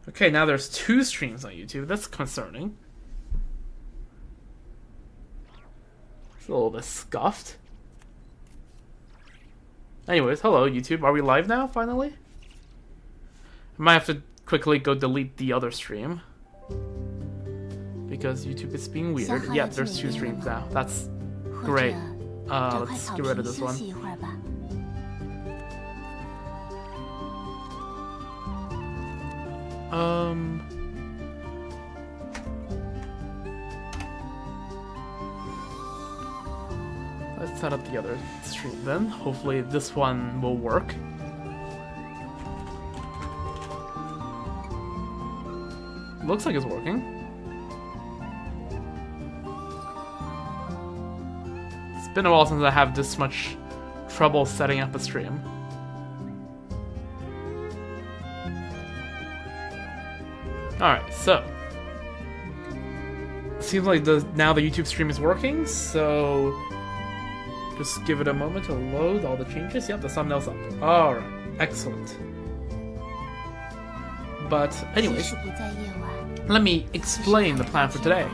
Okay, now there's 2 streams on YouTube. That's concerning. It's a little bit scuffed. Anyways, hello YouTube. Are we live now, finally? I might have to quickly go delete the other stream. Because YouTube is being weird. Yeah, there's 2 streams now. That's great. Let's get rid of this one. Let's set up the other stream then. Hopefully this one will work. Looks like it's working. It's been a while since I have this much trouble setting up a stream. Alright, so seems like now the YouTube stream is working, so just give it a moment to load all the changes. Yep, the thumbnail's up. Alright, excellent. But anyways, let me explain the plan for today.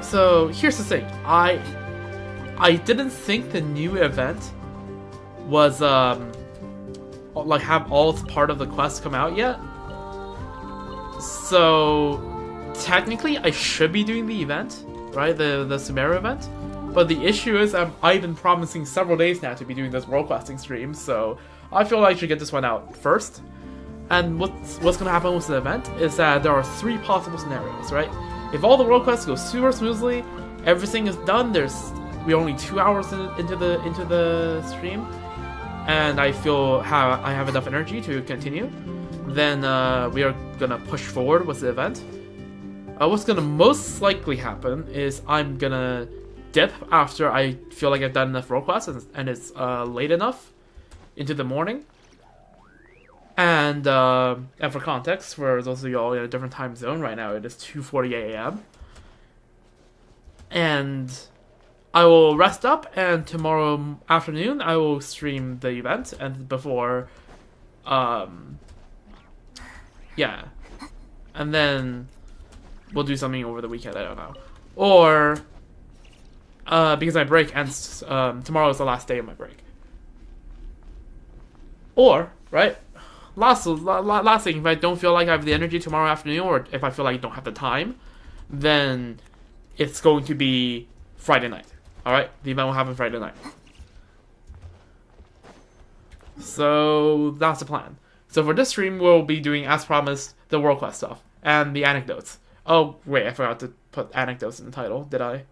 So here's the thing. I didn't think the new event was like have all part of the quest come out yet. So technically I should be doing the event, right? The Sumeru event. But the issue is I've been promising several days now to be doing this world questing stream, so I feel like I should get this one out first. And what's gonna happen with the event is that there are 3 possible scenarios, right? If all the world quests go super smoothly, everything is done, we're only 2 hours into the stream, and I feel I have enough energy to continue, then we are gonna push forward with the event. What's gonna most likely happen is I'm gonna dip after I feel like I've done enough world quests and it's late enough into the morning. And for context, for those of y'all in a different time zone right now, it is 2:48 a.m. And I will rest up, and tomorrow afternoon I will stream the event, and before, yeah. And then we'll do something over the weekend, I don't know. Or, because my break ends, tomorrow is the last day of my break. Or, right? Last thing, if I don't feel like I have the energy tomorrow afternoon, or if I feel like I don't have the time, then it's going to be Friday night. Alright? The event will happen Friday night. So, that's the plan. So for this stream, we'll be doing, as promised, the World Quest stuff, and the anecdotes. Oh, wait, I forgot to put anecdotes in the title, did I?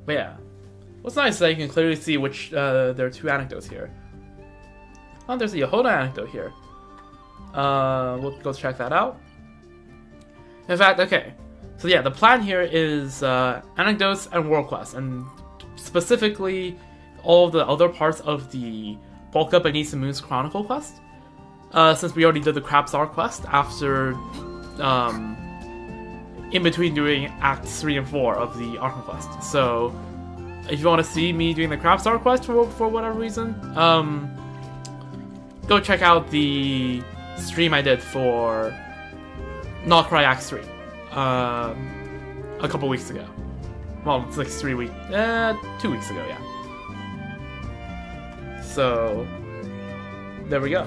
But yeah, what's nice is that you can clearly see which there are 2 anecdotes here. Oh, there's a Yehoda anecdote here. We'll go check that out. In fact, okay. So yeah, the plan here is anecdotes and world quests, and specifically all of the other parts of the Polkka Beneath the Moon's Chronicle quest. Since we already did the Crabstar quest after, in between doing Acts 3 and 4 of the Arkham quest. So, if you want to see me doing the Crabstar quest for whatever reason, go check out the stream I did for Not Cry Acts 3 a couple weeks ago. Well, it's like 2 weeks ago, yeah. So, there we go.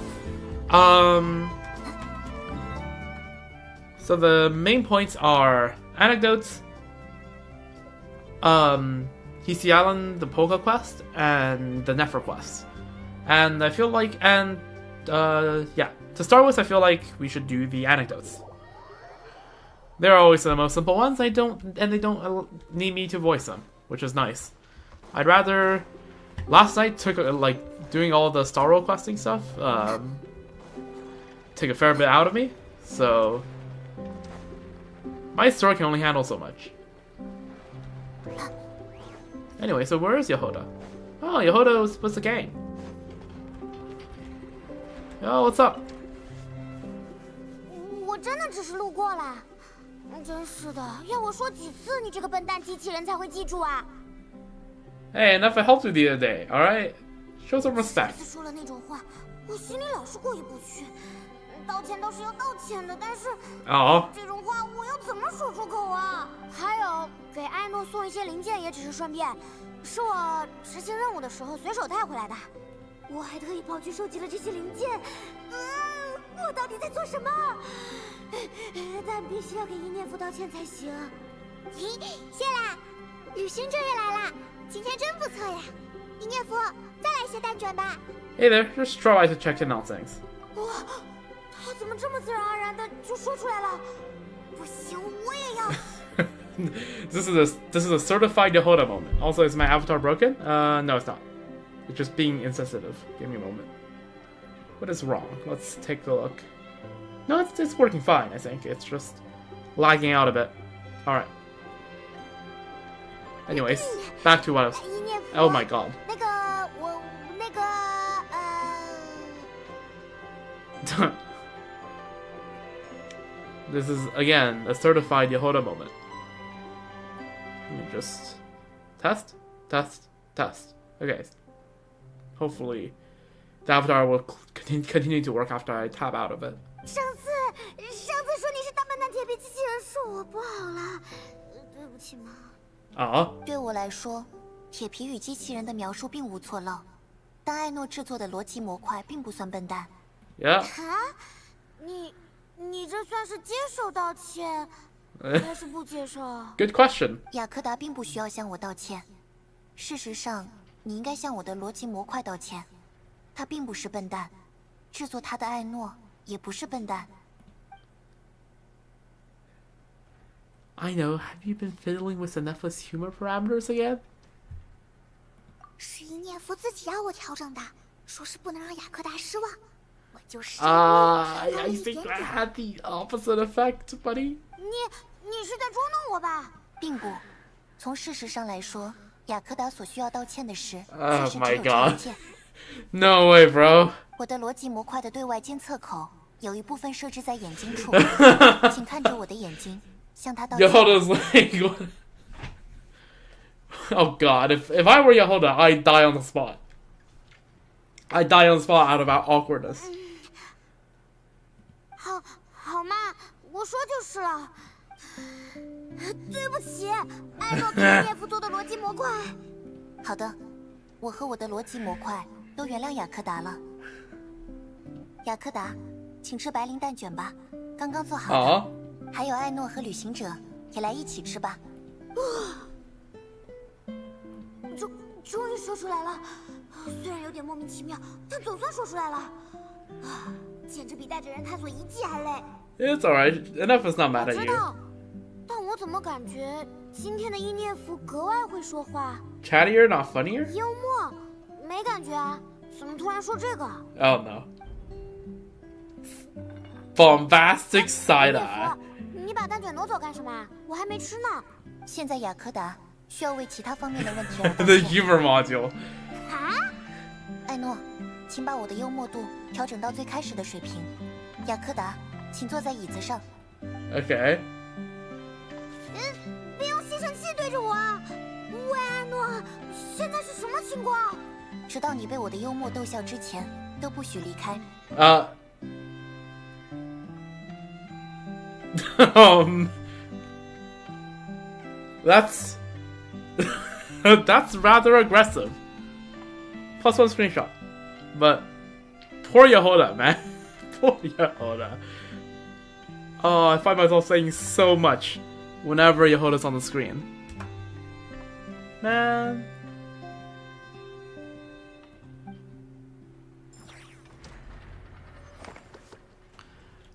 So the main points are anecdotes, Hisi Island, the Polkka quest, and the Nefer quest. And I feel like, yeah, to start with, I feel like we should do the anecdotes. They're always the most simple ones, they don't need me to voice them, which is nice. I'd rather, last night took, like, doing all the Star Roll questing stuff, took a fair bit out of me, so my story can only handle so much. Anyway, so where is Yehoda? Oh, Yehoda was the gang. Oh, what's up? 我真的只是路过啦，真是的，要我说几次，你这个笨蛋机器人才会记住啊！ Hey, Nefer helped you the other day, alright? Show some respect. 次说了那种话，我心里老是过意不去。道歉倒是要道歉的，但是这种话我要怎么说出口啊？还有给艾诺送一些零件也只是顺便，是我执行任务的时候随手带回来的。我还特意跑去收集了这些零件。我到底在做什么？但必须要给伊涅夫道歉才行。咦，谢啦，旅行者也来啦，今天真不错呀。伊涅夫，再来些蛋卷吧。Hey there, just drop by to check in on things. 哇，他怎么这么自然而然的就说出来了？不行，我也要。This is a certified Yehoda moment. Also, is my avatar broken? No, it's not. It's just being insensitive. Give me a moment. What is wrong? Let's take a look. No, it's working fine, I think. It's just lagging out a bit. Alright. Anyways, back to what I was... Oh my god. This is, again, a certified Yehoda moment. Let me just... Test? Test? Test. Okay. Hopefully, the avatar will continue to work after I tap out of it. 上次说你是大笨蛋铁皮机器人，是我不好了，对不起嘛。对我来说，铁皮与机器人的描述并无错漏，但艾诺制作的逻辑模块并不算笨蛋。Yeah. 你这算是接受道歉，还是不接受 ？Good question. 雅克达并不需要向我道歉，事实上，你应该向我的逻辑模块道歉。他并不是笨蛋，制作他的艾诺也不是笨蛋。I know. Have you been fiddling with the Nefer's humor parameters again? 是伊涅夫自己要我调整的，说是不能让雅克达失望。我就是。I think I had the opposite effect, buddy. 你是在捉弄我吧？并不，从事实上来说，雅克达所需要道歉的是，确实只有这一件。No way, bro. 我的逻辑模块的对外监测口有一部分设置在眼睛处，请看着我的眼睛，向他道歉。Yehoda's like, oh god, if I were Yehoda, I'd die on the spot. I'd die on the spot out of awkwardness. 好嘛，我说就是了。对不起，艾诺给伊涅夫做的逻辑模块。好的，我和我的逻辑模块都原谅雅克达了。雅克达，请吃白磷蛋卷吧，刚刚做好的。还有艾诺和旅行者也来一起吃吧。终于说出来了，虽然有点莫名其妙，但总算说出来了。简直比带着人探索遗迹还累。It's alright. Nefer's not mad at you. 知道，但我怎么感觉今天的伊涅夫格外会说话 ？Chattier, not funnier. 幽默，没感觉啊？怎么突然说这个 ？Oh no. Bombastic side eye. 你把蛋卷挪走干什么？我还没吃呢。现在雅克达需要为其他方面的问题而道歉。The humor module. 艾诺，请把我的幽默度调整到最开始的水平。雅克达，请坐在椅子上。Okay. 别用吸尘器对着我啊！喂，艾诺，现在是什么情况？直到你被我的幽默逗笑之前，都不许离开。That's that's rather aggressive. +1 screenshot. But poor Yehoda, man. Poor Yehoda. Oh, I find myself saying so much whenever Yehoda's on the screen. Man.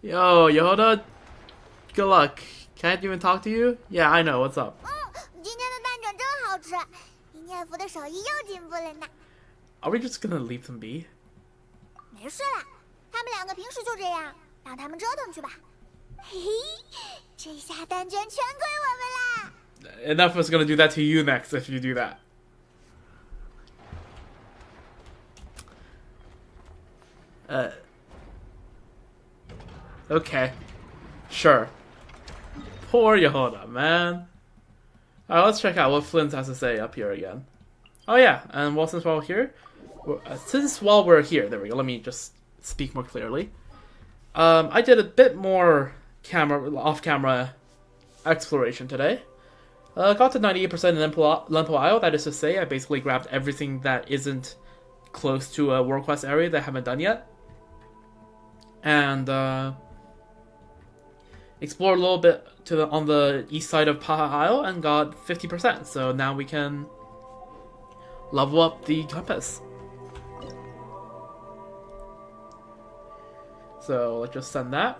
Yo, Yehoda. Good luck. Can't even talk to you? Yeah, I know. What's up? 今天的蛋卷真好吃，伊涅夫的手艺又进步了呢。Are we just gonna leave them be? 没事啦，他们两个平时就这样，让他们折腾去吧。嘿嘿，这下蛋卷全归我们啦。Nefer's gonna do that to you next if you do that. Okay. Sure. Poor Yehuda, man. Alright, let's check out what Flint has to say up here again. Oh yeah, and since while we're here, there we go, let me just speak more clearly. I did a bit more off-camera exploration today. Got to 98% in Lempo Isle, that is to say, I basically grabbed everything that isn't close to a World Quest area that I haven't done yet. And, explored a little bit on the east side of Paha Isle and got 50%, so now we can level up the compass. So let's just send that.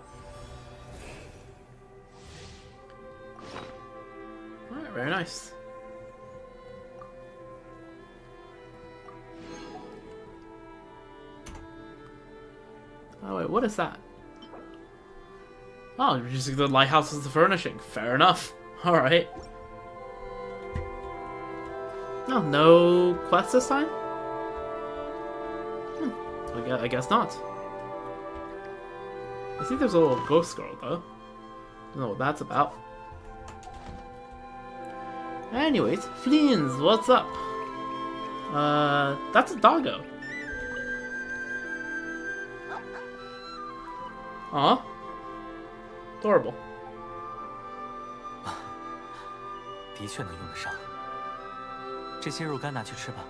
Alright, very nice. Oh wait, what is that? Oh, you're using the lighthouse as the furnishing. Fair enough. Alright. Oh, no quest this time? I guess not. I think there's a little ghost girl, though. Don't know what that's about. Anyways, Fleens, what's up? That's a doggo. Aw. Adorable. 的确能用得上。这些肉干拿去吃吧。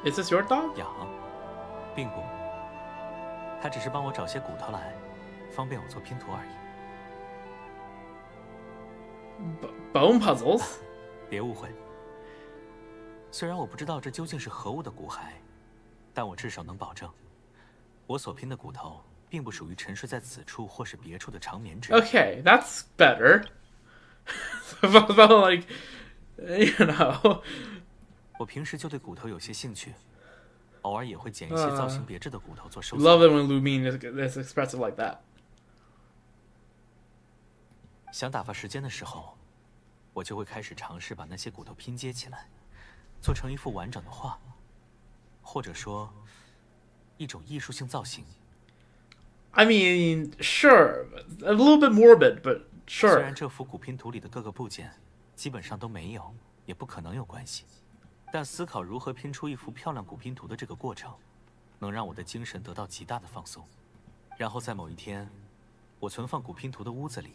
Is this your dog? 养，并不。他只是帮我找些骨头来，方便我做拼图而已。Bone puzzles? 别误会。虽然我不知道这究竟是何物的骨骸。 但我至少能保证，我所拼的骨头并不属于沉睡在此处或是别处的长眠之人。Okay, that's better. But like, you know. 我平时就对骨头有些兴趣，偶尔也会捡一些造型别致的骨头做收藏。Love it when Lumine is expressive like that. 想打发时间的时候，我就会开始尝试把那些骨头拼接起来，做成一幅完整的画。 或者说，一种艺术性造型。I mean, sure, a little bit morbid, but sure. 虽然这幅古拼图里的各个部件基本上都没有，也不可能有关系，但思考如何拼出一幅漂亮古拼图的这个过程，能让我的精神得到极大的放松。然后在某一天，我存放古拼图的屋子里，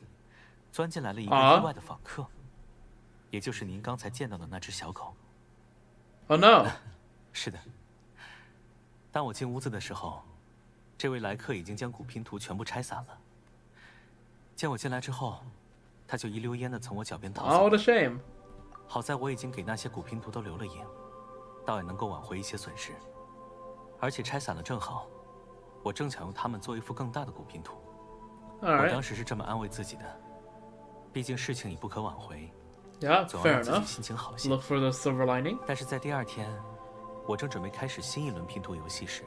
钻进来了一个意外的访客，也就是您刚才见到的那只小狗。Oh no! 是的。 当我进屋子的时候，这位来客已经将古拼图全部拆散了。见我进来之后，他就一溜烟地从我脚边逃走。Oh, what a shame! 好在我已经给那些古拼图都留了影，倒也能够挽回一些损失。而且拆散了正好，我正想用它们做一幅更大的古拼图。我当时是这么安慰自己的，毕竟事情已不可挽回。Yeah, 总 fair 要让自己 enough. 心情好些。 Look for the silver lining. 但是在第二天。 我正准备开始新一轮拼图游戏时，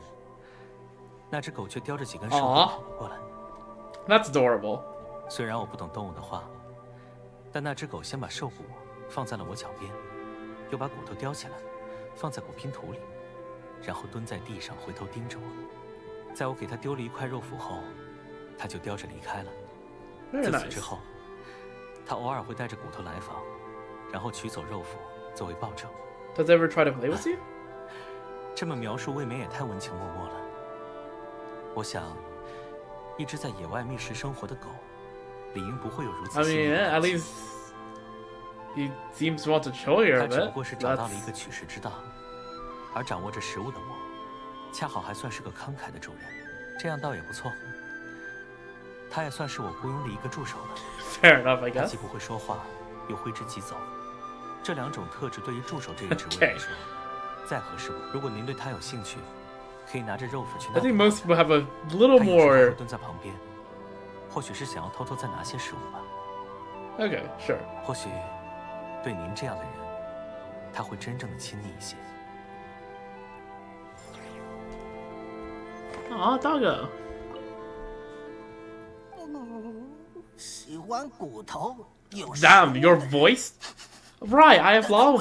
那只狗却叼着几根手骨跑了过来。That's adorable. 虽然我不懂动物的话，但那只狗先把兽骨放在了我脚边，又把骨头叼起来，放在古拼图里，然后蹲在地上回头盯着我。在我给它丢了一块肉脯后，它就叼着离开了。自此之后，它偶尔会带着骨头来访，然后取走肉脯作为报酬。Does it ever try to play with you? 这么描述未免也太温情脉脉了。我想，一只在野外觅食生活的狗，理应不会有如此细腻的 at least he seems to want to chill here a bit. 他只不过是找到了一个取食之道，而掌握着食物的我，恰好还算是个慷慨的主人，这样倒也不错。他也算是我雇佣的一个助手了。Fair enough, I guess. 他既不会说话，又挥之即走，这两种特质对于助手这个职位来说。再合适不？如果您对他有兴趣，可以拿着肉脯去那。I think most people have a little more. 蹲在旁边，或许是想要偷偷再拿些食物吧。Okay, sure. 或许对您这样的人，他会真正的亲昵一些。Aw, doggo. 喜欢骨头，有 Damn, your voice? Right, I have llama.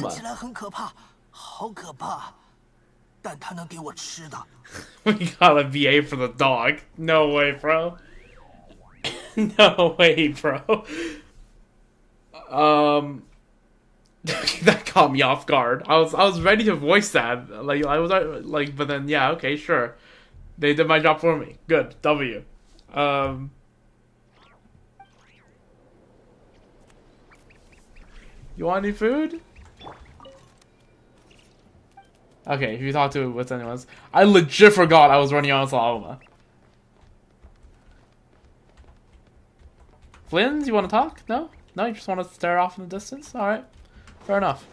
We got a VA for the dog. No way, bro. No way, bro. That caught me off guard. I was ready to voice that. Like I was like, but then yeah, okay, sure. They did my job for me. Good. W. You want any food? Okay, if you talk to what's anyone's. I legit forgot I was running on Saloma. Flynn, you want to talk? No? No, you just want to stare off in the distance? Alright. Fair enough.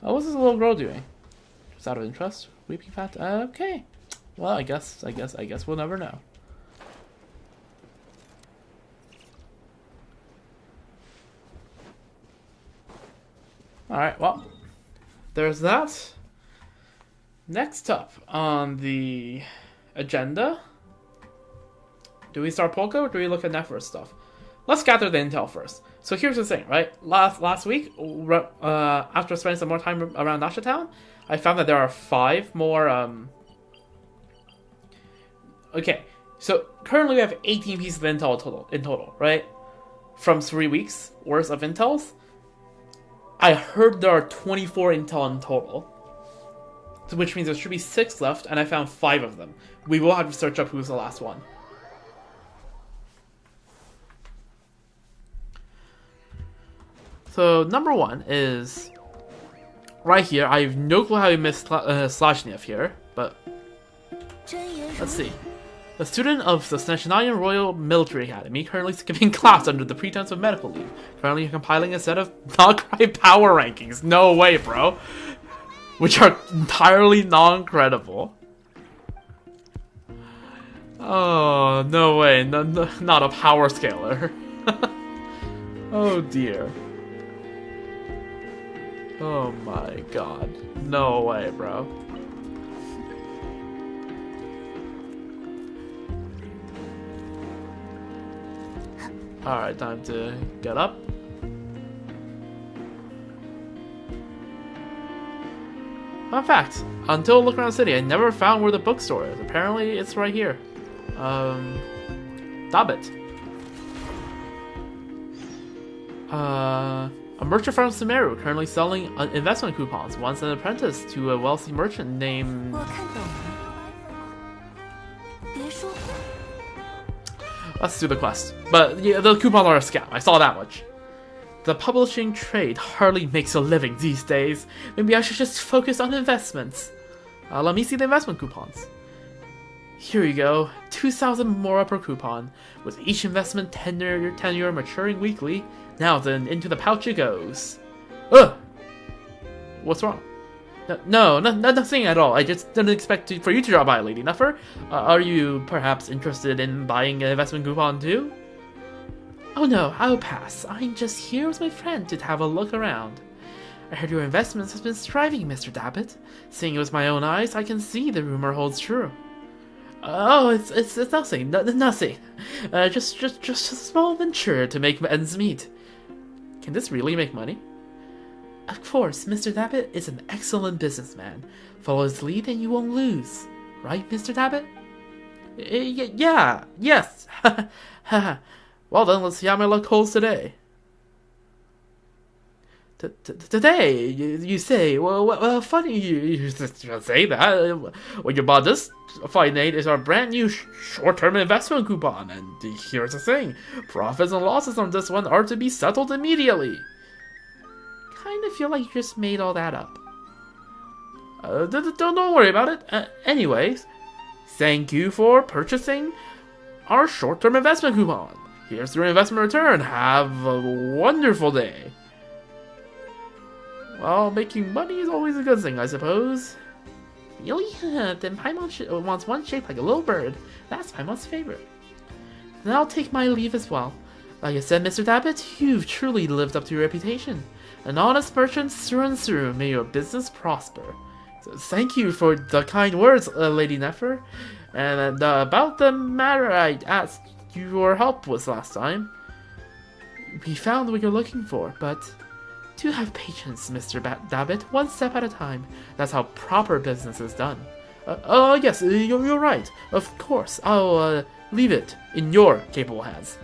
Oh, what's this little girl doing? Just out of interest? Weeping fat? Okay. Well, I guess we'll never know. Alright, well. There's that. Next up on the agenda. Do we start Polkka or do we look at Nefer stuff? Let's gather the intel first. So here's the thing, right? Last week, after spending some more time around Nasha Town, I found that there are 5 more. Okay, so currently we have 18 pieces of intel in total, right? From 3 weeks worth of intels. I heard there are 24 intel in total, which means there should be 6 left, and I found 5 of them. We will have to search up who's the last one. So, number 1 is right here. I have no clue how we missed Slashnev here, but let's see. A student of the Snechnaya Royal Military Academy, currently skipping class under the pretense of medical leave. Currently compiling a set of non-cry power rankings. No way, bro. Which are entirely non-credible. Oh, no way. Not a power scaler. Oh, dear. Oh my god. No way, bro. Alright, time to get up. Fun fact, until looking around the city, I never found where the bookstore is. Apparently, it's right here. Dabbit. A merchant from Sumeru, currently selling investment coupons, once an apprentice to a wealthy merchant named... Let's do the quest. But yeah, the coupons are a scam, I saw that much. The publishing trade hardly makes a living these days. Maybe I should just focus on investments. Let me see the investment coupons. Here you go, 2,000 mora per coupon, with each investment tenure maturing weekly. Now then, into the pouch it goes. Ugh! What's wrong? No, nothing at all. I just didn't expect for you to drop by, Lady Nefer. Are you perhaps interested in buying an investment coupon too? Oh no, I'll pass. I'm just here with my friend to have a look around. I heard your investments has been thriving, Mr. Dabbit. Seeing it with my own eyes, I can see the rumor holds true. Oh, it's nothing, nothing. Just a small venture to make ends meet. Can this really make money? Of course, Mr. Dabbit is an excellent businessman. Follow his lead and you won't lose. Right, Mr. Dabbit? Yeah, yes. Well then, let's see how my luck holds today. Today, you say? Well, funny you say that. When you bought this, Fight Nate is our brand new short-term investment coupon, and here's the thing: profits and losses on this one are to be settled immediately. Kind of feel like you just made all that up. Don't worry about it. Anyways, thank you for purchasing our short-term investment coupon. Here's your investment return. Have a wonderful day. Well, making money is always a good thing, I suppose. Really? Then Paimon wants one shaped like a little bird. That's Paimon's favorite. Then I'll take my leave as well. Like I said, Mr. Dabbit, you've truly lived up to your reputation. An honest merchant through and through. May your business prosper. So thank you for the kind words, Lady Nefer. And about the matter I asked your help with last time. We found what you're looking for, but Do have patience, Mr. Dabbit. One step at a time. That's how proper business is done. Yes, you're right. Of course, I'll leave it in your capable hands.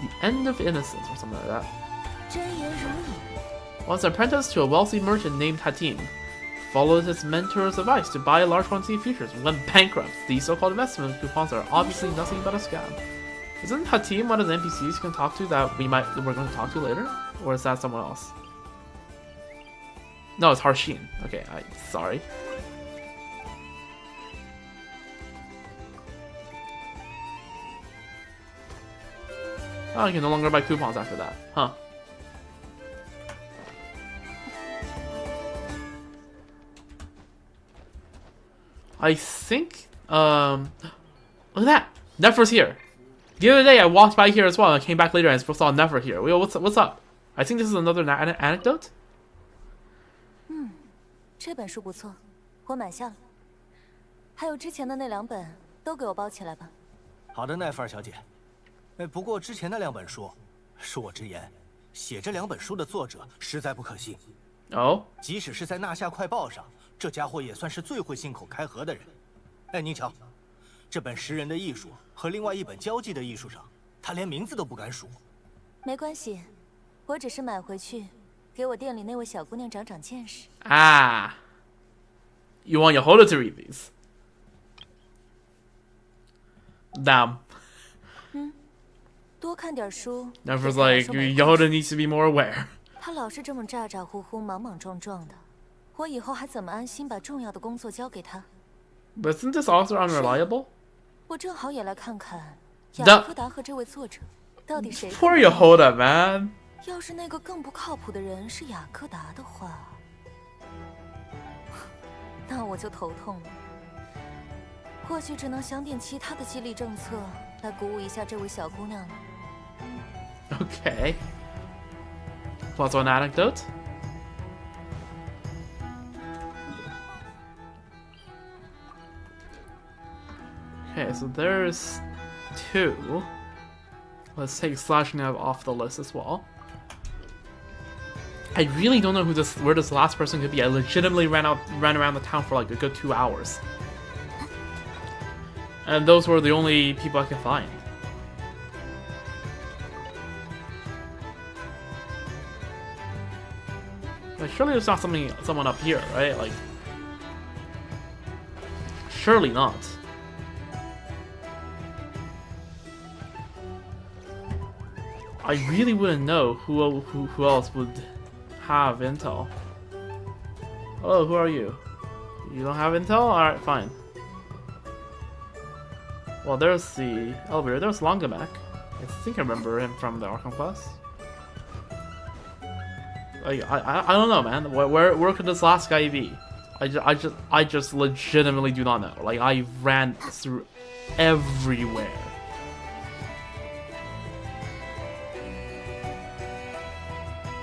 The end of innocence, or something like that. Once apprenticed to a wealthy merchant named Hatim, followed his mentor's advice to buy a large quantity of futures. Went bankrupt. These so-called investment coupons are obviously nothing but a scam. Isn't Hatim one of the NPCs you can talk to that we're going to talk to later? Or is that someone else? No, it's Harshin. Okay, sorry. Oh, you can no longer buy coupons after that. Huh. I think, look at that! Nefer's here! The other day I walked by here as well, and I came back later and I saw Nefer here. What's up? I think this is another anecdote? 这本书不错，我买下了。还有之前的那2本都给我包起来吧。好的，奈菲尔小姐。不过之前那2本书，恕我直言，写这2本书的作者实在不可信。哦。即使是在纳夏快报上，这家伙也算是最会信口开河的人。哎，您瞧，这本识人的艺术和另外一本交际的艺术上，他连名字都不敢数。没关系，我只是买回去。 给我店里那位小姑娘长长见识。Ah, you want your holder to read these? Damn. 多看点书。Never's like, Yeholder needs to be more aware. 他老是这么咋咋呼呼、莽莽撞撞的，我以后还怎么安心把重要的工作交给他 But isn't this author unreliable? 我正好也来看看雅科达和这位作者到底谁。Poor Yeholder, man. 要是那个更不靠谱的人是雅科达的话，那我就头痛了。或许只能想点其他的激励政策来鼓舞一下这位小姑娘了。Okay. What's one anecdote? Okay, so there's 2. Let's take Slashnav off the list as well. I really don't know where this last person could be. I legitimately ran around the town for like a good 2 hours. And those were the only people I could find. Like, surely there's not someone up here, right? Like, surely not. I really wouldn't know who else would have intel. Oh, who are you? You don't have intel? Alright, fine. Well, there's the elevator. There's Longamek. I think I remember him from the Arkham Quest. I don't know, man. Where could this last guy be? I just legitimately do not know. Like, I ran through everywhere.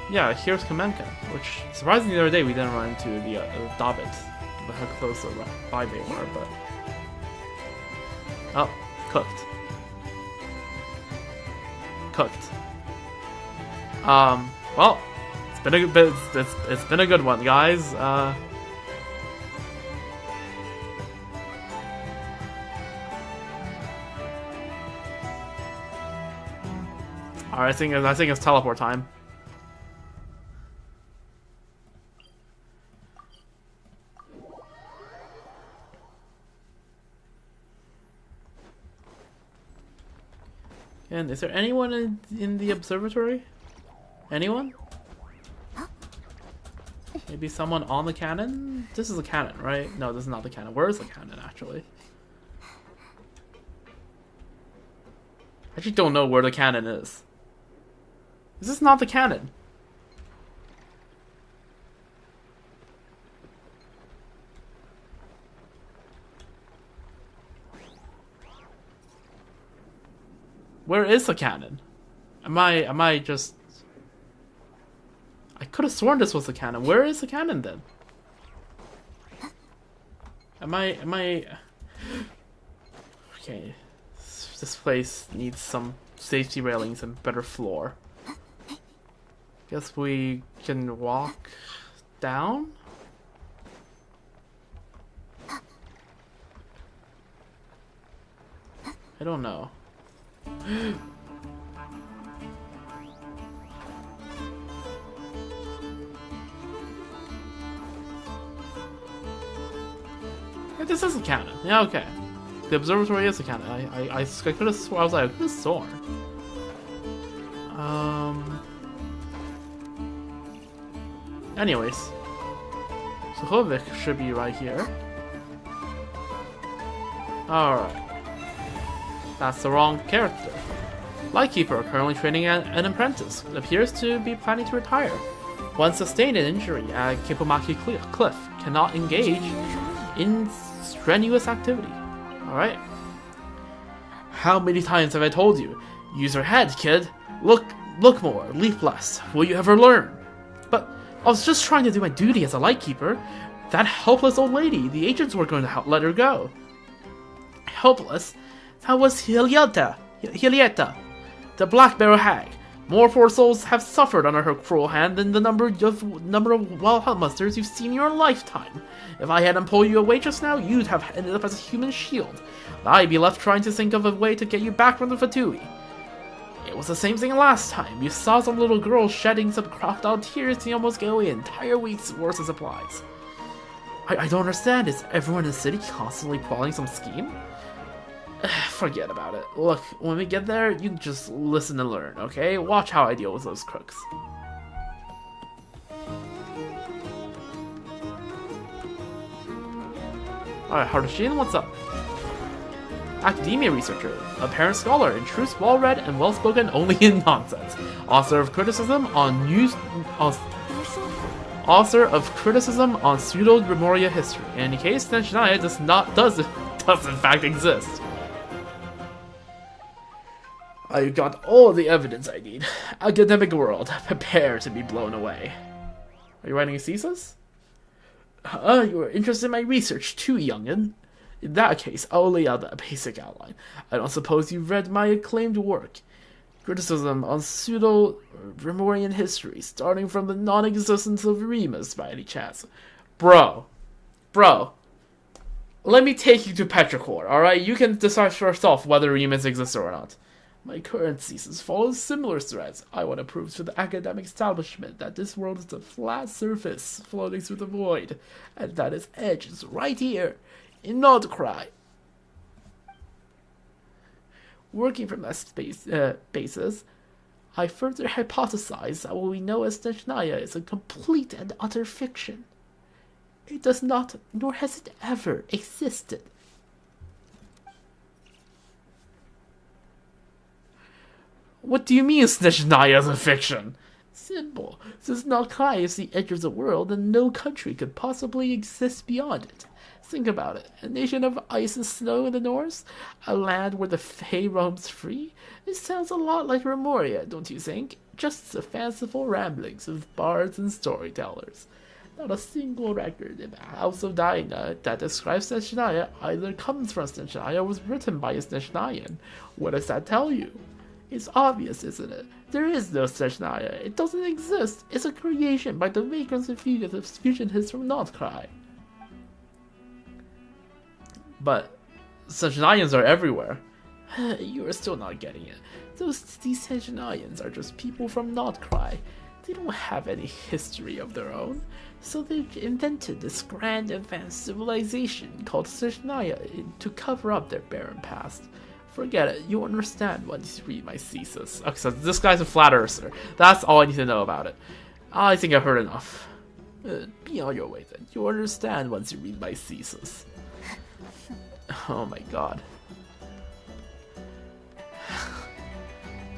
Yeah, here's Kamenka, which surprisingly the other day we didn't run into the Dabbit, how close by they were, but... Oh, cooked. Cooked. Well, it's been a good one, guys. Alright, I think it's teleport time. And is there anyone in the observatory? Anyone? Maybe someone on the cannon? This is a cannon, right? No, this is not the cannon. Where is the cannon, actually? I actually don't know where the cannon is. Is this not the cannon? Where is the cannon? Am I just... I could have sworn this was the cannon. Where is the cannon then? Am I... Okay. This place needs some safety railings and better floor. Guess we can walk down? I don't know. This is a canon. Yeah, okay. The observatory is a canon. I could have sworn. I was like, I could have sworn. Anyways, so Hovik should be right here. Alright. That's the wrong character. Lightkeeper, currently training an apprentice, appears to be planning to retire. One sustained an injury at Kipomaki Cliff, cannot engage in strenuous activity. Alright. How many times have I told you? Use your head, kid. Look more, leap less. Will you ever learn? But I was just trying to do my duty as a lightkeeper. That helpless old lady, the agents were going to let her go. Helpless? That was Hilieta, the Black Barrel hag. More poor souls have suffered under her cruel hand than the number of wild huntmusters you've seen in your lifetime. If I hadn't pulled you away just now, you'd have ended up as a human shield. I'd be left trying to think of a way to get you back from the Fatui. It was the same thing last time. You saw some little girl shedding some crocodile tears to almost get away an entire week's worth of supplies. I don't understand. Is everyone in the city constantly plotting some scheme? Forget about it. Look, when we get there, you can just listen and learn, okay? Watch how I deal with those crooks. Alright, Harushine, what's up? Academia researcher, apparent scholar, in truth well-read and well-spoken only in nonsense. Author of criticism on pseudo-Remoria history. In any case, Tenshinaya does in fact exist. I got all the evidence I need. Academic world, prepare to be blown away. Are you writing a thesis? You are interested in my research too, youngin'. In that case, I'll lay out a basic outline. I don't suppose you've read my acclaimed work. Criticism on pseudo-Remorian history, starting from the non-existence of Remus by any chance. Bro. Let me take you to Petrichor, alright? You can decide for yourself whether Remus exists or not. My current thesis follows similar threads. I want to prove to the academic establishment that this world is a flat surface floating through the void, and that its edge is right here, in Nordcry. Working from that basis, I further hypothesize that what we know as Tenshinaya is a complete and utter fiction. It does not, nor has it ever, existed. What do you mean Tenshinaya is a fiction? Simple. Since Nordcry is the edge of the world, then no country could possibly exist beyond it. Think about it. A nation of ice and snow in the north? A land where the Fae roams free? It sounds a lot like Remoria, don't you think? Just the fanciful ramblings of bards and storytellers. Not a single record in the House of Daina that describes Tenshinaya either comes from Tenshinaya or was written by a Tenshinayan. What does that tell you? It's obvious, isn't it? There is no Tenshinaya. It doesn't exist. It's a creation by the makers and fusionists from Nordcry. But Tenshinayans are everywhere. You are still not getting it. These Tenshinayans are just people from Nordcry. They don't have any history of their own, so they've invented this grand advanced civilization called Tenshinaya to cover up their barren past. Forget it, you'll understand once you read my thesis. Okay, so this guy's a flat earther. That's all I need to know about it. I think I've heard enough. Be on your way then. You'll understand once you read my thesis. Oh my god.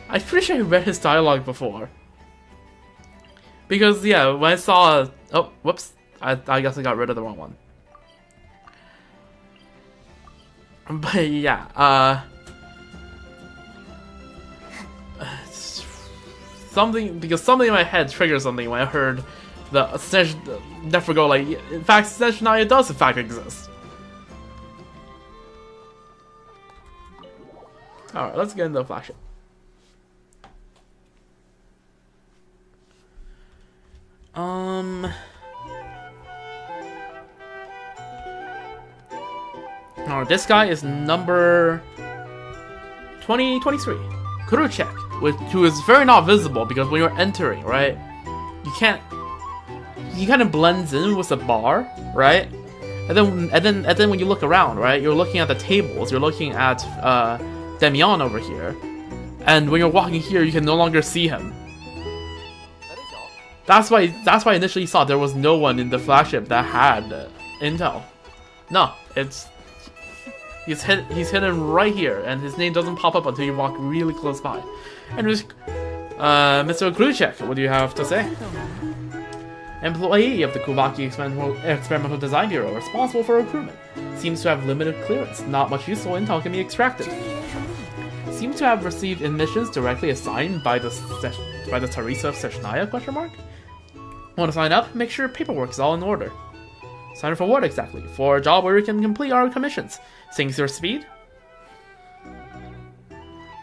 I'm pretty sure I read his dialogue before. Because, yeah, when I saw... Oh, whoops. I guess I got rid of the wrong one. But, yeah, something in my head triggered something when I heard the Nefer go like, in fact, Tenshinaya does in fact exist. Alright, let's get into the flagship. Alright, this guy is number 2023. Kruchek, who is very not visible because when you're entering, right, you can't. He kind of blends in with the bar, right? And then when you look around, right, you're looking at the tables. You're looking at Demian over here, and when you're walking here, you can no longer see him. That's why I initially thought there was no one in the flagship that had intel. No, he's hidden right here, and his name doesn't pop up until you walk really close by. Anyways, Mr. Kruchek, what do you have to say? Employee of the Kuvaki Experimental Design Bureau, responsible for recruitment. Seems to have limited clearance. Not much useful intel can be extracted. Seems to have received admissions directly assigned by the Teresa of Sechnaya? Want to sign up? Make sure paperwork is all in order. Sign up for what exactly? For a job where you can complete our commissions. Sinks your speed?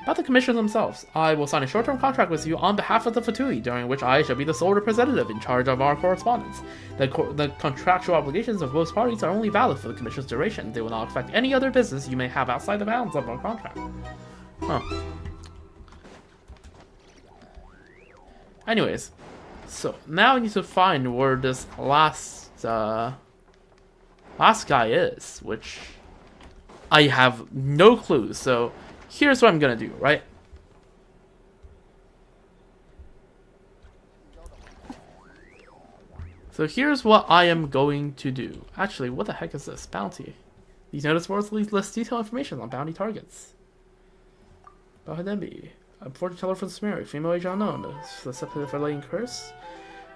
About the commissions themselves, I will sign a short-term contract with you on behalf of the Fatui, during which I shall be the sole representative in charge of our correspondence. The contractual obligations of both parties are only valid for the commission's duration. They will not affect any other business you may have outside the bounds of our contract. Huh. Anyways, so now I need to find where this last guy is, which I have no clue, so here's what I'm gonna do, right? So here's what I am going to do. Actually, what the heck is this? Bounty. These notice boards list detailed information on bounty targets. Bahadembi. A fortune teller for the Sumeri. Female age unknown. Susceptible for laying curse.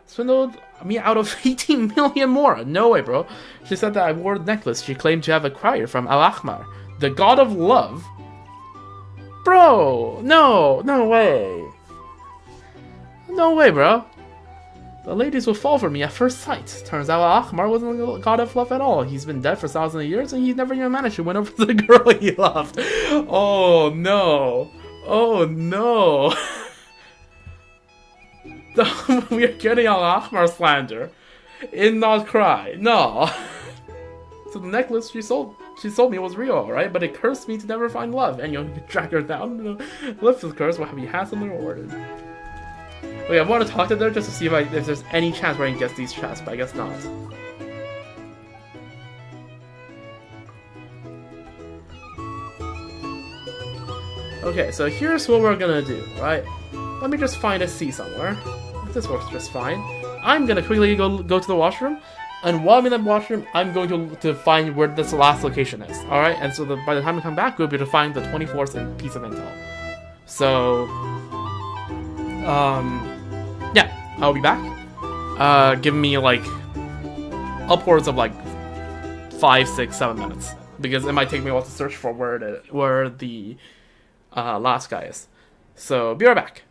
Swindled me out of 18 million more. No way, bro. She said that I wore the necklace she claimed to have acquired from Al-Ahmar, the god of love. Bro, no way. No way, bro. The ladies will fall for me at first sight. Turns out Ahmar wasn't a god of love at all. He's been dead for thousands of years and he's never even managed to win over the girl he loved. Oh no. Oh no. We are getting on Ahmar slander. In not cry. No. So the necklace she sold me was real, right? But it cursed me to never find love. And you drag her down. Lift the curse will be handsomely rewarded. Okay, I want to talk to her just to see if there's any chance where I can get these chests, but I guess not. Okay, so here's what we're gonna do, right? Let me just find a C somewhere. This works just fine. I'm gonna quickly go to the washroom. And while I'm in the washroom, I'm going to find where this last location is. Alright, and so by the time we come back, we'll be able to find the 24th piece of intel. So, yeah, I'll be back. Give me like upwards of like 5, 6, 7 minutes. Because it might take me a while to search for where the last guy is. So, be right back.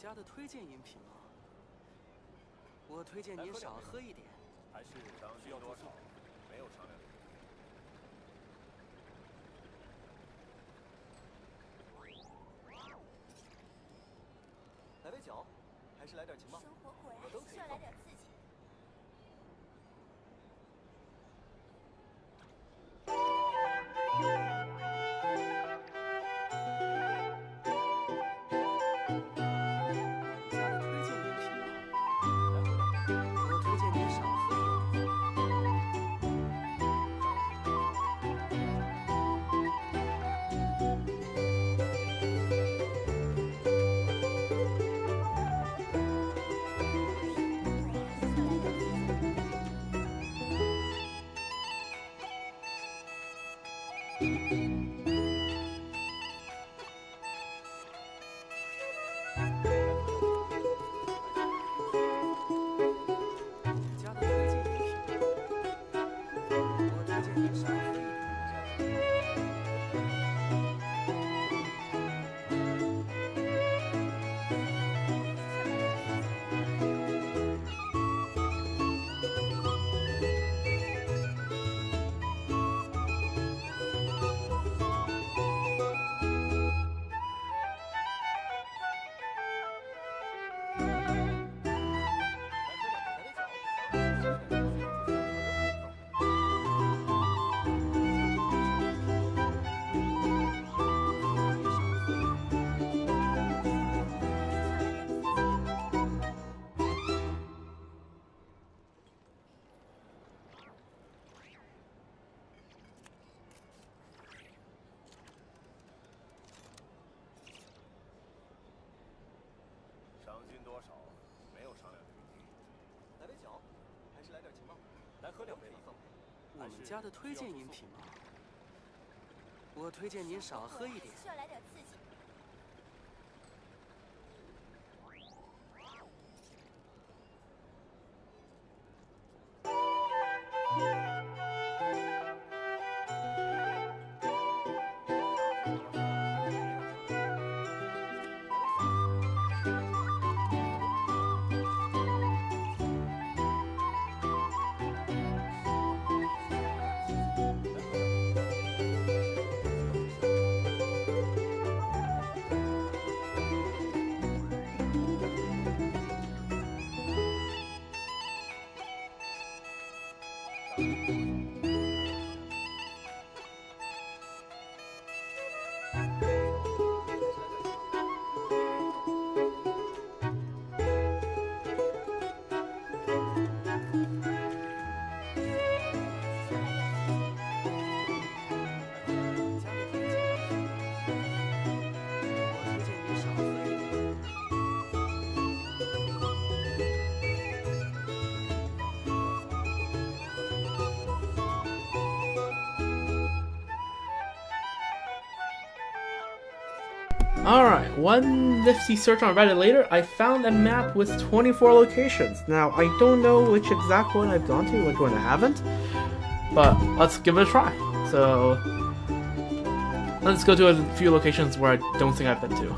家的推荐饮品吗？我推荐您少喝一点。还是需要多少？没有商量。来杯酒，还是来点情报？生活果然我都可以需要来点刺激。家的推荐饮品吗？我推荐您少喝一点。家的推荐饮品吗？我推荐您少喝一点。赏金多少？没有商量的余地。来杯酒，还是来点情报？来喝两杯吧。我们家的推荐饮品吗？我推荐您少喝一点。需要来点刺激。Alright, one nifty search on Reddit later, I found a map with 24 locations. Now, I don't know which exact one I've gone to, which one I haven't, but let's give it a try. So, let's go to a few locations where I don't think I've been to.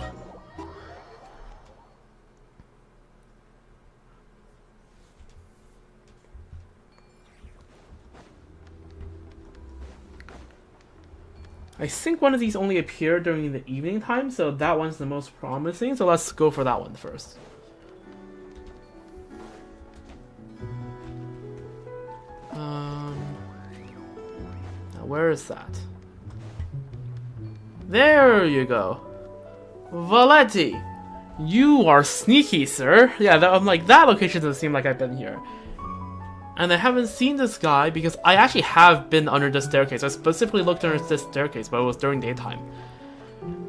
I think one of these only appeared during the evening time, so that one's the most promising, so let's go for that one first. Now where is that? There you go. Valetti! You are sneaky, sir. Yeah, I'm like, that location doesn't seem like I've been here. And I haven't seen this guy because I actually have been under the staircase. I specifically looked under this staircase, but it was during daytime.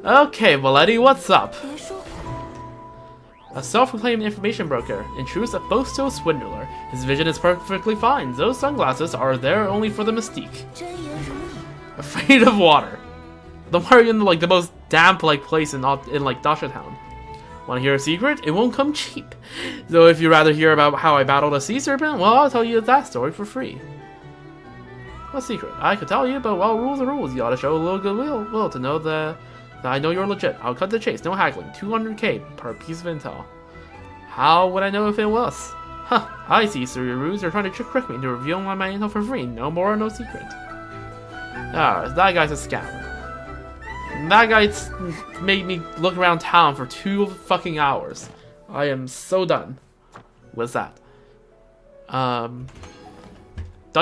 Okay, Valetti, what's up? A self-proclaimed information broker. In truth, a boasto swindler. His vision is perfectly fine. Those sunglasses are there only for the mystique. Afraid of water. Why are you in like the most damp like place in like Dasha Town? Want to hear a secret? It won't come cheap. So if you'd rather hear about how I battled a sea serpent, well, I'll tell you that story for free. What secret? I could tell you, but well, rules are rules. You ought to show a little goodwill to know that I know you're legit. I'll cut the chase. No haggling. 200k per piece of intel. How would I know if it was? Huh, I see through your ruse. You're trying to trick me into revealing my intel for free. No more, no secret. Ah, that guy's a scammer. That guy's made me look around town for 2 fucking hours. I am so done with that. Done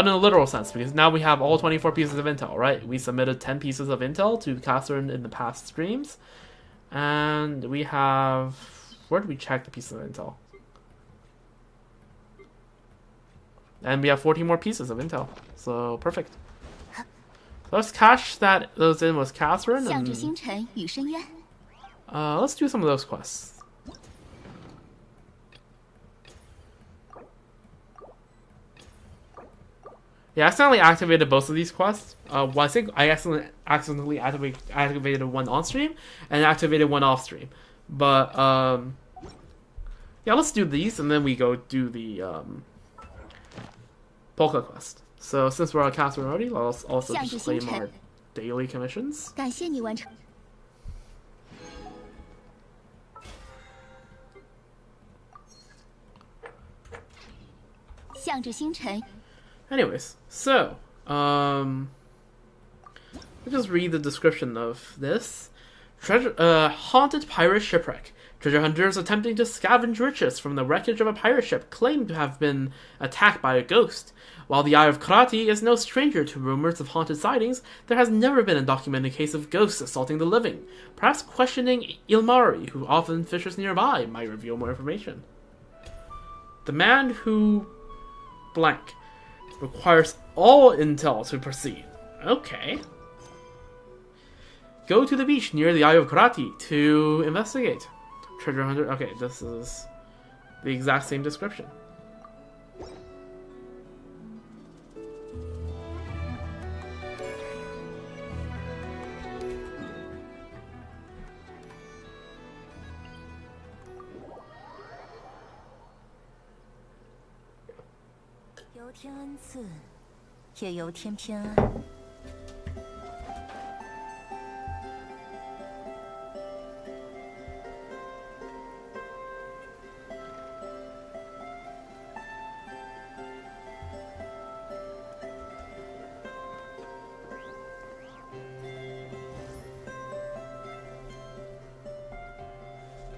in a literal sense, because now we have all 24 pieces of intel, right? We submitted 10 pieces of intel to Catherine in the past streams. And we have... Where did we check the pieces of intel? And we have 14 more pieces of intel. So, perfect. Let's cash those in with Catherine. And, let's do some of those quests. Yeah, I accidentally activated both of these quests. Well, I think I accidentally activated one on stream and activated one off stream. But yeah, let's do these and then we go do the Polkka quest. So since we're on Catherine already, let's also just claim our daily commissions. Anyways, so let's just read the description of this. Haunted pirate shipwreck. Treasure hunters attempting to scavenge riches from the wreckage of a pirate ship claim to have been attacked by a ghost. While the Eye of Karate is no stranger to rumors of haunted sightings, there has never been a documented case of ghosts assaulting the living. Perhaps questioning Ilmari, who often fishes nearby, might reveal more information. The man who... blank. Requires all intel to proceed. Okay. Go to the beach near the Eye of Karate to investigate. Treasure hunter. Okay, this is the exact same description.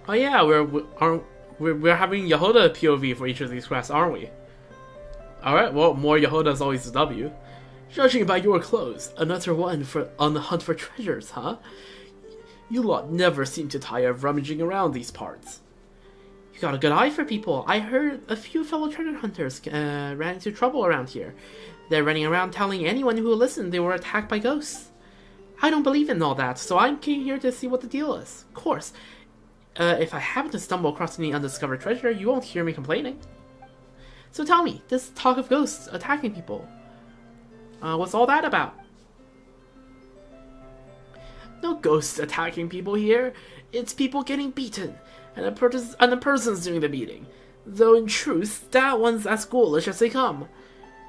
Oh yeah, we're having Yehoda POV for each of these quests, aren't we? Alright, well, more Yehoda is always a W. Judging by your clothes, another one on the hunt for treasures, huh? You lot never seem to tire of rummaging around these parts. You got a good eye for people. I heard a few fellow treasure hunters ran into trouble around here. They're running around telling anyone who will listen they were attacked by ghosts. I don't believe in all that, so I came here to see what the deal is. Of course, if I happen to stumble across any undiscovered treasure, you won't hear me complaining. So tell me, this talk of ghosts attacking people, what's all that about? No ghosts attacking people here. It's people getting beaten, and the person's doing the beating. Though in truth, that one's as ghoulish as they come.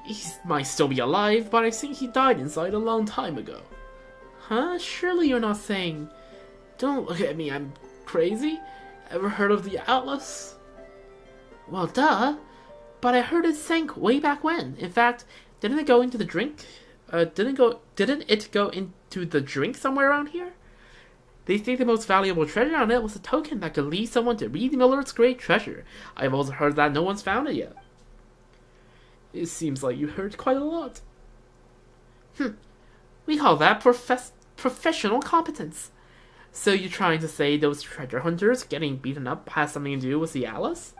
He might still be alive, but I think he died inside a long time ago. Huh? Surely you're not saying... Don't look at me, I'm crazy? Ever heard of the Atlas? Well, duh. But I heard it sank way back when. In fact, didn't it go into the drink? Didn't it go into the drink somewhere around here? They think the most valuable treasure on it was a token that could lead someone to read Miller's great treasure. I've also heard that no one's found it yet. It seems like you heard quite a lot. We call that professional competence. So you're trying to say those treasure hunters getting beaten up has something to do with the Atlas?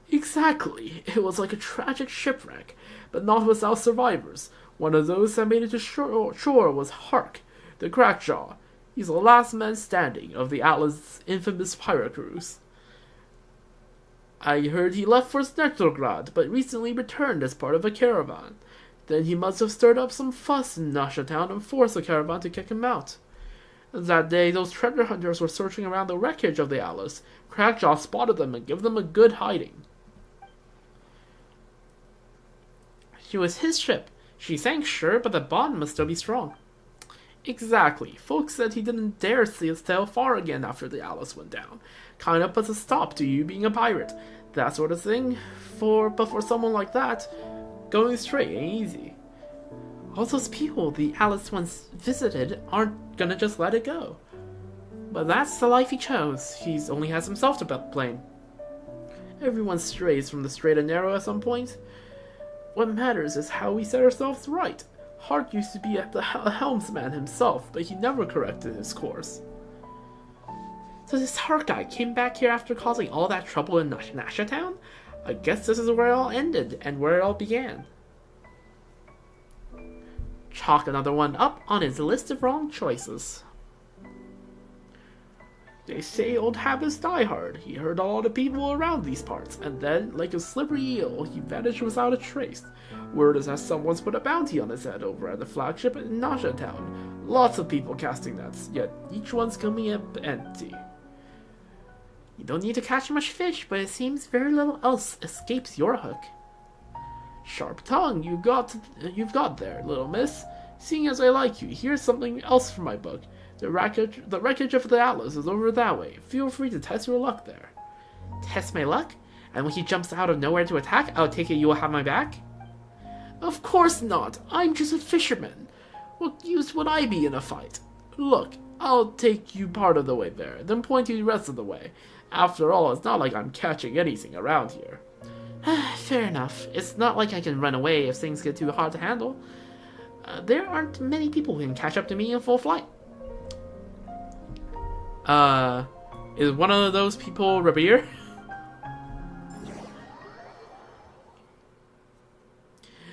Exactly. It was like a tragic shipwreck, but not without survivors. One of those that made it to shore was Hark, the Crackjaw. He's the last man standing of the Atlas' infamous pirate cruise. I heard he left for Snectelgrad, but recently returned as part of a caravan. Then he must have stirred up some fuss in Nasha Town and forced the caravan to kick him out. That day, those treasure hunters were searching around the wreckage of the Atlas. Crackjaw spotted them and gave them a good hiding. It was his ship. She sank, sure, but the bottom must still be strong. Exactly. Folks said he didn't dare sail far again after the Alice went down. Kinda puts a stop to you being a pirate. That sort of thing. But for someone like that, going straight ain't easy. All those people the Alice once visited aren't gonna just let it go. But that's the life he chose. He's only has himself to blame. Everyone strays from the straight and narrow at some point. What matters is how we set ourselves right. Hart used to be the helmsman himself, but he never corrected his course. So this Hart guy came back here after causing all that trouble in Nasha Town? I guess this is where it all ended, and where it all began. Chalk another one up on his list of wrong choices. They say old habits die hard. He heard all the people around these parts, and then, like a slippery eel, he vanished without a trace. Word is that someone's put a bounty on his head over at the flagship in Nasha Town. Lots of people casting nets, yet each one's coming up empty. You don't need to catch much fish, but it seems very little else escapes your hook. Sharp tongue you've got there, little miss. Seeing as I like you, here's something else from my book. The wreckage of the Atlas is over that way. Feel free to test your luck there. Test my luck? And when he jumps out of nowhere to attack, I'll take it you will have my back? Of course not. I'm just a fisherman. What use would I be in a fight? Look, I'll take you part of the way there, then point you the rest of the way. After all, it's not like I'm catching anything around here. Fair enough. It's not like I can run away if things get too hard to handle. There aren't many people who can catch up to me in full flight. Is one of those people Rabir?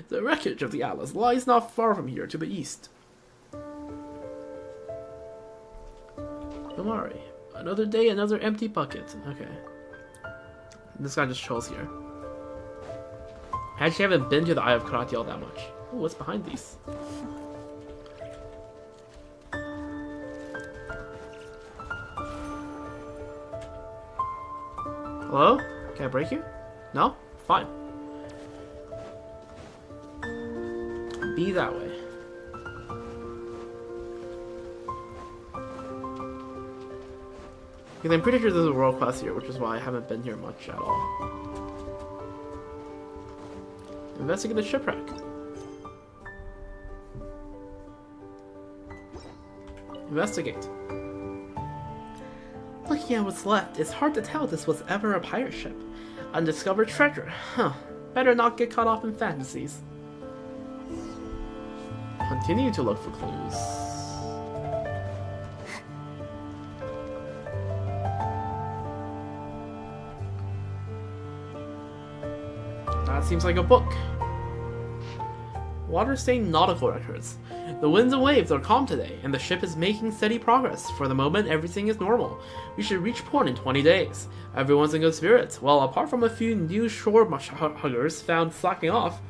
The wreckage of the Atlas lies not far from here to the east. Amari. Another day, another empty bucket. Okay. This guy just chills here. I actually haven't been to the Eye of Karate that much. Ooh, what's behind these? Hello? Can I break you? No? Fine. Be that way. Because I'm pretty sure there's a world class here, which is why I haven't been here much at all. Investigate the shipwreck. Investigate. Looking at what's left, it's hard to tell this was ever a pirate ship. Undiscovered treasure. Huh. Better not get caught off in fantasies. Continue to look for clues. That seems like a book. Water-stained nautical records. The winds and waves are calm today, and the ship is making steady progress. For the moment, everything is normal. We should reach port in 20 days. Everyone's in good spirits. Well, apart from a few new shore huggers found slacking off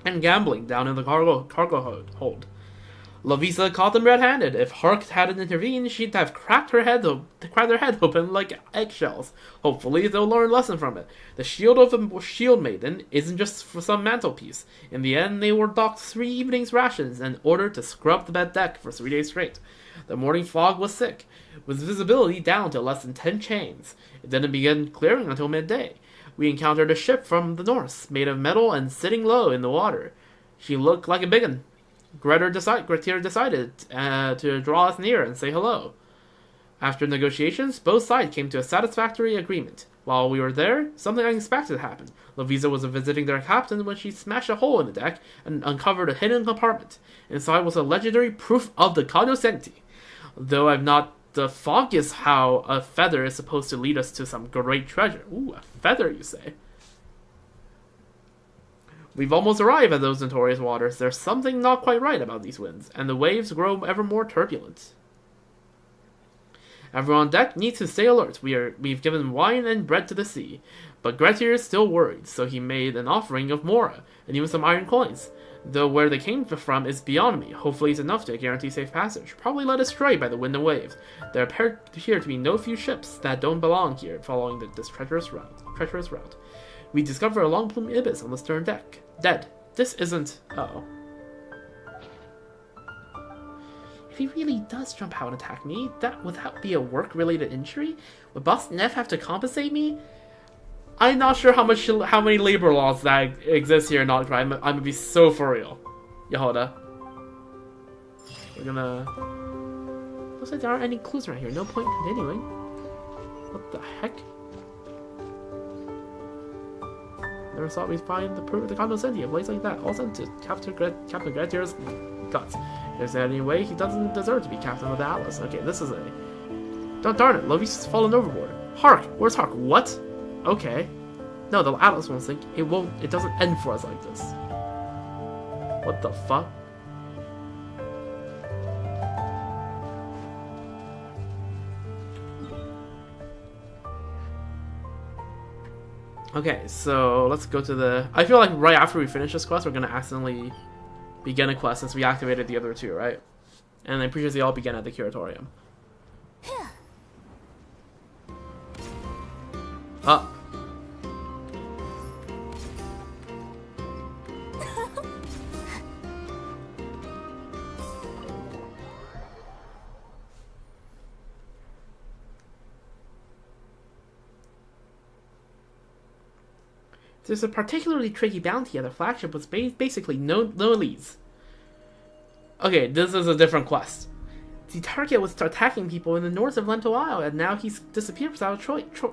and gambling down in the cargo hold. Lovisa caught them red-handed. If Hark hadn't intervened, she'd have cracked their head open like eggshells. Hopefully, they'll learn a lesson from it. The shield of the shield maiden isn't just for some mantelpiece. In the end, they were docked 3 evenings' rations and ordered to scrub the bed deck for 3 days straight. The morning fog was thick, with visibility down to less than 10 chains. It didn't begin clearing until midday. We encountered a ship from the north, made of metal and sitting low in the water. She looked like a big one. Grettir decided to draw us near and say hello. After negotiations, both sides came to a satisfactory agreement. While we were there, something unexpected happened. Lovisa was visiting their captain when she smashed a hole in the deck and uncovered a hidden compartment. Inside was a legendary proof of the cognoscenti. Though I'm not the foggiest how a feather is supposed to lead us to some great treasure. Ooh, a feather, you say? We've almost arrived at those notorious waters. There's something not quite right about these winds, and the waves grow ever more turbulent. Everyone on deck needs to stay alert. We've given wine and bread to the sea, but Grettir is still worried, so he made an offering of Mora, and even some iron coins. Though where they came from is beyond me. Hopefully it's enough to guarantee safe passage. Probably led astray by the wind and waves. There appear to be no few ships that don't belong here following this treacherous route. We discover a long-plumed ibis on the stern deck. Dead. This isn't... Uh-oh. If he really does jump out and attack me, would that be a work-related injury? Would Boss Neff have to compensate me? I'm not sure how many labor laws that exist here in October. I'm gonna be so for real. Yehoda. We're gonna... Looks like there aren't any clues around here. No point in continuing. What the heck? Never thought we'd find the condescending a place like that. All sent to Captain Gretier's guts. Is there any way he doesn't deserve to be captain of the Atlas? Okay, this is a... Darn it, Lovey's fallen overboard. Hark! Where's Hark? What? Okay. No, the Atlas won't sink. It doesn't end for us like this. What the fuck? Okay, so let's go to the... I feel like right after we finish this quest, we're gonna accidentally begin a quest since we activated the other two, right? And I'm pretty sure they all begin at the Curatorium. Up. There's a particularly tricky bounty at the flagship with basically no leads. Okay, this is a different quest. The target was attacking people in the north of Lentil Isle, and now he's disappeared without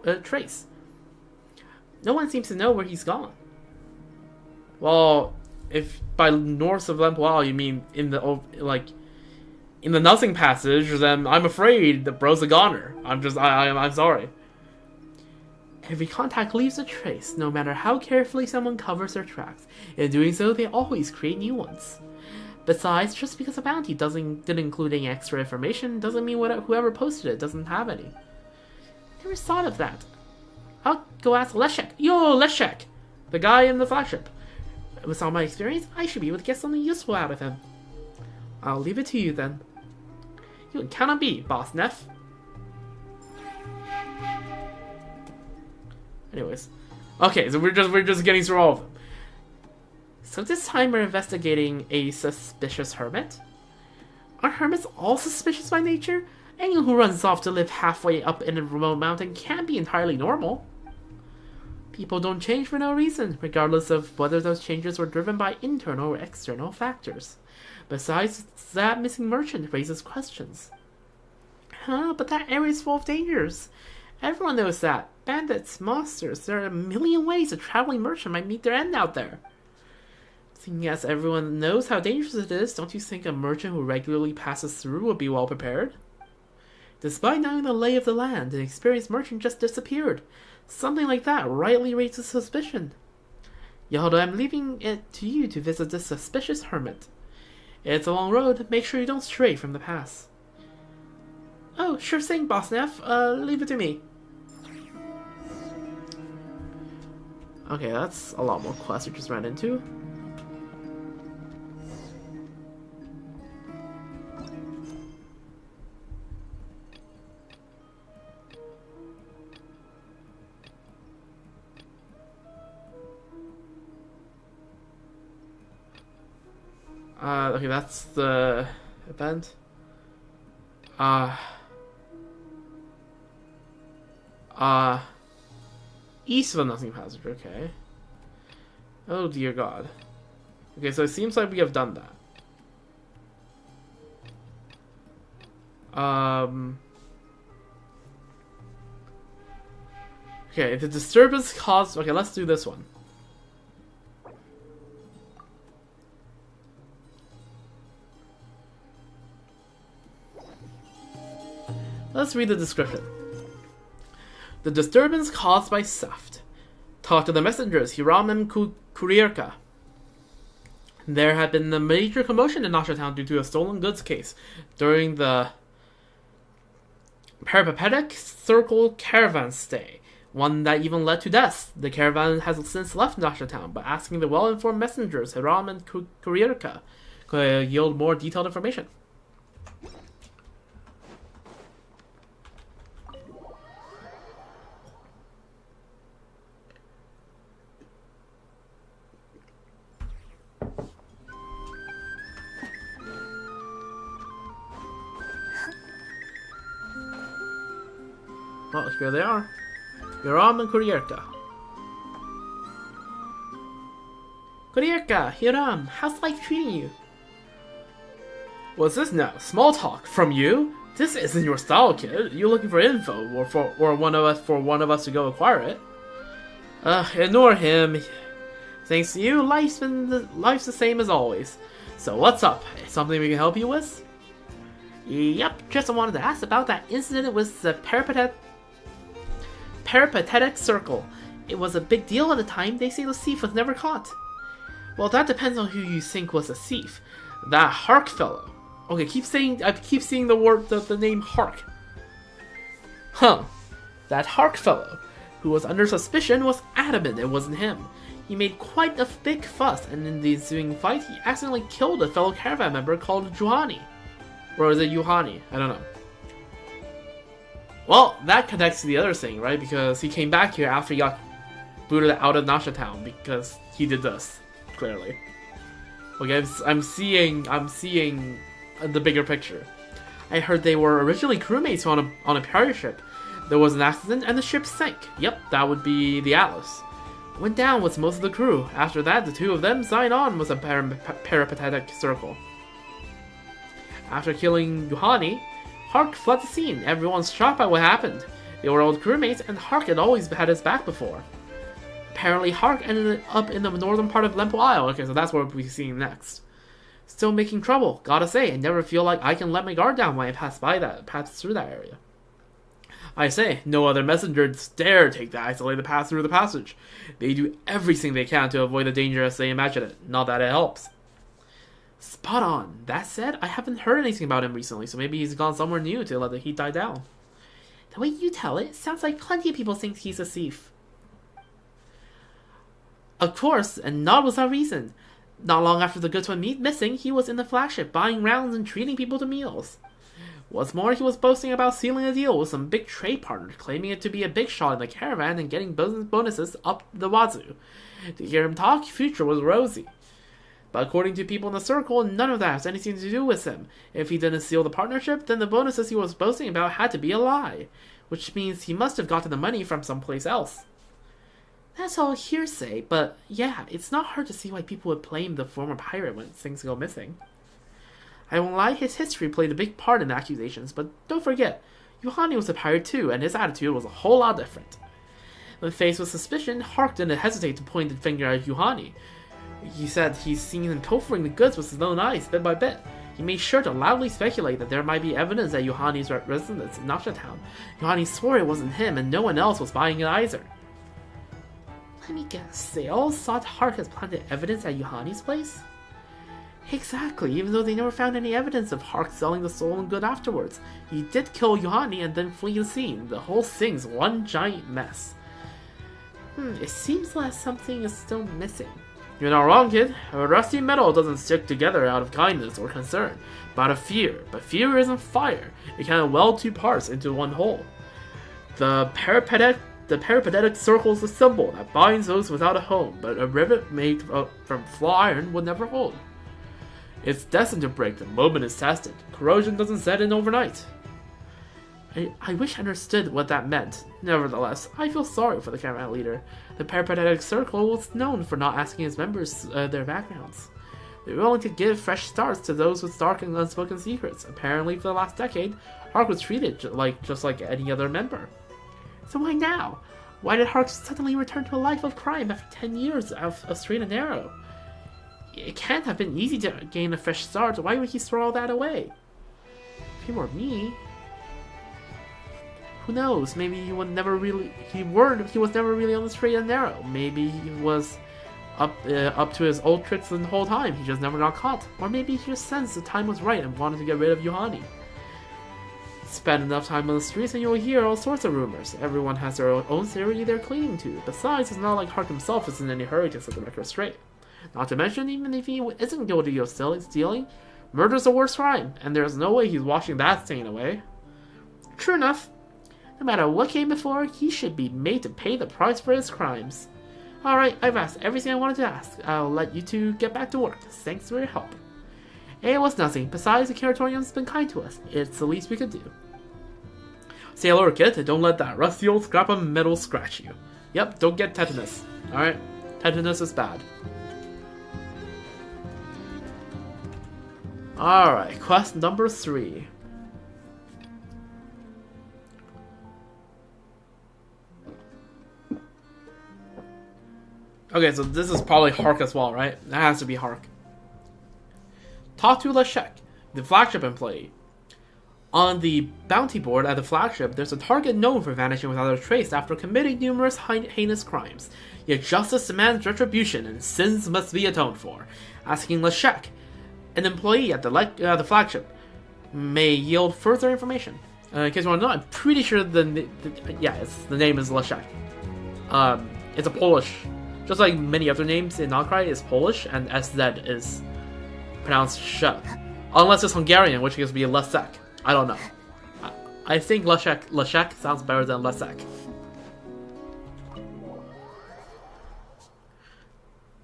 a trace. No one seems to know where he's gone. Well, if by north of Lentil Isle you mean in the Nothing Passage, then I'm afraid the bro's a goner. I'm sorry. Every contact leaves a trace, no matter how carefully someone covers their tracks. In doing so, they always create new ones. Besides, just because a bounty didn't include any extra information doesn't mean whoever posted it doesn't have any. Never thought of that. I'll go ask Leszek. Yo, Leszek! The guy in the flagship. With all my experience, I should be able to get something useful out of him. I'll leave it to you then. You can count on me, Boss Neff. Anyways. Okay, so we're just getting through all of them. So this time we're investigating a suspicious hermit? Are hermits all suspicious by nature? Anyone who runs off to live halfway up in a remote mountain can't be entirely normal. People don't change for no reason, regardless of whether those changes were driven by internal or external factors. Besides, that missing merchant raises questions. But that area is full of dangers. Everyone knows that. Bandits, monsters, there are a million ways a traveling merchant might meet their end out there. Seeing as everyone knows how dangerous it is, don't you think a merchant who regularly passes through would be well prepared? Despite knowing the lay of the land, an experienced merchant just disappeared. Something like that rightly raises suspicion. Yehoda, I'm leaving it to you to visit this suspicious hermit. It's a long road, make sure you don't stray from the pass. Oh, sure thing, Boss Neff. Leave it to me. Okay, that's a lot more quests we just ran into. Okay, that's the event. East of the Nothing Passage, okay. Oh dear God. Okay, so it seems like we have done that. Okay, the disturbance caused... Okay, let's do this one. Let's read the description. The disturbance caused by theft. Talk to the messengers, Hiram and Kurierka. There had been a major commotion in Nasha Town due to a stolen goods case during the Peripatetic Circle caravan stay, one that even led to deaths. The caravan has since left Nasha Town, but asking the well-informed messengers, Hiram and Kurierka, could yield more detailed information. well, here they are. Hiram and Kurierka. Kurierka, Hiram, how's life treating you? What's this now? Small talk from you? This isn't your style, kid. You're looking for info, or for one of us to go acquire it. Ignore him. Thanks to you, life's the same as always. So what's up? Something we can help you with? Yep, just wanted to ask about that incident with the peripatetic circle. It was a big deal at the time. They say the thief was never caught. Well, that depends on who you think was the thief. That Hark fellow. Okay, I keep seeing the name Hark. Huh. That Hark fellow, who was under suspicion, was adamant it wasn't him. He made quite a big fuss, and in the ensuing fight, he accidentally killed a fellow caravan member called Juhani. Or is it Yuhani? I don't know. Well, that connects to the other thing, right? Because he came back here after he got booted out of Nasha Town because he did this, clearly. Okay, I'm seeing the bigger picture. I heard they were originally crewmates on a pirate ship. There was an accident and the ship sank. Yep, that would be the Atlas. Went down with most of the crew. After that, the two of them signed on with a peripatetic circle. After killing Yuhani, Hark fled the scene. Everyone's shocked by what happened. They were old crewmates, and Hark had always had his back before. Apparently, Hark ended up in the northern part of Lempo Isle. Okay, so that's what we'll be seeing next. Still making trouble. Gotta say, I never feel like I can let my guard down when I pass through that area. I say, no other messengers dare take the isolated path through the passage. They do everything they can to avoid the danger as they imagine it. Not that it helps. Spot on. That said, I haven't heard anything about him recently, so maybe he's gone somewhere new to let the heat die down. The way you tell it, sounds like plenty of people think he's a thief. Of course, and not without reason. Not long after the goods went missing, he was in the flagship, buying rounds and treating people to meals. What's more, he was boasting about sealing a deal with some big trade partner, claiming it to be a big shot in the caravan and getting business bonuses up the wazoo. To hear him talk, future was rosy. But according to people in the circle, none of that has anything to do with him. If he didn't seal the partnership, then the bonuses he was boasting about had to be a lie, which means he must have gotten the money from someplace else. That's all hearsay, but yeah, it's not hard to see why people would blame the former pirate when things go missing. I won't lie, his history played a big part in the accusations, but don't forget, Yuhani was a pirate too, and his attitude was a whole lot different. When faced with suspicion, Hark didn't hesitate to point the finger at Yuhani. He said he's seen him pilfering the goods with his own eyes, bit by bit. He made sure to loudly speculate that there might be evidence at Yuhani's residence in Nasha Town. Yuhani swore it wasn't him, and no one else was buying it either. Let me guess, they all thought Hark has planted evidence at Yuhani's place? Exactly, even though they never found any evidence of Hark selling the stolen good afterwards. He did kill Yuhani and then flee the scene. The whole thing's one giant mess. It seems like something is still missing. You're not wrong, kid. A rusty metal doesn't stick together out of kindness or concern, but out of fear. But fear isn't fire. It can weld two parts into one whole. The peripatetic circle is a symbol that binds those without a home, but a rivet made from flaw iron would never hold. It's destined to break the moment it's tested. Corrosion doesn't set in overnight. I wish I understood what that meant. Nevertheless, I feel sorry for the caravan leader. The peripatetic circle was known for not asking its members their backgrounds. They were willing to give fresh starts to those with dark and unspoken secrets. Apparently, for the last decade, Hark was treated just like any other member. So why now? Why did Hark suddenly return to a life of crime after 10 years of straight and narrow? It can't have been easy to gain a fresh start. Why would he throw all that away? If he were me, who knows? Maybe he was never really on the straight and narrow. Maybe he was up to his old tricks the whole time. He just never got caught. Or maybe he just sensed the time was right and wanted to get rid of Yuhani. Spend enough time on the streets and you'll hear all sorts of rumors. Everyone has their own theory they're clinging to. Besides, it's not like Hark himself is in any hurry to set the record straight. Not to mention, even if he isn't guilty of stealing, murder's the worst crime, and there's no way he's washing that stain away. True enough. No matter what came before, he should be made to pay the price for his crimes. Alright, I've asked everything I wanted to ask. I'll let you two get back to work. Thanks for your help. It was nothing. Besides, the Curatorium's been kind to us. It's the least we could do. Sailor kid, don't let that rusty old scrap of metal scratch you. Yep, don't get tetanus. Alright? Tetanus is bad. Alright, quest number 3. Okay, so this is probably Hark as well, right? That has to be Hark. Talk to Leshek, the flagship employee. On the bounty board at the flagship, there's a target known for vanishing without a trace after committing numerous heinous crimes. Yet justice demands retribution, and sins must be atoned for. Asking Leshek, an employee at the flagship, may yield further information. In case you want to know, I'm pretty sure the name is Leshek. It's a Polish. Just like many other names in Nocrai is Polish, and SZ is pronounced sh. Unless it's Hungarian, which gives me Lesek. I don't know. I think Leshek sounds better than Lesek.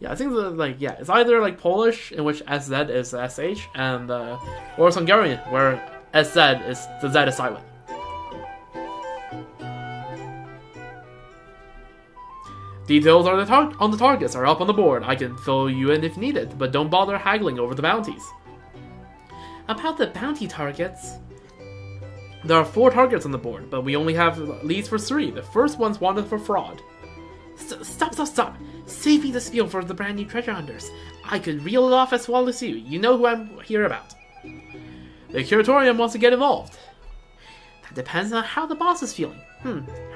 Yeah, I think it's either like Polish, in which SZ is SH, and or it's Hungarian, where SZ is the Z is silent. Details on the targets are up on the board. I can fill you in if needed, but don't bother haggling over the bounties. About the bounty targets, there are 4 targets on the board, but we only have leads for 3. The first one's wanted for fraud. Stop! Save me the spiel for the brand new treasure hunters. I could reel it off as well as you. You know who I'm here about. The curatorium wants to get involved. That depends on how the boss is feeling.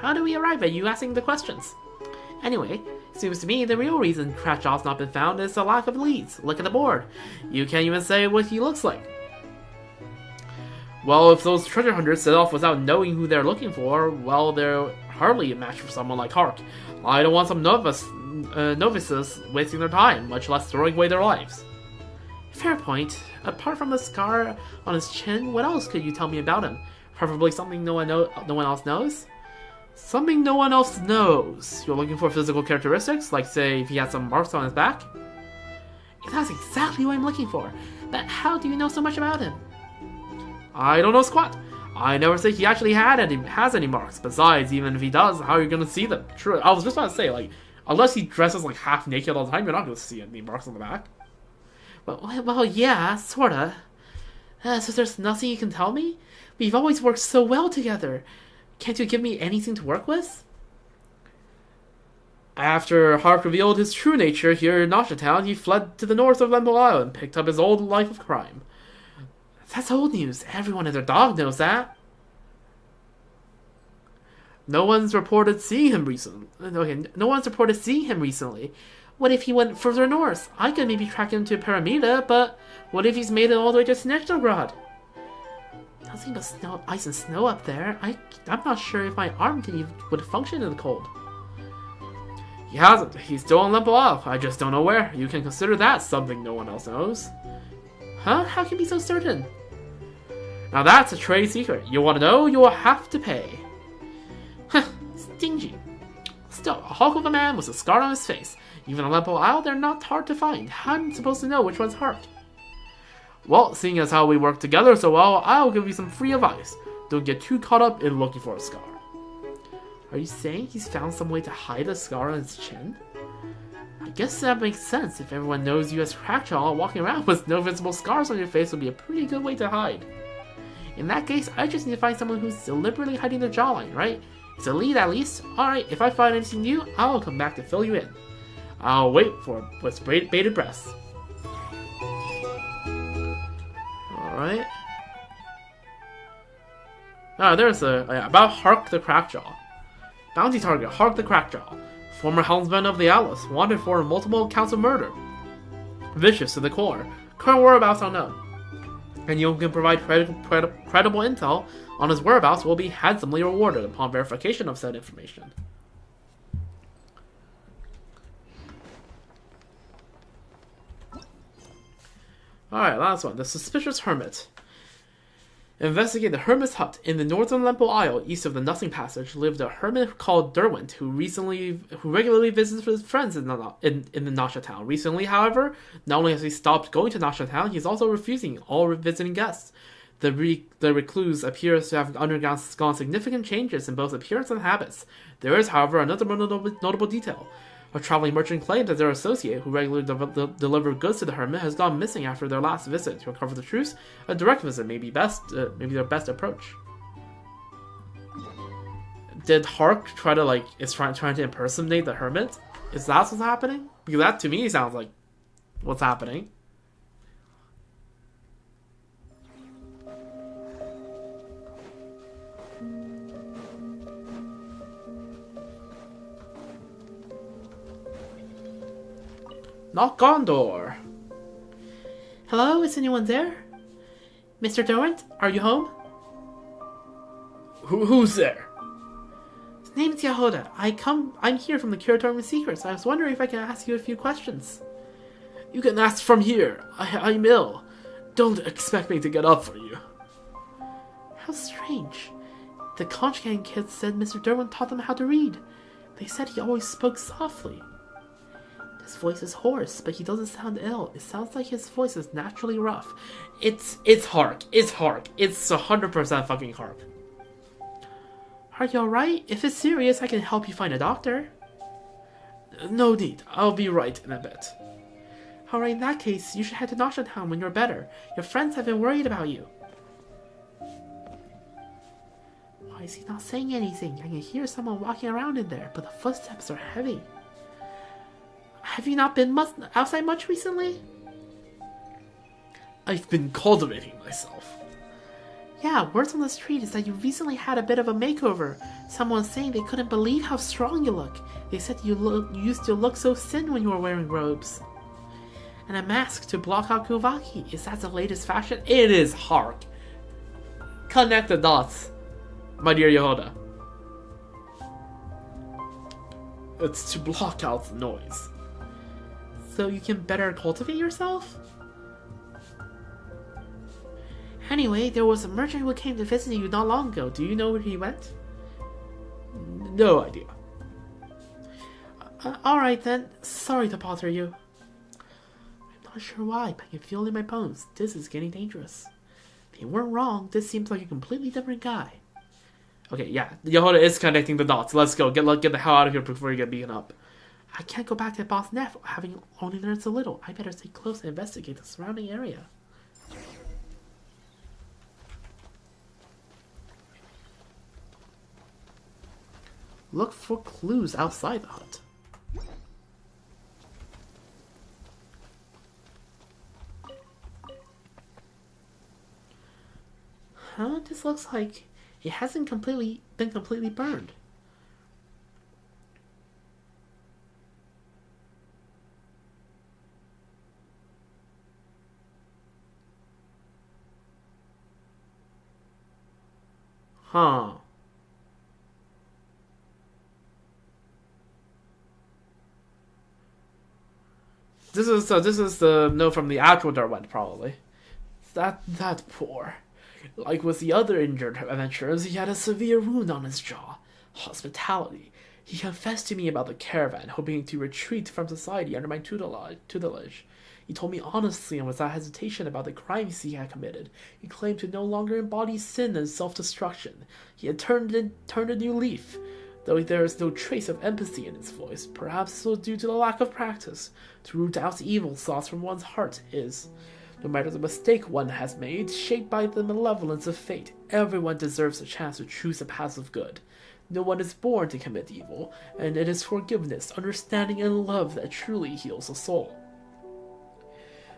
How do we arrive at you asking the questions? Anyway, seems to me the real reason Cratchaw's not been found is the lack of leads. Look at the board. You can't even say what he looks like. Well, if those treasure hunters set off without knowing who they're looking for, well, they're hardly a match for someone like Hark. I don't want some novices wasting their time, much less throwing away their lives. Fair point. Apart from the scar on his chin, what else could you tell me about him? Preferably something no one else knows? Something no one else knows. You're looking for physical characteristics, like say if he had some marks on his back? That's exactly what I'm looking for. But how do you know so much about him? I don't know squat. I never say he actually has any marks. Besides, even if he does, how are you gonna see them? True. I was just about to say, like, unless he dresses like half naked all the time, you're not gonna see any marks on the back. Well, yeah, sorta. So there's nothing you can tell me? We've always worked so well together. Can't you give me anything to work with? After Hark revealed his true nature here in Nasha Town, he fled to the north of Lembo Isle and picked up his old life of crime. That's old news. Everyone and their dog knows that. No one's reported seeing him recently. What if he went further north? I could maybe track him to Paramita, but what if he's made it all the way to Snechnograd? Nothing but ice and snow up there. I'm not sure if my arm would function in the cold. He hasn't. He's still on Lempo Isle. I just don't know where. You can consider that something no one else knows. Huh? How can you be so certain? Now that's a trade secret. You want to know? You will have to pay. Huh. Stingy. Still, a hulk of a man with a scar on his face. Even on Lempo Isle, they're not hard to find. How am I supposed to know which one's Hark? Well, seeing as how we work together so well, I'll give you some free advice. Don't get too caught up in looking for a scar. Are you saying he's found some way to hide a scar on his chin? I guess that makes sense. If everyone knows you as Crackjaw, walking around with no visible scars on your face would be a pretty good way to hide. In that case, I just need to find someone who's deliberately hiding their jawline, right? It's a lead at least. Alright, if I find anything new, I'll come back to fill you in. I'll wait with bated breath. Alright. There's about Hark the Crackjaw. Bounty target, Hark the Crackjaw. Former helmsman of the Atlas, wanted for multiple counts of murder. Vicious to the core. Current whereabouts unknown. And you can provide credible intel on his whereabouts will be handsomely rewarded upon verification of said information. Alright, last one. The Suspicious Hermit. Investigate the Hermit's hut. In the northern Lempo Isle, east of the Nothing Passage, lived a hermit called Derwent, who regularly visits with his friends in the Nasha Town. Recently, however, not only has he stopped going to Nasha Town, he's also refusing all visiting guests. The recluse appears to have undergone significant changes in both appearance and habits. There is, however, another notable detail. A traveling merchant claims that their associate, who regularly delivered goods to the hermit, has gone missing after their last visit. To uncover the truth, a direct visit may be their best approach. Did Hark try to trying to impersonate the hermit? Is that what's happening? Because that to me sounds like what's happening. Knock on door. Hello, is anyone there? Mr. Derwent, are you home? Who's there? His name's Yahoda. I'm here from the Curatorium of Secrets. I was wondering if I can ask you a few questions. You can ask from here. I'm ill. Don't expect me to get up for you. How strange. The Conch Gang kids said Mr. Derwent taught them how to read. They said he always spoke softly. His voice is hoarse, but he doesn't sound ill. It sounds like his voice is naturally rough. It's Hark. It's Hark. It's 100% fucking Hark. Are you alright? If it's serious, I can help you find a doctor. No need. I'll be right in a bit. Alright, in that case, you should head to Nasha Town when you're better. Your friends have been worried about you. Why is he not saying anything? I can hear someone walking around in there, but the footsteps are heavy. Have you not been outside much recently? I've been cultivating myself. Yeah, words on the street is that you recently had a bit of a makeover. Someone saying they couldn't believe how strong you look. They said you used to look so thin when you were wearing robes. And a mask to block out Kuvaki. Is that the latest fashion? It is Hark. Connect the dots, my dear Yehoda. It's to block out the noise. So you can better cultivate yourself? Anyway, there was a merchant who came to visit you not long ago. Do you know where he went? No idea. Alright then. Sorry to bother you. I'm not sure why, but I can feel it in my bones. This is getting dangerous. If you weren't wrong, this seems like a completely different guy. Okay, yeah. Yehoda is connecting the dots. Let's go. Get the hell out of here before you get beaten up. I can't go back to Boss Neff, having only learned so little. I better stay close and investigate the surrounding area. Look for clues outside the hut. Huh? This looks like it hasn't been completely burned. Huh. This is the note from the actual Derwent, probably. That poor. Like with the other injured adventurers, he had a severe wound on his jaw. Hospitality. He confessed to me about the caravan, hoping to retreat from society under my tutelage. He told me honestly and without hesitation about the crimes he had committed. He claimed to no longer embody sin and self-destruction. He had turned a new leaf, though there is no trace of empathy in his voice. Perhaps this was due to the lack of practice. To root out evil thoughts from one's heart is, no matter the mistake one has made, shaped by the malevolence of fate. Everyone deserves a chance to choose a path of good. No one is born to commit evil, and it is forgiveness, understanding, and love that truly heals the soul.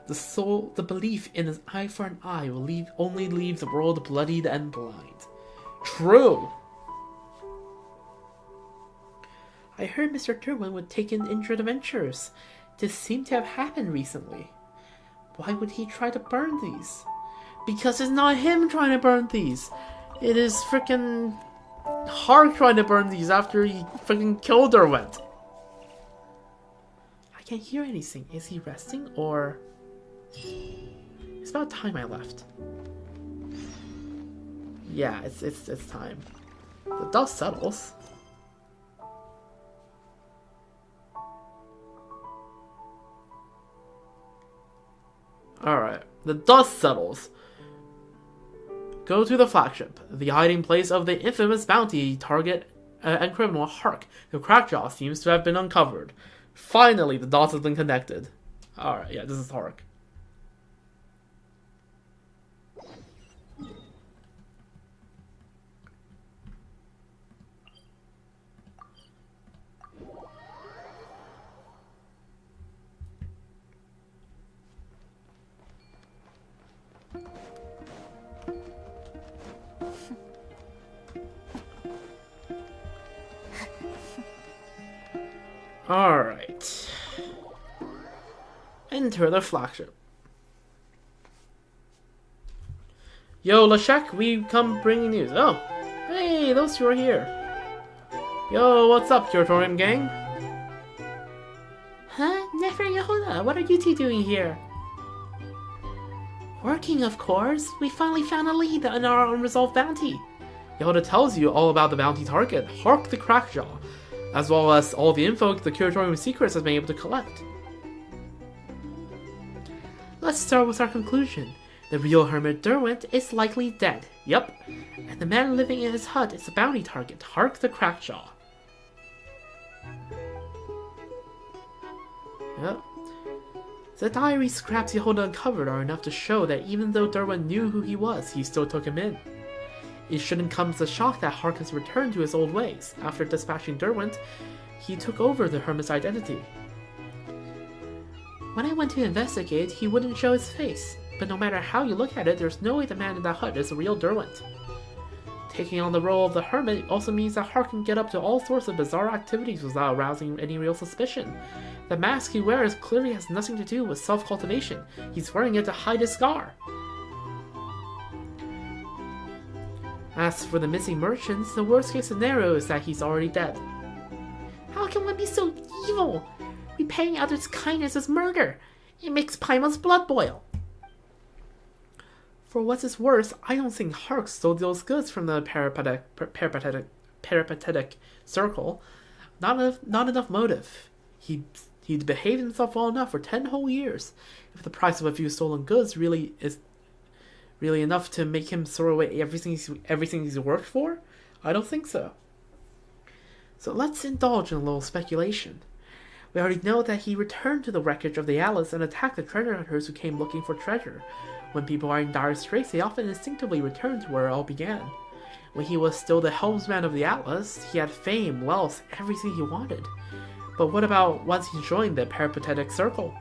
The belief in an eye for an eye will only leave the world bloodied and blind. True! I heard Mr. Derwent would take in injured adventurers. This seemed to have happened recently. Why would he try to burn these? Because it's not him trying to burn these. It is frickin' Hark trying to burn these after he frickin' killed Derwent. I can't hear anything. Is he resting or... It's about time I left. Yeah, it's time. The dust settles. Alright, the dust settles. Go to the flagship, the hiding place of the infamous bounty target and criminal Hark. The crackjaw seems to have been uncovered. Finally, the dots have been connected. Alright, yeah, this is Hark. Alright. Enter the flagship. Yo, Lashek, we come bringing news. Oh, hey, those two are here. Yo, what's up, Curatorium gang? Huh? Nefer and Yehuda, what are you two doing here? Working, of course. We finally found a lead on our unresolved bounty. Yehuda tells you all about the bounty target, Hark the Crackjaw, as well as all the info the Curatorium Secrets has been able to collect. Let's start with our conclusion. The real hermit Derwent is likely dead. Yup. And the man living in his hut is the bounty target, Hark the Crackjaw. Yep. The diary scraps Yehuda uncovered are enough to show that even though Derwent knew who he was, he still took him in. It shouldn't come as a shock that Hark has returned to his old ways. After dispatching Derwent, he took over the hermit's identity. When I went to investigate, he wouldn't show his face, but no matter how you look at it, there's no way the man in that hut is the real Derwent. Taking on the role of the hermit also means that Hark can get up to all sorts of bizarre activities without arousing any real suspicion. The mask he wears clearly has nothing to do with self-cultivation. He's wearing it to hide his scar. As for the missing merchants, the worst case scenario is that he's already dead. How can one be so evil? Repaying others' kindness is murder. It makes Paimon's blood boil. For what's its worth, I don't think Hark stole those goods from the peripatetic circle. Not enough motive. He'd behaved himself well enough for 10 whole years. If the price of a few stolen goods really is enough to make him throw away everything he's worked for, I don't think so. So let's indulge in a little speculation. We already know that he returned to the wreckage of the Atlas and attacked the treasure hunters who came looking for treasure. When people are in dire straits, they often instinctively return to where it all began. When he was still the helmsman of the Atlas, he had fame, wealth, everything he wanted. But what about once he joined the peripatetic circle?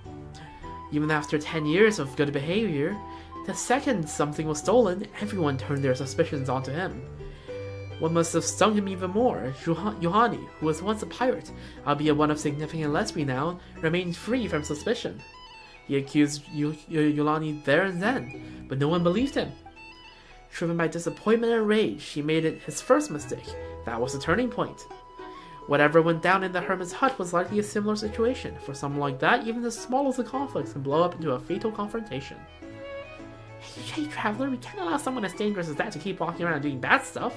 Even after 10 years of good behavior, the second something was stolen, everyone turned their suspicions onto him. What must have stung him even more, Yohani, who was once a pirate, albeit one of significant less renown, remained free from suspicion. He accused Yolani there and then, but no one believed him. Driven by disappointment and rage, he made it his first mistake. That was the turning point. Whatever went down in the hermit's hut was likely a similar situation. For someone like that, even the smallest of conflicts can blow up into a fatal confrontation. Hey, Traveler, we can't allow someone as dangerous as that to keep walking around doing bad stuff.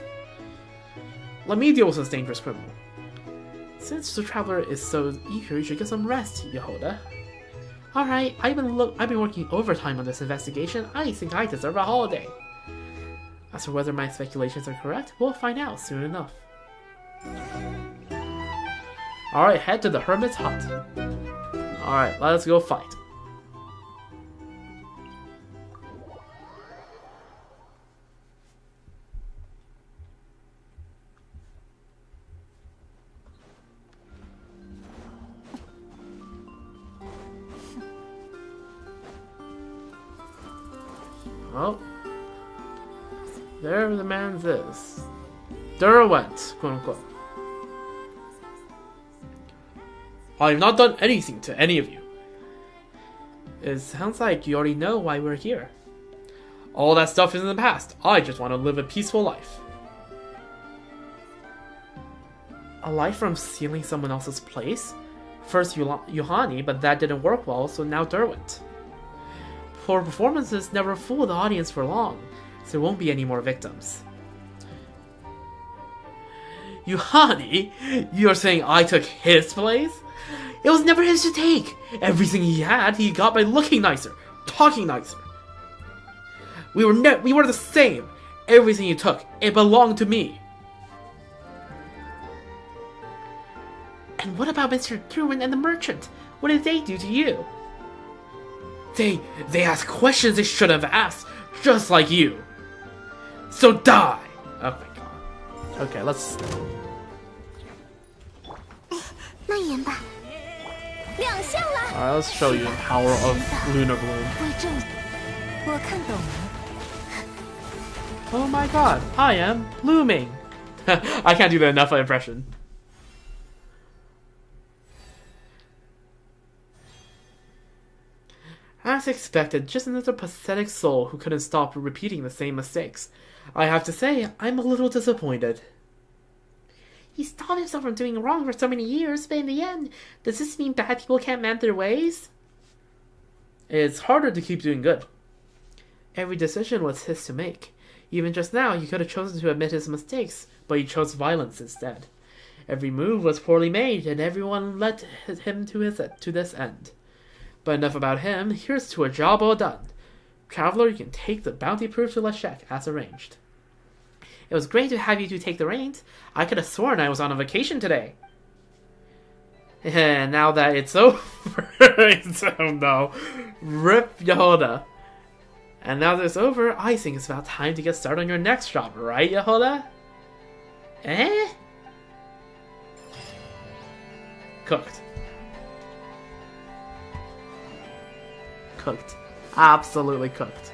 Let me deal with this dangerous criminal. Since the Traveler is so eager, you should get some rest, Yehuda. Alright, I've been working overtime on this investigation. I think I deserve a holiday. As for whether my speculations are correct, we'll find out soon enough. Alright, head to the hermit's hut. Alright, let's go fight. Well, there the man's is. Derwent, quote unquote. I've not done anything to any of you. It sounds like you already know why we're here. All that stuff is in the past. I just want to live a peaceful life. A life from stealing someone else's place? First Yohani, but that didn't work well, so now Derwent. Poor performances never fool the audience for long, so there won't be any more victims. Yohani? You're saying I took his place? It was never his to take. Everything he had, he got by looking nicer, talking nicer. We were the same. Everything you took, it belonged to me. And what about Mr. Druin and the merchant? What did they do to you? They asked questions they should have asked, just like you. So die! Oh my god. Okay, let's... 那言吧，亮相了。 Alright, let's show you the power of Lunar Bloom. 为正，我看懂了。 Oh my god, I am blooming. I can't do the Nefer impression. As expected, just another pathetic soul who couldn't stop repeating the same mistakes. I have to say, I'm a little disappointed. He stopped himself from doing wrong for so many years, but in the end, does this mean bad people can't mend their ways? It's harder to keep doing good. Every decision was his to make. Even just now, he could have chosen to admit his mistakes, but he chose violence instead. Every move was poorly made, and everyone led him to this end. But enough about him, here's to a job well done. Traveler, you can take the bounty proof to Leshek as arranged. It was great to have you two take the reins. I could have sworn I was on a vacation today. And now that it's over, oh no, rip Yehuda. And now that it's over, I think it's about time to get started on your next job, right, Yehuda? Eh? Cooked. Cooked. Absolutely cooked.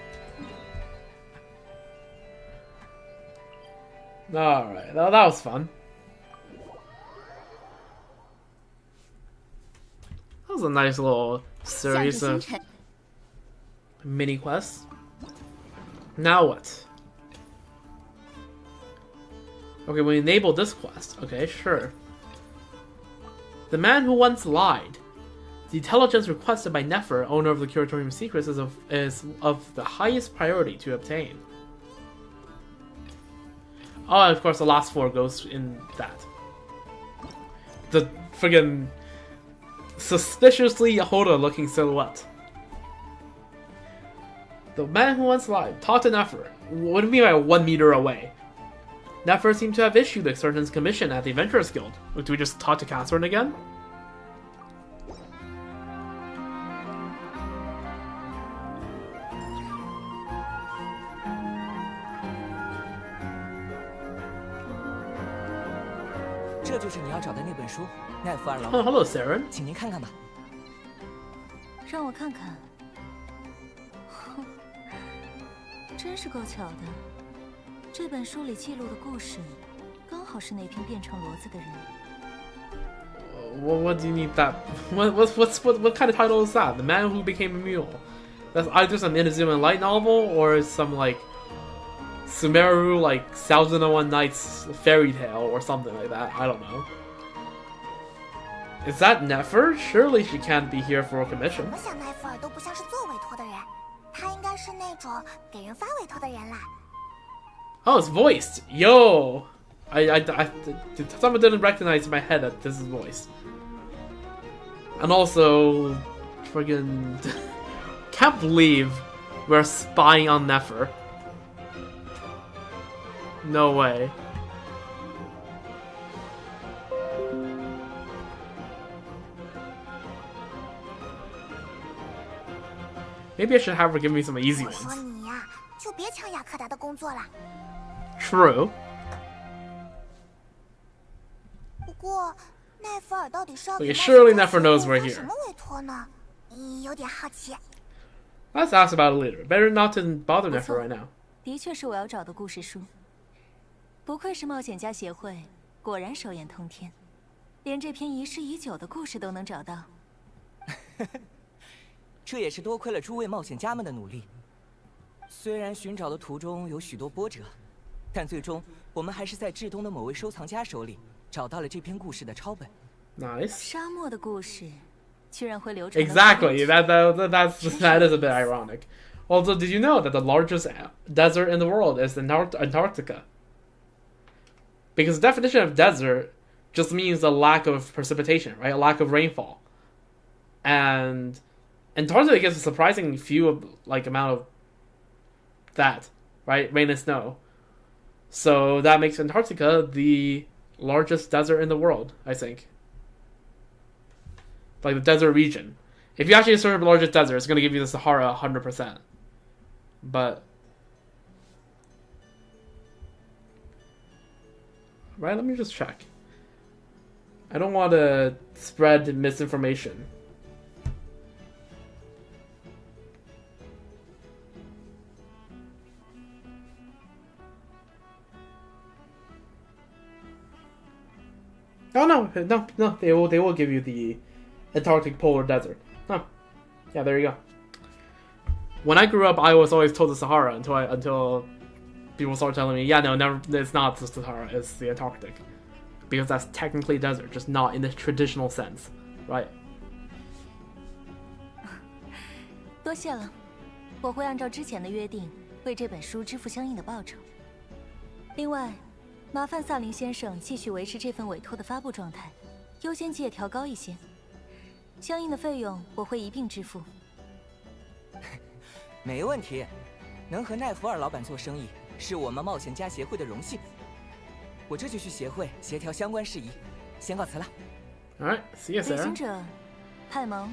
Alright, that was fun. That was a nice little series of mini quests. Now what? Okay, we enable this quest. Okay, sure. The man who once lied. The intelligence requested by Nefer, owner of the Curatorium Secrets, is of the highest priority to obtain. Oh, and of course the last 4 goes in that. The friggin' suspiciously Yehuda looking silhouette. The man who once lied. Talk to Nefer. What do you mean by 1 meter away? Nefer seemed to have issued a certain commission at the Adventurers Guild. Do we just talk to Catherine again? Oh, hello, Saren. 请您看看吧。让我看看。哼，真是够巧的，这本书里记录的故事，刚好是那篇变成骡子的人。What do you need that? What kind of title is that? The Man Who Became a Mule. That's either some Inazuma light novel or some like Sumeru like 1001 Nights fairy tale or something like that. I don't know. Is that Nefer? Surely she can't be here for a commission. 怎么想奈弗尔都不像是做委托的人，他应该是那种给人发委托的人啦。Oh, it's voiced. Yo, someone didn't recognize in my head that this is voiced. And also, friggin' can't believe we're spying on Nefer. No way. Maybe I should have her give me some easy 我说 ones. 你呀，就别抢雅克达的工作了。 True. 不过奈弗尔到底是要 Okay, 给 surely 奈 Nefer 弗 knows 尔 we're 发 here. 什么委托呢？有点好奇。 Let's ask about it later. Better not to bother Nefer right now. 的确是我要找的故事书。不愧是冒险家协会，果然手眼通天，连这篇遗失已久的故事都能找到。这也是多亏了诸位冒险家们的努力。虽然寻找的途中有许多波折，但最终我们还是在至东的某位收藏家手里找到了这篇故事的抄本。Nice. 沙漠的故事，居然会流传。 Exactly. That is a bit ironic. Also, did you know that the largest desert in the world is Antarctica? Because the definition of desert just means a lack of precipitation, right? A lack of rainfall. And Antarctica gets a surprising amount of that, right? Rain and snow. So that makes Antarctica the largest desert in the world, I think. Like the desert region. If you actually search the largest desert, it's going to give you the Sahara 100%. But... Right, let me just check. I don't want to spread misinformation. Oh no, they will give you the Antarctic polar desert. Oh, yeah, there you go. When I grew up, I was always told the Sahara until people started telling me, yeah, no, never, it's not the Sahara, it's the Antarctic, because that's technically desert, just not in the traditional sense, right? 多谢了，我会按照之前的约定为这本书支付相应的报酬。另外，麻烦萨林先生继续维持这份委托的发布状态，优先级也调高一些。相应的费用我会一并支付。没问题，能和奈福尔老板做生意是我们冒险家协会的荣幸。我这就去协会协调相关事宜，先告辞了。All right, see you, 旅 Sarah. 行者，派蒙，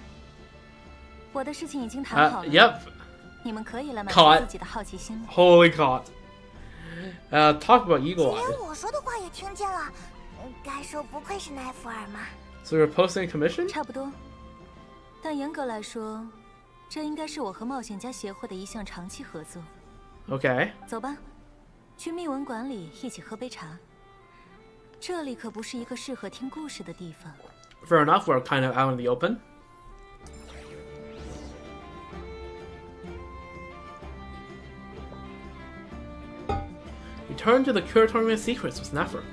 我的事情已经谈好了。Yep. 你们可以来满 Caught. 足自己的好奇心了。Holy caught. Talk about Eagle 连 Eye. 我说的话也听见了，该说不愧是奈福尔嘛。 So you're posting a commission? 差不多，但严格来说，这应该是我和冒险家协会的一项长期合作。 Okay. 走吧，去密文馆里一起喝杯茶。这里可不是一个适合听故事的地方。 Fair enough, we're kind of out in the open. Return to the Curatorium of Secrets with Nefer.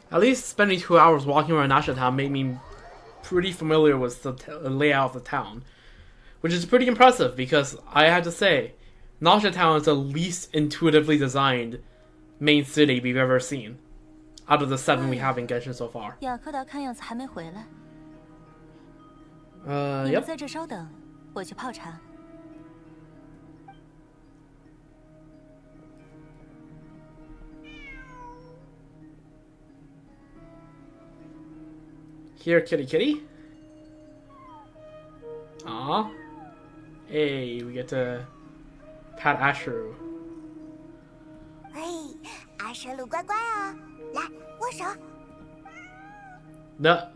At least spending 2 hours walking around Nasha Town made me pretty familiar with the layout of the town. Which is pretty impressive because I had to say, Nasha Town is the least intuitively designed main city we've ever seen. Out of the 7 we have in Genshin so far. 雅克达看样子还没回来。你们 Yep. 在这稍等，我去泡茶。 Here, kitty kitty. Aw. Hey, we get to pat Ashru. 哎，阿舍鲁乖乖啊，来握手。 No.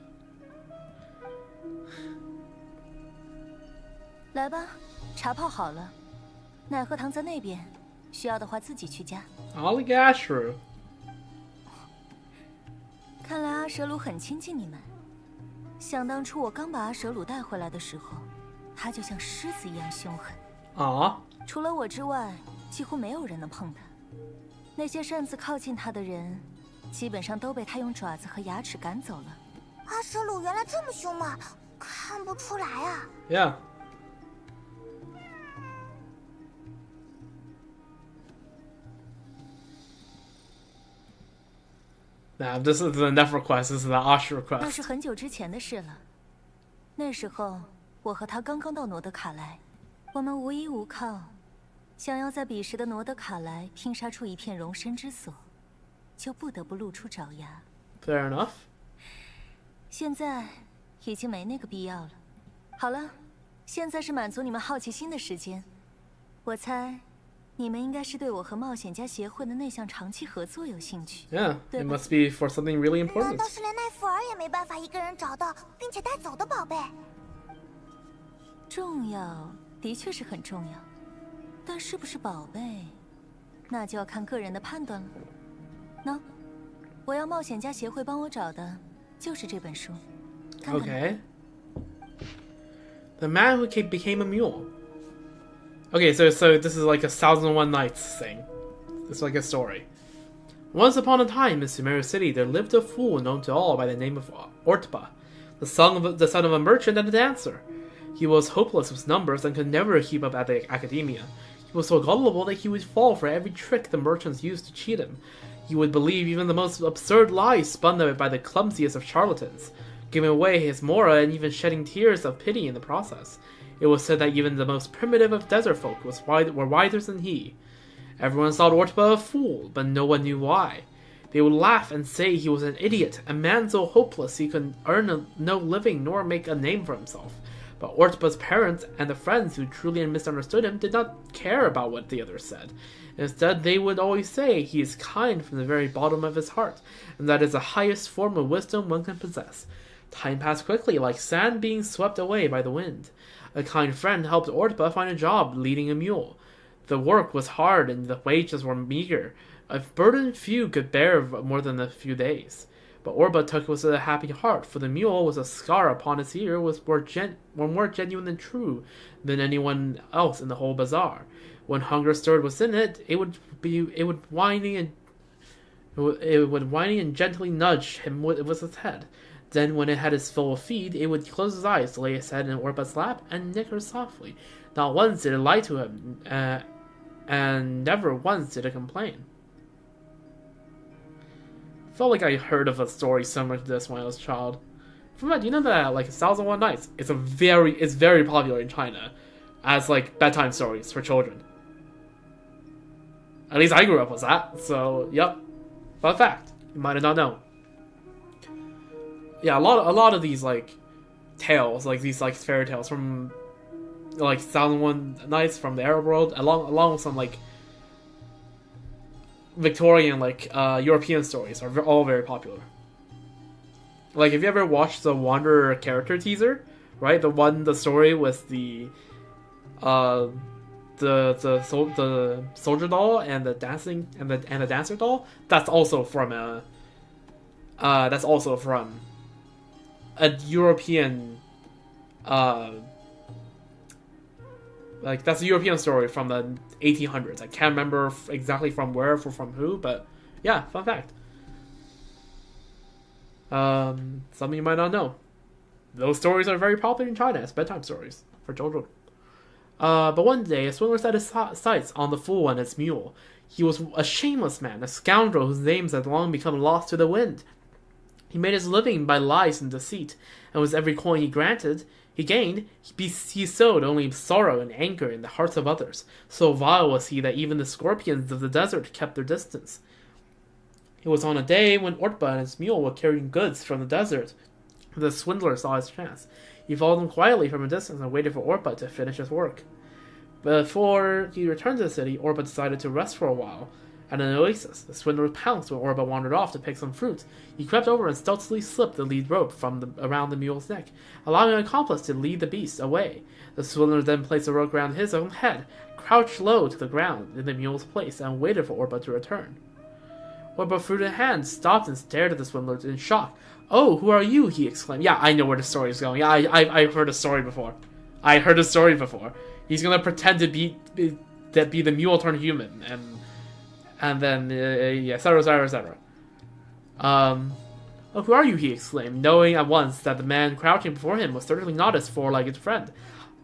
来吧，茶泡好了，奶喝糖在那边，需要的话自己去加。 I'll look at Ashru. 看来阿舍鲁很亲近你们。想当初我刚把阿舍鲁带回来的时候，他就像狮子一样凶狠。 Aw. 除了我之外，几乎没有人能碰他。那些擅自靠近他的人，基本上都被他用爪子和牙齿赶走了。阿舍鲁原来这么凶嘛，看不出来啊。 Yeah. Nah, this is the Nefer quest. This is the Ashru 那是 quest. 很久之前的事了。那时候，我和他刚刚到诺德卡莱，我们无依无靠，想要在彼时的诺德卡莱拼杀出一片容身之所，就不得不露出爪牙。 Fair enough. 现在已经没那个必要了。好了，现在是满足你们好奇心的时间。我猜，你们应该是对我和冒险家协会的那项长期合作有兴趣。 Yeah, it 对吧？ must be for something really 难 important. 道是连奈福尔也没办法一个人找到并且带走的宝贝？重要，的确是很重要，但是不是宝贝，那就要看个人的判断了。喏，我要冒险家协会帮我找的，就是这本书。看看吧。 Okay. The man who became a mule. Okay, so this is like a 1001 Nights thing. It's like a story. Once upon a time in Sumeru City, there lived a fool known to all by the name of Ortba, the son of a merchant and a dancer. He was hopeless with numbers and could never keep up at the academia. He was so gullible that he would fall for every trick the merchants used to cheat him. He would believe even the most absurd lies spun by the clumsiest of charlatans, giving away his mora and even shedding tears of pity in the process. It was said that even the most primitive of desert folk were wiser than he. Everyone thought Ortba a fool, but no one knew why. They would laugh and say he was an idiot, a man so hopeless he could earn no living nor make a name for himself. But Ortba's parents and the friends who truly misunderstood him did not care about what the others said. Instead, they would always say he is kind from the very bottom of his heart, and that is the highest form of wisdom one can possess. Time passed quickly, like sand being swept away by the wind. A kind friend helped Ortba find a job leading a mule. The work was hard and the wages were meager. A burden few could bear more than a few days. But Orba took it with a happy heart, for the mule with a scar upon its ear was more genuine and true than anyone else in the whole bazaar. When hunger stirred within it, it would whining and gently nudge him with its head. Then, when it had its fill of feed, it would close its eyes, lay its head in Orba's lap, and nicker softly. Not once did it lie to him, and never once did it complain. I felt like I heard of a story similar to this when I was a child. From that, do you know that like 1001 Nights? It's very popular in China as like bedtime stories for children. At least I grew up with that. So yep, fun fact. You might have not known. Yeah, a lot of these like tales, like these like fairy tales from like 1001 Nights from the Arab world, along with some like Victorian, like, European stories are all very popular. Like, if you ever watched the Wanderer character teaser, right? The story with the soldier doll and the dancing and the dancer doll. That's also from a European, like, that's a European story from the 1800s. I can't remember exactly from where or from who, but yeah, fun fact. Something you might not know. Those stories are very popular in China as bedtime stories for children. But one day, a swindler set his sights on the fool and his mule. He was a shameless man, a scoundrel whose names had long become lost to the wind. He made his living by lies and deceit, and with every coin he gained, he sowed only sorrow and anger in the hearts of others. So vile was he that even the scorpions of the desert kept their distance. It was on a day when Ortba and his mule were carrying goods from the desert. The swindler saw his chance. He followed them quietly from a distance and waited for Ortba to finish his work. Before he returned to the city, Ortba decided to rest for a while at an oasis. The swindler pounced when Orba wandered off to pick some fruit. He crept over and stealthily slipped the lead rope around the mule's neck, allowing an accomplice to lead the beast away. The swindler then placed the rope around his own head, crouched low to the ground in the mule's place, and waited for Orba to return. Orba, fruit in hand, stopped and stared at the swindler in shock. "Oh, who are you?" he exclaimed. "Yeah, I know where the story is going. Yeah, I've heard a story before. He's gonna pretend to be the mule turned human, and then, etc. "Oh, who are you?" he exclaimed, knowing at once that the man crouching before him was certainly not his four-legged friend.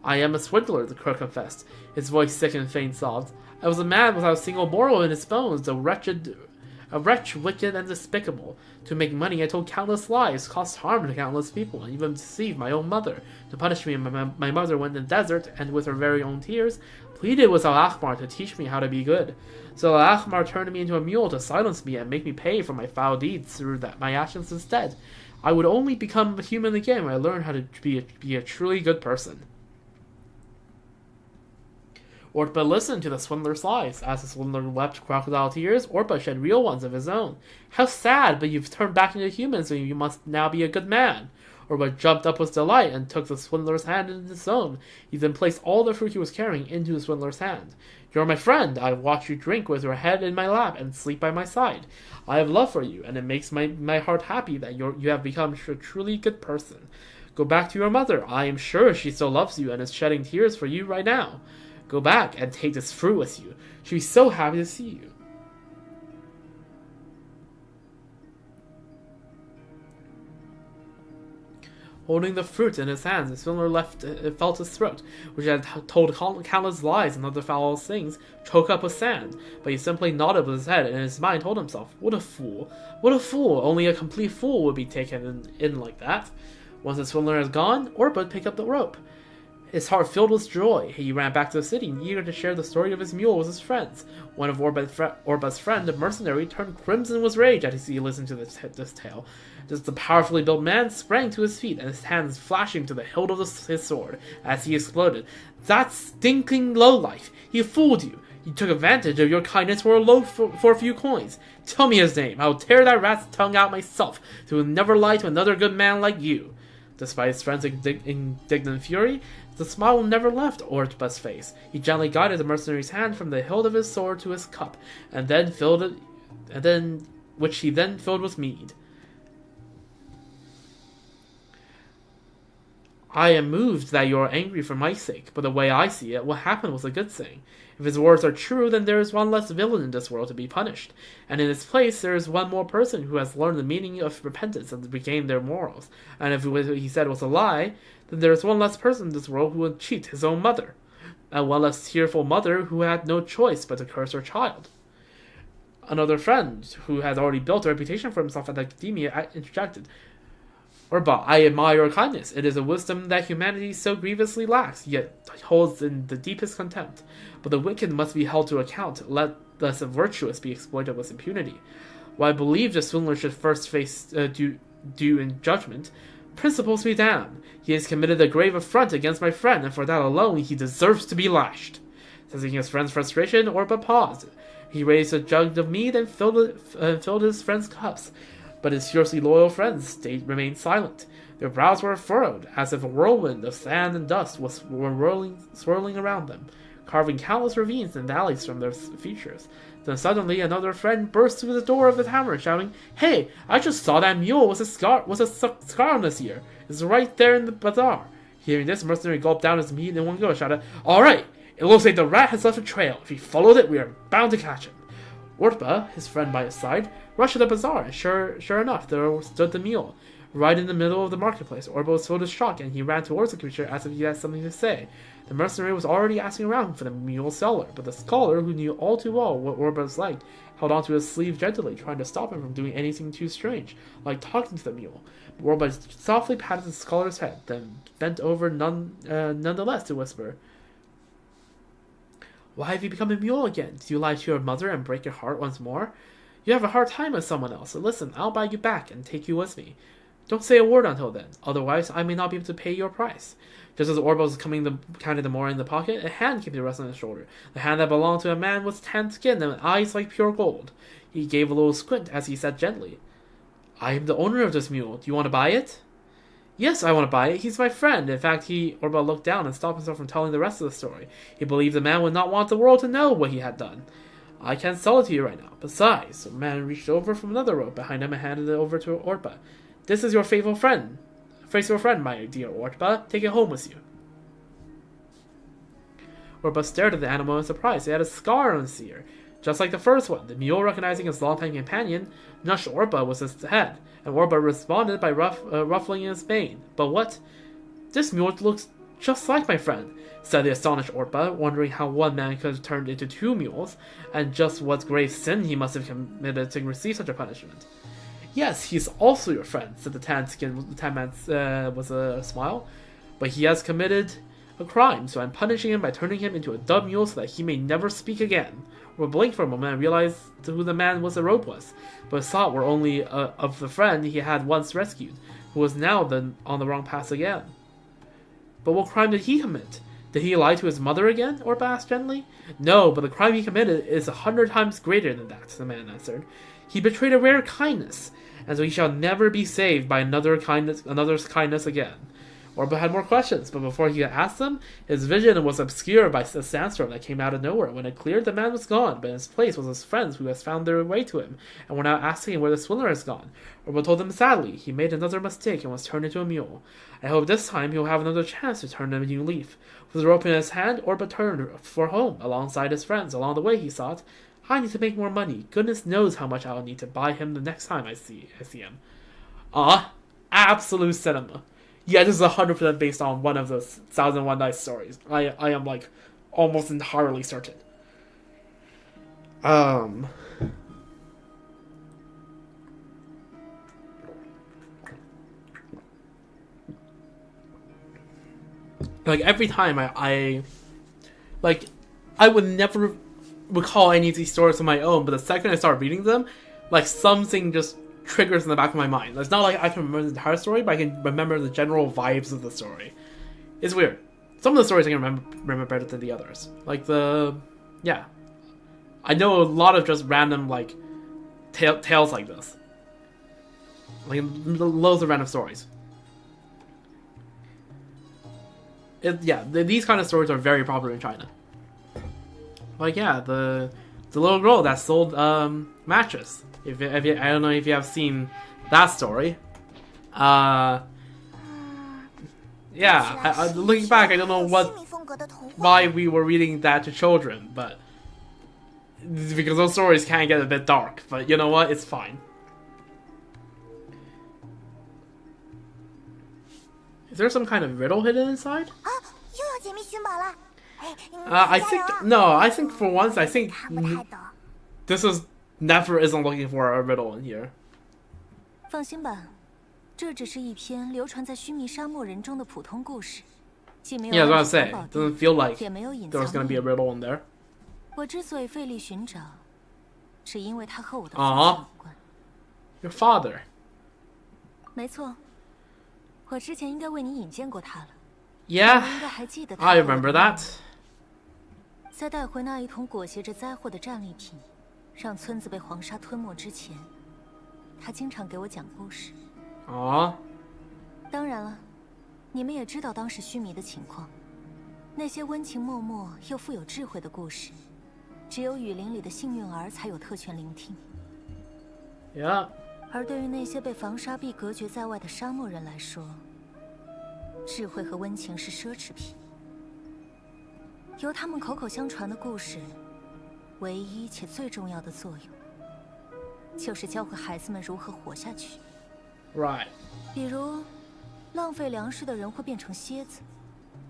"I am a swindler," the crook confessed, his voice thick and faint sobs. "I was a man without a single moral in his bones, a wretch wicked and despicable. To make money I told countless lies, caused harm to countless people, and even deceived my own mother. To punish me, my mother went in the desert, and with her very own tears, pleaded with Al-Akhmar to teach me how to be good. So Al-Akhmar turned me into a mule to silence me and make me pay for my foul deeds through my actions instead. I would only become human again when I learned how to be a truly good person." Ortba listened to the swindler's lies. As the swindler wept crocodile tears, Ortba shed real ones of his own. "How sad, but you've turned back into human, so you must now be a good man." Ortba jumped up with delight and took the swindler's hand in his own. He then placed all the fruit he was carrying into the swindler's hand. "You're my friend. I watch you drink with your head in my lap and sleep by my side. I have love for you, and it makes my heart happy that you have become a truly good person. Go back to your mother. I am sure she still loves you and is shedding tears for you right now. Go back and take this fruit with you. She'll be so happy to see you." Holding the fruit in his hands, the swindler felt his throat, which had told countless lies and other foul things, choke up with sand. But he simply nodded with his head, and in his mind told himself, "What a fool! What a fool! Only a complete fool would be taken in like that." Once the swindler has gone, Orba picked up the rope. His heart filled with joy, he ran back to the city, eager to share the story of his mule with his friends. One of Orba's friend, a mercenary, turned crimson with rage as he listened to this tale. Just the powerfully built man sprang to his feet, and his hands flashing to the hilt of his sword, as he exploded. "That stinking lowlife! He fooled you! He took advantage of your kindness for a few coins. Tell me his name. I'll tear that rat's tongue out myself, so he'll never lie to another good man like you." Despite his friend's indignant fury, the smile never left Orba's face. He gently guided the mercenary's hand from the hilt of his sword to his cup, which he then filled with mead. "I am moved that you are angry for my sake, but the way I see it, what happened was a good thing. If his words are true, then there is one less villain in this world to be punished, and in its place there is one more person who has learned the meaning of repentance and regained their morals. And if what he said was a lie, then there is one less person in this world who would cheat his own mother, and one less tearful mother who had no choice but to curse her child." Another friend, who had already built a reputation for himself at academia, interjected, "Orba, I admire your kindness. It is a wisdom that humanity so grievously lacks, yet holds in the deepest contempt. But the wicked must be held to account, let the virtuous be exploited with impunity. While I believe the swindler should first face due in judgment, principles be damned. He has committed a grave affront against my friend, and for that alone he deserves to be lashed." Sensing his friend's frustration, Orba paused. He raised a jug of mead and filled his friend's cups. But his fiercely loyal friends remained silent. Their brows were furrowed, as if a whirlwind of sand and dust were swirling around them, carving countless ravines and valleys from their features. Then suddenly another friend burst through the door of the tavern, shouting, "Hey, I just saw that mule with a scar on his ear. It's right there in the bazaar." Hearing this, mercenary gulped down his meat in one go and shouted, "All right, it looks like the rat has left a trail. If he followed it, we are bound to catch him." Orba, his friend by his side, rushed to the bazaar, and sure enough, there stood the mule, right in the middle of the marketplace. Orba was filled with shock, and he ran towards the creature as if he had something to say. The mercenary was already asking around for the mule seller, but the scholar, who knew all too well what Orba was like, held onto his sleeve gently, trying to stop him from doing anything too strange, like talking to the mule. Orba softly patted the scholar's head, then bent over nonetheless to whisper, "Why have you become a mule again? Did you lie to your mother and break your heart once more? You have a hard time with someone else, so listen, I'll buy you back and take you with me. Don't say a word until then, otherwise I may not be able to pay your price." Just as Orba was counting the more in the pocket, a hand came to rest on his shoulder, the hand that belonged to a man with tanned skin and eyes like pure gold. He gave a little squint as he said gently, "I am the owner of this mule. Do you want to buy it?" "Yes, I want to buy it. He's my friend." In fact, Orba looked down and stopped himself from telling the rest of the story. He believed the man would not want the world to know what he had done. "I can't sell it to you right now. Besides," the man reached over from another rope behind him and handed it over to Orba. "This is your faithful friend, my dear Orba. Take it home with you." Orba stared at the animal in surprise. It had a scar on its ear, just like the first one. The mule, recognizing his longtime companion, nudged Orba with his head, and Orba responded by ruffling his mane. "But what? This mule looks just like my friend," said the astonished Orba, wondering how one man could have turned into two mules, and just what grave sin he must have committed to receive such a punishment. "Yes, he's also your friend," said the tan man with a smile, "but he has committed a crime, so I'm punishing him by turning him into a dumb mule so that he may never speak again." Orba blinked for a moment and realized who the man with the rope was, but his thoughts were only of the friend he had once rescued, who was now on the wrong path again. "But what crime did he commit? Did he lie to his mother again?" Orba asked gently. "No, but the crime he committed is 100 times greater than that," the man answered. "He betrayed a rare kindness, and so he shall never be saved by another's kindness again." Orba had more questions, but before he could ask them, his vision was obscured by a sandstorm that came out of nowhere. When it cleared, the man was gone, but in his place was his friends who had found their way to him, and were now asking him where the swindler has gone. Orba told them sadly he made another mistake and was turned into a mule. "I hope this time he will have another chance to turn a new leaf." With the rope in his hand, Orba turned for home alongside his friends. Along the way, he thought, "I need to make more money. Goodness knows how much I'll need to buy him the next time I see him." Absolute cinema. yeah, this is 100% based on one of those 1001 Nights stories. I am like almost entirely certain. Like every time I would never recall any of these stories on my own, but the second I start reading them, like something just triggers in the back of my mind. It's not like I can remember the entire story, but I can remember the general vibes of the story. It's weird. Some of the stories I can remember better than the others. Like I know a lot of just random like tales like this. Like loads of random stories. These kind of stories are very popular in China. Like the little girl that sold matches. If you, I don't know if you have seen that story. Looking back, I don't know why we were reading that to children, but because those stories can get a bit dark. But you know what? It's fine. Is there some kind of riddle hidden inside? I think for once, this is Nefer isn't looking for a riddle in here. 放心吧，这只是一篇流传在须弥沙漠人中的普通故事，既没有 Yeah, I was gonna say, doesn't feel like 也没有隐 there's 藏 gonna be a 秘密。 riddle in there. 我之所以费力寻找，是因为它和我的父亲有关。 Your father. 没错，我之前应该为你引荐过他了。 Yeah, 你应该还记得他 I 和我的 remember that. 在带回那一桶裹挟着灾祸的战利品，让村子被黄沙吞没之前，他经常给我讲故事。 Aww. 当然了，你们也知道当时须弥的情况，那些温情脉脉又富有智慧的故事，只有雨林里的幸运儿才有特权聆听。 Yeah. 而对于那些被防沙壁隔绝在外的沙漠人来说，智慧和温情是奢侈品。由他们口口相传的故事，唯一且最重要的作用，就是教会孩子们如何活下去。 Right. 比如，浪费粮食的人会变成蝎子，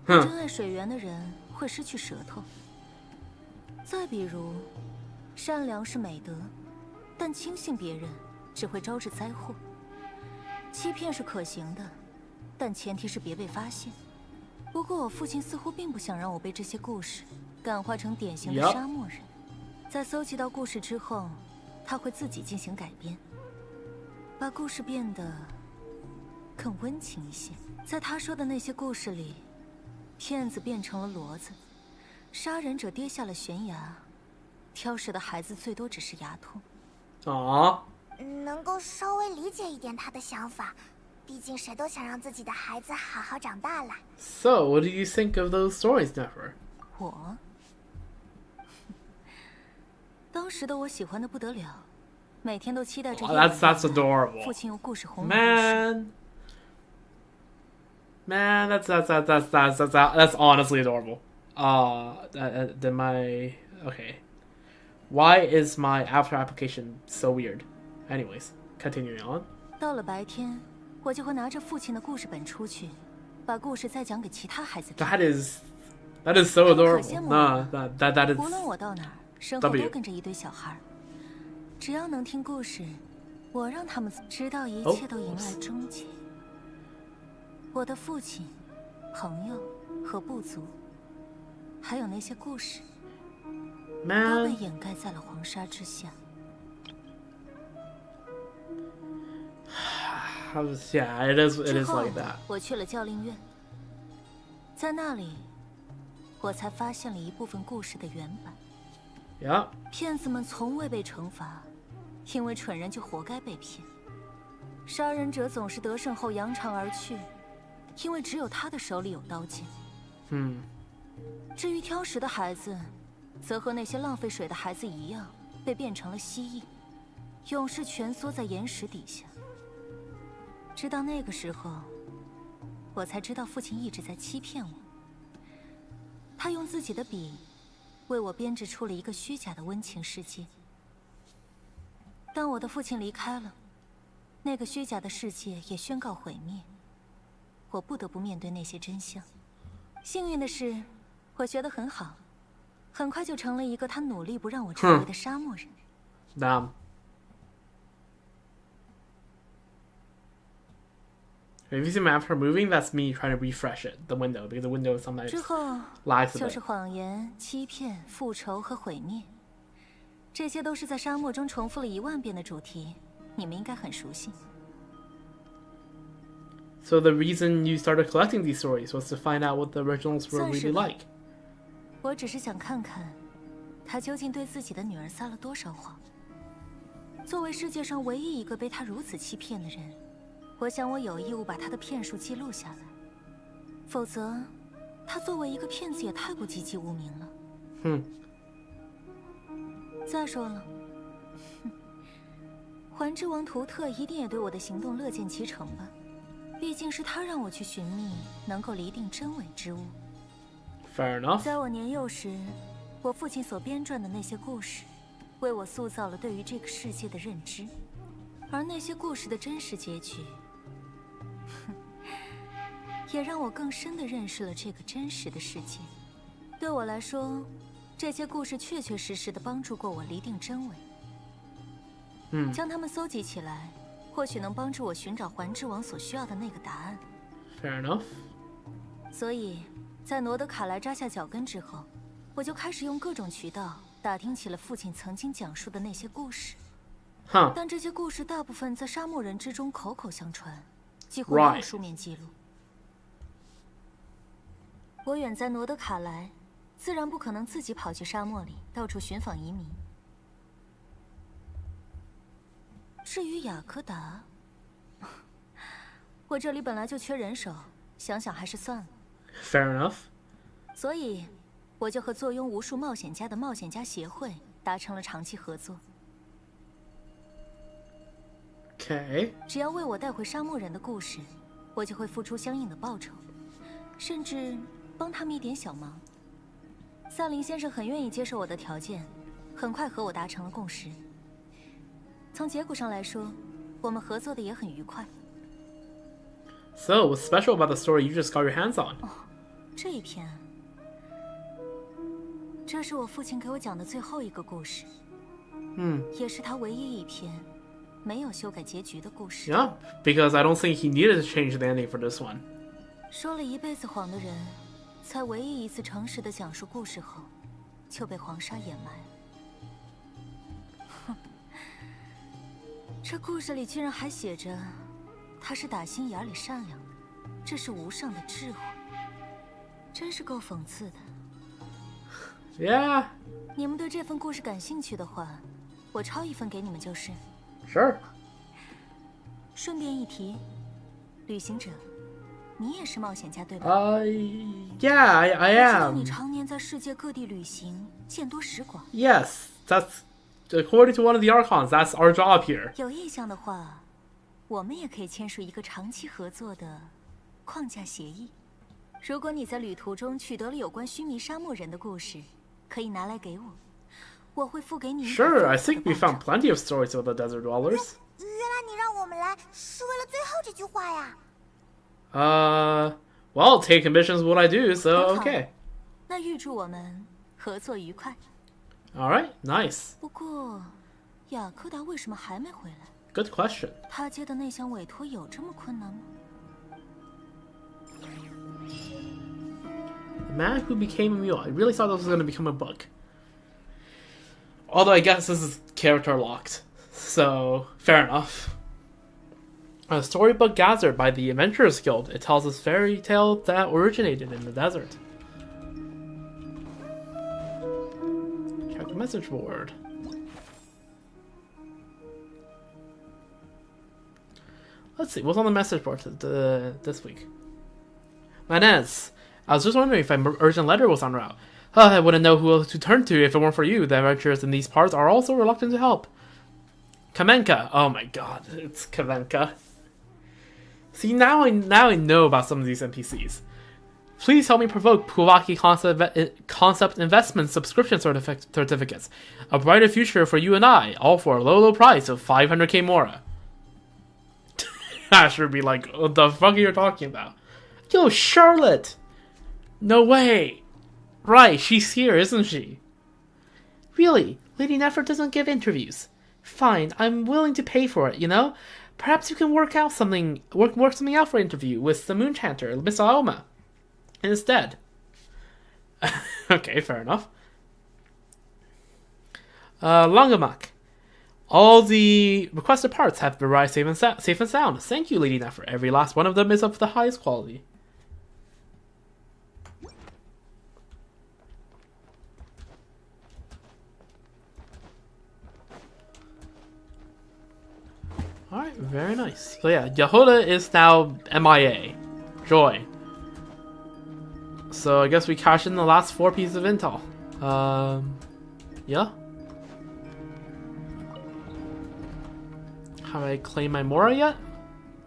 哼珍爱水源的人会失去舌头。再比如，善良是美德，但轻信别人只会招致灾祸。欺骗是可行的，但前提是别被发现。不过我父亲似乎并不想让我被这些故事感化成典型的 Yup. 沙漠人。在搜集到故事之后，他会自己进行改编，把故事变得更温情一些。在他说的那些故事里，骗子变成了骡子，杀人者跌下了悬崖，挑食的孩子最多只是牙痛。 Aww. 能够稍微理解一点他的想法，毕竟谁都想让自己的孩子好好长大啦。 So, what do you think of those stories, Nefer? 我，当时的我喜欢的不得了，每天都期待着 Oh, 夜晚 that's 到来 adorable. 父亲用故事哄我入睡。 Man, that's honestly adorable. Then okay. Why is my after application so weird? Anyways, continuing on. 到了白天，我就会拿着父亲的故事本出去，把故事再讲给其他孩子听。 That is so 他们可 adorable. 羡慕 Nah, 我 that 无 is 论我到哪儿，身后 W 都跟着一堆小孩儿。只要能听故事，我让他们直到一切都迎来终结。我的父亲、朋友和部族，还有那些故事，都被 man. 掩盖在了黄沙之下。 Yeah, it is 之后 like that. 我去了教令院，在那里，我才发现了一部分故事的原版。 Yeah. 骗子们从未被惩罚，因为蠢人就活该被骗。杀人者总是得胜后扬长而去，因为只有他的手里有刀剑。至于挑食的孩子，则和那些浪费水的孩子一样，被变成了蜥蜴，永世蜷缩在岩石底下。直到那个时候，我才知道父亲一直在欺骗我。他用自己的笔，为我编织出了一个虚假的温情世界。当我的父亲离开了，那个虚假的世界也宣告毁灭。我不得不面对那些真相。幸运的是，我学得很好，很快就成了一个他努力不让我成为的沙漠人。Damn. If you see my avatar moving, that's me trying to refresh it, the window, because the window sometimes 之后 lags a 就是 bit. 谎言、欺骗、复仇和毁灭，这些都是在沙漠中重复了10000遍的主题，你们应该很熟悉。So the reason you started collecting these stories was to find out what the originals were 算是 really 吧。 like. 我只是想看看，他究竟对自己的女儿撒了多少谎。作为世界上唯一一个被他如此欺骗的人，我想我有义务把他的骗术记录下来，否则，他作为一个骗子也太过籍籍无名了。再说了，环之王图特一定也对我的行动乐见其成吧？毕竟是他让我去寻觅能够厘定真伪之物。Fair enough. 在我年幼时，我父亲所编撰的那些故事，为我塑造了对于这个世界的认知，而那些故事的真实结局，也让我更深地认识了这个真实的世界。对我来说，这些故事确确实实地帮助过我厘定真伪。将它们搜集起来，或许能帮助我寻找环之王所需要的那个答案。Fair enough. 所以，在罗德卡莱扎下脚跟之后，我就开始用各种渠道打听起了父亲曾经讲述的那些故事。但这些故事大部分在沙漠人之中口口相传，几乎没有书面记录。我远在罗德卡莱，自然不可能自己跑去沙漠里到处寻访移民。至于雅科达，我这里本来就缺人手，想想还是算了。Fair enough. 所以，我就和坐拥无数冒险家的冒险家协会达成了长期合作。Okay. 只要为我带回沙漠人的故事，我就会付出相应的报酬，甚至帮他们一点小忙。萨林先生很愿意接受我的条件，很快和我达成了共识。从结果上来说，我们合作的也很愉快。So, what's special about the story you just got your hands on? 这一篇，这是我父亲给我讲的最后一个故事，也是他唯一一篇没有修改结局的故事。Yeah, because I don't think he needed to change the ending for this one. 说了一辈子谎的人，在唯一一次诚实的讲述故事后，就被黄沙掩埋。这故事里居然还写着，他是打心眼里善良的，这是无上的智慧，真是够讽刺的。Yeah. 你们对这份故事感兴趣的话，我抄一份给你们就是。Sure. 顺便一提，旅行者，你也是冒险家对吧Yeah, I 知道 am. 你常年在世界各地旅行，见多识广。 Yes, that's according to one of the archons. That's our job here. 有意向的话，我们也可以签署一个长期合作的框架协议。如果你在旅途中取得了有关须弥沙漠人的故事，可以拿来给我，我会付给你。Sure, I think we found plenty of stories of the desert dwellers. 原来你让我们来是为了最后这句话呀。Well, take commissions what I do, so okay. 那预祝我们合作愉快。 All right, nice. 不过，雅科达为什么还没回来？ Good question. 他接的那项委托有这么困难吗？ The man who became a mule. I really thought this was going to become a book. Although I guess this is character locked, so fair enough. A storybook gathered by the Adventurers Guild. It tells us fairy tale that originated in the desert. Check the message board. Let's see, what's on the message board this week? Manez, I was just wondering if an urgent letter was en route. I wouldn't know who to turn to if it weren't for you. The adventurers in these parts are also reluctant to help. Kamenka. Oh my god, it's Kamenka. See, now I know about some of these NPCs. Please help me provoke Puwaki Concept Investment subscription certificates. A brighter future for you and I, all for a low price of 500k Mora. I should be like, what the fuck are you talking about? Yo, Charlotte! No way! Right, she's here, isn't she? Really? Lady Nefer doesn't give interviews. Fine, I'm willing to pay for it, you know? Perhaps you can work something out for an interview with the Moon Chanter, Miss Aoma. Instead. Okay, fair enough. Longamak. All the requested parts have arrived safe and sound. Thank you, Lady Nefer. Every last one of them is of the highest quality. Alright, very nice. So yeah, Yehuda is now MIA. Joy. So I guess we cash in the last 4 pieces of intel. Yeah. Have I claimed my Mora yet?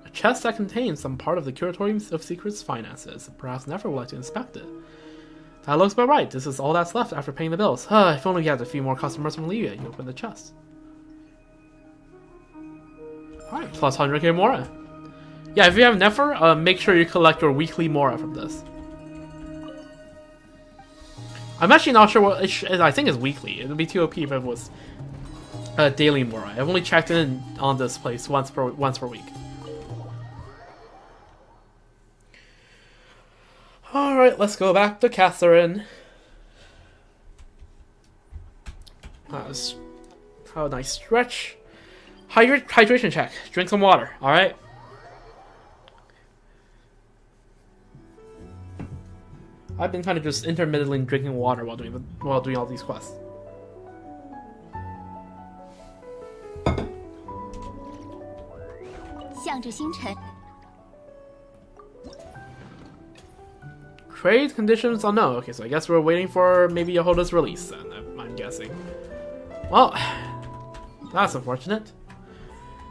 A chest that contains some part of the Curatorium of Secrets finances. Perhaps Nefer would like to inspect it. That looks about right. This is all that's left after paying the bills. If only we had a few more customers from Libya, you open the chest. Alright, plus 100k Mora. Yeah, if you have Nefer, make sure you collect your weekly Mora from this. I'm actually not sure what I think it's weekly. It would be too OP if it was daily Mora. I've only checked in on this place once per week. Alright, let's go back to Catherine. Have a nice stretch. Hydration check. Drink some water, alright? I've been kind of just intermittently drinking water while doing all these quests. Trade conditions unknown. Okay, so I guess we're waiting for maybe Yehuda's release then, I'm guessing. Well, that's unfortunate.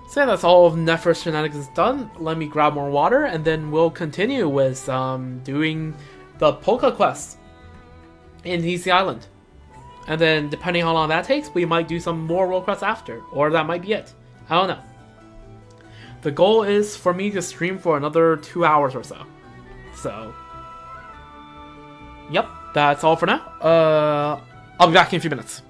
So that's all of Nefer's shenanigans done. Let me grab more water, and then we'll continue with doing the Polkka quest in Easy Island. And then, depending on how long that takes, we might do some more world quests after, or that might be it. I don't know. The goal is for me to stream for another 2 hours or so. So, yep, that's all for now. I'll be back in a few minutes.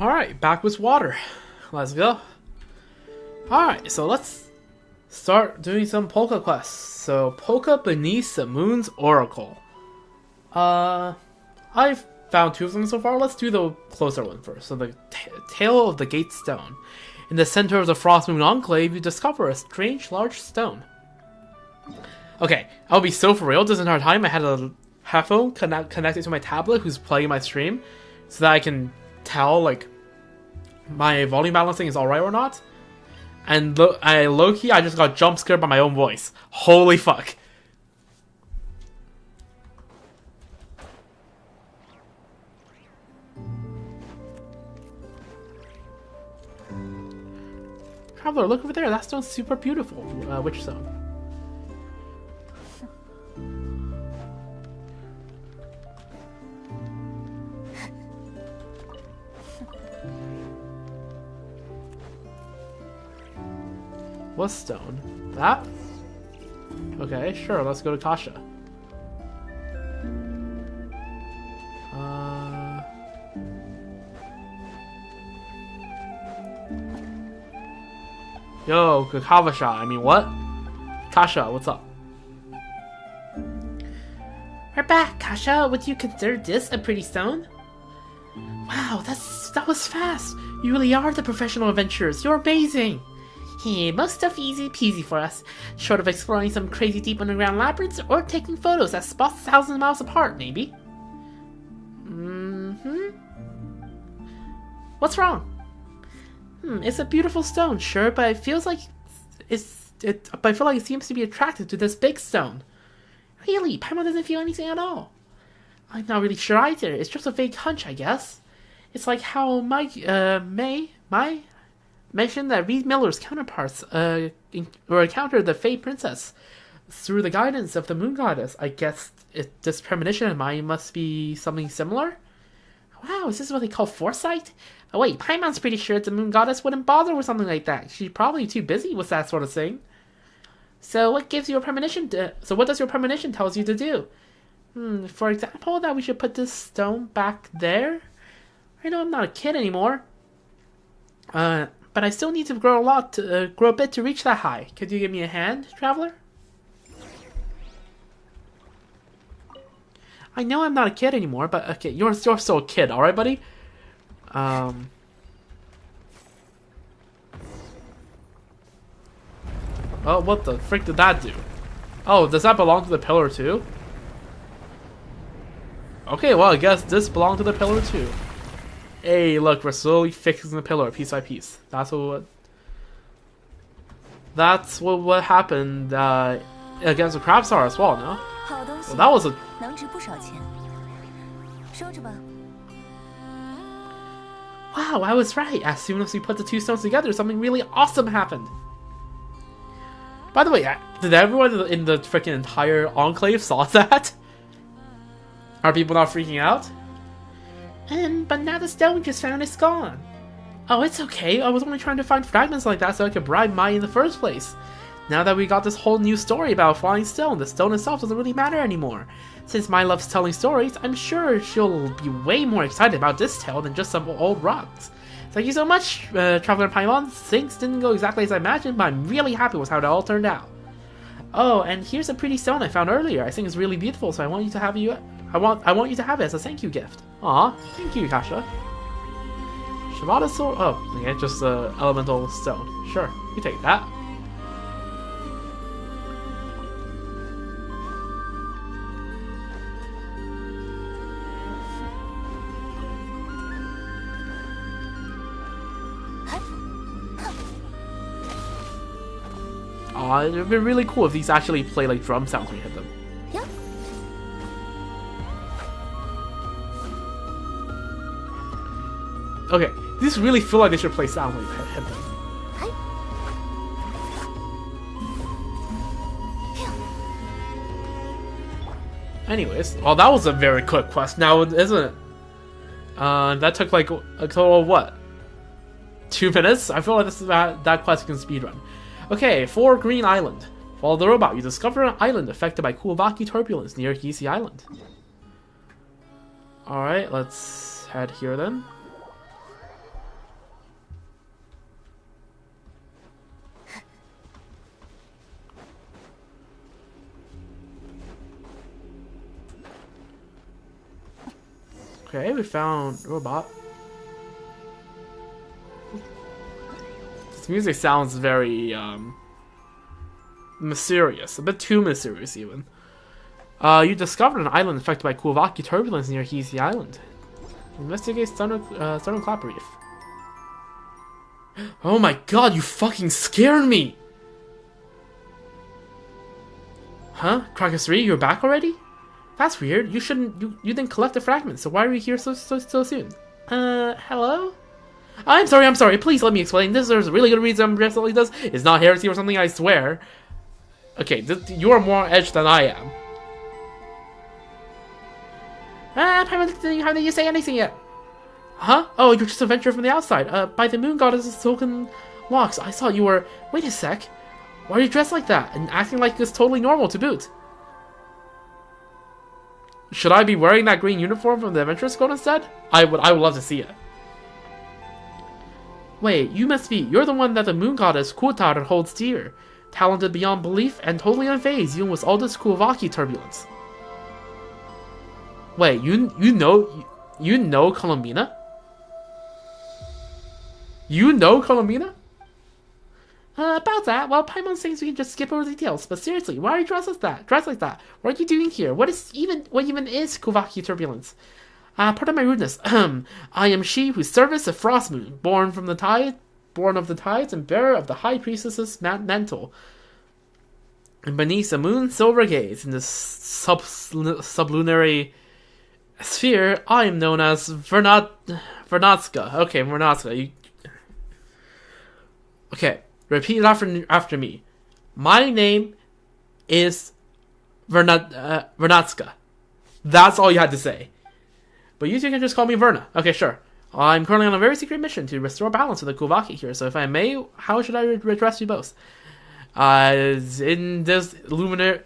Alright, back with water. Let's go. Alright, so let's start doing some Polkka quests. So, Polkka beneath the Moon's Oracle. I've found 2 of them so far. Let's do the closer one first. So, the Tale of the Gate Stone. In the center of the Frost Moon Enclave, you discover a strange large stone. Okay, I'll be so for real. This entire time, I had a headphone connected to my tablet who's playing my stream, so that I can tell, like, my volume balancing is alright or not. And low-key, I just got jump scared by my own voice. Holy fuck. Traveler, look over there. That stone's super beautiful. Which stone? What stone? That? Okay, sure, let's go to Kasha. Yo, Kakavasha, I mean what? Kasha, what's up? We're back, Kasha. Would you consider this a pretty stone? Wow, that was fast. You really are the professional adventurers. You're amazing. Hey, most stuff easy peasy for us. Short of exploring some crazy deep underground labyrinths or taking photos at spots thousands of miles apart, maybe. What's wrong? It's a beautiful stone, sure, but it feels like but I feel like it seems to be attracted to this big stone. Really, Paimon doesn't feel anything at all. I'm not really sure either. It's just a vague hunch, I guess. It's like how May mentioned that Reed Miller's counterparts encountered the Fey Princess through the guidance of the Moon Goddess. I guess this premonition of mine must be something similar. Wow, is this what they call foresight? Oh wait, Paimon's pretty sure the Moon Goddess wouldn't bother with something like that. She's probably too busy with that sort of thing. So what gives you a premonition? So what does your premonition tells you to do? For example, that we should put this stone back there. I know I'm not a kid anymore. But I still need to grow a bit to reach that high. Could you give me a hand, traveler? I know I'm not a kid anymore, but okay, you're still a kid, all right, buddy? Oh, what the frick did that do? Oh, does that belong to the pillar too? Okay, well, I guess this belonged to the pillar too. Hey, look, we're slowly fixing the pillar piece by piece. That's what happened against the crab star as well, no? Well, that was a... Wow, I was right. As soon as we put the two stones together, something really awesome happened. By the way, did everyone in the freaking entire enclave saw that? Are people not freaking out? But now the stone we just found is gone. Oh, it's okay. I was only trying to find fragments like that so I could bribe Mai in the first place. Now that we got this whole new story about a flying stone, the stone itself doesn't really matter anymore. Since Mai loves telling stories, I'm sure she'll be way more excited about this tale than just some old rocks. Thank you so much, Traveler Paimon. Things didn't go exactly as I imagined, but I'm really happy with how it all turned out. Oh, and here's a pretty stone I found earlier. I think it's really beautiful, so I want you to have it as a thank you gift. Aw, thank you, Kasha. Shivada sword. Oh, okay, just a elemental stone. Sure, you take that. Aw, it'd be really cool if these actually play like drum sounds when you hit them. Yeah. Okay, these really feel like they should play sound when you hit them. Anyways, well, that was a very quick quest now, isn't it? That took like a total of what? 2 minutes? I feel like that quest can speedrun. Okay, for Green Island. Follow the robot. You discover an island affected by Kuwabaki turbulence near Hisi Island. Alright, let's head here then. Okay, we found robot. This music sounds very mysterious, a bit too mysterious even. You discovered an island affected by Kuwabaki turbulence near Hisi Island. Investigate Thunderclap Reef. Oh my god, you fucking scared me! Huh? Crocus 3, you're back already? That's weird. You didn't collect the fragments, so why are you here so soon? Hello? I'm sorry, please let me explain. There's a really good reason I'm dressed like this. It's not heresy or something, I swear. Okay, you are more on edge than I am. How did you say anything yet? Huh? Oh, you're just a venture from the outside. By the moon goddess's silken locks, I saw you were... Wait a sec. Why are you dressed like that? And acting like it's totally normal to boot? Should I be wearing that green uniform from the Adventurers Code instead? I would love to see it. Wait, you're the one that the moon goddess Kutar holds dear. Talented beyond belief and totally unfazed, even with all this Kuvaki turbulence. Wait, you know Columbina? You know Columbina? About that, well, Paimon thinks we can just skip over the details, but seriously, why are you dressed like that? What are you doing here? What even is Kuvaki turbulence? Pardon my rudeness. I am she who serves the Frost Moon, born of the tides and bearer of the High Priestess's mantle. And beneath the moon's silver gaze, in the sublunary sphere, I am known as Vernatska. Okay, Vernatska. Okay, repeat it after me. My name is Vernatska. That's all you had to say. But you two can just call me Verna. Okay, sure. I'm currently on a very secret mission to restore balance to the Kuvaki here, so if I may, how should I address you both? In this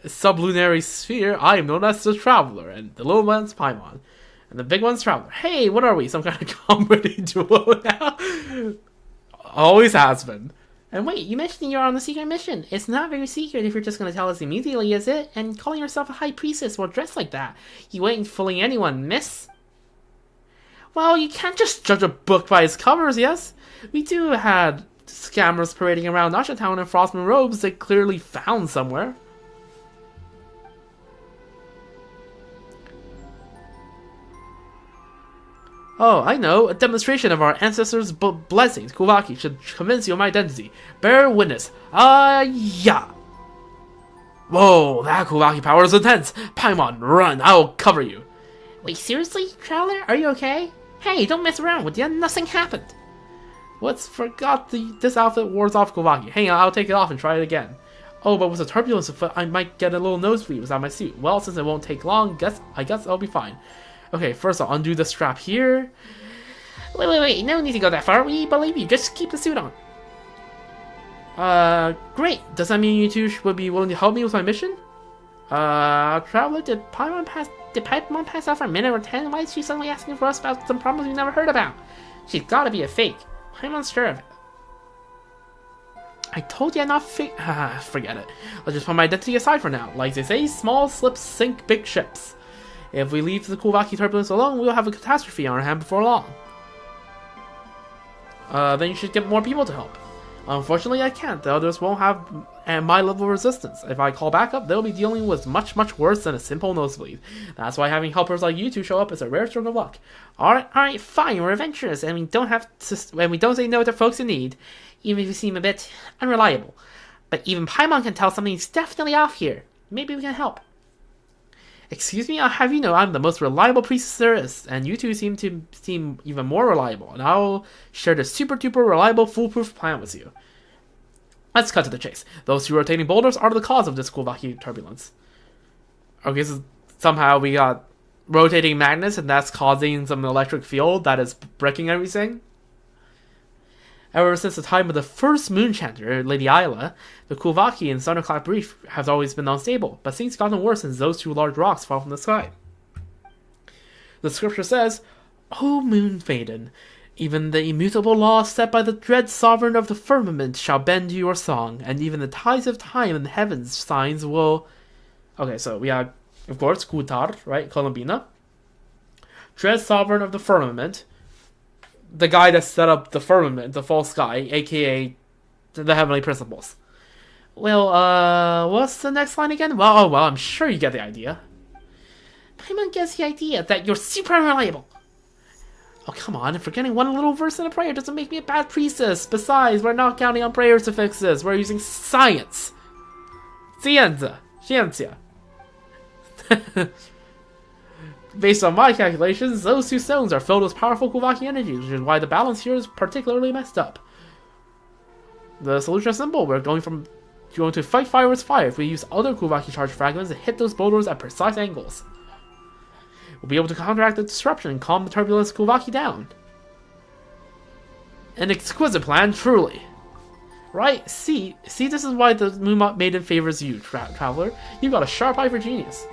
sublunary sphere, I am known as the Traveler, and the little one's Paimon, and the big one's Traveler. Hey, what are we? Some kind of comedy duo now? Always has been. And wait, you mentioned you're on the secret mission. It's not very secret if you're just going to tell us immediately, is it? And calling yourself a high priestess while dressed like that. You ain't fooling anyone, miss. Well, you can't just judge a book by its covers, yes? We do had scammers parading around Nasha Town in Frostmoon robes they clearly found somewhere. Oh, I know. A demonstration of our ancestors' blessings, Kuvaki, should convince you of my identity. Bear witness. Yeah. Whoa, that Kuvaki power is intense. Paimon, run. I'll cover you. Wait, seriously, Traveler? Are you okay? Hey, don't mess around with you. Nothing happened. This outfit wars off Kuvaki. Hang on, I'll take it off and try it again. Oh, but with the turbulence afoot, I might get a little nosebleed without my suit. Well, since it won't take long, I guess I'll be fine. Okay, first I'll undo the strap here. Wait, no need to go that far. We believe you. Just keep the suit on. Great. Does that mean you two would be willing to help me with my mission? Traveler, did Paimon pass out for a minute or 10? Why is she suddenly asking for us about some problems we never heard about? She's gotta be a fake. Paimon's sure of it. I told you I'm not fake. Forget it. Let's just put my identity aside for now. Like they say, small slips sink big ships. If we leave the Kuvaki turbulence alone, we'll have a catastrophe on our hand before long. Then you should get more people to help. Unfortunately, I can't. The others won't have my level of resistance. If I call back up, they'll be dealing with much worse than a simple nosebleed. That's why having helpers like you two show up is a rare stroke of luck. Alright, fine, we're adventurous, and we don't say no to folks in need, even if you seem a bit unreliable. But even Paimon can tell something's definitely off here. Maybe we can help. Excuse me, I'll have you know I'm the most reliable priestess there is, and you two seem even more reliable, and I'll share the super duper reliable foolproof plan with you. Let's cut to the chase. Those two rotating boulders are the cause of this Kuvaki turbulence. Okay, so somehow we got rotating magnets, and that's causing some electric field that is breaking everything. Ever since the time of the first Moonchanter, Lady Isla, the Kuvaki and Thunderclap Reef has always been unstable, but things gotten worse since those two large rocks fell from the sky. The scripture says, O Moon Maiden, even the immutable law set by the dread sovereign of the firmament shall bend to your song, and even the tides of time and heaven's signs will... Okay, so we have, of course, Kutar, right, Columbina. Dread sovereign of the firmament, the guy that set up the firmament, the false sky, aka the heavenly principles. Well, what's the next line again? Well, I'm sure you get the idea. Paimon gets the idea that you're super unreliable. Oh, come on, forgetting one little verse in a prayer doesn't make me a bad priestess. Besides, we're not counting on prayers to fix this. We're using science. Ciencia. Based on my calculations, those two stones are filled with powerful Kuvaki energies, which is why the balance here is particularly messed up. The solution is simple. We're going to fight fire with fire if we use other Kuvaki charge fragments to hit those boulders at precise angles. We'll be able to counteract the disruption and calm the turbulence Kuvaki down. An exquisite plan, truly. Right? See, this is why the Moon Maiden favors you, Traveler. You've got a sharp eye for genius.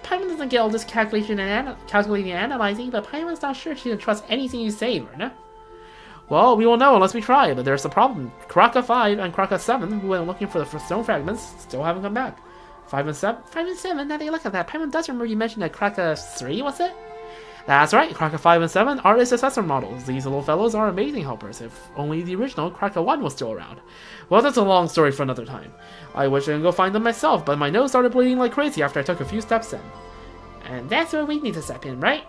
Paimon doesn't get all this calculating and analyzing, but Paimon's not sure she can trust anything you say, Verna. Well, we won't know unless we try, but there's a problem. Kraka 5 and Kraka 7, who went looking for the stone fragments, still haven't come back. 5 and 7, now that you look at that, Paimon does remember you mentioned that Kraka 3, was it? That's right, Kraka 5 and 7 are the successor models. These little fellows are amazing helpers, if only the original Kraka 1 was still around. Well, that's a long story for another time. I wish I could go find them myself, but my nose started bleeding like crazy after I took a few steps in. And that's where we need to step in, right?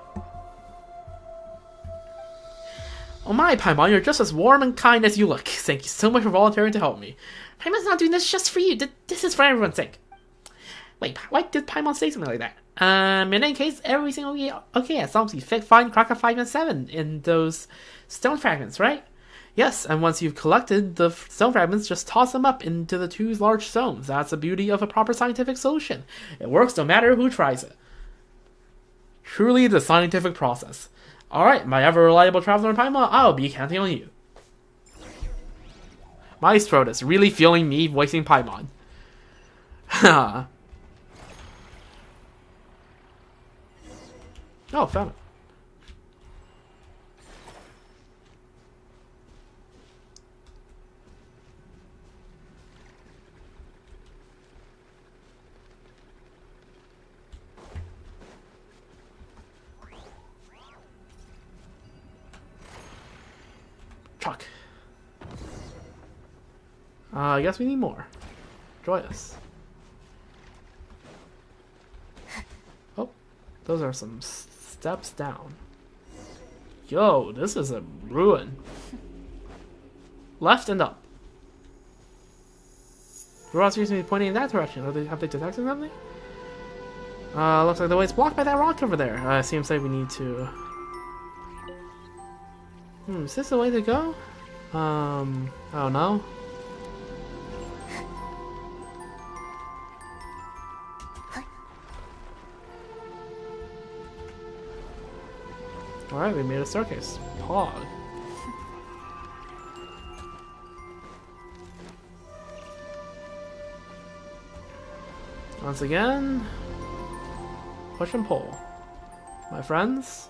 Oh my, Paimon, you're just as warm and kind as you look. Thank you so much for volunteering to help me. Paimon's not doing this just for you. This is for everyone's sake. Wait, why did Paimon say something like that? In any case, everything will be okay as long as you find Kraka 5 and 7 in those stone fragments, right? Yes, and once you've collected the stone fragments, just toss them up into the two large stones. That's the beauty of a proper scientific solution. It works no matter who tries it. Truly the scientific process. Alright, my ever-reliable traveler in Paimon, I'll be counting on you. Maestro is really feeling me voicing Paimon. Haha. Oh, found it. Truck. I guess we need more. Joyous. Oh, those are some steps down. Yo, this is a ruin. Left and up. The rock seems to be pointing in that direction. Have they detected something? Looks like the way's blocked by that rock over there. Seems like we need to... is this the way to go? I don't know. Alright, we made a staircase. Pog. Once again, push and pull. My friends.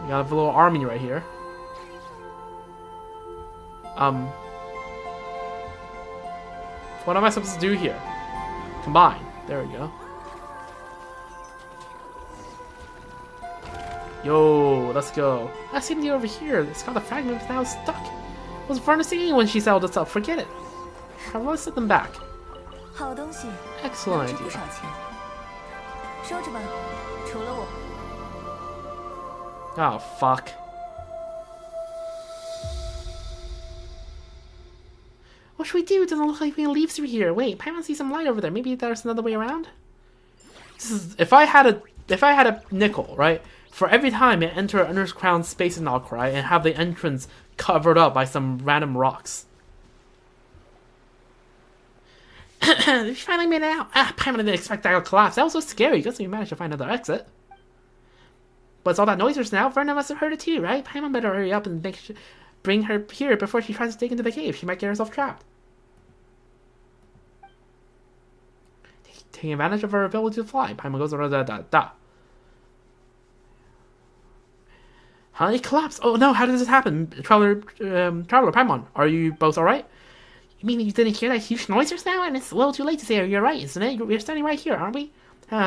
We got a little army right here. What am I supposed to do here? Combine. There we go. Yo, let's go. I see you over here. It's got a fragment now stuck. I was furnishing when she sold this up. Forget it. I'll let's set them back. Excellent idea. Oh, fuck. What should we do? It doesn't look like we can leave through here. Wait, Paimon sees some light over there. Maybe there's another way around? This is, if I had a nickel, right? For every time I enter an underground space in Alcry and have the entrance covered up by some random rocks. We finally made it out. Paimon didn't expect that to collapse. That was so scary. Guess we managed to find another exit. But it's all that noise now. Verna must have heard it too, right? Paimon better hurry up and bring her here before she tries to dig into the cave. She might get herself trapped. Taking advantage of her ability to fly, Paimon goes da. Huh? It collapsed. Oh no! How did this happen? Traveler Paimon, are you both all right? You mean you didn't hear that huge noise just now? And it's a little too late to say you're right, isn't it? We're standing right here, aren't we?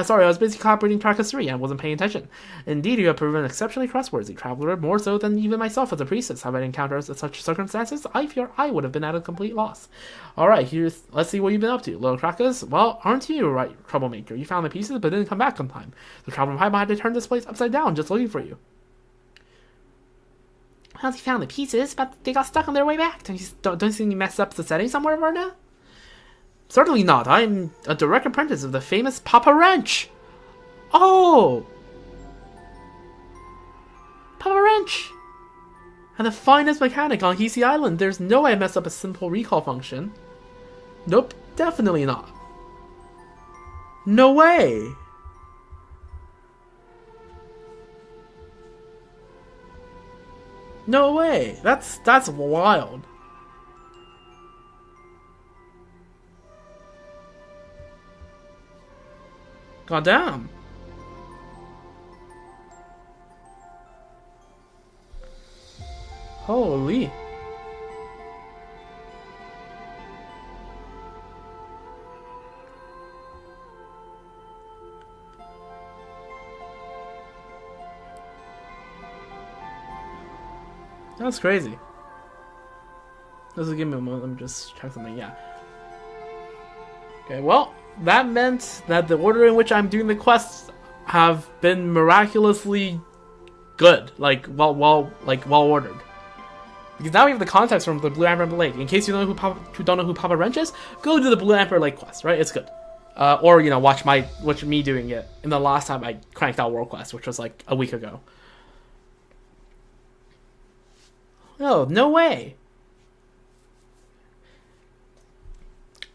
Sorry, I was busy cooperating Tracker 3 and wasn't paying attention. Indeed, you have proven exceptionally trustworthy, Traveler, more so than even myself as a priestess. Have I encountered such circumstances? I fear I would have been at a complete loss. Alright, let's see what you've been up to. Little Crackers, well, aren't you right, troublemaker? You found the pieces, but didn't come back on time. The Traveler Paimon had to turn this place upside down just looking for you. Well, he found the pieces, but they got stuck on their way back. Don't you think you messed up the setting somewhere, Verna? Certainly not. I'm a direct apprentice of the famous Papa Wrench. Oh! Papa Wrench! And the finest mechanic on Hisi Island. There's no way I messed up a simple recall function. Nope, definitely not. No way! No way! That's wild. God damn. Holy. That's crazy. This will give me a moment. Let me just check something. Yeah. Okay, well, that meant that the order in which I'm doing the quests have been miraculously good. Well ordered. Because now we have the context from the Blue Amber Lake. In case you don't know who Papa Wrench is, go to the Blue Amber Lake quest, right? It's good. Or, you know, watch me doing it in the last time I cranked out World Quest, which was like a week ago. Oh, no way!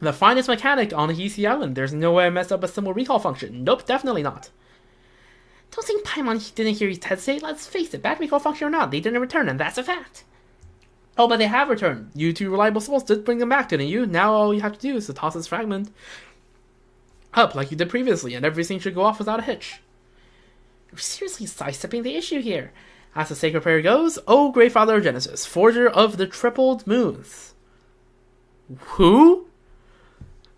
The finest mechanic on Hisi Island. There's no way I messed up a simple recall function. Nope, definitely not. Don't think Paimon didn't hear you hesitate. Let's face it, back recall function or not, they didn't return, and that's a fact. Oh, but they have returned. You two reliable souls did bring them back, didn't you? Now all you have to do is to toss this fragment up like you did previously, and everything should go off without a hitch. You're seriously sidestepping the issue here. As the sacred prayer goes, O Great Father of Genesis, forger of the tripled moons. Who?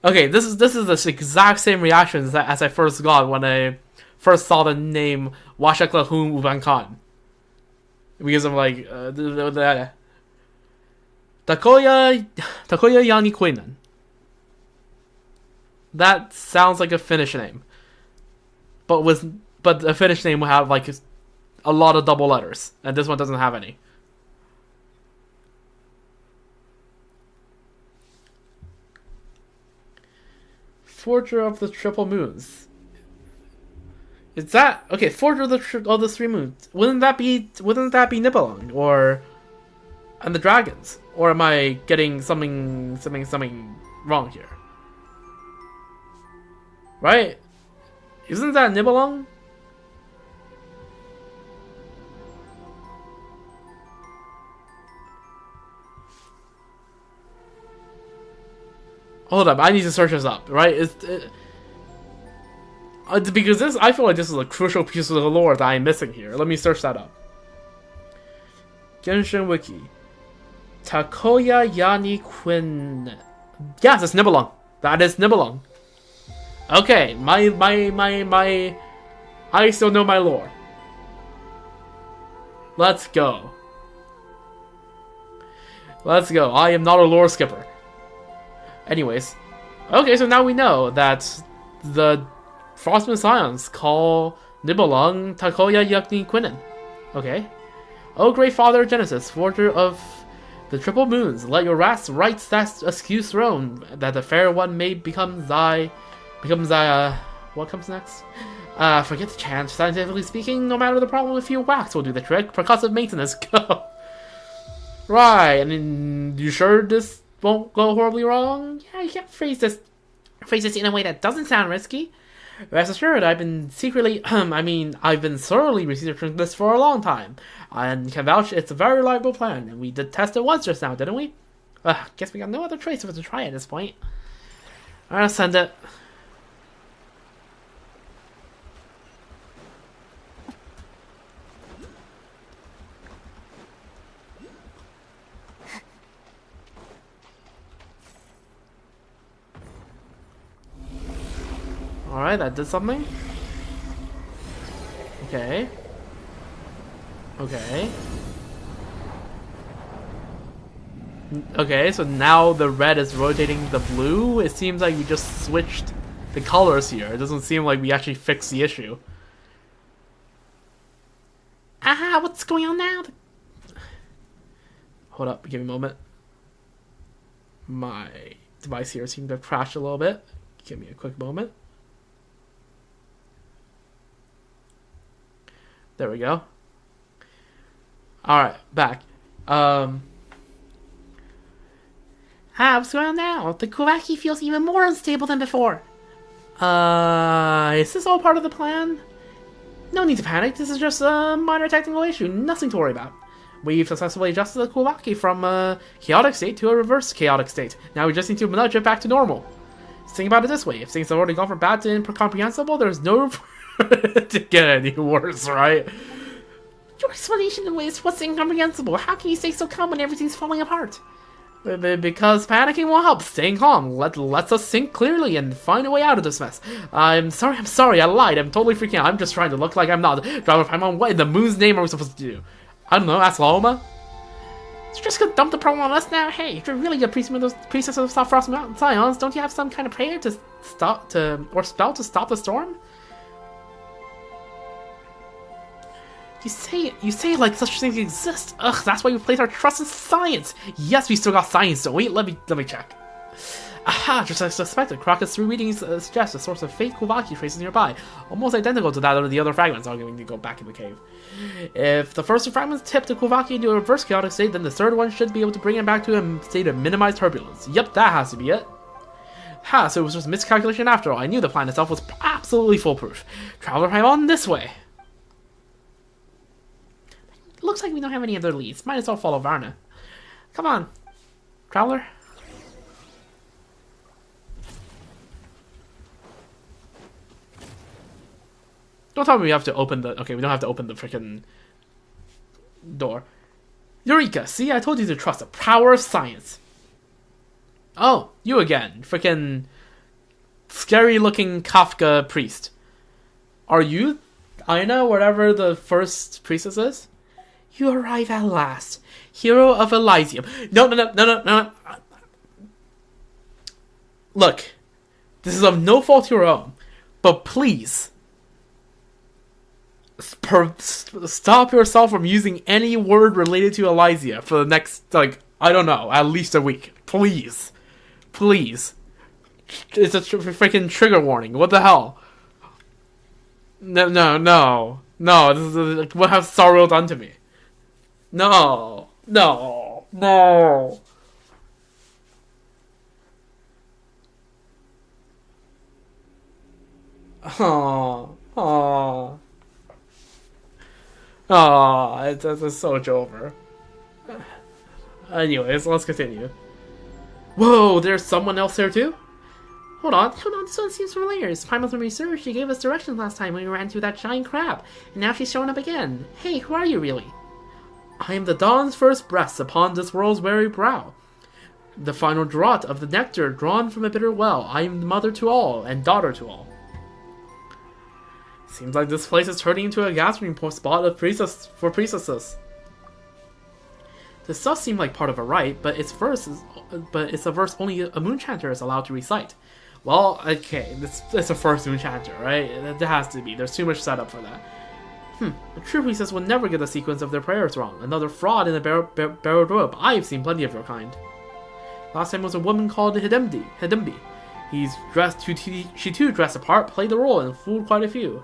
Okay, this is the exact same reaction as I first got when I first saw the name Washaklahum Ubankan. Because I'm like, Takoya Yani Quinan. That sounds like a Finnish name. But a Finnish name will have like a lot of double letters, and this one doesn't have any. Forger of the Triple Moons. Is that okay? Forger of the Three Moons. Wouldn't that be Nibelung or and the dragons? Or am I getting something wrong here? Right? Isn't that Nibelung? Hold up, I need to search this up, right? Because I feel like this is a crucial piece of the lore that I'm missing here. Let me search that up. Genshin Wiki. Takoya Yani Quin. Yes, it's Nibelung. That is Nibelung. Okay, I still know my lore. Let's go. Let's go. I am not a lore skipper. Anyways, okay, so now we know that the Frostmoon Scions call Nibelung Takoya Yani Quinen. Okay. O Great Father of Genesis, forger of the Triple Moons, let your rights that askew throne, that the fair one may become thy, what comes next? Forget the chant. Scientifically speaking, no matter the problem, a few whacks will do the trick. Percussive maintenance, go. Right, and you sure this won't go horribly wrong? Yeah, you can't phrase this in a way that doesn't sound risky. Rest assured, I've been thoroughly researching this for a long time, and can vouch it's a very reliable plan, and we did test it once just now, didn't we? Guess we got no other choice but to try at this point. Alright, send it. Alright, that did something. Okay. Okay. Okay, so now the red is rotating the blue. It seems like we just switched the colors here. It doesn't seem like we actually fixed the issue. What's going on now? Hold up, give me a moment. My device here seemed to crash a little bit. Give me a quick moment. There we go. Alright, back. What's going on now? The Kawaki feels even more unstable than before. Is this all part of the plan? No need to panic, this is just a minor technical issue, nothing to worry about. We've successfully adjusted the Kawaki from a chaotic state to a reverse chaotic state. Now we just need to nudge it back to normal. Think about it this way, if things have already gone from bad to incomprehensible, there's no room to get any worse, right? Your explanation is what's incomprehensible. How can you stay so calm when everything's falling apart? Because panicking will help. Staying calm lets us think clearly and find a way out of this mess. I'm sorry, I lied. I'm totally freaking out. I'm just trying to look like I'm not. Driver Paimon, what in the moon's name are we supposed to do? I don't know, ask Laoma? You're just gonna dump the problem on us now? Hey, if you're really a priestess of South Frost Mountain Scions, don't you have some kind of prayer or spell to stop the storm? You say like such things exist. Ugh, that's why we place our trust in science. Yes, we still got science, don't we? Let me check. Aha, just as suspected, Crockett's 3 readings suggest a source of fake Kawaki traces nearby, almost identical to that of the other fragments. I'm going to go back in the cave. If the first 2 fragments tip the Kawaki into a reverse chaotic state, then the third one should be able to bring it back to a state of minimized turbulence. Yep, that has to be it. Ha, so it was just miscalculation after all. I knew the plan itself was absolutely foolproof. Traveler Paimon, this way. Looks like we don't have any other leads. Might as well follow Varna. Come on, Traveler. Don't tell me we have to open the... Okay, we don't have to open the freaking door. Eureka! See, I told you to trust the power of science. Oh, you again. Freaking scary-looking Kafka priest. Are you Aina, whatever the first priestess is? You arrive at last, hero of Elysium. No. Look, this is of no fault of your own, but please, stop yourself from using any word related to Elysia for the next, like, I don't know, at least a week. Please. It's a freaking trigger warning. What the hell? No. This is what has sorrow done to me? No. It's so over. Anyways, let's continue. Whoa, there's someone else there too? Hold on, this one seems familiar. Paimon's research, she gave us directions last time when we ran through that giant crab, and now she's showing up again. Hey, who are you really? I am the dawn's first breath upon this world's weary brow. The final draught of the nectar drawn from a bitter well. I am mother to all, and daughter to all. Seems like this place is turning into a gathering spot of priestesses. This does seem like part of a rite, but it's a verse only a moon chanter is allowed to recite. Well, okay, it's a first moon chanter, right? There has to be. There's too much setup for that. A true priestess would never get the sequence of their prayers wrong. Another fraud in a borrowed robe. I've seen plenty of your kind. Last time was a woman called Hidimbi. She too dressed apart, played the role, and fooled quite a few.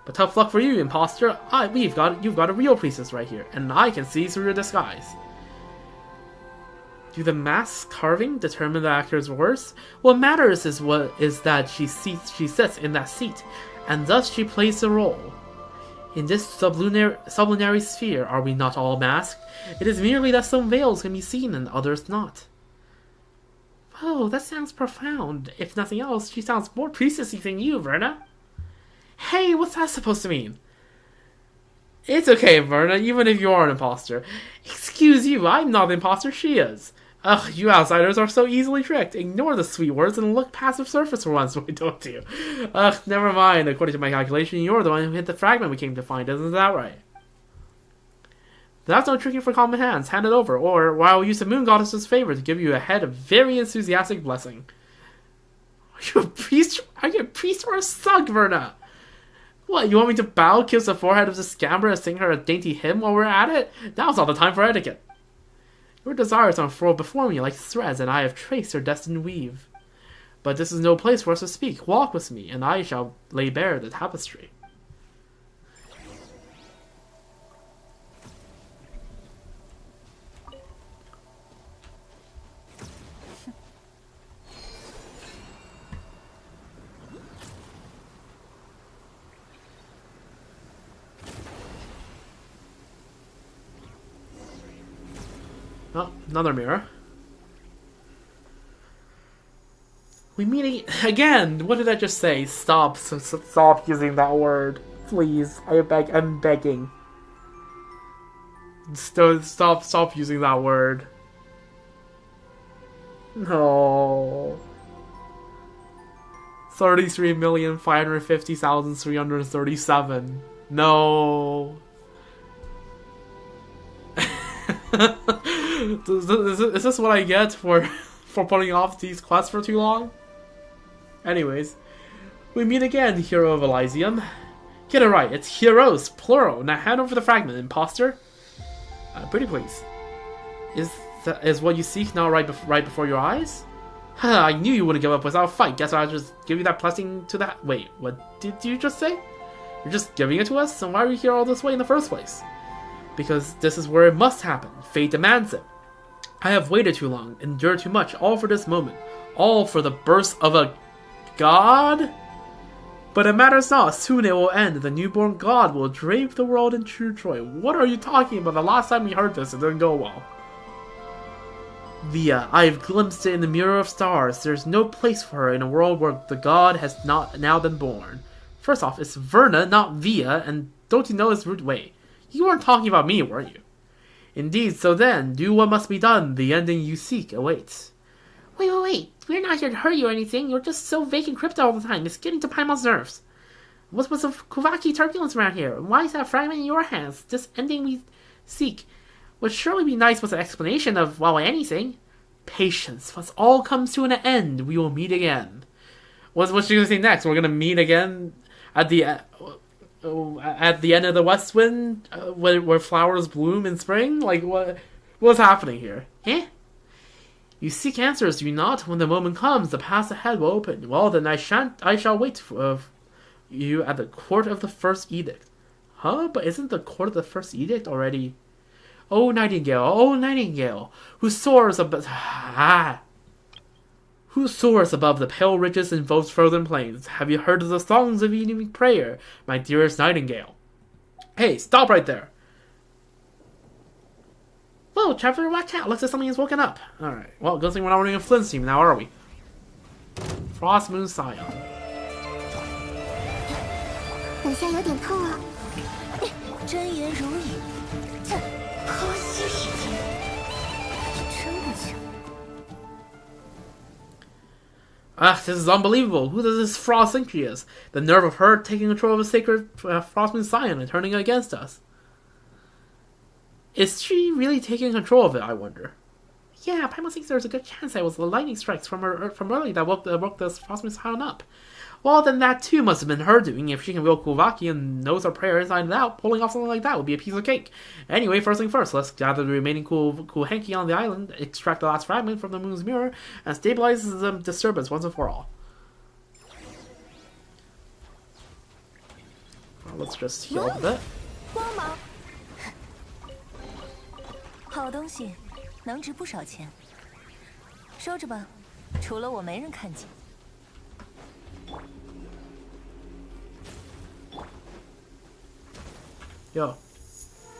But tough luck for you, imposter. You've got a real priestess right here, and I can see through your disguise. Do the mask carving determine the actor's worth? What matters is that she sits in that seat, and thus she plays the role. In this sublunary sphere, are we not all masked? It is merely that some veils can be seen and others not. Oh, that sounds profound. If nothing else, she sounds more priestessy than you, Verna. Hey, what's that supposed to mean? It's okay, Verna, even if you are an imposter. Excuse you, I'm not the imposter, she is. Ugh, you outsiders are so easily tricked. Ignore the sweet words and look past the surface for once, why don't you? Ugh, never mind. According to my calculation, you're the one who hit the fragment we came to find, isn't that right? That's no tricking for common hands. Hand it over, or I will use the moon goddess's favor to give you a very enthusiastic blessing. Are you a priest? Are you a priest or a thug, Verna? What, you want me to kiss the forehead of the scammer and sing her a dainty hymn while we're at it? Now's not the time for etiquette. Your desires unfurl before me like threads, and I have traced your destined weave. But this is no place for us to speak. Walk with me, and I shall lay bare the tapestry. Oh, another mirror. We meet again. What did I just say? Stop using that word, please. I'm begging. Stop using that word. No. 33,550,337. No. Is this what I get for putting off these quests for too long? Anyways, we meet again, hero of Elysium. Get it right, it's heroes, plural. Now hand over the fragment, imposter. Pretty please. Is what you seek now right before your eyes? I knew you wouldn't give up without a fight. Guess I'll just give you that blessing to that. Wait, what did you just say? You're just giving it to us? So why are we here all this way in the first place? Because this is where it must happen. Fate demands it. I have waited too long, endured too much, all for this moment. All for the birth of a god? But it matters not, soon it will end. The newborn god will drape the world in true joy. What are you talking about? The last time we heard this, it didn't go well. Via, I have glimpsed it in the mirror of stars. There's no place for her in a world where the god has not now been born. First off, it's Verna, not Via, and don't you know it's rude? Wait, you weren't talking about me, were you? Indeed, so then, do what must be done. The ending you seek awaits. Wait. We're not here to hurt you or anything. You're just so vague and cryptic all the time. It's getting to Paimon's nerves. What's with the Kuvaki turbulence around here? Why is that fragment in your hands? This ending we seek would surely be nice with an explanation of, well, anything. Patience. Once all comes to an end, we will meet again. What's she going to say next? We're going to meet again at the end of the West Wind, where flowers bloom in spring? Like, what's happening here? Eh? You seek answers, do you not? When the moment comes, the path ahead will open. Well, then I shall wait for you at the court of the first edict. Huh? But isn't the court of the first edict already? Oh, Nightingale, who soars above the pale ridges and vast frozen plains. Have you heard of the songs of evening prayer, my dearest Nightingale? Hey, stop right there. Whoa, Traveler, watch out. Looks like something has woken up. Alright, well, good thing we're not running a Flint team now, are we? Frost Moon Scion. 等下有点痛啊。真言如影，可惜已经，真不巧。This is unbelievable. Who does this Frost think she is? The nerve of her taking control of a sacred Frost Moon Scion and turning it against us. Is she really taking control of it, I wonder? Yeah, Paimon thinks there's a good chance that it was the lightning strikes from early that woke this Frost Moon Scion up. Well, then that too must have been her doing. If she can wield Kuvaki and knows her prayer inside and out, pulling off something like that would be a piece of cake. Anyway, first thing first, let's gather the remaining cool hanky on the island, extract the last fragment from the moon's mirror, and stabilize the disturbance once and for all. Well, let's just heal a bit. 好东西，能值不少钱。收着吧，除了我没人看见。Yo,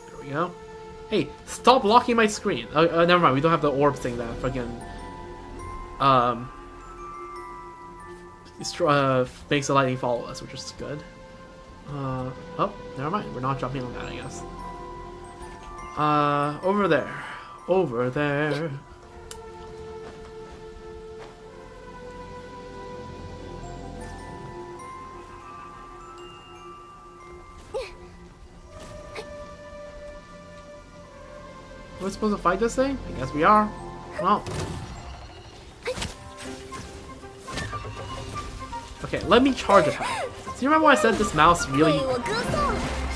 there we go. Hey, stop blocking my screen. Never mind. We don't have the orb thing that fucking makes the lightning follow us, which is good. Oh, never mind. We're not jumping on that, I guess. Over there. Over there. We're supposed to fight this thing? I guess we are. Well. Okay, let me charge attack. Do you remember when I said this mouse really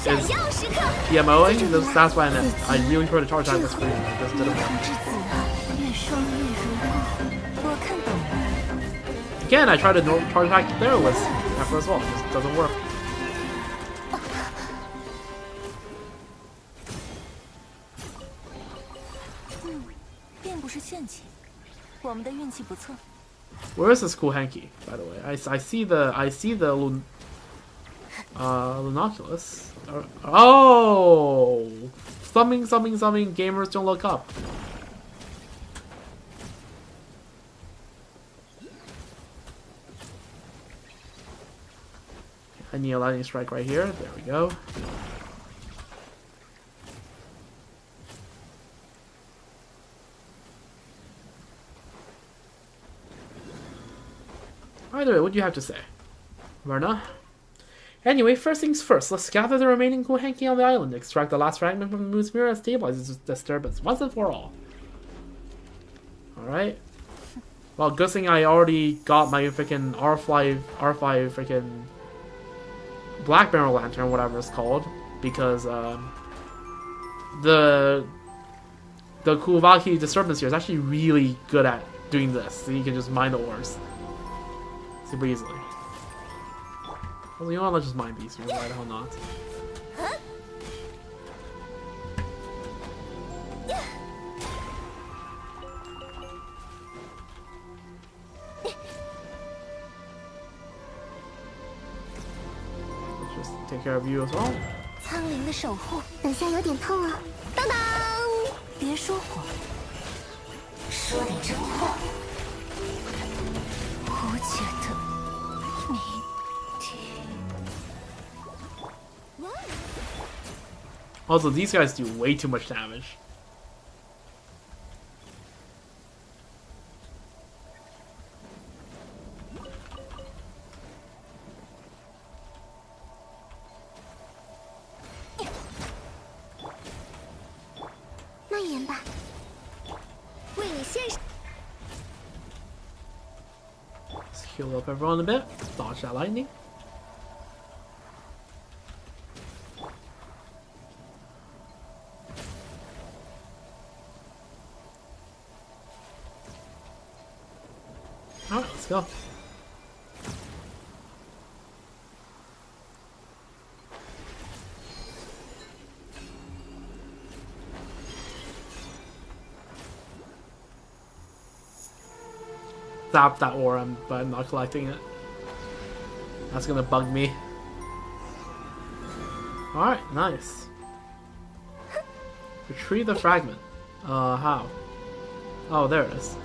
is PMOing. That's why I really tried to charge attack this screen. It just didn't work. Again, I tried to charge attack there with Nefer as well. It just doesn't work. Where is this cool hanky, by the way? I see the Lunoculus. Oh, something. Gamers don't look up. I need a lightning strike right here. There we go. Either way, what do you have to say, Verna? Anyway, first things first, let's gather the remaining Kohenki on the island, extract the last fragment from the moon's mirror, and stabilize its disturbance once and for all. Alright. Well, good thing I already got my freaking R5 freaking Black Barrel Lantern, whatever it's called, because the Kuvaki disturbance here is actually really good at doing this, so you can just mine the ores super easily. Well, you know what, let's just mine these, why the hell not? Let's just take care of you as well. 苍灵的守护，等下有点痛啊！当当，别说谎，说点真话。无解的谜题。Also, these guys do way too much damage. Let's heal up everyone a bit. Dodge that lightning. Alright, let's go. Zap that ore, but I'm not collecting it. That's gonna bug me. Alright, nice. Retrieve the fragment. How? Oh, there it is.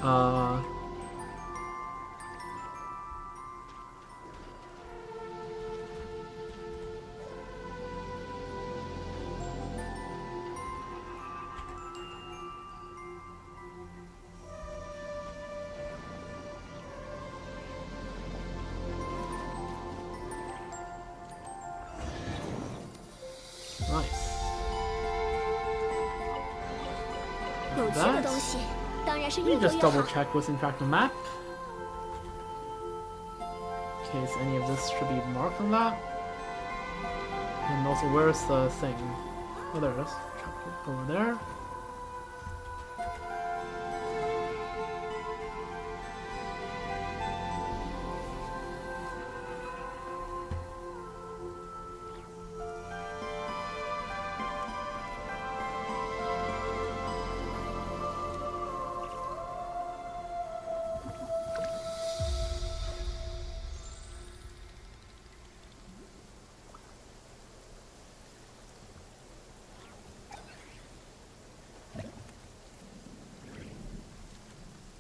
Let me just double check what's in fact the map. In case any of this should be marked on that. And also, where's the thing? Oh, there it is. Over there.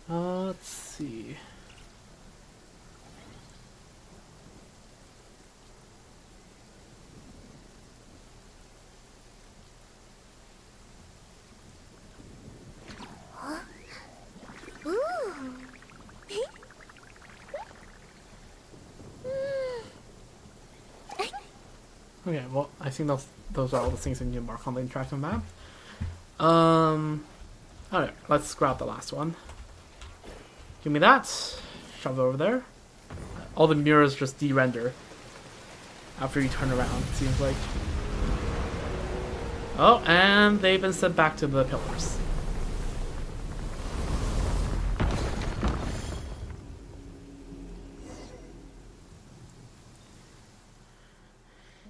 Let's see. Okay, well, I think those are all the things I need to mark on the interactive map. Alright, let's grab the last one. Give me that. Shove it over there. All the mirrors just de-render after you turn around, it seems like. Oh, and they've been sent back to the pillars.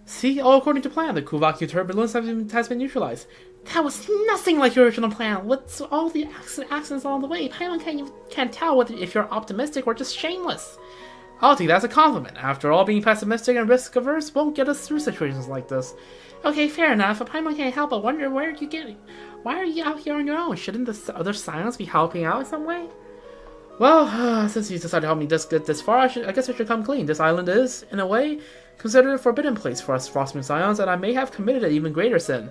See, all according to plan, the Kuvaki turbulence has been neutralized. That was nothing like your original plan. What's all the accidents along the way? Paimon can't tell whether if you're optimistic or just shameless. I'll take that as a compliment. After all, being pessimistic and risk-averse won't get us through situations like this. Okay, fair enough, but Paimon can't help but wonder why are you out here on your own? Shouldn't the other Scions be helping out in some way? Well, since you decided to help me get this far, I guess I should come clean. This island is, in a way, considered a forbidden place for us Frostmoon Scions, and I may have committed an even greater sin.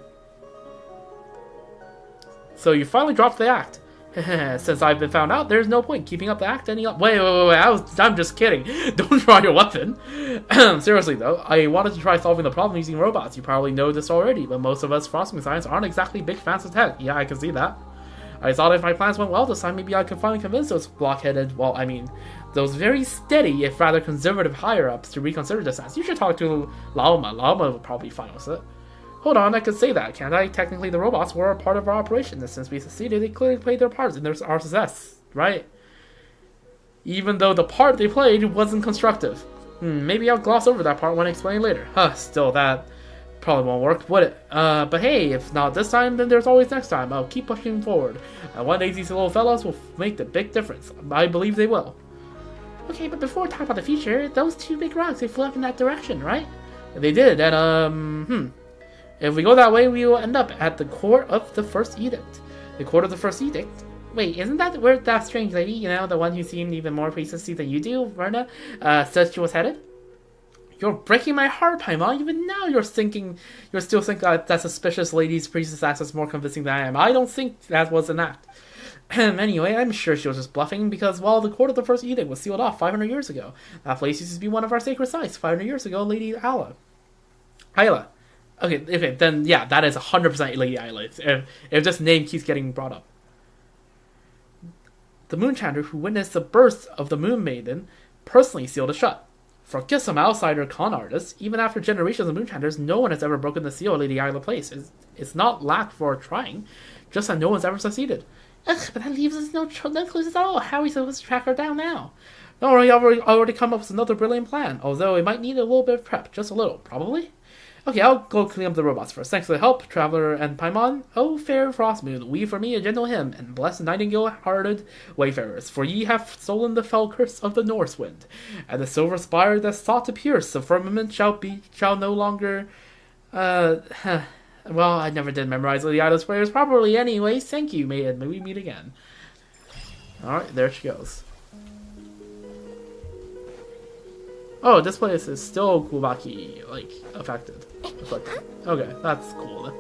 So you finally dropped the act. Since I've been found out, there's no point keeping up the act any longer. Wait, I'm just kidding. Don't draw your weapon. Seriously though, I wanted to try solving the problem using robots. You probably know this already, but most of us Frostmoon Scions aren't exactly big fans of tech. Yeah, I can see that. I thought if my plans went well this time, maybe I could finally convince those blockheaded, well, I mean, those very steady, if rather conservative higher-ups to reconsider this stance. You should talk to Laoma. Laoma would probably be fine with it. Hold on, I could say that, can't I? Technically, the robots were a part of our operation, and since we succeeded, they clearly played their parts in our success, right? Even though the part they played wasn't constructive. Maybe I'll gloss over that part when I explain later. Still, that probably won't work, would it? But hey, if not this time, then there's always next time. I'll keep pushing forward. And one day these little fellows will make the big difference. I believe they will. Okay, but before we talk about the future, those two big rocks, they flew up in that direction, right? They did, and if we go that way, we will end up at the court of the First Edict. The court of the First Edict? Wait, isn't that where that strange lady, you know, the one who seemed even more priestessy than you do, Verna, said she was headed? You're breaking my heart, Paimon. Even now you're still thinking that suspicious lady's priestess act is more convincing than I am. I don't think that was an act. Anyway, I'm sure she was just bluffing because, well, the court of the First Edict was sealed off 500 years ago. That place used to be one of our sacred sites 500 years ago, Lady Ayla. Okay, then, yeah, that is 100% Lady Ayla, if this name keeps getting brought up. The Moonchanter who witnessed the birth of the Moon Maiden personally sealed it shut. Forget some outsider con artists. Even after generations of Moonchanters, no one has ever broken the seal of Lady Ayla place. It's not lack for trying, just that no one's ever succeeded. Ugh, but that leaves us no clues at all. How are we supposed to track her down now? Don't worry, I've already come up with another brilliant plan, although it might need a little bit of prep, just a little, probably. Okay, I'll go clean up the robots first. Thanks for the help, Traveler and Paimon. Oh, fair Frostmoon, weave for me a gentle hymn, and bless nightingale-hearted wayfarers, for ye have stolen the fell curse of the Norse wind, and the silver spire that sought to pierce the firmament shall no longer. Well, I never did memorize Lady Ayla's prayers properly. Anyways, thank you, maiden. May we meet again. All right, there she goes. Oh, this place is still Kuvaki, like, affected. Okay, that's cool then.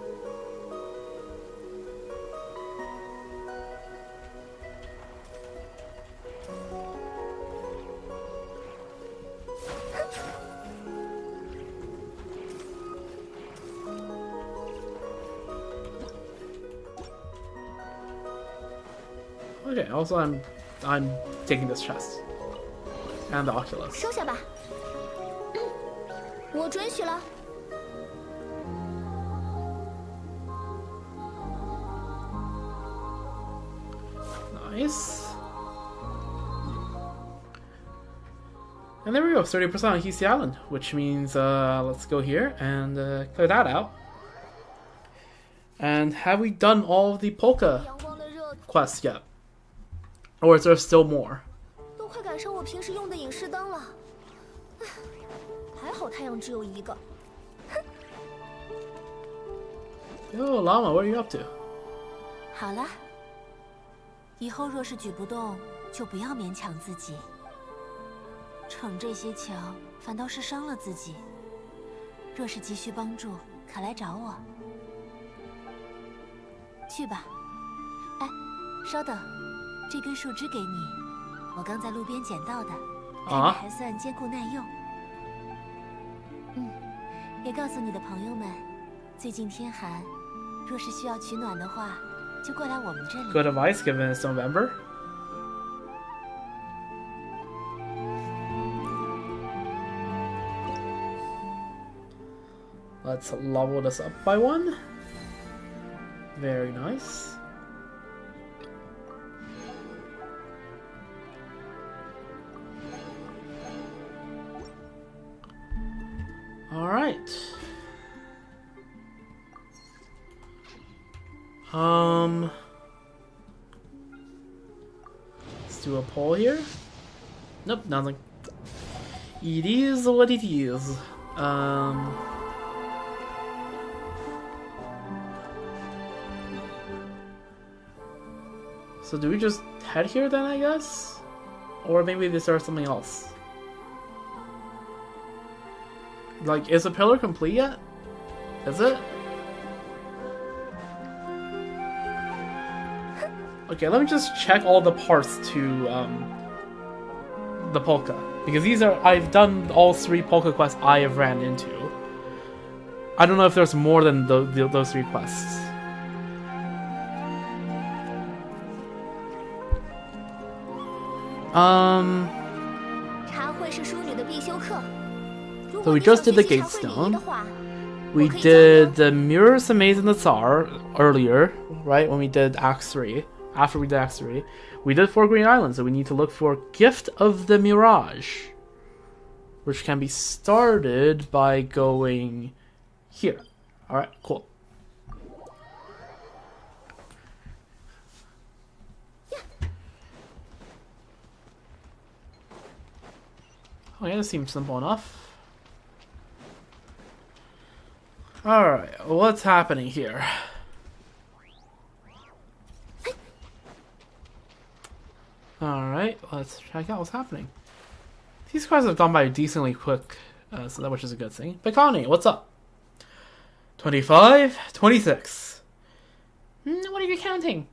Okay, also I'm taking this chest. And the Oculus. 收下吧。我准许了。Nice. And there we go, 30% on Hisi Island, which means let's go here and clear that out. And have we done all of the Polkka quests yet? Or is there still more? 都快赶上我平时用的隐士灯了。还好太阳只有一个。Yo, Llama, what are you up to? 好了，以后若是举不动，就不要勉强自己。逞这些强，反倒是伤了自己。若是急需帮助，可来找我。去吧。哎，稍等，这根树枝给你，我刚在路边捡到的，看着还算坚固耐用。也告诉你的朋友们，最近天寒，若是需要取暖的话，就过来我们这里。Good advice given it's November. Let's level this up by one. Very nice. All right. Let's do a poll here. Nope, nothing. It is what it is. So do we just head here then, I guess? Or maybe they start something else? Like, is the pillar complete yet? Is it? Okay, let me just check all the parts to the Polkka. Because these are, I've done all 3 Polkka quests I have ran into. I don't know if there's more than those 3 quests. So we just did the Gate Stone. We did the Mirror's Maze in the Tsar earlier, right? When we did Act 3. After we did Act 3. We did 4 Green Islands, so we need to look for Gift of the Mirage. Which can be started by going here. Alright, cool. Oh yeah, this seems simple enough. Alright, what's happening here? Alright, let's check out what's happening. These quests have gone by decently quick, so that which is a good thing. Bekani, what's up? 25, 26. What are you counting?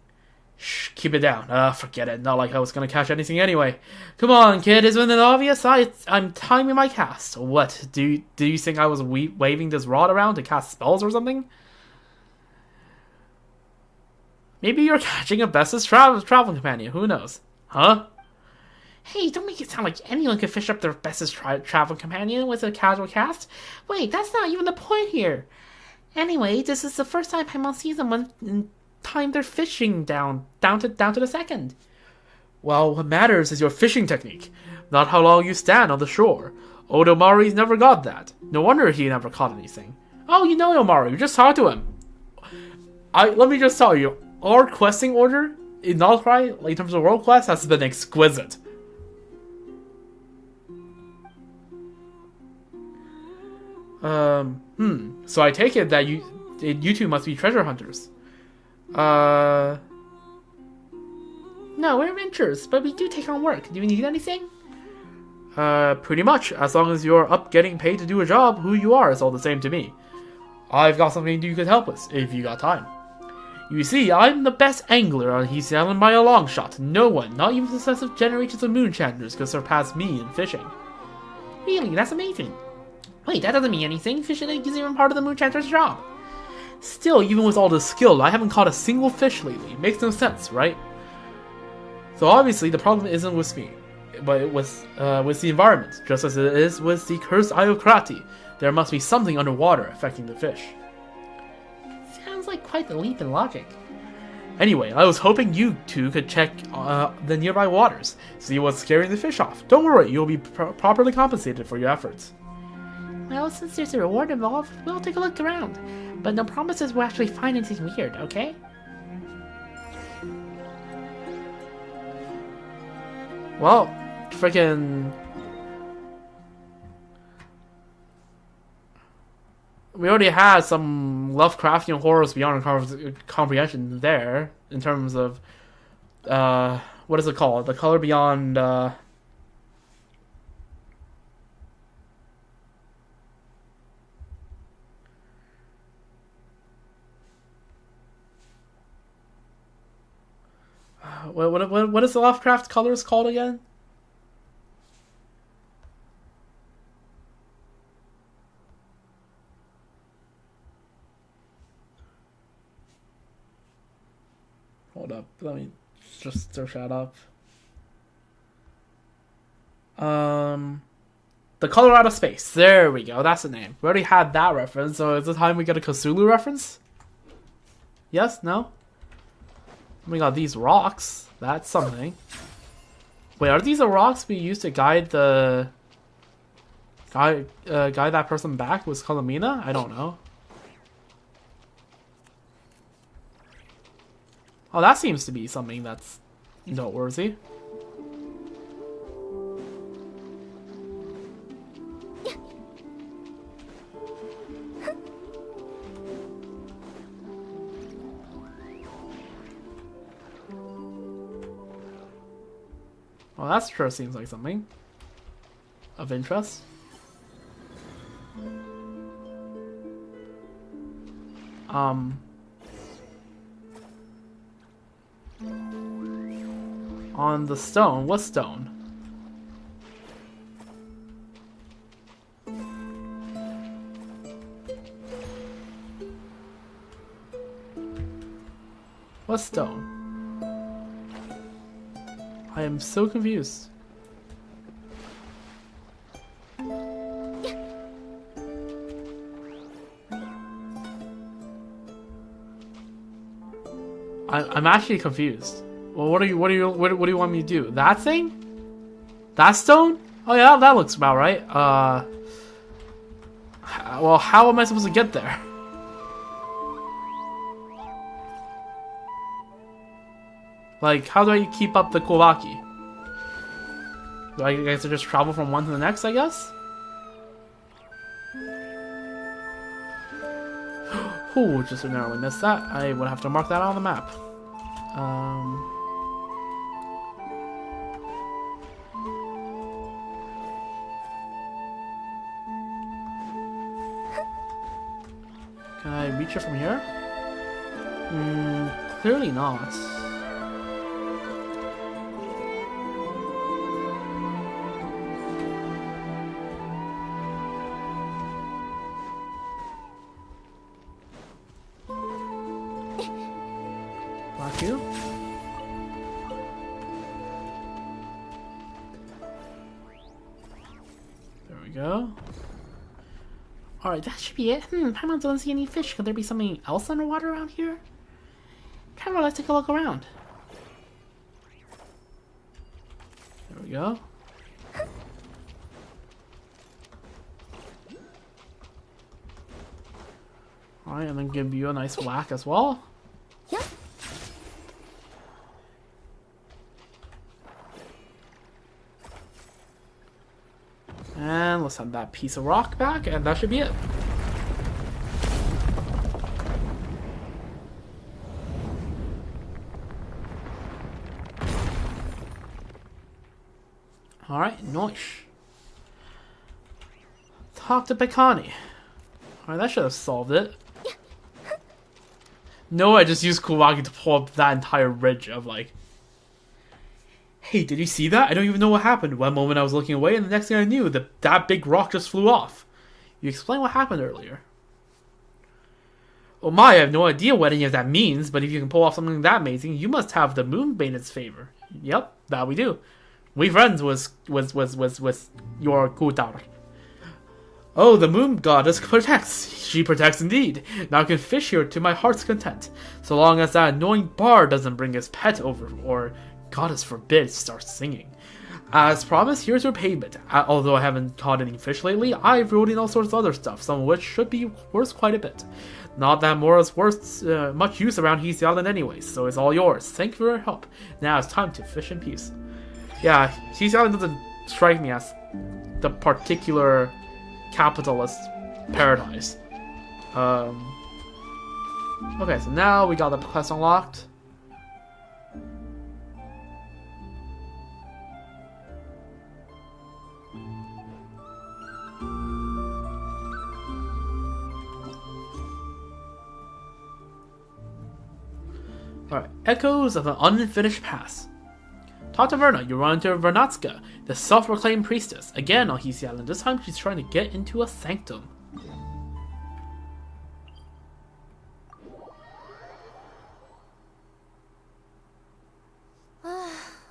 Shh, keep it down. Forget it. Not like I was gonna catch anything anyway. Come on, kid. Isn't it obvious? I'm timing my cast. What? Do you think I was waving this rod around to cast spells or something? Maybe you're catching a bestest travel companion. Who knows? Huh? Hey, don't make it sound like anyone could fish up their bestest travel companion with a casual cast. Wait, that's not even the point here. Anyway, this is the first time Paimon sees someone time their fishing down to the second. Well, what matters is your fishing technique, not how long you stand on the shore. Odomari's never got that. No wonder he never caught anything. Oh, you know Omari, you just talked to him. Let me just tell you, our questing order in Nalcry, in terms of world quest, has been exquisite. So I take it that you two must be treasure hunters. No, we're adventurers, but we do take on work. Do you need anything? Pretty much. As long as you're up getting paid to do a job, who you are is all the same to me. I've got something you could help with, if you got time. You see, I'm the best angler on East Island by a long shot. No one, not even successive generations of moonchanters, could surpass me in fishing. Really? That's amazing. Wait, that doesn't mean anything. Fishing isn't even part of the moonchanter's job. Still, even with all this skill, I haven't caught a single fish lately. Makes no sense, right? So obviously, the problem isn't with me, but with the environment. Just as it is with the cursed Eye of Krati, there must be something underwater affecting the fish. Sounds like quite the leap in logic. Anyway, I was hoping you two could check the nearby waters, see what's scaring the fish off. Don't worry, you'll be properly compensated for your efforts. Well, since there's a reward involved, we'll take a look around. But no promises we'll actually find anything weird, okay? Well, freaking... We already had some Lovecraftian horrors beyond comprehension there, in terms of... what is it called? The Color Beyond... What is the Lovecraft colors called again? Hold up, let me just search that up. The Color Out of Space. There we go, that's the name. We already had that reference, so is it time we get a Cthulhu reference? Yes? No? We got these rocks. That's something. Wait, are these the rocks we used to guide the... guide that person back? Was Colomina? I don't know. Oh, that seems to be something that's noteworthy. Well, that sure seems like something of interest. On the stone, what stone? What stone? I am so confused. I'm actually confused. Well, what do you want me to do? That thing? That stone? Oh yeah, that looks about right. Well, how am I supposed to get there? Like, how do I keep up the Kowaki? Do I guess I just travel from one to the next, I guess? Ooh, just narrowly missed that. I would have to mark that on the map. Can I reach it from here? Clearly not. Block you. There we go. Alright, that should be it. Paimon doesn't see any fish. Could there be something else underwater around here? Kind of let's take a look around. There we go. Alright, and then give you a nice whack as well. Yep. And let's have that piece of rock back, and that should be it. Alright, nice. Talk to Pekani. Alright, that should have solved it. No, I just used Kowaki to pull up that entire ridge of like... Hey, did you see that? I don't even know what happened. One moment I was looking away, and the next thing I knew, that big rock just flew off. You explained what happened earlier. Oh my, I have no idea what any of that means, but if you can pull off something that amazing, you must have the moon in its favor. Yep, that we do. We friends was your Kutar. Oh, the moon goddess protects. She protects indeed. Now I can fish here to my heart's content, so long as that annoying bard doesn't bring his pet over, or, goddess forbid, starts singing. As promised, here's your payment. Although I haven't caught any fish lately, I've rode in all sorts of other stuff, some of which should be worth quite a bit. Not that more is worth much use around Heath Island anyways, so it's all yours. Thank you for your help. Now it's time to fish in peace. Yeah, Heath Island doesn't strike me as the particular capitalist paradise. Okay, so now we got the quest unlocked. Alright, Echoes of an Unfinished Past. Talk to Verna. You run into Vernatska, the self-proclaimed priestess. Again on Heath Island. This time she's trying to get into a sanctum.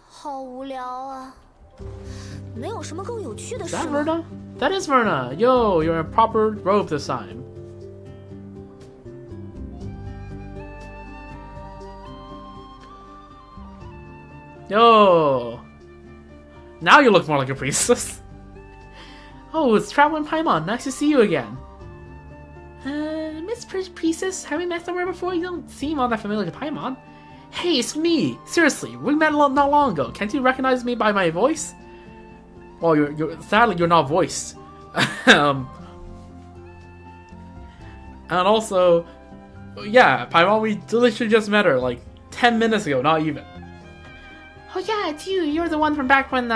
好无聊啊！能有什么更有趣的 Is 事 that 吗？ Verna? That is Verna. Yo, you're in a proper robe this time. Yo. Now you look more like a priestess. Oh, it's Traveling Paimon. Nice to see you again. Miss Priestess, have we met somewhere before? You don't seem all that familiar to Paimon. Hey, it's me. Seriously, we met not long ago. Can't you recognize me by my voice? Well, sadly, you're not voiced. And also, yeah, Paimon, we literally just met her like 10 minutes ago, not even. Oh yeah, it's you. You're the one from back when,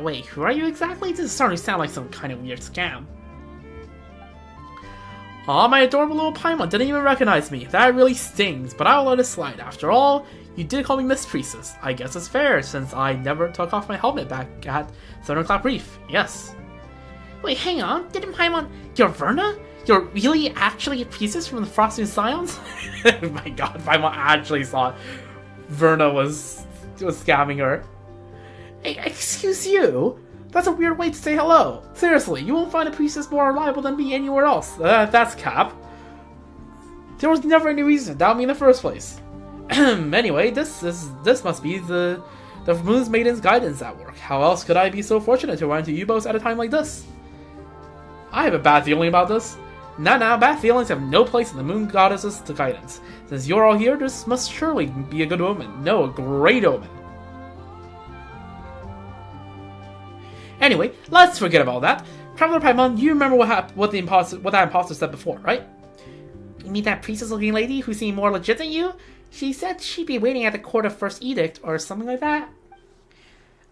wait, who are you exactly? This is starting to sound like some kind of weird scam. Aw, my adorable little Paimon didn't even recognize me. That really stings, but I'll let it slide. After all, you did call me Miss Priestess. I guess it's fair, since I never took off my helmet back at Thunderclap Reef. Yes. Wait, hang on. Didn't Paimon... You're Verna? You're really actually a priestess from the Frosting Scions? Oh my god, Paimon actually thought Verna was scamming her. Hey, excuse you? That's a weird way to say hello. Seriously, you won't find a priestess more reliable than me anywhere else. That's cap. There was never any reason to doubt me in the first place. Anyway, this must be the Moon's Maiden's guidance at work. How else could I be so fortunate to run into you both at a time like this? I have a bad feeling about this. Now, bad feelings have no place in the Moon Goddess's guidance. Since you're all here, this must surely be a good omen. No, a great omen. Anyway, let's forget about that. Traveler Paimon, you remember what that imposter said before, right? You mean that priestess-looking lady who seemed more legit than you? She said she'd be waiting at the court of first edict or something like that.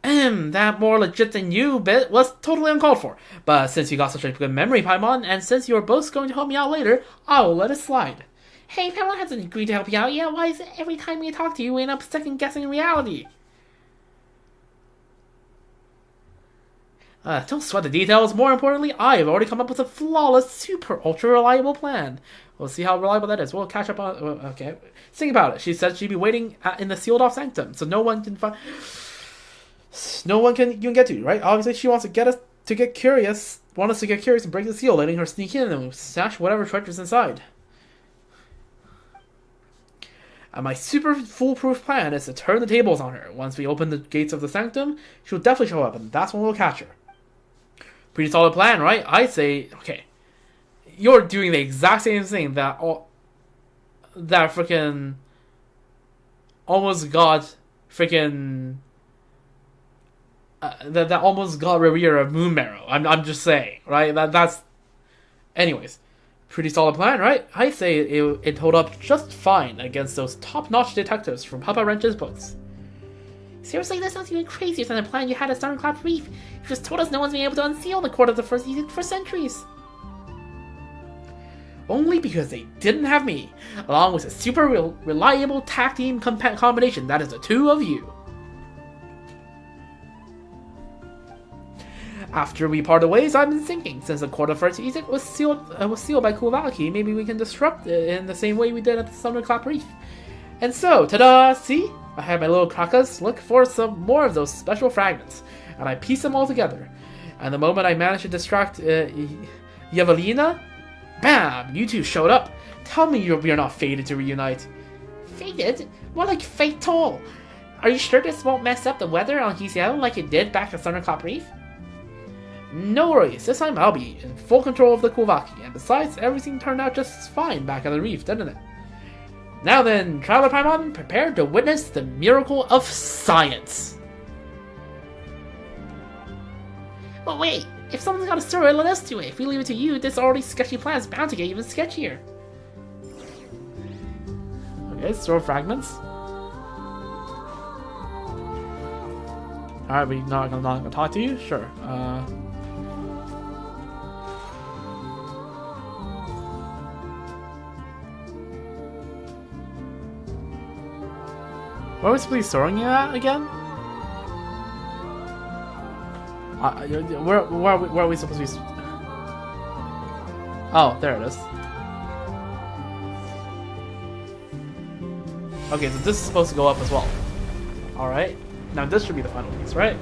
That more legit than you bit was totally uncalled for. But since you got such a good memory, Paimon, and since you're both going to help me out later, I will let it slide. Hey, Paimon hasn't agreed to help you out yet. Why is it every time we talk to you, we end up second-guessing reality? Don't sweat the details. More importantly, I have already come up with a flawless, super, ultra-reliable plan. We'll see how reliable that is. We'll catch up on... okay. Think about it. She said she'd be waiting in the sealed-off sanctum, so no one can find... No one can get to you, right? Obviously, she wants to get us to get curious. Want us to get curious and break the seal, letting her sneak in and snatch whatever treasure's inside. And my super foolproof plan is to turn the tables on her. Once we open the gates of the sanctum, she'll definitely show up, and that's when we'll catch her. Pretty solid plan, right? I'd say, okay, you're doing the exact same thing that freaking almost got freaking that almost got Revere Moon Marrow. I'm just saying, right? That's anyways, pretty solid plan, right? I'd say it hold up just fine against those top-notch detectives from Papa Wrench's books. Seriously, that sounds even crazier than the plan you had at Thunderclap Reef. You just told us no one's been able to unseal the court of the first edict for centuries. Only because they didn't have me, along with a super reliable tag team combination that is the two of you. After we parted ways, I've been thinking, since the court of first edict was sealed by Kuvaki, maybe we can disrupt it in the same way we did at the Thunderclap Reef. And so, ta-da! See? I had my little crackers look for some more of those special fragments, and I pieced them all together. And the moment I managed to distract Yevgelina, bam! You two showed up. Tell me you're not fated to reunite. Fated? More like fatal. Are you sure this won't mess up the weather on Giselle like it did back at Thunderclap Reef? No worries, this time I'll be in full control of the Kuvaki, and besides, everything turned out just fine back at the reef, didn't it? Now then, Traveler Paimon, prepare to witness the miracle of science! But wait, if someone's got a story, let us do it. If we leave it to you, this already sketchy plan is bound to get even sketchier. Okay, store fragments. Alright, we're not gonna talk to you? Sure. Where was we storing you at again? Where are we supposed to be? Oh, there it is. Okay, so this is supposed to go up as well. Alright. Now this should be the final piece, right?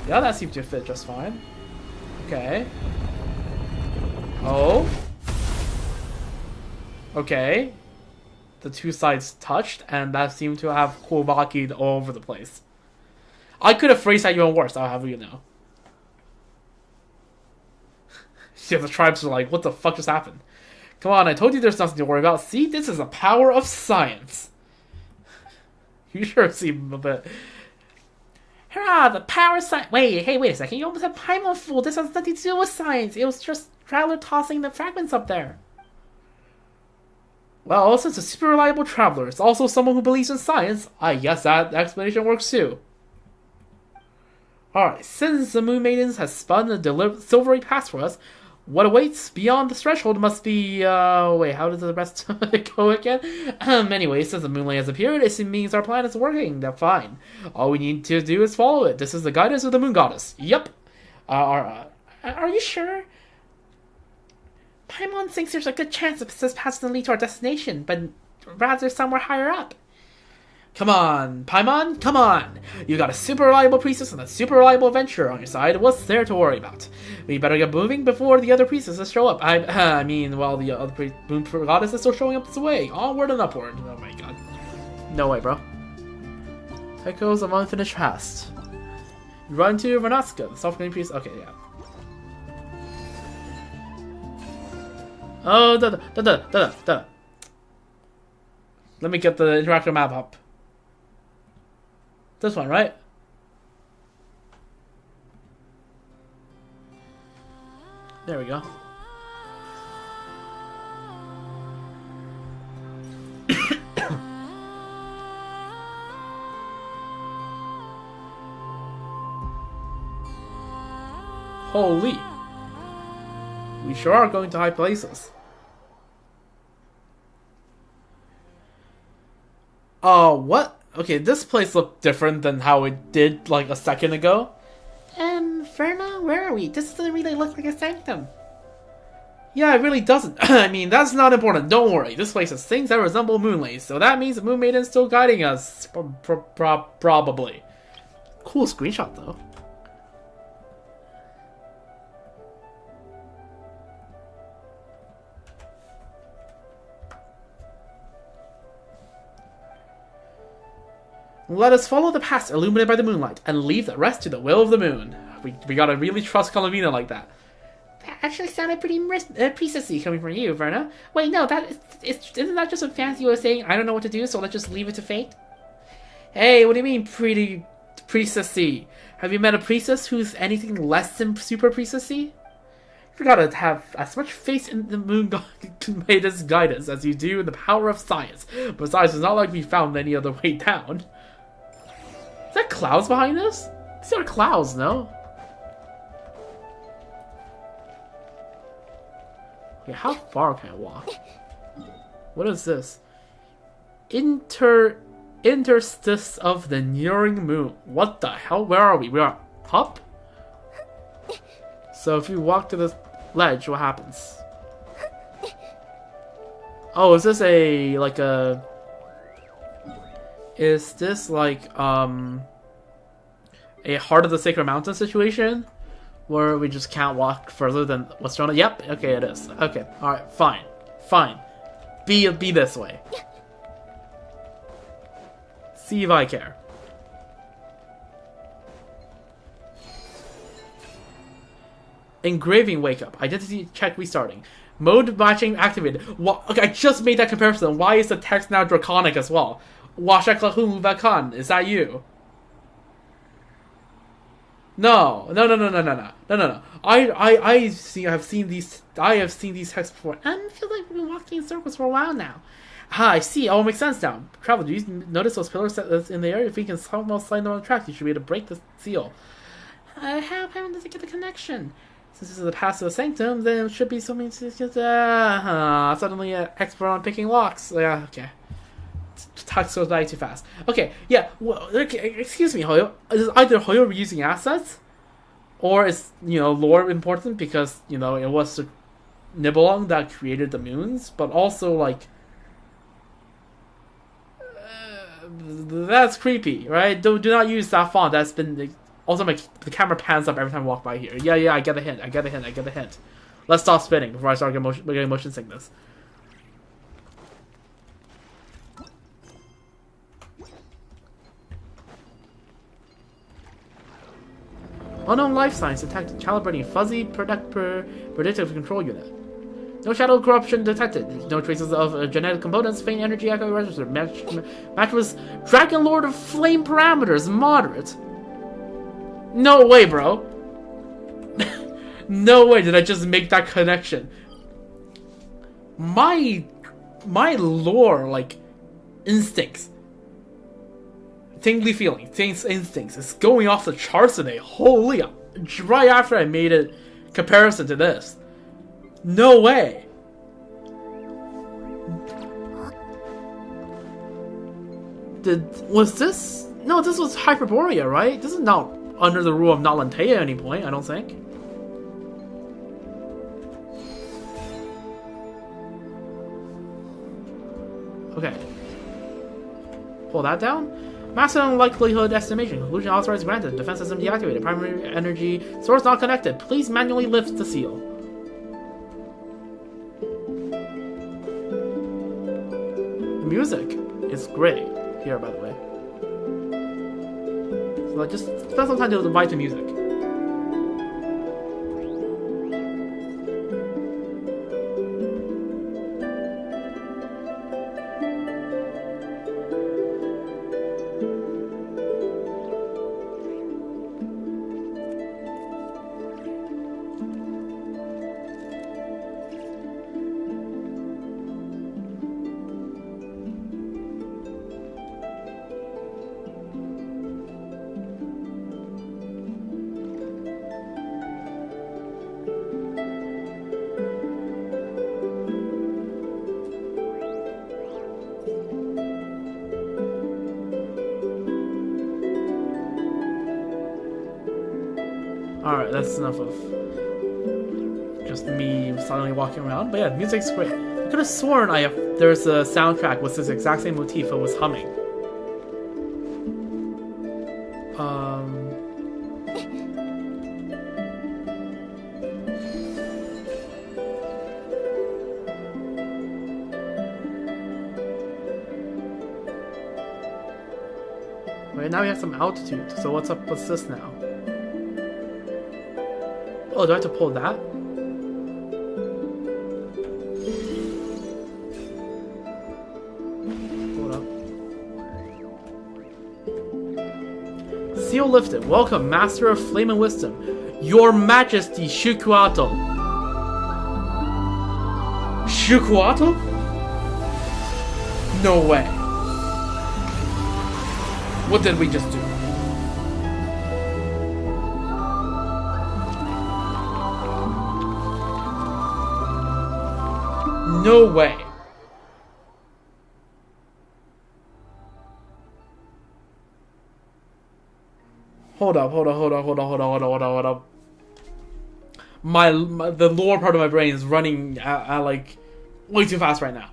Yeah, that seems to fit just fine. Okay. Oh. Okay. the two sides touched, and that seemed to have Kouvaki'd all over the place. I could have phrased that even worse, I'll have you know. Yeah, the tribes are like, what the fuck just happened? Come on, I told you there's nothing to worry about. See, this is the power of science. You sure seem a bit... Hurrah, the power of science... Wait a second, you almost had Paimon fooled. This has nothing to do with science. It was just Traveler tossing the fragments up there. Well, since a super reliable traveler is also someone who believes in science, I guess that explanation works too. Alright, since the Moon Maidens has spun a silvery path for us, what awaits beyond the threshold must be, wait, how does the rest go again? Anyway, since the moonlight has appeared, it means our plan is working. That's fine. All we need to do is follow it. This is the guidance of the Moon Goddess. Yep. Are you sure? Paimon thinks there's a good chance that this path doesn't lead to our destination, but rather somewhere higher up. Come on, Paimon, come on! You got a super reliable priestess and a super reliable adventurer on your side. What's there to worry about? We better get moving before the other priestesses show up. I mean, while the other Moon Goddess is still showing up this way. Onward and upward. Oh my god. No way, bro. Echoes of unfinished past. You run to Vernatska, the self-proclaimed priest. Okay, yeah. Oh, da. Let me get the interactive map up. This one, right? There we go. Holy. We sure are going to high places. What? Okay, this place looked different than how it did like a second ago. Verna, where are we? This doesn't really look like a sanctum. Yeah, it really doesn't. I mean, that's not important. Don't worry. This place has things that resemble moonlays, so that means the Moon Maiden's still guiding us. Probably. Cool screenshot, though. Let us follow the path illuminated by the moonlight, and leave the rest to the will of the moon. We gotta really trust Calamina like that. That actually sounded pretty priestessy coming from you, Verna. Wait, no, isn't that just a fancy way of saying, I don't know what to do, so let's just leave it to fate? Hey, what do you mean, pretty priestessy? Have you met a priestess who's anything less than super priestessy? You gotta have as much faith in the Moon Maiden's guidance as you do in the power of science. Besides, it's not like we found any other way down. Is that clouds behind us? These are clouds, no? Okay, how far can I walk? What is this? Interstice of the nearing moon. What the hell? Where are we? We are up? So if we walk to this ledge, what happens? Oh, is this like a... Is this like, a Heart of the Sacred Mountain situation? Where we just can't walk further than what's shown? Yep, okay, it is. Okay, alright, fine. Fine. Be this way. See if I care. Engraving wake up. Identity check restarting. Mode matching activated. What? Okay, I just made that comparison. Why is the text now draconic as well? Washaklahu Vakan. Is that you? No. I have seen these texts before. I feel like we've been walking in circles for a while now. Ah, I see. All makes sense now. Travel, do you notice those pillars that's in the air? If we can somehow slide them on the track, you should be able to break the seal. How does it get the connection? Since this is the path to the sanctum, then it should be something. Suddenly an expert on picking locks. Yeah, okay. Text goes by too fast. Okay, yeah. Well, okay, excuse me, Hoyo. Is either Hoyo reusing assets, or is lore important because it was the Nibelung that created the moons, but also like that's creepy, right? Do not use that font. That's been also the camera pans up every time I walk by here. Yeah. I get the hint. Let's stop spinning before I start getting motion sickness. Unknown life signs detected. Calibrating fuzzy predictive control unit. No shadow corruption detected. No traces of genetic components. Faint energy echo register. Match was Dragon Lord of Flame parameters. Moderate. No way, bro. No way did I just make that connection. My lore, like, instincts. Tingly feelings, instincts is going off the charts today. Holy, right after I made a comparison to this. No way. Was this? No, this was Hyperborea, right? This is not under the rule of Nalantea at any point, I don't think. Okay. Pull that down. Maximum likelihood estimation. Conclusion authorized granted. Defense system deactivated. Primary energy source not connected. Please manually lift the seal. The music is great here, by the way. So just spend some time to invite the music. Alright, that's enough of just me silently walking around. But yeah, the music's great. I could have sworn there's a soundtrack with this exact same motif it was humming. Wait, now we have some altitude. So what's up with this now? Oh, do I have to pull that? Hold up. Seal lifted. Welcome, Master of Flame and Wisdom. Your Majesty, Shukuato. Shukuato? No way. What did we just do? No way. Hold up. The lower part of my brain is running at like way too fast right now.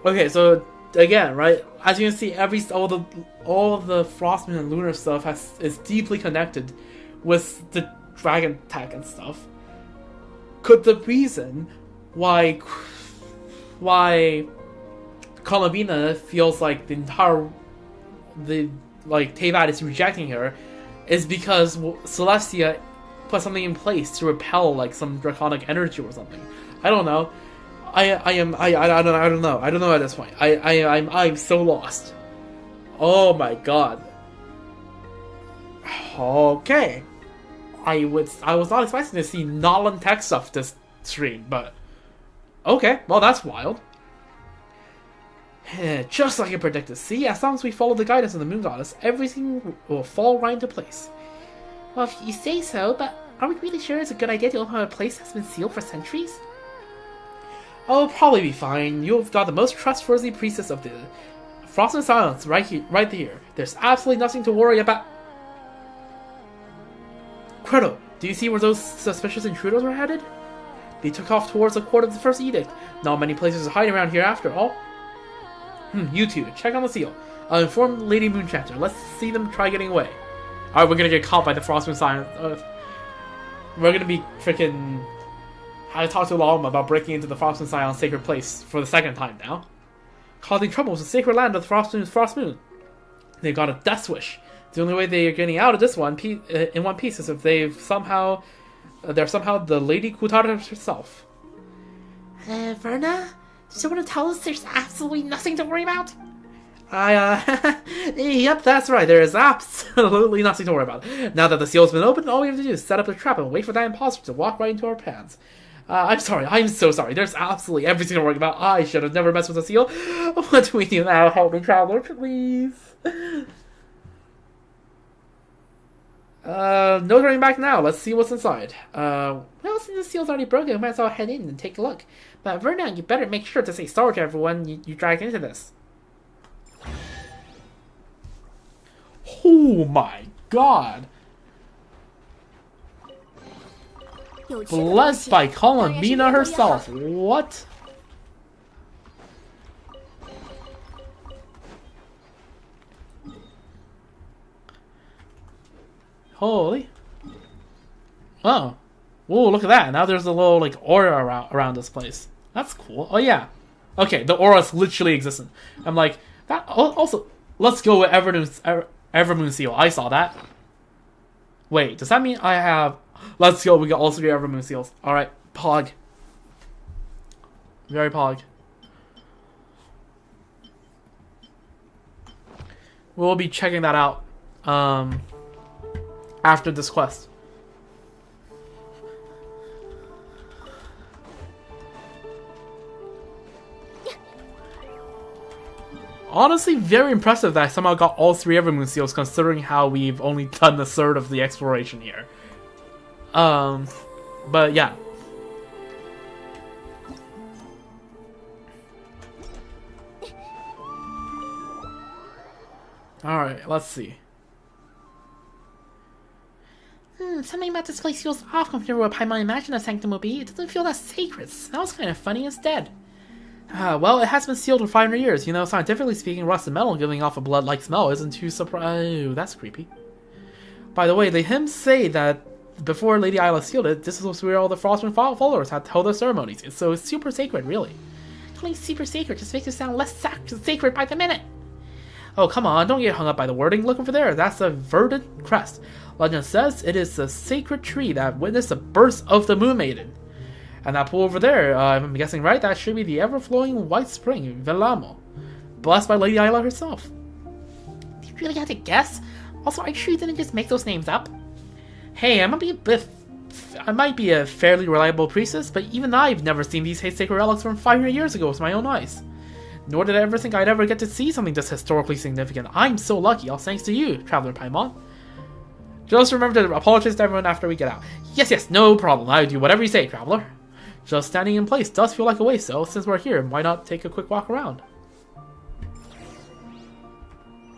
Okay, so again, right? As you can see, all the Frostman and Lunar stuff is deeply connected with the dragon tech and stuff. Could the reason why Columbina feels like Teyvat is rejecting her is because Celestia put something in place to repel like some draconic energy or something. I don't know. I don't know. I don't know at this point. I'm so lost. Oh my god. Okay. I was not expecting to see Nolan tech stuff this stream, but okay, well that's wild. Just like I predicted. See, as long as we follow the guidance of the Moon Goddess, everything will fall right into place. Well, if you say so, but are we really sure it's a good idea to open a place that's been sealed for centuries? Oh, probably be fine. You've got the most trustworthy priestess of the Frost and Silence right here. There's absolutely nothing to worry about. Credo, do you see where those suspicious intruders were headed? They took off towards the court of the first edict. Not many places to hide around here after all. You two, check on the seal. I'll inform Lady Moonchanter. Let's see them try getting away. Alright, we're gonna get caught by the Frost and Silence. We're gonna be freaking... I talked to Lalma about breaking into the Frost Moon Scion's sacred place for the second time now. Causing trouble with the sacred land of the Frost Moon. They've got a death wish. The only way they are getting out of this one in one piece is if they're somehow the Lady Kutara herself. Verna? So you want to tell us there's absolutely nothing to worry about? Yep, that's right. There is absolutely nothing to worry about. Now that the seal's been opened, all we have to do is set up a trap and wait for that imposter to walk right into our pants. I'm sorry. I'm so sorry. There's absolutely everything to worry about. I should have never messed with the seal. What do we do now? Help me, Traveler, please. No turning back now. Let's see what's inside. Well, since the seal's already broken, we might as well head in and take a look. But Verna, you better make sure to say sorry to everyone you drag into this. Oh my god. Blessed by Columina herself. What? Holy. Oh. Whoa, look at that. Now there's a little, like, aura around this place. That's cool. Oh, yeah. Okay, the aura's literally existent. I'm like, that. Also, let's go with Evermoon Seal. I saw that. Wait, does that mean I have... Let's go, we got all 3 Evermoon Seals. Alright, Pog. Very Pog. We'll be checking that out after this quest. Honestly, very impressive that I somehow got all 3 Evermoon Seals, considering how we've only done a third of the exploration here. But yeah. Alright, let's see. Something about this place feels off compared to what Paimon imagined a sanctum would be. It doesn't feel that sacred. It smells kind of funny instead. Well, it has been sealed for 500 years. You know, scientifically speaking, rusted metal giving off a blood-like smell isn't too surprising. That's creepy. By the way, the hymns say that before Lady Isla sealed it, this was where all the Frostmoon followers had held their ceremonies. So it's super sacred, really. Calling super sacred just makes it sound less sacred by the minute. Oh, come on, don't get hung up by the wording. Look over there, that's a verdant crest. Legend says it is the sacred tree that witnessed the birth of the Moon Maiden. And that pool over there, if I'm guessing right, that should be the ever-flowing white spring, Velamo. Blessed by Lady Isla herself. Do you really have to guess? Also, are you sure you didn't just make those names up? Hey, I might be a fairly reliable priestess, but even I've never seen these sacred relics from 500 years ago with my own eyes. Nor did I ever think I'd ever get to see something this historically significant. I'm so lucky, all thanks to you, Traveler Paimon. Just remember to apologize to everyone after we get out. Yes, no problem. I'll do whatever you say, Traveler. Just standing in place does feel like a waste, though. Since we're here, why not take a quick walk around?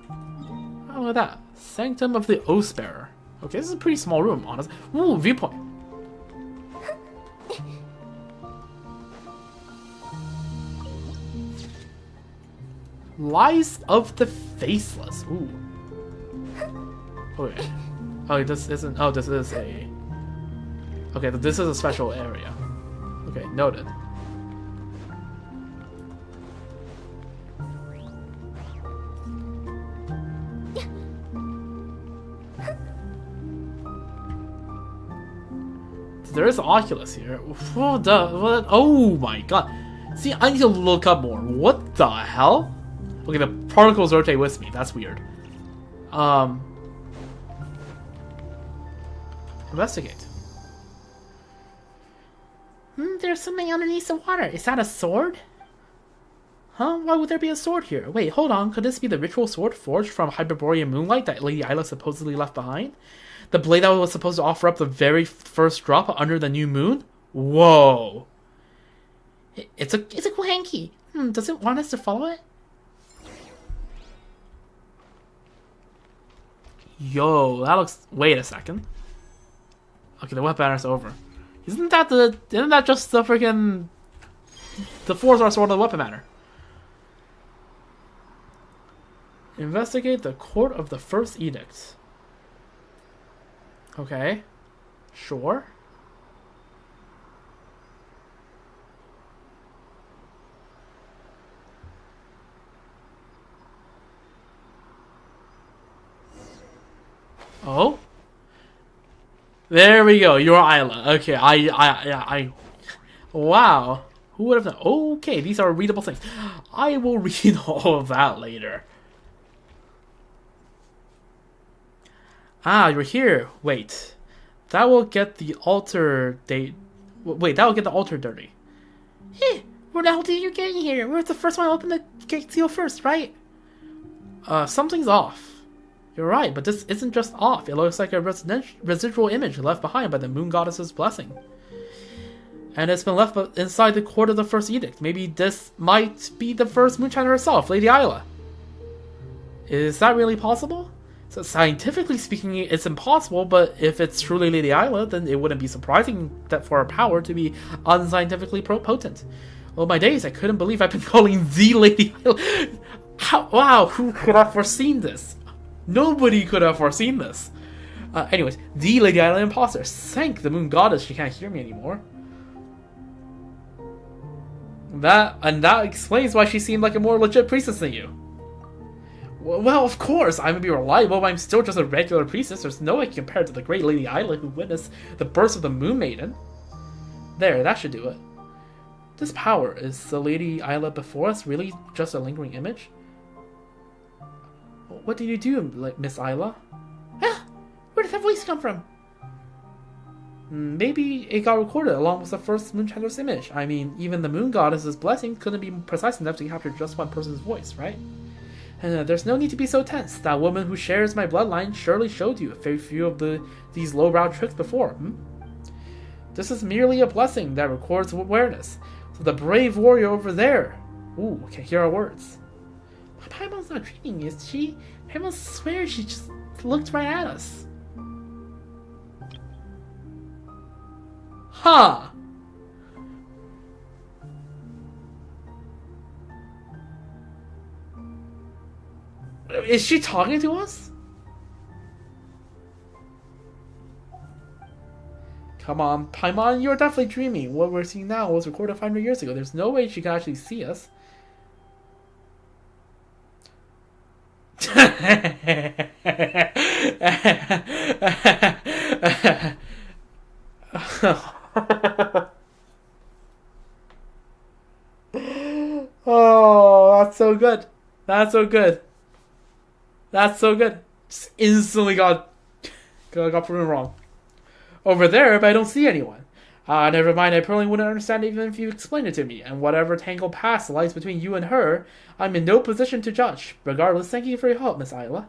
Oh, look at that. Sanctum of the Oathbearer. Okay, this is a pretty small room, honestly. Ooh, viewpoint. Lies of the Faceless. Ooh. Okay. Oh, this isn't... Oh, this is a... Okay, this is a special area. Okay, noted. There is Oculus here. Oh my god. See, I need to look up more. What the hell? Okay, the particles rotate with me. That's weird. Investigate. There's something underneath the water. Is that a sword? Huh? Why would there be a sword here? Wait, hold on. Could this be the ritual sword forged from Hyperborean moonlight that Lady Isla supposedly left behind? The blade that was supposed to offer up the very first drop under the new moon? Whoa. It's a cool hanky. Does it want us to follow it? Yo, that looks... Wait a second. Okay, the weapon banner's over. Isn't that just the freaking... The 4-star sword of the weapon banner? Investigate the court of the first edict. Okay. Sure. Oh. There we go. You're Isla. Okay, I. Wow. Who would have done? Okay, these are readable things. I will read all of that later. Ah, you're here. Wait. That will get the altar date. Wait, that will get the altar dirty. Eh, where the hell did you get in here? We're the first one to open the gate seal first, right? Something's off. You're right, but this isn't just off. It looks like a residual image left behind by the moon goddess's blessing. And it's been left inside the court of the first edict. Maybe this might be the first moonshiner herself, Lady Isla. Is that really possible? So scientifically speaking, it's impossible, but if it's truly Lady Isla, then it wouldn't be surprising that for her power to be unscientifically potent. Oh my days, I couldn't believe I've been calling the Lady Isla. Wow, who could have foreseen this? Nobody could have foreseen this. Anyways, the Lady Isla imposter. Thank the moon goddess she can't hear me anymore. That explains why she seemed like a more legit priestess than you. Well, of course, I'm gonna be reliable, but I'm still just a regular priestess. There's no way compared to the great Lady Isla who witnessed the birth of the Moon Maiden. There, that should do it. This power, is the Lady Isla before us really just a lingering image? What did you do, Miss Isla? Ah, where did that voice come from? Maybe it got recorded along with the first Moonshiner's image. I mean, even the Moon Goddess's blessing couldn't be precise enough to capture just one person's voice, right? And there's no need to be so tense. That woman who shares my bloodline surely showed you a very few of these lowbrow tricks before. This is merely a blessing that records awareness. So the brave warrior over there, ooh, can hear our words. Paimon's not dreaming, is she? Paimon swears she just looked right at us. Huh. Is she talking to us? Come on, Paimon, you're definitely dreaming. What we're seeing now was recorded 500 years ago. There's no way she can actually see us. Oh, that's so good. That's so good. That's so good. Just instantly got proven wrong. Over there, but I don't see anyone. Never mind, I probably wouldn't understand even if you explained it to me, and whatever tangled past lies between you and her, I'm in no position to judge. Regardless, thank you for your help, Miss Isla.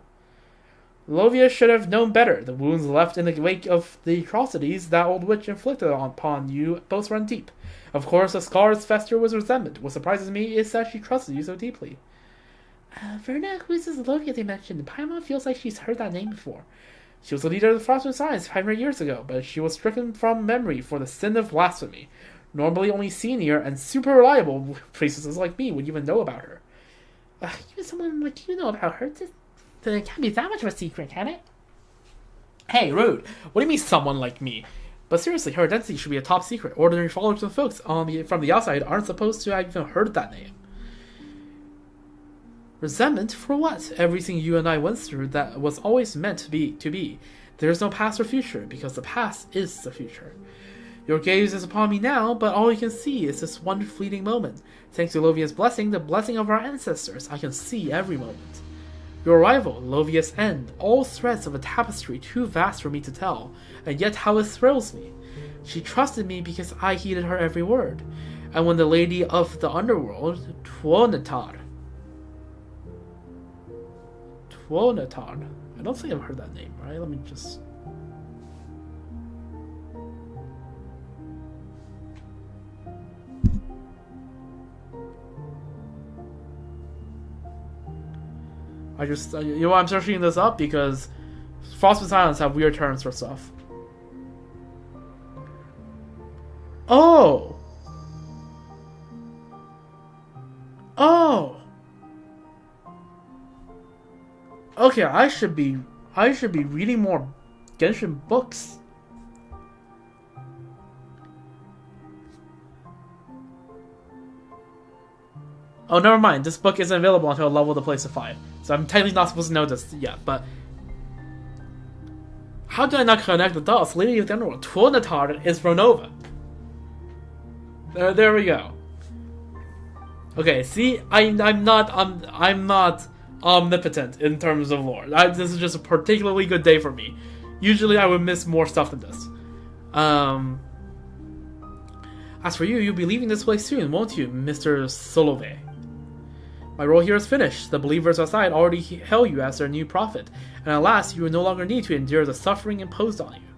Lovia should have known better. The wounds left in the wake of the atrocities that old witch inflicted upon you both run deep. Of course, the scars fester with resentment. What surprises me is that she trusted you so deeply. Verna, who is this Lovia they mentioned? Paimon feels like she's heard that name before. She was the leader of the Frostmoon Science 500 years ago, but she was stricken from memory for the sin of blasphemy. Normally only senior and super reliable priestesses like me would even know about her. Even someone like you know about her? Then it can't be that much of a secret, can it? Hey, rude. What do you mean someone like me? But seriously, her identity should be a top secret. Ordinary followers and folks from the outside aren't supposed to have even heard that name. Resentment for what? Everything you and I went through that was always meant to be. There is no past or future, because the past is the future. Your gaze is upon me now, but all you can see is this one fleeting moment. Thanks to Lovia's blessing, the blessing of our ancestors, I can see every moment. Your arrival, Lovia's end, all threads of a tapestry too vast for me to tell, and yet how it thrills me. She trusted me because I heeded her every word. And when the lady of the underworld, Tuonatar, I don't think I've heard that name, right? Let me just... you know, I'm searching this up because Frostmoon Silence have weird terms for stuff. Oh! Okay, I should be reading more Genshin books. Oh, never mind. This book isn't available until a level to place of 5. So I'm technically not supposed to know this yet, but... How did I not connect the dots? Lady of the Underworld, Tuonatar is Ronova. There we go. Okay, see, I'm not omnipotent in terms of lore. This is just a particularly good day for me. Usually I would miss more stuff than this. As for you, you'll be leaving this place soon, won't you, Mr. Solove? My role here is finished. The believers outside already hail you as their new prophet, and at last you will no longer need to endure the suffering imposed on you.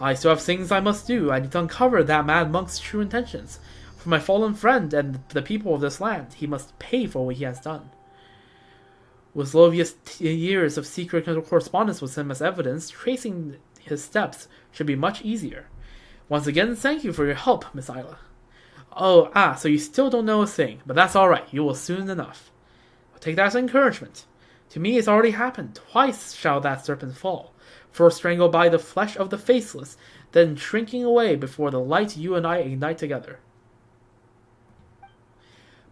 I still have things I must do. I need to uncover that mad monk's true intentions. For my fallen friend and the people of this land, he must pay for what he has done. With Lovia's years of secret correspondence with him as evidence, tracing his steps should be much easier. Once again, thank you for your help, Miss Isla. So you still don't know a thing, but that's alright, you will soon enough. I'll take that as encouragement. To me, it's already happened. Twice shall that serpent fall. First strangled by the flesh of the faceless, then shrinking away before the light you and I ignite together.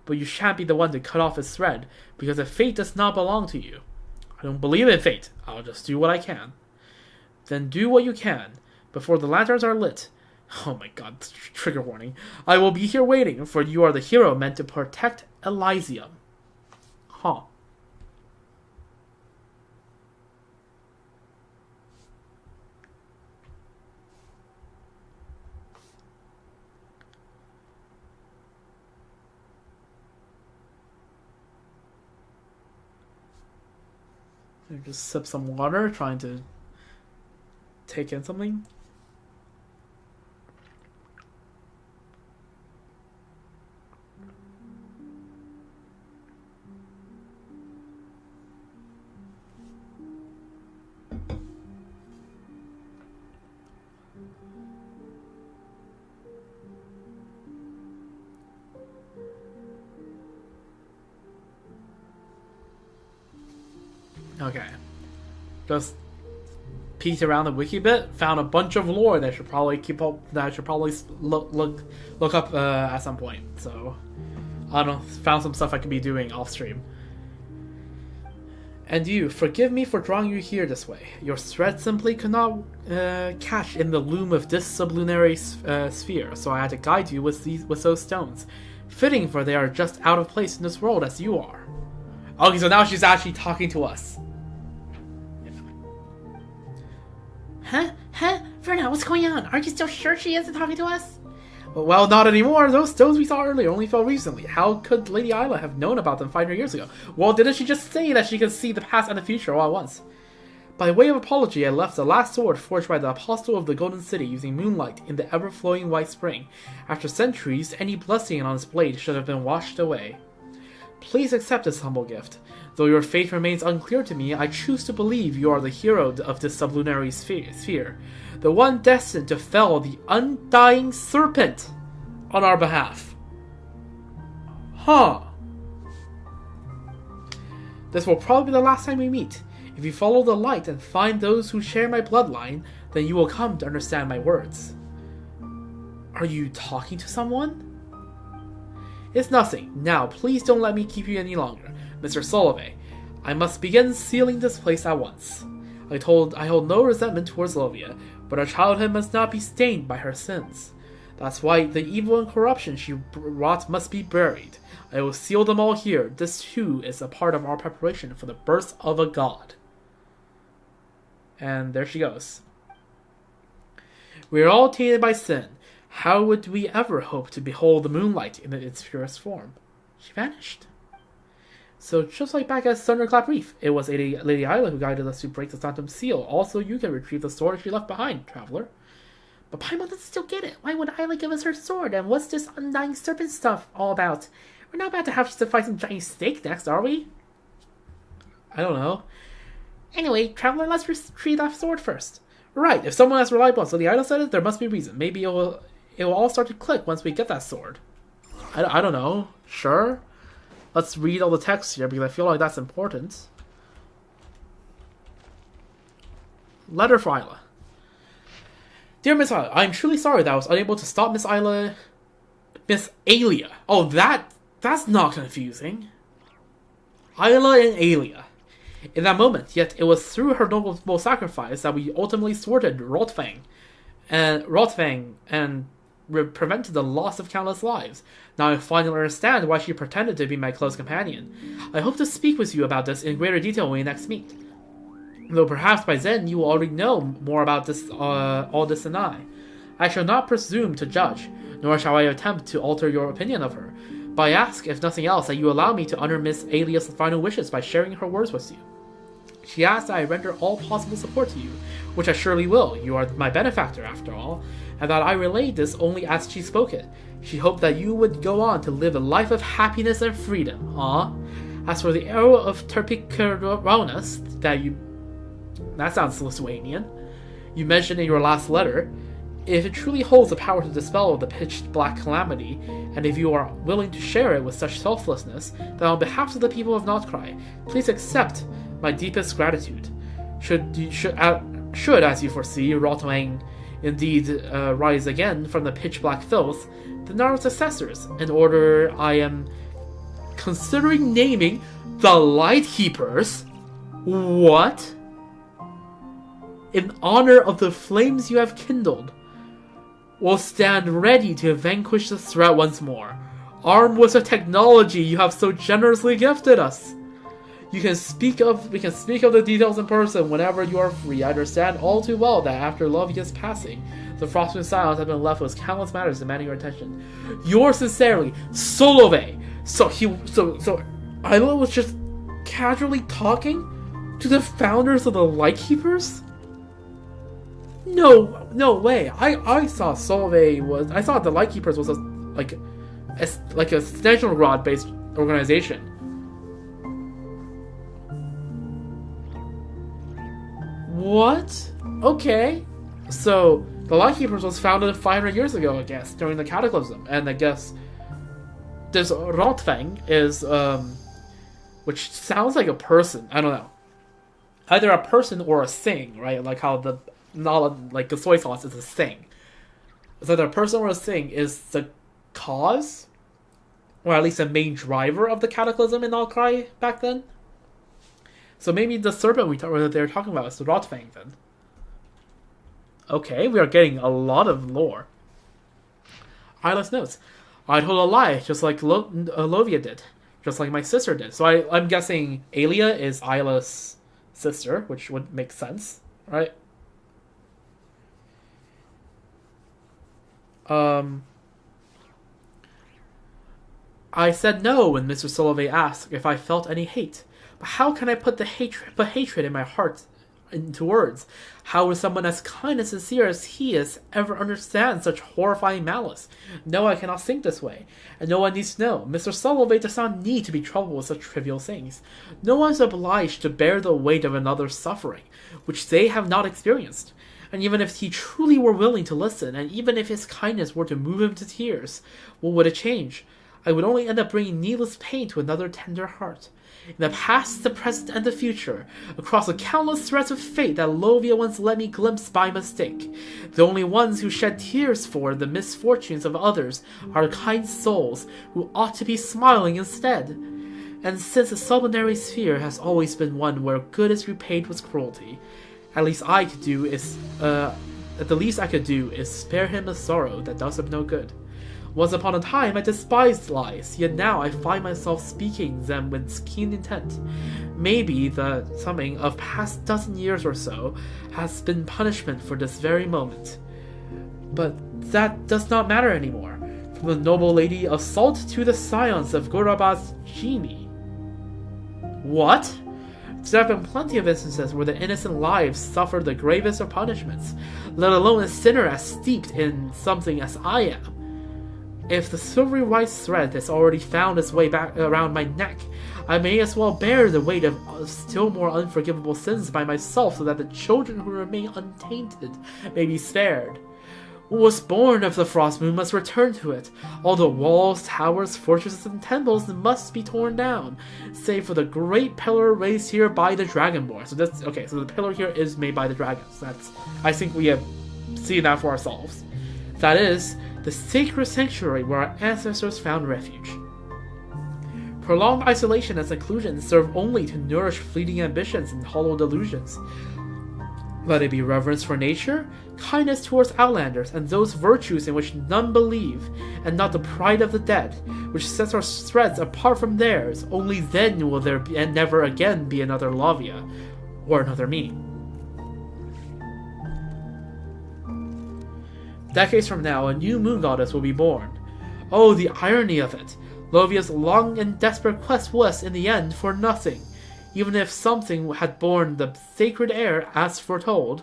But you shan't be the one to cut off his thread, because if fate does not belong to you. I don't believe in fate. I'll just do what I can. Then do what you can, before the lanterns are lit. Oh my god, trigger warning. I will be here waiting, for you are the hero meant to protect Elysium. Huh. I just sip some water, trying to take in something. Okay. Just peeked around the wiki bit, found a bunch of lore that I should probably keep up. That I should probably look up at some point. So I don't know. Found some stuff I could be doing off stream. And you, forgive me for drawing you here this way. Your thread simply could not catch in the loom of this sublunary sphere, so I had to guide you with those stones. Fitting, for they are just out of place in this world as you are. Okay, so now she's actually talking to us. Huh? Verna, what's going on? Aren't you still sure she isn't talking to us? Well, not anymore. Those stones we saw earlier only fell recently. How could Lady Isla have known about them 500 years ago? Well, didn't she just say that she could see the past and the future all at once? By way of apology, I left the last sword forged by the Apostle of the Golden City using moonlight in the ever-flowing white spring. After centuries, any blessing on its blade should have been washed away. Please accept this humble gift. Though your fate remains unclear to me, I choose to believe you are the hero of this sublunary sphere, the one destined to fell the undying serpent on our behalf. Huh. This will probably be the last time we meet. If you follow the light and find those who share my bloodline, then you will come to understand my words. Are you talking to someone? It's nothing. Now, please don't let me keep you any longer. Mr. Solove, I must begin sealing this place at once. I hold no resentment towards Lovia, but her childhood must not be stained by her sins. That's why the evil and corruption she wrought must be buried. I will seal them all here. This too is a part of our preparation for the birth of a god. And there she goes. We are all tainted by sin. How would we ever hope to behold the moonlight in its purest form? She vanished. So just like back at Thunderclap Reef, it was Lady Isla who guided us to break the Phantom Seal. Also, you can retrieve the sword she left behind, traveler. But Paimon doesn't still get it. Why would Isla give us her sword? And what's this undying serpent stuff all about? We're not about to have to fight some giant snake next, are we? I don't know. Anyway, traveler, let's retrieve that sword first. Right, if someone has reliable on so the Isla said it, there must be a reason. Maybe it will all start to click once we get that sword. I don't know. Sure. Let's read all the text here because I feel like that's important. Letter for Isla. Dear Miss Isla, I am truly sorry that I was unable to stop Miss Alia. Oh, that's not confusing. Isla and Alia. In that moment, yet it was through her noble sacrifice that we ultimately thwarted Rotfang and prevented the loss of countless lives. Now I finally understand why she pretended to be my close companion. I hope to speak with you about this in greater detail when we next meet. Though perhaps by then you will already know more about this, all this than I. I shall not presume to judge, nor shall I attempt to alter your opinion of her, but I ask, if nothing else, that you allow me to honor Miss Alia's final wishes by sharing her words with you. She asks that I render all possible support to you, which I surely will. You are my benefactor, after all, and that I relay this only as she spoke it. She hoped that you would go on to live a life of happiness and freedom. As for the arrow of Terpicurus that sounds Lithuanian, you mentioned in your last letter, if it truly holds the power to dispel the pitch-black calamity, and if you are willing to share it with such selflessness, then on behalf of the people of Notcry, please accept my deepest gratitude. Should, as you foresee, Rotwang indeed rise again from the pitch-black filth, then our successors, in order I am considering naming the Lightkeepers. What? In honor of the flames you have kindled, will stand ready to vanquish the threat once more, armed with the technology you have so generously gifted us. We can speak of the details in person whenever you are free. I understand all too well that after Lovia's passing, the Frostmoon Silence has been left with countless matters demanding your attention. Yours sincerely, Solove. So Isla was just casually talking to the founders of the Lightkeepers? No way. I saw I thought the Lightkeepers was like a National Rod based organization. What? Okay. So the Lightkeepers was founded 500 years ago, I guess, during the Cataclysm, and I guess this Rotfang is which sounds like a person. I don't know. Either a person or a thing, right? Like how the soy sauce is a thing. So the person or a thing is the cause, or at least the main driver of the cataclysm in Alcry back then. So maybe the serpent that they're talking about is the Rotfang then. Okay, we are getting a lot of lore. Isla's notes. I told a lie, just like Lovia did. Just like my sister did. So I'm guessing Alia is Isla's sister, which would make sense, right? I said no when Mr. Solove asked if I felt any hate. But how can I put hatred in my heart into words? How would someone as kind and sincere as he is ever understand such horrifying malice? No, I cannot think this way, and no one needs to know. Mr. Solove does not need to be troubled with such trivial things. No one is obliged to bear the weight of another's suffering, which they have not experienced. And even if he truly were willing to listen, and even if his kindness were to move him to tears, what would it change? I would only end up bringing needless pain to another tender heart. In the past, the present, and the future, across the countless threads of fate that Lovia once let me glimpse by mistake, the only ones who shed tears for the misfortunes of others are kind souls who ought to be smiling instead. And since the sublunary sphere has always been one where good is repaid with cruelty, the least I could do is spare him a sorrow that does him no good. Once upon a time I despised lies, yet now I find myself speaking them with keen intent. Maybe the summing of past dozen years or so has been punishment for this very moment. But that does not matter anymore. From the noble lady of Salt to the scions of Gurabaz Jimi. What? There have been plenty of instances where the innocent lives suffered the gravest of punishments, let alone a sinner as steeped in something as I am. If the silvery white thread has already found its way back around my neck, I may as well bear the weight of still more unforgivable sins by myself so that the children who remain untainted may be spared. What was born of the Frost Moon must return to it. All the walls, towers, fortresses, and temples must be torn down, save for the great pillar raised here by the Dragonborn. So that's okay. So the pillar here is made by the dragons. I think we have seen that for ourselves. That is the sacred sanctuary where our ancestors found refuge. Prolonged isolation and seclusion serve only to nourish fleeting ambitions and hollow delusions. Let it be reverence for nature, kindness towards outlanders, and those virtues in which none believe, and not the pride of the dead, which sets our threads apart from theirs. Only then will there be, and never again be another Lavia, or another me. Decades from now, a new moon goddess will be born. Oh, the irony of it! Lavia's long and desperate quest was, in the end, for nothing. Even if something had borne the sacred heir as foretold,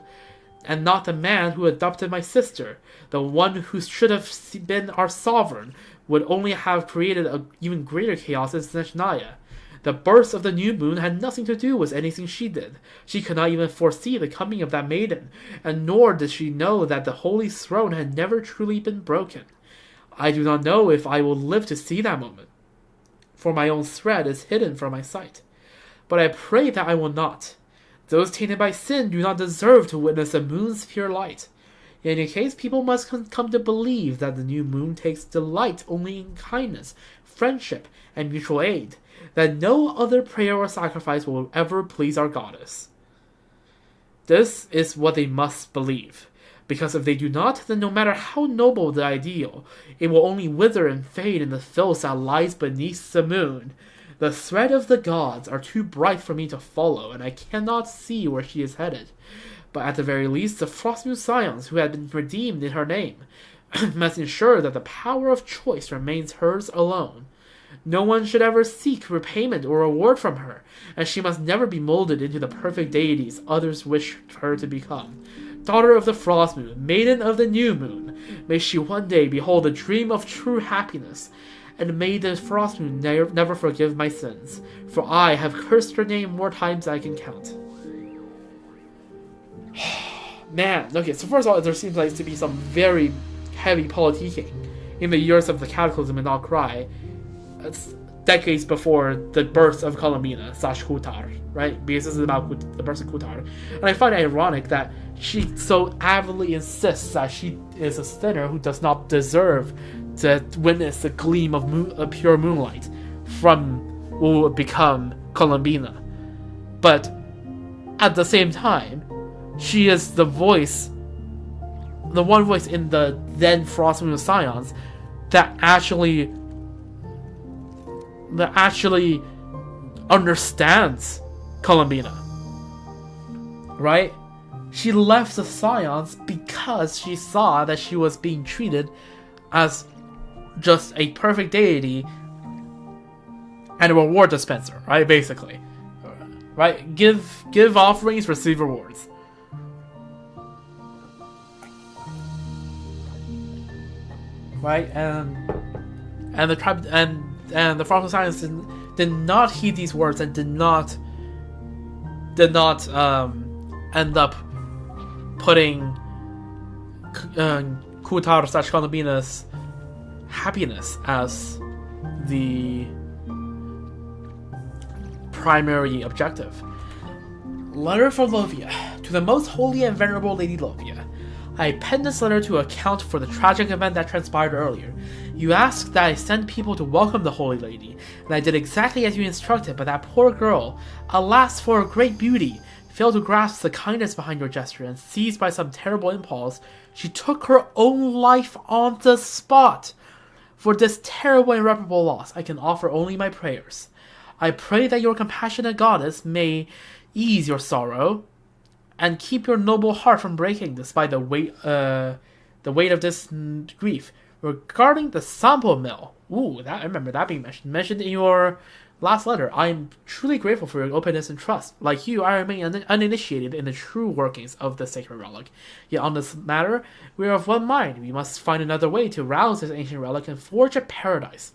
and not the man who adopted my sister, the one who should have been our sovereign, would only have created an even greater chaos in Snezhnaya. The birth of the new moon had nothing to do with anything she did. She could not even foresee the coming of that maiden, and nor did she know that the holy throne had never truly been broken. I do not know if I will live to see that moment, for my own thread is hidden from my sight. But I pray that I will not. Those tainted by sin do not deserve to witness the moon's pure light. In any case, people must come to believe that the new moon takes delight only in kindness, friendship, and mutual aid, that no other prayer or sacrifice will ever please our goddess. This is what they must believe, because if they do not, then no matter how noble the ideal, it will only wither and fade in the filth that lies beneath the moon. The thread of the gods are too bright for me to follow, and I cannot see where she is headed. But at the very least, the Frostmoon Scions, who had been redeemed in her name, must ensure that the power of choice remains hers alone. No one should ever seek repayment or reward from her, and she must never be molded into the perfect deities others wish her to become. Daughter of the Frostmoon, maiden of the new moon, may she one day behold a dream of true happiness, and may the Frostmoon never forgive my sins, for I have cursed her name more times than I can count. Man, okay, so first of all, there seems like to be some very heavy politicking in the years of the Cataclysm and Not Cry. It's decades before the birth of Columbina, /Kutar, right? Because this is about the birth of Kutar. And I find it ironic that she so avidly insists that she is a sinner who does not deserve to witness the gleam of pure moonlight from what will become Columbina. But at the same time, she is the one voice in the then Frostmoon Scions that actually understands Columbina. Right? She left the Scions because she saw that she was being treated as just a perfect deity and a reward dispenser, right? Basically. Right? Give offerings, receive rewards. Right? And the tribe and the Frostmoon Scions did not heed these words and did not end up putting Kutar / Columbina's happiness as the primary objective. Letter from Lovia. To the most holy and venerable Lady Lovia. I penned this letter to account for the tragic event that transpired earlier. You asked that I send people to welcome the Holy Lady, and I did exactly as you instructed, but that poor girl, alas for her great beauty, failed to grasp the kindness behind your gesture, and seized by some terrible impulse, she took her own life on the spot. For this terrible and irreparable loss, I can offer only my prayers. I pray that your compassionate goddess may ease your sorrow, and keep your noble heart from breaking despite the weight of this grief. Regarding the sample mill, I remember that being mentioned in your last letter. I am truly grateful for your openness and trust. Like you, I remain uninitiated in the true workings of the sacred relic. Yet on this matter, we are of one mind. We must find another way to rouse this ancient relic and forge a paradise,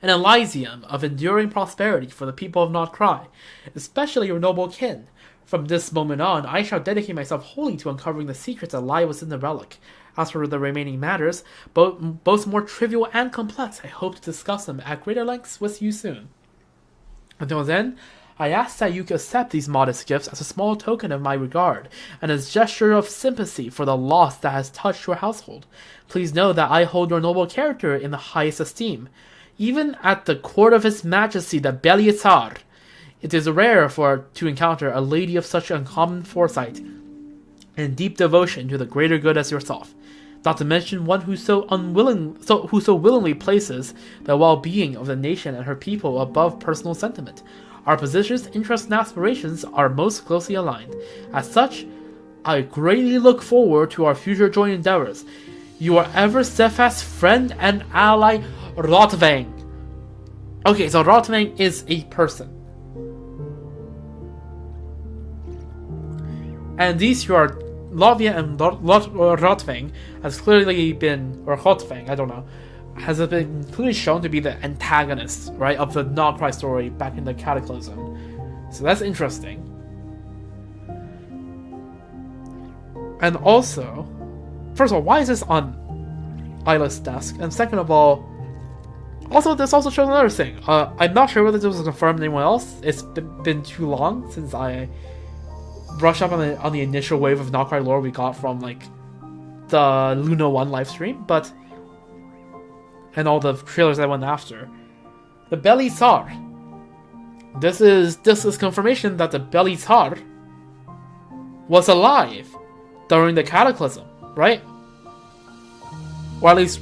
an Elysium of enduring prosperity for the people of Not Cry, especially your noble kin. From this moment on, I shall dedicate myself wholly to uncovering the secrets that lie within the relic. As for the remaining matters, both more trivial and complex, I hope to discuss them at greater lengths with you soon. Until then, I ask that you accept these modest gifts as a small token of my regard, and as a gesture of sympathy for the loss that has touched your household. Please know that I hold your noble character in the highest esteem. Even at the court of His Majesty the Beli Tsar, it is rare to encounter a lady of such uncommon foresight and deep devotion to the greater good as yourself. Not to mention one who so willingly places the well-being of the nation and her people above personal sentiment. Our positions, interests, and aspirations are most closely aligned. As such, I greatly look forward to our future joint endeavors. Your ever steadfast friend and ally, Rotvang. Okay, so Rotvang is a person. And these two are Lavia and Rotvang has clearly been, or Rotvang, I don't know, has been clearly shown to be the antagonists, right, of the Nogcry story back in the Cataclysm. So that's interesting. And also, first of all, why is this on Isla's desk? And second of all, this also shows another thing. I'm not sure whether this was confirmed anyone else. It's been too long since I brushed up on the initial wave of Nogcry lore we got from like the Luna 1 livestream, and all the trailers that went after. The Beli Tsar. This is confirmation that the Beli Tsar was alive during the Cataclysm, right? Or at least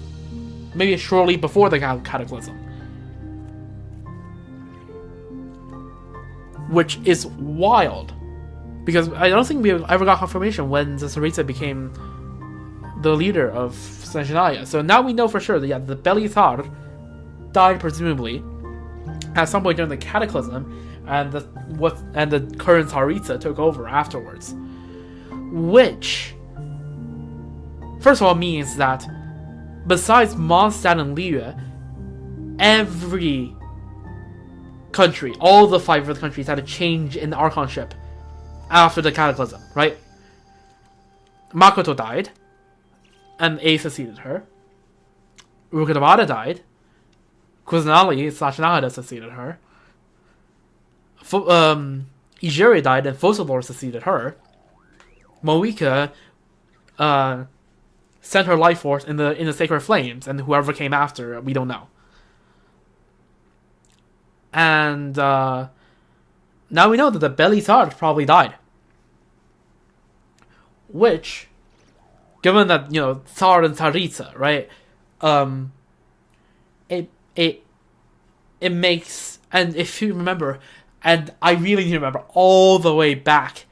maybe shortly before the Cataclysm. Which is wild. Because I don't think we ever got confirmation when the Tsaritsa became the leader of Sanjinaya. So now we know for sure that yeah, the Beli Tsar died presumably at some point during the Cataclysm, and the current Tsaritsa took over afterwards. Which, first of all, means that besides Mondstadt and Liyue, every country, all the 5 of the countries had a change in the archonship after the Cataclysm, right? Makoto died, and A succeeded her. Urukadabara died. Kusanali/Nahada succeeded her. Ijiri died, and Focalor succeeded her. Moika sent her life force in the Sacred Flames, and whoever came after, we don't know. And now we know that the Beli Tsar probably died. Which, given that, you know, Tsar and Tsaritsa, right? It makes, and if you remember, and I really need to remember all the way back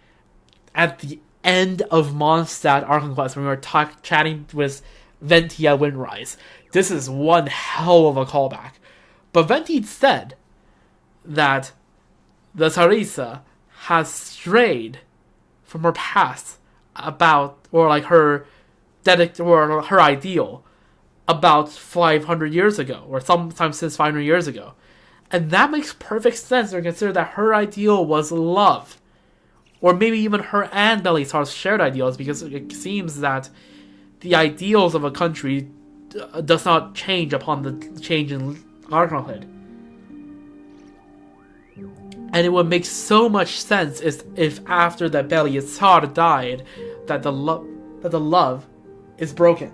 at the end of Mondstadt Archon Quest when we were chatting with Ventia Windrise. This is one hell of a callback. But Venti said that the Tsaritsa has strayed from her past about, or like her ideal about 500 years ago, or sometime since 500 years ago. And that makes perfect sense to consider that her ideal was love. Or maybe even her and Beli Tsar's shared ideals, because it seems that the ideals of a country does not change upon the change in archonhood. And it would make so much sense if after that Beli Tsar died, that the love is broken.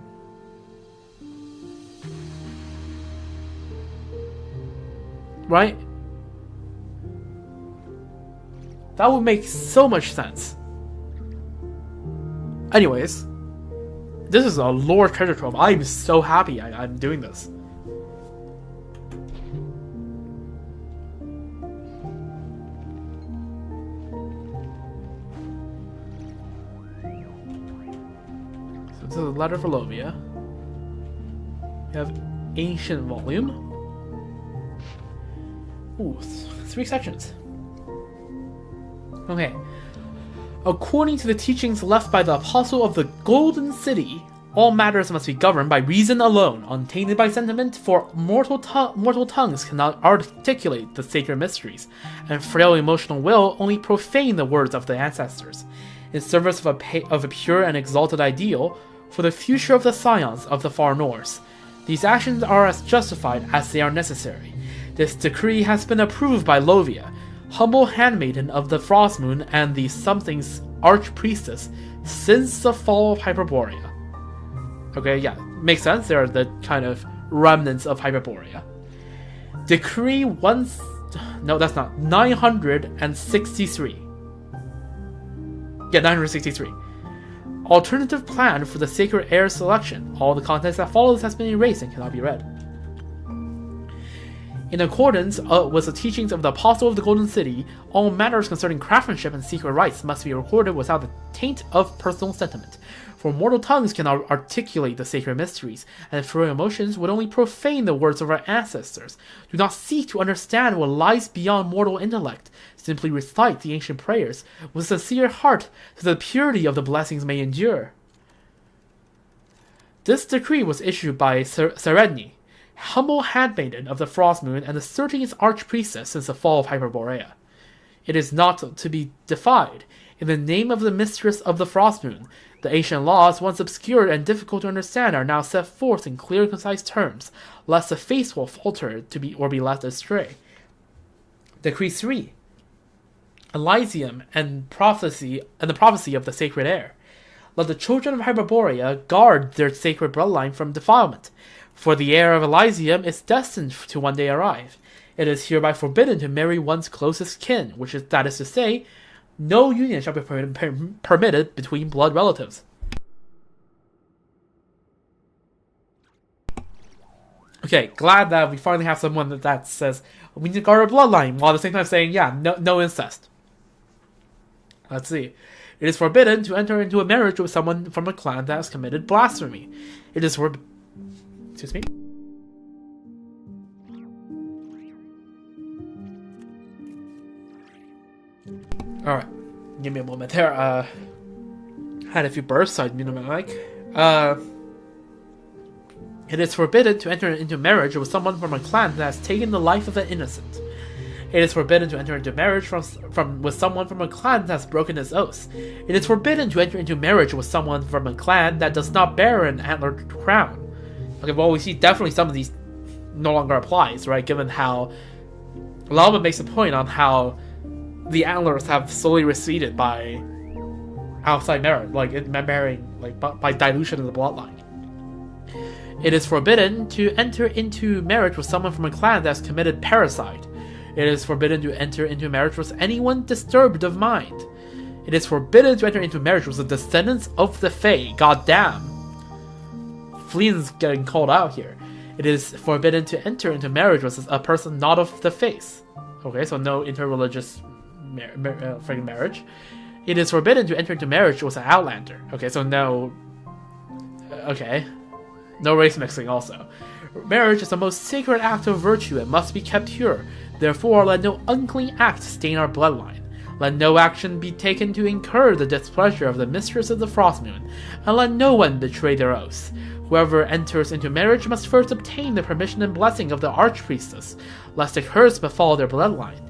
Right? That would make so much sense. Anyways, this is a lore treasure trove. I'm so happy I'm doing this. So this is a letter for Lovia. We have Ancient Volume. Ooh, 3 sections. Okay. According to the teachings left by the Apostle of the Golden City, all matters must be governed by reason alone, untainted by sentiment, for mortal tongues cannot articulate the sacred mysteries, and frail emotional will only profane the words of the ancestors. In service of a pure and exalted ideal, for the future of the scions of the far north, these actions are as justified as they are necessary. This decree has been approved by Lovia, humble handmaiden of the Frost Moon and the Something's arch-priestess since the fall of Hyperborea. Okay, yeah, makes sense. They are the kind of remnants of Hyperborea. Decree 963. Yeah, 963. Alternative plan for the sacred heir selection. All the context that follows has been erased and cannot be read. In accordance with the teachings of the Apostle of the Golden City, all matters concerning craftsmanship and secret rites must be recorded without the taint of personal sentiment. For mortal tongues cannot articulate the sacred mysteries, and true emotions would only profane the words of our ancestors. Do not seek to understand what lies beyond mortal intellect. Simply recite the ancient prayers with a sincere heart, so the purity of the blessings may endure. This decree was issued by Seredni, humble handmaiden of the Frost Moon and the 13th Archpriestess since the fall of Hyperborea. It is not to be defied. In the name of the Mistress of the Frost Moon, the ancient laws, once obscure and difficult to understand, are now set forth in clear and concise terms, lest the faithful falter or be led astray. Decree 3. Elysium and the prophecy of the sacred heir. Let the children of Hyperborea guard their sacred bloodline from defilement, for the heir of Elysium is destined to one day arrive. It is hereby forbidden to marry one's closest kin, that is to say, no union shall be permitted between blood relatives. Okay, glad that we finally have someone that says we need to guard our bloodline, while at the same time saying, yeah, no incest. Let's see. It is forbidden to enter into a marriage with someone from a clan that has committed blasphemy. It is Excuse me? Alright, give me a moment there. Had a few bursts, so I muted my mic. It is forbidden to enter into marriage with someone from a clan that has taken the life of an innocent. It is forbidden to enter into marriage with someone from a clan that has broken his oaths. It is forbidden to enter into marriage with someone from a clan that does not bear an antlered crown. Okay, well, we see definitely some of these no longer applies, right? Given how Lama makes a point on how the antlers have slowly receded by outside marriage, by dilution of the bloodline. It is forbidden to enter into marriage with someone from a clan that has committed parricide. It is forbidden to enter into marriage with anyone disturbed of mind. It is forbidden to enter into marriage with the descendants of the Fae. Goddamn. Flean's getting called out here. It is forbidden to enter into marriage with a person not of the faith. Okay, so no interreligious marriage. It is forbidden to enter into marriage with an outlander. Okay, so no... Okay. No race mixing also. Marriage is the most sacred act of virtue and must be kept pure. Therefore, let no unclean act stain our bloodline. Let no action be taken to incur the displeasure of the Mistress of the Frost Moon, and let no one betray their oaths. Whoever enters into marriage must first obtain the permission and blessing of the Archpriestess, lest a curse befall their bloodline.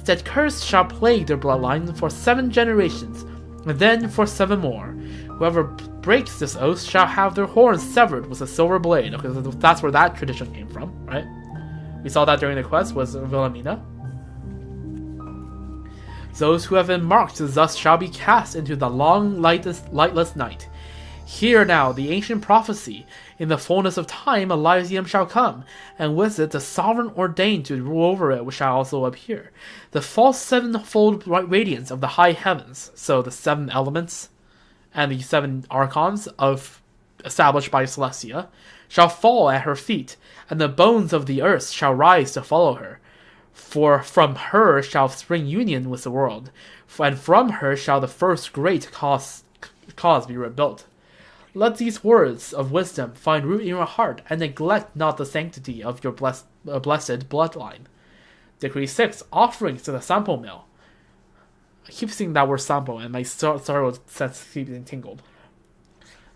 That curse shall plague their bloodline for 7 generations, and then for 7 more. Whoever breaks this oath shall have their horns severed with a silver blade. Okay, so that's where that tradition came from, right? We saw that during the quest was Wilhelmina. Those who have been marked thus shall be cast into the long, lightless night. Hear now the ancient prophecy. In the fullness of time, Elysium shall come, and with it the sovereign ordained to rule over it shall also appear. The false 7-fold radiance of the high heavens, so the 7 elements and the 7 archons established by Celestia, shall fall at her feet, and the bones of the earth shall rise to follow her. For from her shall spring union with the world, and from her shall the first great cause be rebuilt. Let these words of wisdom find root in your heart, and neglect not the sanctity of your blessed bloodline. Decree 6. Offerings to the sample mill. I keep seeing that word sample, and my sorrow sense keeps getting tingled.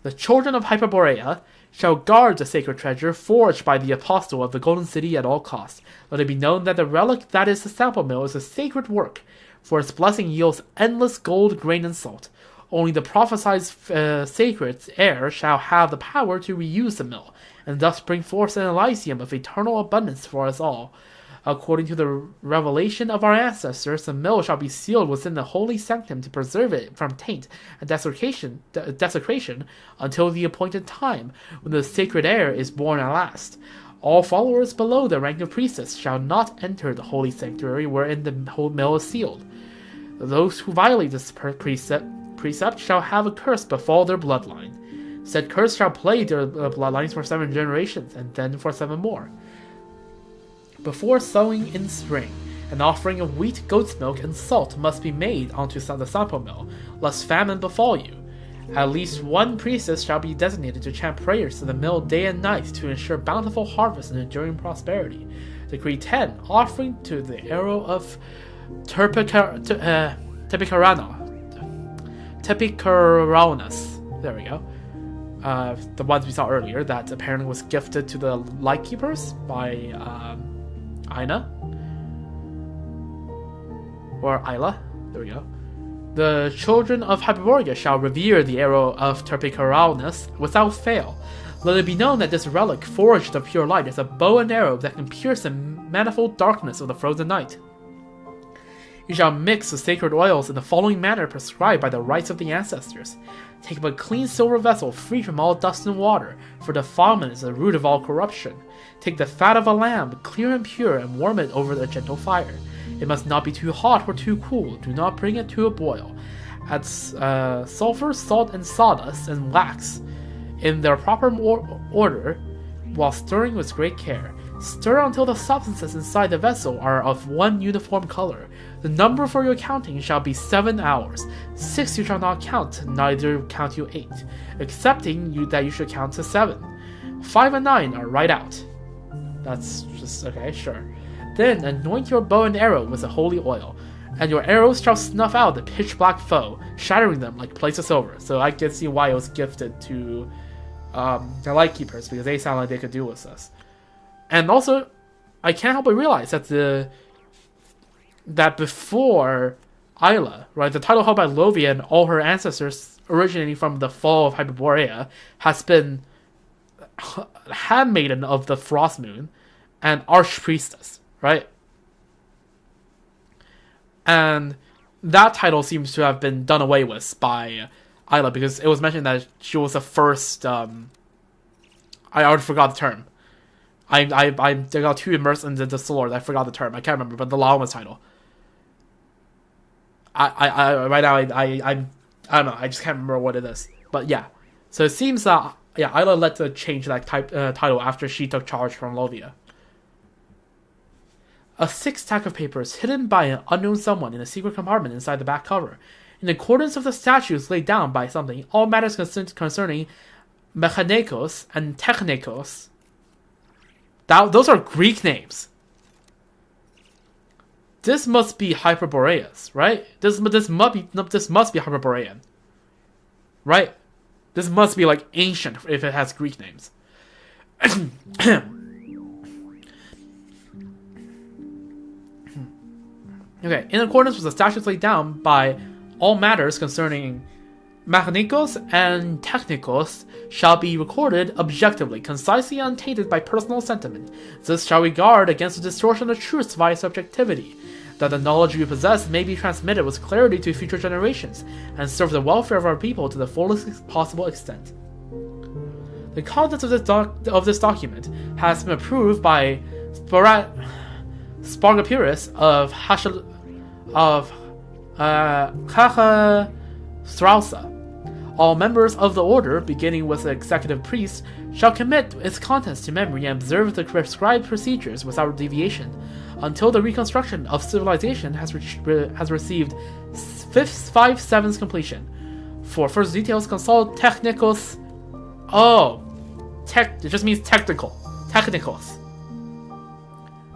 The children of Hyperborea shall guard the sacred treasure forged by the apostle of the Golden City at all costs. Let it be known that the relic that is the sample mill is a sacred work, for its blessing yields endless gold, grain, and salt. Only the prophesied sacred heir shall have the power to reuse the mill, and thus bring forth an Elysium of eternal abundance for us all. According to the revelation of our ancestors, the mill shall be sealed within the holy sanctum to preserve it from taint and desecration until the appointed time, when the sacred heir is born at last. All followers below the rank of priestess shall not enter the holy sanctuary wherein the mill is sealed. Those who violate this precept shall have a curse befall their bloodline. Said curse shall plague their bloodlines for 7 generations, and then for 7 more. Before sowing in spring, an offering of wheat, goat's milk, and salt must be made onto the sample mill, lest famine befall you. At least 1 priestess shall be designated to chant prayers to the mill day and night to ensure bountiful harvest and enduring prosperity. Decree 10. Offering to the arrow of Tepicaraunus. There we go. The ones we saw earlier that apparently was gifted to the Lightkeepers by Aina. Or Isla. There we go. The children of Hyperborea shall revere the arrow of Tepicaraunus without fail. Let it be known that this relic, forged of pure light, is a bow and arrow that can pierce the manifold darkness of the frozen night. You shall mix the sacred oils in the following manner prescribed by the rites of the ancestors. Take up a clean silver vessel free from all dust and water, for defilement is the root of all corruption. Take the fat of a lamb, clear and pure, and warm it over a gentle fire. It must not be too hot or too cool. Do not bring it to a boil. Add sulfur, salt, and sawdust, and wax in their proper order, while stirring with great care. Stir until the substances inside the vessel are of one uniform color. The number for your counting shall be 7 hours. 6 you shall not count, neither count you 8, excepting that you should count to 7. 5 and 9 are right out. That's just okay, sure. Then anoint your bow and arrow with the holy oil, and your arrows shall snuff out the pitch-black foe, shattering them like plates of silver. So I can see why it was gifted to the Lightkeepers, because they sound like they could do with this. And also, I can't help but realize that that before Isla, right, the title held by Lovia and all her ancestors originating from the fall of Hyperborea has been handmaiden of the Frost Moon and Archpriestess, right? And that title seems to have been done away with by Isla, because it was mentioned that she was the first, I already forgot the term. I got too immersed into the lore that I forgot the term. I can't remember, but the Laoma's title. Right now, I don't know. I just can't remember what it is. But yeah, so it seems that Isla let to change that title after she took charge from Lovia. A 6 stack of papers hidden by an unknown someone in a secret compartment inside the back cover. In accordance with the statutes laid down by something, all matters concerning mechanikos and technikos. Those are Greek names. This must be Hyperboreas, right? This must be Hyperborean, right? This must be like ancient if it has Greek names. Okay, in accordance with the statutes laid down by all matters concerning mechanikos and technikos shall be recorded objectively, concisely untainted by personal sentiment. This shall we guard against the distortion of truth via subjectivity, that the knowledge we possess may be transmitted with clarity to future generations, and serve the welfare of our people to the fullest possible extent. The contents of this document has been approved by Spargapirus of Strausa. All members of the order, beginning with the executive priest, shall commit its contents to memory and observe the prescribed procedures without deviation, until the reconstruction of civilization has received 5/7 completion. For further details, consult Technicals. It just means technical. Technicals.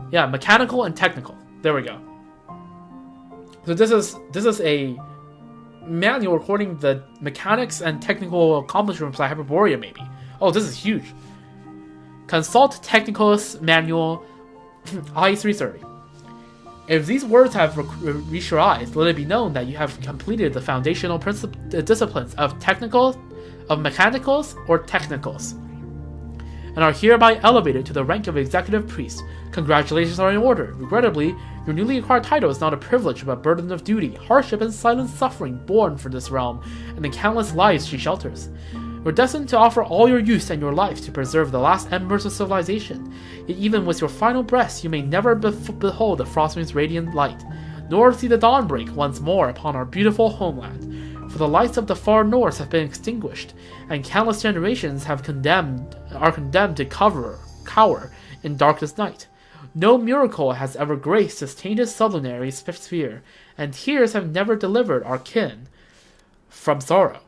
Yeah, mechanical and technical. There we go. So this is a manual recording the mechanics and technical accomplishments by Hyperborea, maybe. Oh, this is huge. Consult Technicals Manual I-330. If these words have reached your eyes, let it be known that you have completed the foundational disciplines of mechanicals or technicals, and are hereby elevated to the rank of executive priest. Congratulations are in order. Regrettably, your newly acquired title is not a privilege but a burden of duty, hardship, and silent suffering born for this realm, and the countless lives she shelters. You're destined to offer all your youth and your life to preserve the last embers of civilization. Yet even with your final breaths, you may never behold the Frostmoon's radiant light, nor see the dawn break once more upon our beautiful homeland. For the lights of the far north have been extinguished, and countless generations are condemned to cower in darkest night. No miracle has ever graced this tainted sublunary sphere, and tears have never delivered our kin from sorrow.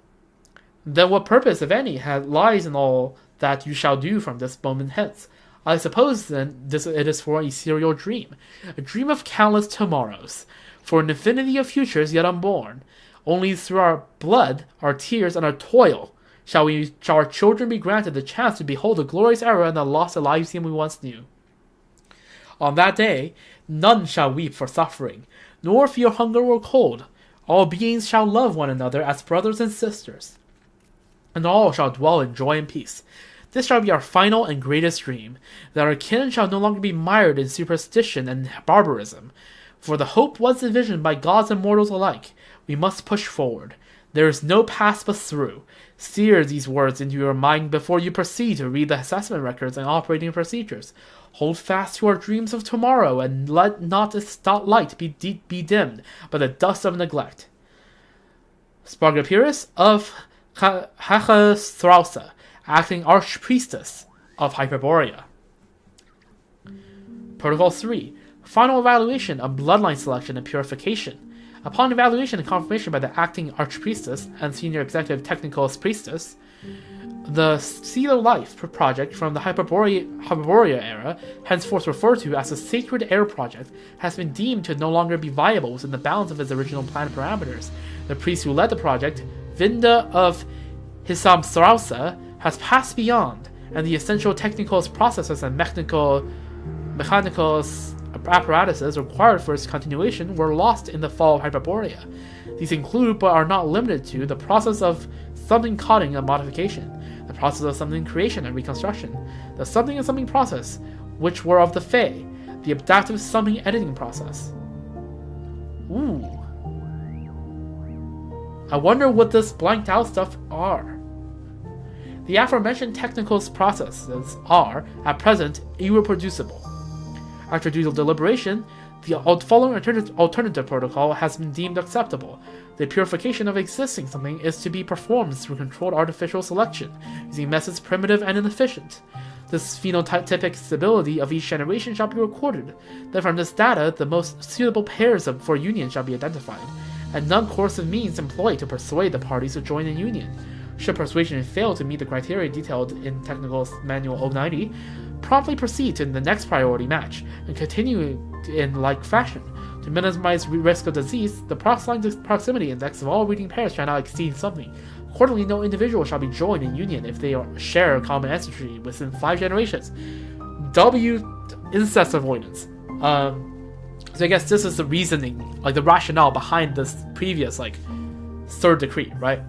Then what purpose, if any, lies in all that you shall do from this moment hence? I suppose, then, it is for an ethereal dream, a dream of countless tomorrows, for an infinity of futures yet unborn. Only through our blood, our tears, and our toil shall our children be granted the chance to behold the glorious era and the lost Elysium we once knew. On that day, none shall weep for suffering, nor fear hunger or cold. All beings shall love one another as brothers and sisters, and all shall dwell in joy and peace. This shall be our final and greatest dream, that our kin shall no longer be mired in superstition and barbarism. For the hope once envisioned by gods and mortals alike, we must push forward. There is no path but through. Sear these words into your mind before you proceed to read the assessment records and operating procedures. Hold fast to our dreams of tomorrow, and let not its light be dimmed by the dust of neglect. Spargapirus of Hachasthrausa, acting Archpriestess of Hyperborea. Protocol 3. Final evaluation of bloodline selection and purification. Upon evaluation and confirmation by the acting Archpriestess and Senior Executive Technical Priestess, the Seed of Life project from the Hyperborea era, henceforth referred to as the Sacred Air Project, has been deemed to no longer be viable within the bounds of its original planned parameters. The priest who led the project, Vinda of Hisamstrausa, has passed beyond, and the essential technical processes and mechanical apparatuses required for its continuation were lost in the fall of Hyperborea. These include, but are not limited to, the process of something coding and modification, the process of something creation and reconstruction, the something and something process, which were of the Fae, the adaptive something editing process. Ooh. I wonder what this blanked out stuff are. The aforementioned technical processes are, at present, irreproducible. After due deliberation, the following alternative protocol has been deemed acceptable. The purification of existing something is to be performed through controlled artificial selection, using methods primitive and inefficient. This phenotypic stability of each generation shall be recorded. Then from this data, the most suitable pairs for union shall be identified, and non-coercive means employed to persuade the parties to join in union. Should persuasion fail to meet the criteria detailed in Technical Manual 090, promptly proceed to the next priority match, and continue in like fashion. To minimize risk of disease, the proximity index of all reading pairs shall not exceed something. Accordingly, no individual shall be joined in union if they share a common ancestry within 5 generations. Incest avoidance. So I guess this is the reasoning, like the rationale behind this previous, third decree, right?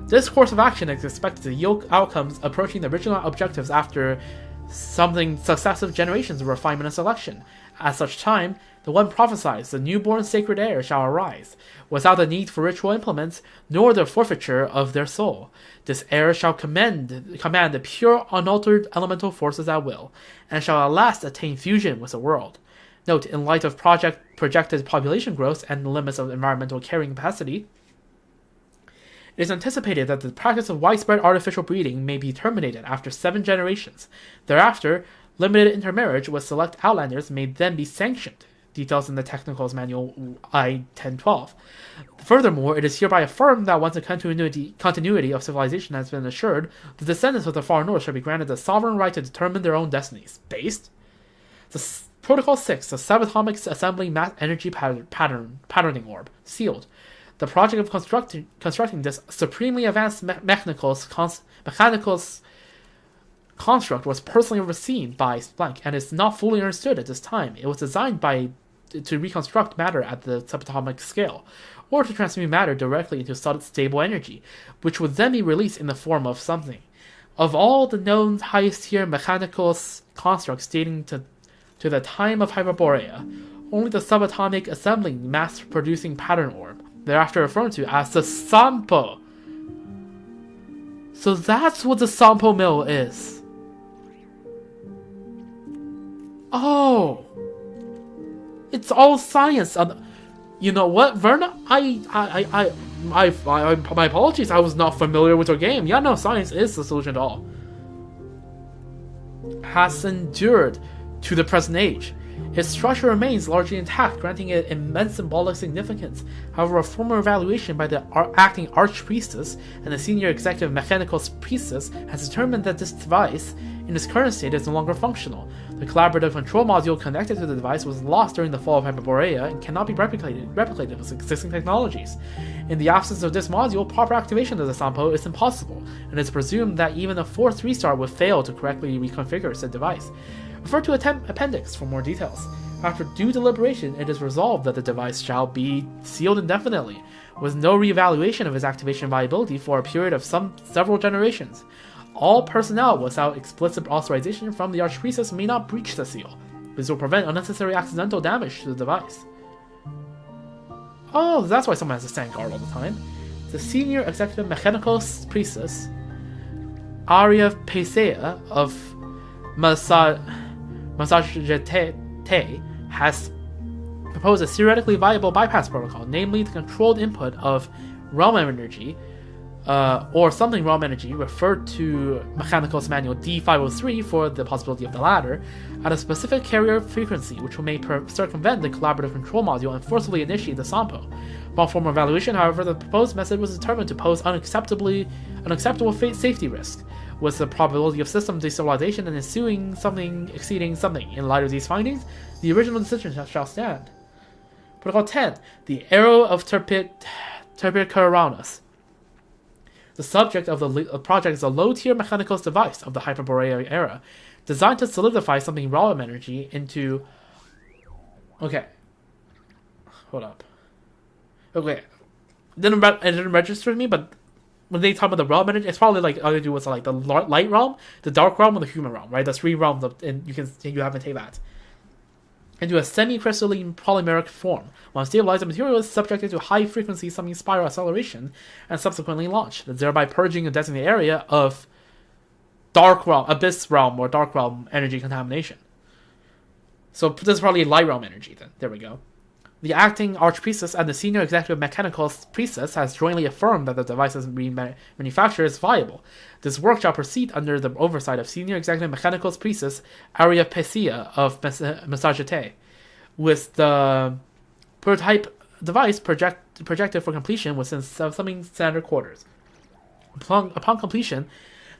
This course of action is expected to yield outcomes approaching the original objectives after something successive generations of refinement and selection. At such time, the one prophesies the newborn sacred heir shall arise, without the need for ritual implements, nor the forfeiture of their soul. This heir shall command the pure, unaltered elemental forces at will, and shall at last attain fusion with the world. Note, in light of projected population growth and the limits of environmental carrying capacity, it is anticipated that the practice of widespread artificial breeding may be terminated after 7 generations. Thereafter, limited intermarriage with select outlanders may then be sanctioned. Details in the Technicals Manual I-1012. Furthermore, it is hereby affirmed that once a continuity of civilization has been assured, the descendants of the Far North shall be granted the sovereign right to determine their own destinies. Based? Protocol 6, the Subatomic Assembly Mass Energy Patterning Orb. Sealed. The project of constructing this supremely advanced mechanical construct was personally overseen by Blank, and is not fully understood at this time. It was designed to reconstruct matter at the subatomic scale, or to transmute matter directly into stable energy, which would then be released in the form of something. Of all the known highest-tier mechanical constructs dating to the time of Hyperborea, only the subatomic assembling mass-producing pattern orb, thereafter referred to as the Sampo, So that's what the Sampo mill is. Oh, it's all science. You know what, Verna? My apologies. I was not familiar with your game. Yeah, no, science is the solution to all. Has endured to the present age. Its structure remains largely intact, granting it immense symbolic significance. However, a former evaluation by the acting archpriestess and the senior executive mechanical priestess has determined that this device, in its current state, is no longer functional. The collaborative control module connected to the device was lost during the fall of Hyperborea and cannot be replicated with existing technologies. In the absence of this module, proper activation of the Sampo is impossible, and it's presumed that even a forced restart would fail to correctly reconfigure said device. Refer to appendix for more details. After due deliberation, it is resolved that the device shall be sealed indefinitely, with no reevaluation of its activation viability for a period of several generations. All personnel without explicit authorization from the Archpriestess may not breach the seal. This will prevent unnecessary accidental damage to the device. Oh, that's why someone has to stand guard all the time. The senior executive mechanical priestess, Aria Pesea of Massagetete, has proposed a theoretically viable bypass protocol, namely the controlled input of realm energy, or something realm energy, referred to Mechanicals Manual D503 for the possibility of the latter, at a specific carrier frequency, which may circumvent the collaborative control module and forcibly initiate the Sampo. Upon formal evaluation, however, the proposed method was determined to pose unacceptable safety risk, with the probability of system destabilization and ensuing something exceeding something. In light of these findings, the original decision shall stand. Protocol 10. The Arrow of Terpicuraunus. The subject of the project is a low-tier mechanicals device of the Hyperborea era, designed to solidify something realm energy into... Okay. Hold up. Okay. It didn't register with me, but when they talk about the realm energy, it's probably like all they do was like the light realm, the dark realm, and the human realm, right? The three realms, and you have to take that into a semi-crystalline polymeric form. Once stabilized, the material is subjected to high-frequency summing spiral acceleration and subsequently launched, thereby purging a designated area of dark realm, abyss realm, or dark realm energy contamination. So this is probably light realm energy then. There we go. The acting archpriestess and the senior executive mechanical priestess has jointly affirmed that the device's manufacture is viable. This work shall proceed under the oversight of senior executive mechanical priestess Aria Pesea of Massagetete, with the prototype device projected for completion within something standard quarters. Upon completion,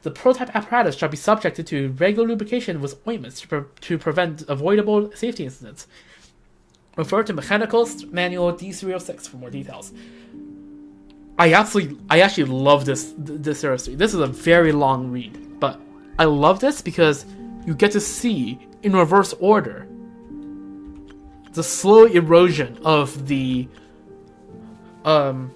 the prototype apparatus shall be subjected to regular lubrication with ointments to prevent avoidable safety incidents. Refer to Mechanicals Manual D306 for more details. I actually love this series. This is a very long read, but I love this because you get to see, in reverse order, the slow erosion of the original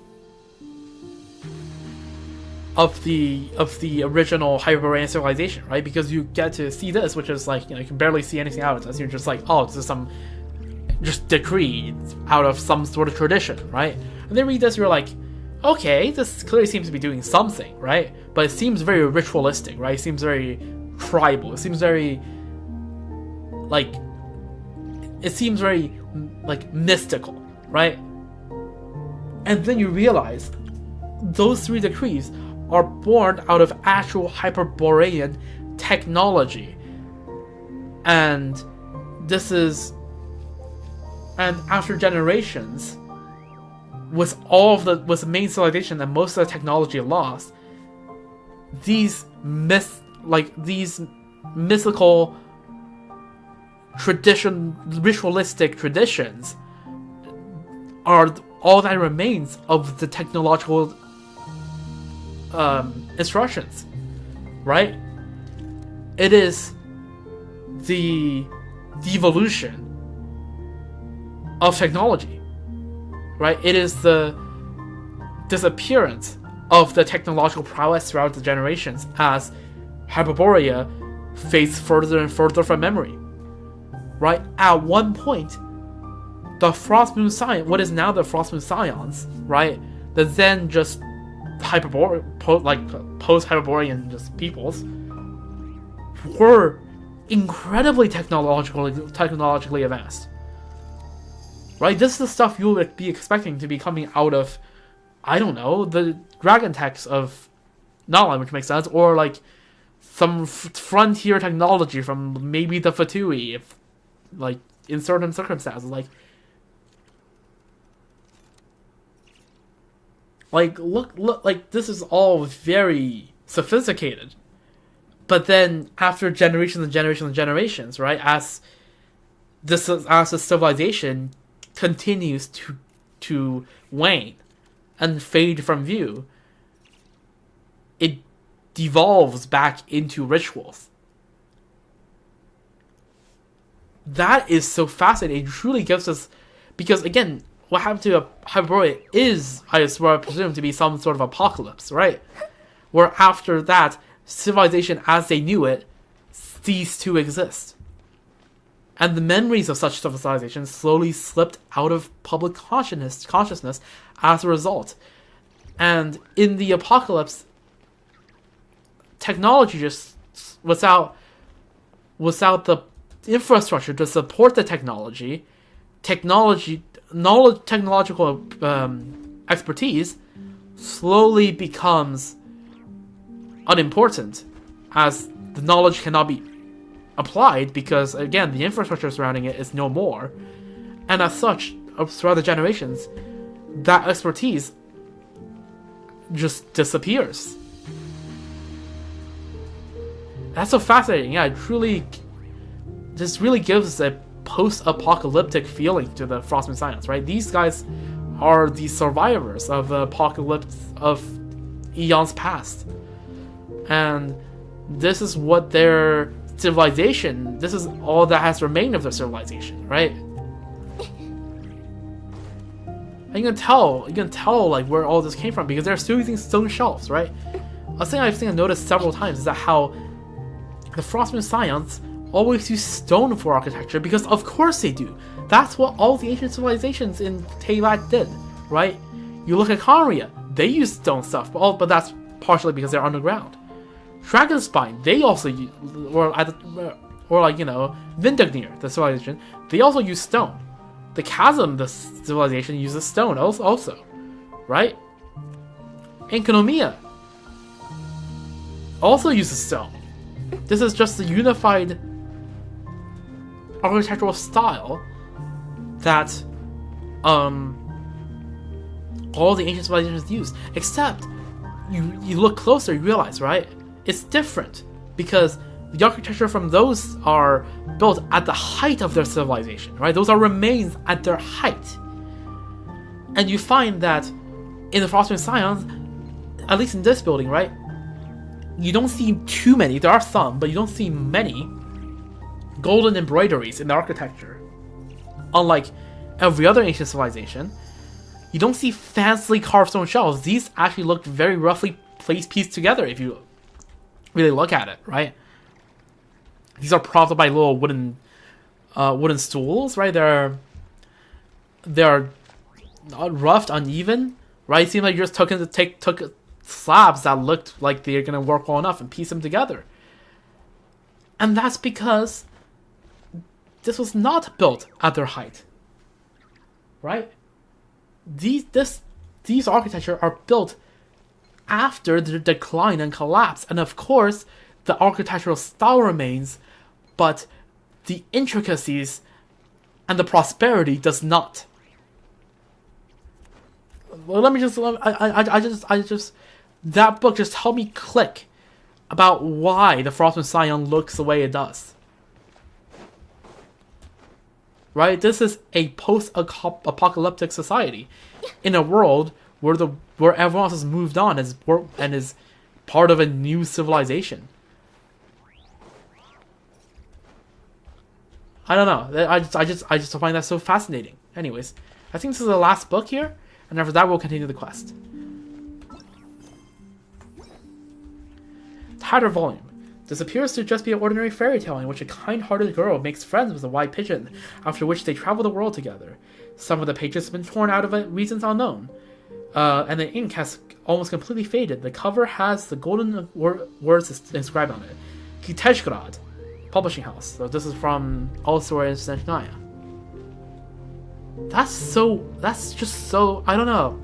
Hyperborean civilization, right? Because you get to see this, which is like, you can barely see anything out of this. You're just like, oh, this is some just decree out of some sort of tradition, right? And then read this, you're like, okay, this clearly seems to be doing something, right? But it seems very ritualistic, right? It seems very tribal. It seems very mystical, right? And then you realize those three decrees are born out of actual Hyperborean technology. And after generations, with the main civilization and most of the technology lost, these mythical ritualistic traditions are all that remains of the technological instructions, right? It is the devolution of technology, right? It is the disappearance of the technological prowess throughout the generations as Hyperborea fades further and further from memory, right? At one point, the Frost Moon Scion, what is now the Frost Moon Scions, right? The then just post-Hyperborean just peoples were incredibly technologically advanced. Right? This is the stuff you would be expecting to be coming out of, I don't know, the dragon techs of Nala, which makes sense, or like some frontier technology from maybe the Fatui, if like in certain circumstances, like look, like this is all very sophisticated. But then after generations and generations and generations, right, as the civilization continues to wane and fade from view, it devolves back into rituals. That is so fascinating. It truly gives us, because again, what happened to Hyperborea is, I presume, to be some sort of apocalypse, right? Where after that, civilization as they knew it ceased to exist. And the memories of such civilization slowly slipped out of public consciousness as a result. And in the apocalypse, technology just, without the infrastructure to support the technological expertise slowly becomes unimportant, as the knowledge cannot be applied because, again, the infrastructure surrounding it is no more. And as such, throughout the generations, that expertise just disappears. That's so fascinating. Yeah, it truly, this really gives a post-apocalyptic feeling to the Frostmoon Scions, right? These guys are the survivors of the apocalypse of eons past. And this is what their civilization, this is all that has remained of their civilization, right? And you can tell like where all this came from, because they're still using stone shelves, right? A thing I've noticed several times is that how the Frostmoon Scions always use stone for architecture, because of course they do. That's what all the ancient civilizations in Teyvat did, right? You look at Conria, they use stone stuff, but that's partially because they're underground. Dragonspine, they also use, or like, you know, Vindagnir, the civilization, they also use stone. The Chasm, the civilization, uses stone also, right? Enkonomia also uses stone. This is just the unified architectural style that all the ancient civilizations use. Except, you look closer, you realize, right? It's different, because the architecture from those are built at the height of their civilization, right? Those are remains at their height. And you find that in the Frostmoon Scions, at least in this building, right? You don't see too many, there are some, but you don't see many golden embroideries in the architecture. Unlike every other ancient civilization, you don't see fancily carved stone shelves. These actually look very roughly pieced together if you really look at it, right? These are propped up by little wooden stools, right? They're not roughed, uneven, right? It seems like you just took slabs that looked like they're gonna work well enough and piece them together. And that's because this was not built at their height, right? These architecture are built after the decline and collapse, and of course the architectural style remains, but the intricacies and the prosperity does not. Well, that book just helped me click about why the Frostmoon Scion looks the way it does. Right? This is a post-apocalyptic society in a world where everyone else has moved on and is part of a new civilization. I don't know. I just find that so fascinating. Anyways, I think this is the last book here, and after that we'll continue the quest. Tighter volume. This appears to just be an ordinary fairy tale in which a kind-hearted girl makes friends with a white pigeon, after which they travel the world together. Some of the pages have been torn out of it, reasons unknown. and the ink has almost completely faded. The cover has the golden words inscribed on it. Kiteshgrad, publishing house. So this is from Allsword Snechnaya. That's just so, I don't know.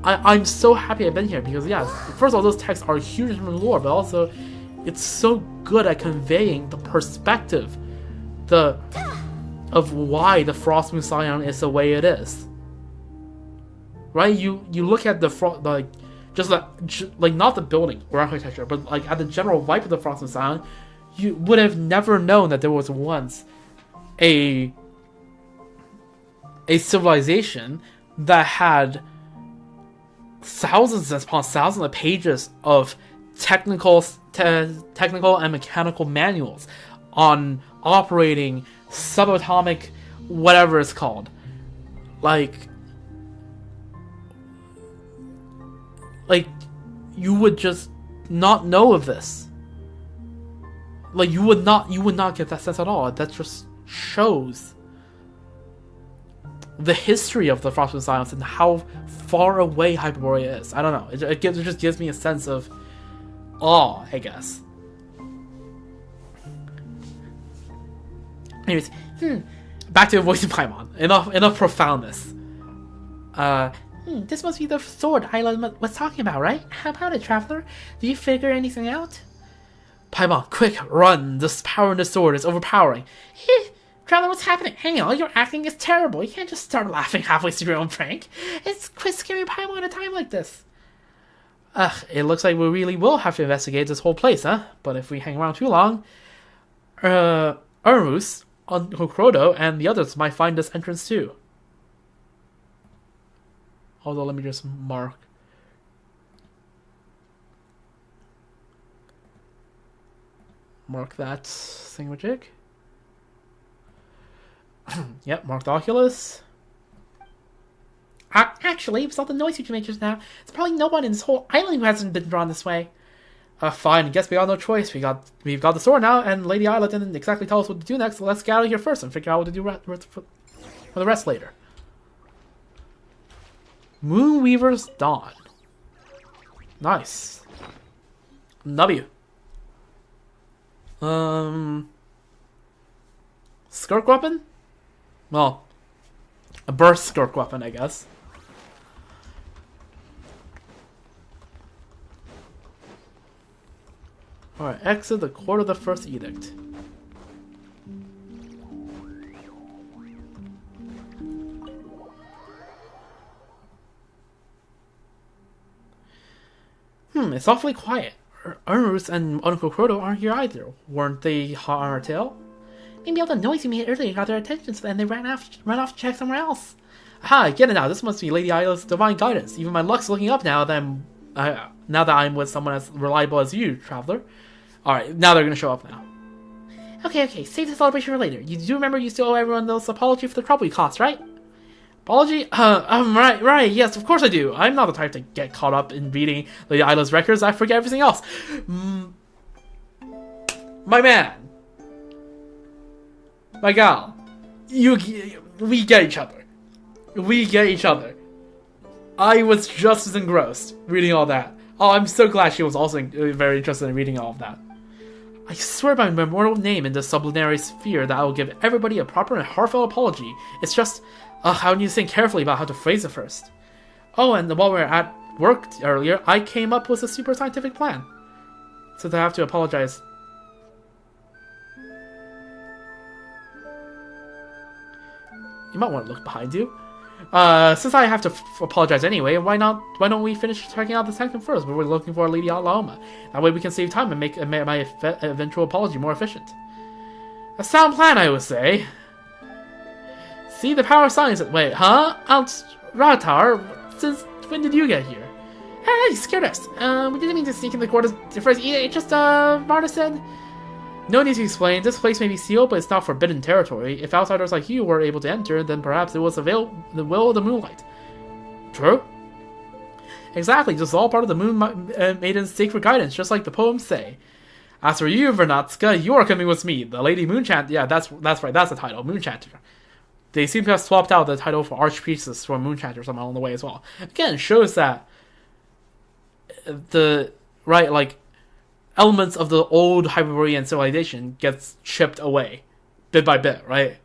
I'm so happy I've been here because, yeah, first of all, those texts are huge in terms of lore, but also it's so good at conveying the perspective of why the Frostmoon Scion is the way it is. Right? You look at the not the building or architecture, but like at the general vibe of the Frostmoon Scion, you would have never known that there was once a civilization that had thousands upon thousands of pages of technical and mechanical manuals on operating subatomic whatever it's called. Like you would just not know of this. Like you would not get that sense at all. That just shows the history of the Frostmoon Science and how far away Hyperborea is. I don't know. It just gives me a sense of awe, I guess. Anyways, back to voicing Paimon. Enough profoundness. This must be the sword Isla was talking about, right? How about it, Traveler? Do you figure anything out? Paimon, quick, run! This power in the sword is overpowering. Traveler, what's happening? Hang on, your acting is terrible. You can't just start laughing halfway through your own prank. It's quit scaring Paimon at a time like this. Ugh, it looks like we really will have to investigate this whole place, huh? But if we hang around too long, Urmus, Hokrodo, and the others might find this entrance too. Although, let me just mark that thingamajig. Yep, marked Oculus. Actually, with all the noise you made just now, there's probably no one in this whole island who hasn't been drawn this way. Fine, guess we got no choice. We've got the sword now, and Lady Isla didn't exactly tell us what to do next, so let's get out of here first and figure out what to do for the rest later. Moonweaver's Dawn. Nice. W. Skirk weapon? Well, a burst skirk weapon, I guess. Alright, exit the court of the first edict. It's awfully quiet. Ernest and Uncle Croto aren't here either. Weren't they hot on our tail? Maybe all the noise you made earlier got their attention, so then they ran off to check somewhere else. Aha, I get it now. This must be Lady Isla's divine guidance. Even my luck's looking up now that I'm with someone as reliable as you, Traveler. Alright, now they're gonna show up now. Okay, save the celebration for later. You do remember you still owe everyone else apology for the trouble you caused, right? Apology? Right, yes, of course I do. I'm not the type to get caught up in reading Lady Isla's records. I forget everything else. My man. My gal. We get each other. I was just as engrossed reading all that. Oh, I'm so glad she was also very interested in reading all of that. I swear by my immortal name in the sublunary sphere that I will give everybody a proper and heartfelt apology. It's just, I need to think carefully about how to phrase it first. Oh, and while we were at work earlier, I came up with a super scientific plan. Since I have to apologize. You might want to look behind you. Since I have to apologize anyway, why don't we finish checking out the sanctum first before we're looking for Lady Alaoma? That way we can save time and make my eventual apology more efficient. A sound plan, I would say. See the power of science. Wait, huh? Ratar, since when did you get here? Hey, you scared us. We didn't mean to sneak in the quarters first. It just, Varda said. No need to explain. This place may be sealed, but it's not forbidden territory. If outsiders like you were able to enter, then perhaps it was the will of the moonlight. True. Exactly, this is all part of the Moon Maiden's sacred guidance, just like the poems say. As for you, Vernatska, you are coming with me. The Lady Moonchanter. Yeah, that's right. That's the title, Moonchanter. They seem to have swapped out the title for Archpriestess for Moonchanter somehow on the way as well. Again, shows that elements of the old Hyperborean civilization gets chipped away, bit by bit, right?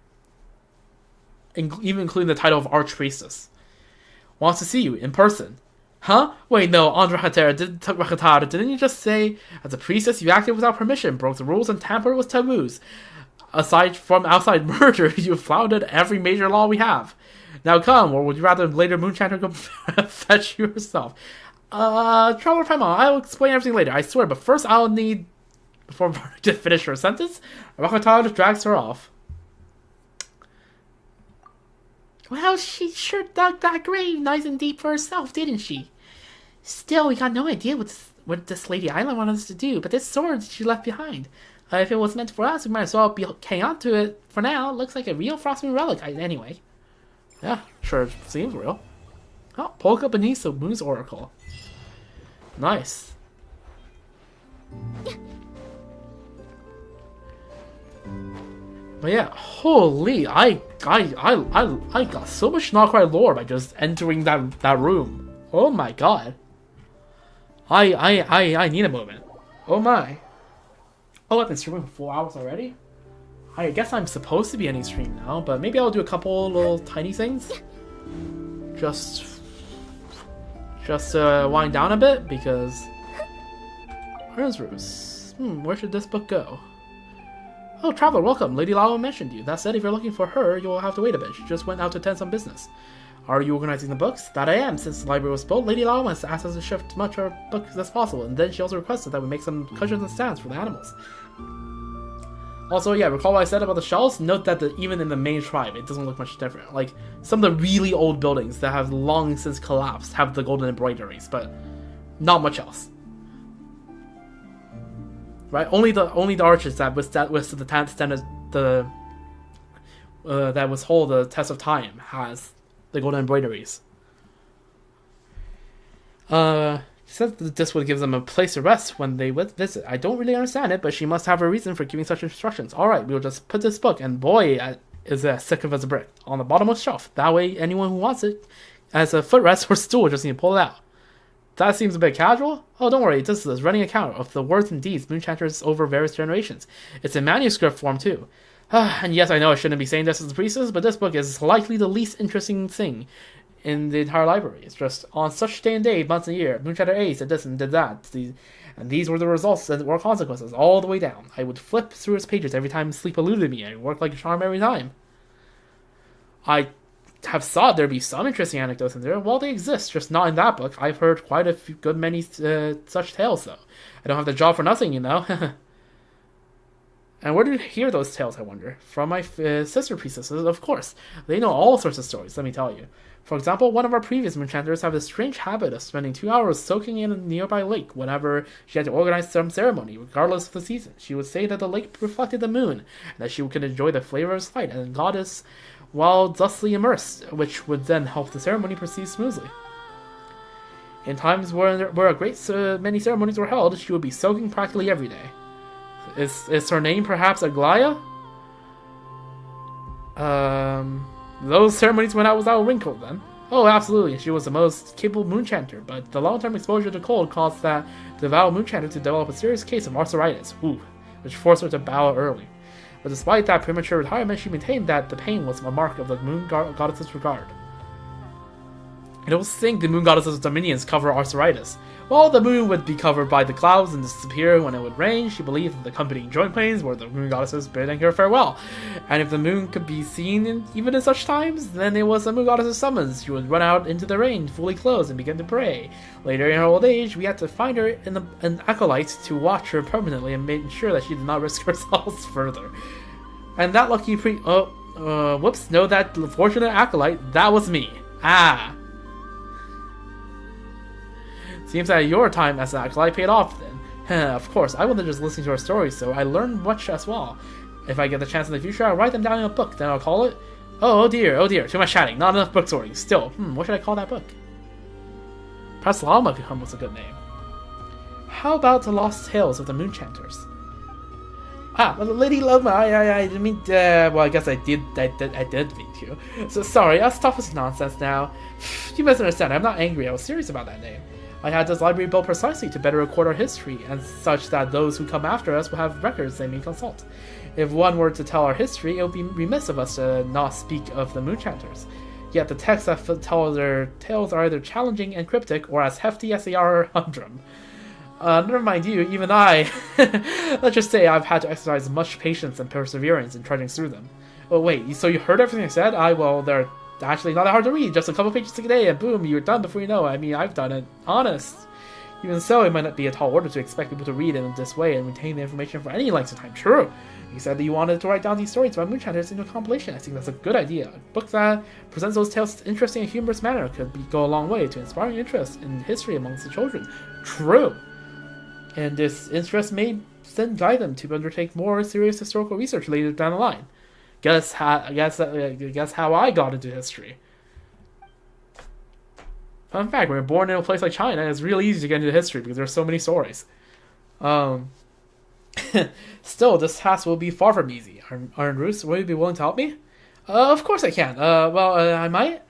Even including the title of Archpriestess. Wants to see you in person. Huh? Wait, no, didn't you just say, as a priestess, you acted without permission, broke the rules, and tampered with taboos? Aside from outside murder, you flouted every major law we have. Now come, or would you rather later Moonchanter go fetch you yourself? Traveler Paimon, I'll explain everything later, I swear, but first I'll need... Before to finish her sentence, Rakatara drags her off. Well, she sure dug that grave nice and deep for herself, didn't she? Still, we got no idea what this Lady Island wanted us to do, but this sword she left behind. If it was meant for us, we might as well hang on to it for now. Looks like a real Frostmoon relic, anyway. Yeah, sure, seems real. Oh, Polkka beneath the Moon's Oracle. Nice. But yeah, holy, I got so much not quite lore by just entering that room. Oh my god. I need a moment. Oh my. Oh, I've been streaming for 4 hours already? I guess I'm supposed to be ending stream now, but maybe I'll do a couple little tiny things. Just wind down a bit, because... Where's Rose? Where should this book go? Oh, Traveler, welcome. Lady Lao mentioned you. That said, if you're looking for her, you'll have to wait a bit. She just went out to attend some business. Are you organizing the books? That I am. Since the library was built, Lady Lao has asked us to shift as much of our books as possible, and then she also requested that we make some cushions and stands for the animals. Also, yeah, recall what I said about the shelves? Note that even in the main tribe, it doesn't look much different. Like, some of the really old buildings that have long since collapsed have the golden embroideries, but not much else. Right, only the arches that withstood that was hold the test of time has the golden embroideries. She said that this would give them a place to rest when they would visit. I don't really understand it, but she must have a reason for giving such instructions. Alright, we'll just put this book, and boy, is it as thick as a brick, on the bottommost shelf. That way, anyone who wants it, as a footrest or stool, just need to pull it out. That seems a bit casual? Oh, don't worry, this is running account of the words and deeds Moonchanters over various generations. It's in manuscript form, too. And yes, I know I shouldn't be saying this as a priestess, but this book is likely the least interesting thing in the entire library. It's just, on such day and day, months and year, Moonchanter A did this and did that. And these were the results and or consequences, all the way down. I would flip through its pages every time sleep eluded me, and it worked like a charm every time. I have thought there'd be some interesting anecdotes in there. Well, they exist, just not in that book. I've heard quite a good many such tales, though. I don't have the job for nothing, you know. And where do you hear those tales, I wonder? From my sister priestesses, of course. They know all sorts of stories, let me tell you. For example, one of our previous Moonchanters had this strange habit of spending 2 hours soaking in a nearby lake whenever she had to organize some ceremony, regardless of the season. She would say that the lake reflected the moon, and that she could enjoy the flavor of its light and the goddess while thusly immersed, which would then help the ceremony proceed smoothly. In times where a great many ceremonies were held, she would be soaking practically every day. Is her name perhaps Aglaya? Those ceremonies went out without a wrinkle then. Oh, absolutely, she was the most capable Moonchanter, but the long-term exposure to cold caused that devout Moonchanter to develop a serious case of arthritis, which forced her to bow early. But despite that premature retirement, she maintained that the pain was a mark of the moon goddess's regard. I don't think the moon goddess's dominions cover arthritis. While the moon would be covered by the clouds and disappear when it would rain, she believed that the accompanying joint plains were the moon goddess's bidding her farewell. And if the moon could be seen even in such times, then it was the moon goddess's summons. She would run out into the rain, fully clothed, and begin to pray. Later in her old age, we had to find her in an acolyte to watch her permanently and make sure that she did not risk herself further. And that lucky whoops, no, that fortunate acolyte, that was me. Seems that your time as an acolyte paid off then. Of course, I wasn't just listening to her stories, so I learned much as well. If I get the chance in the future, I'll write them down in a book, then I'll call it... Oh dear, too much chatting, not enough book sorting. Still, what should I call that book? Perhaps Llama could come with a good name. How about the Lost Tales of the Moonchanters? Well, Lady Llama, I didn't mean. Well, I guess I did mean to. So sorry, I'll stop this nonsense now. You misunderstand. I'm not angry. I was serious about that name. I had this library built precisely to better record our history, and such that those who come after us will have records they may consult. If one were to tell our history, it would be remiss of us to not speak of the Moonchanters. Yet the texts that tell their tales are either challenging and cryptic, or as hefty as they are humdrum. Never mind you, even I. Let's just say I've had to exercise much patience and perseverance in trudging through them. Oh wait, so you heard everything I said? Well, they're actually not that hard to read. Just a couple pages a day, and boom, you're done before you know it. I mean, I've done it. Honest. Even so, it might not be a tall order to expect people to read in this way and retain the information for any length of time. True. You said that you wanted to write down these stories about Moonchanters into a compilation. I think that's a good idea. A book that presents those tales in an interesting and humorous manner could go a long way to inspiring interest in history amongst the children. True. And this interest may then guide them to undertake more serious historical research later down the line. Guess how I got into history. Fun fact: when you're born in a place like China, it's really easy to get into history because there's so many stories. Still, this task will be far from easy. Iron Roos, will you be willing to help me? Of course I can. I might.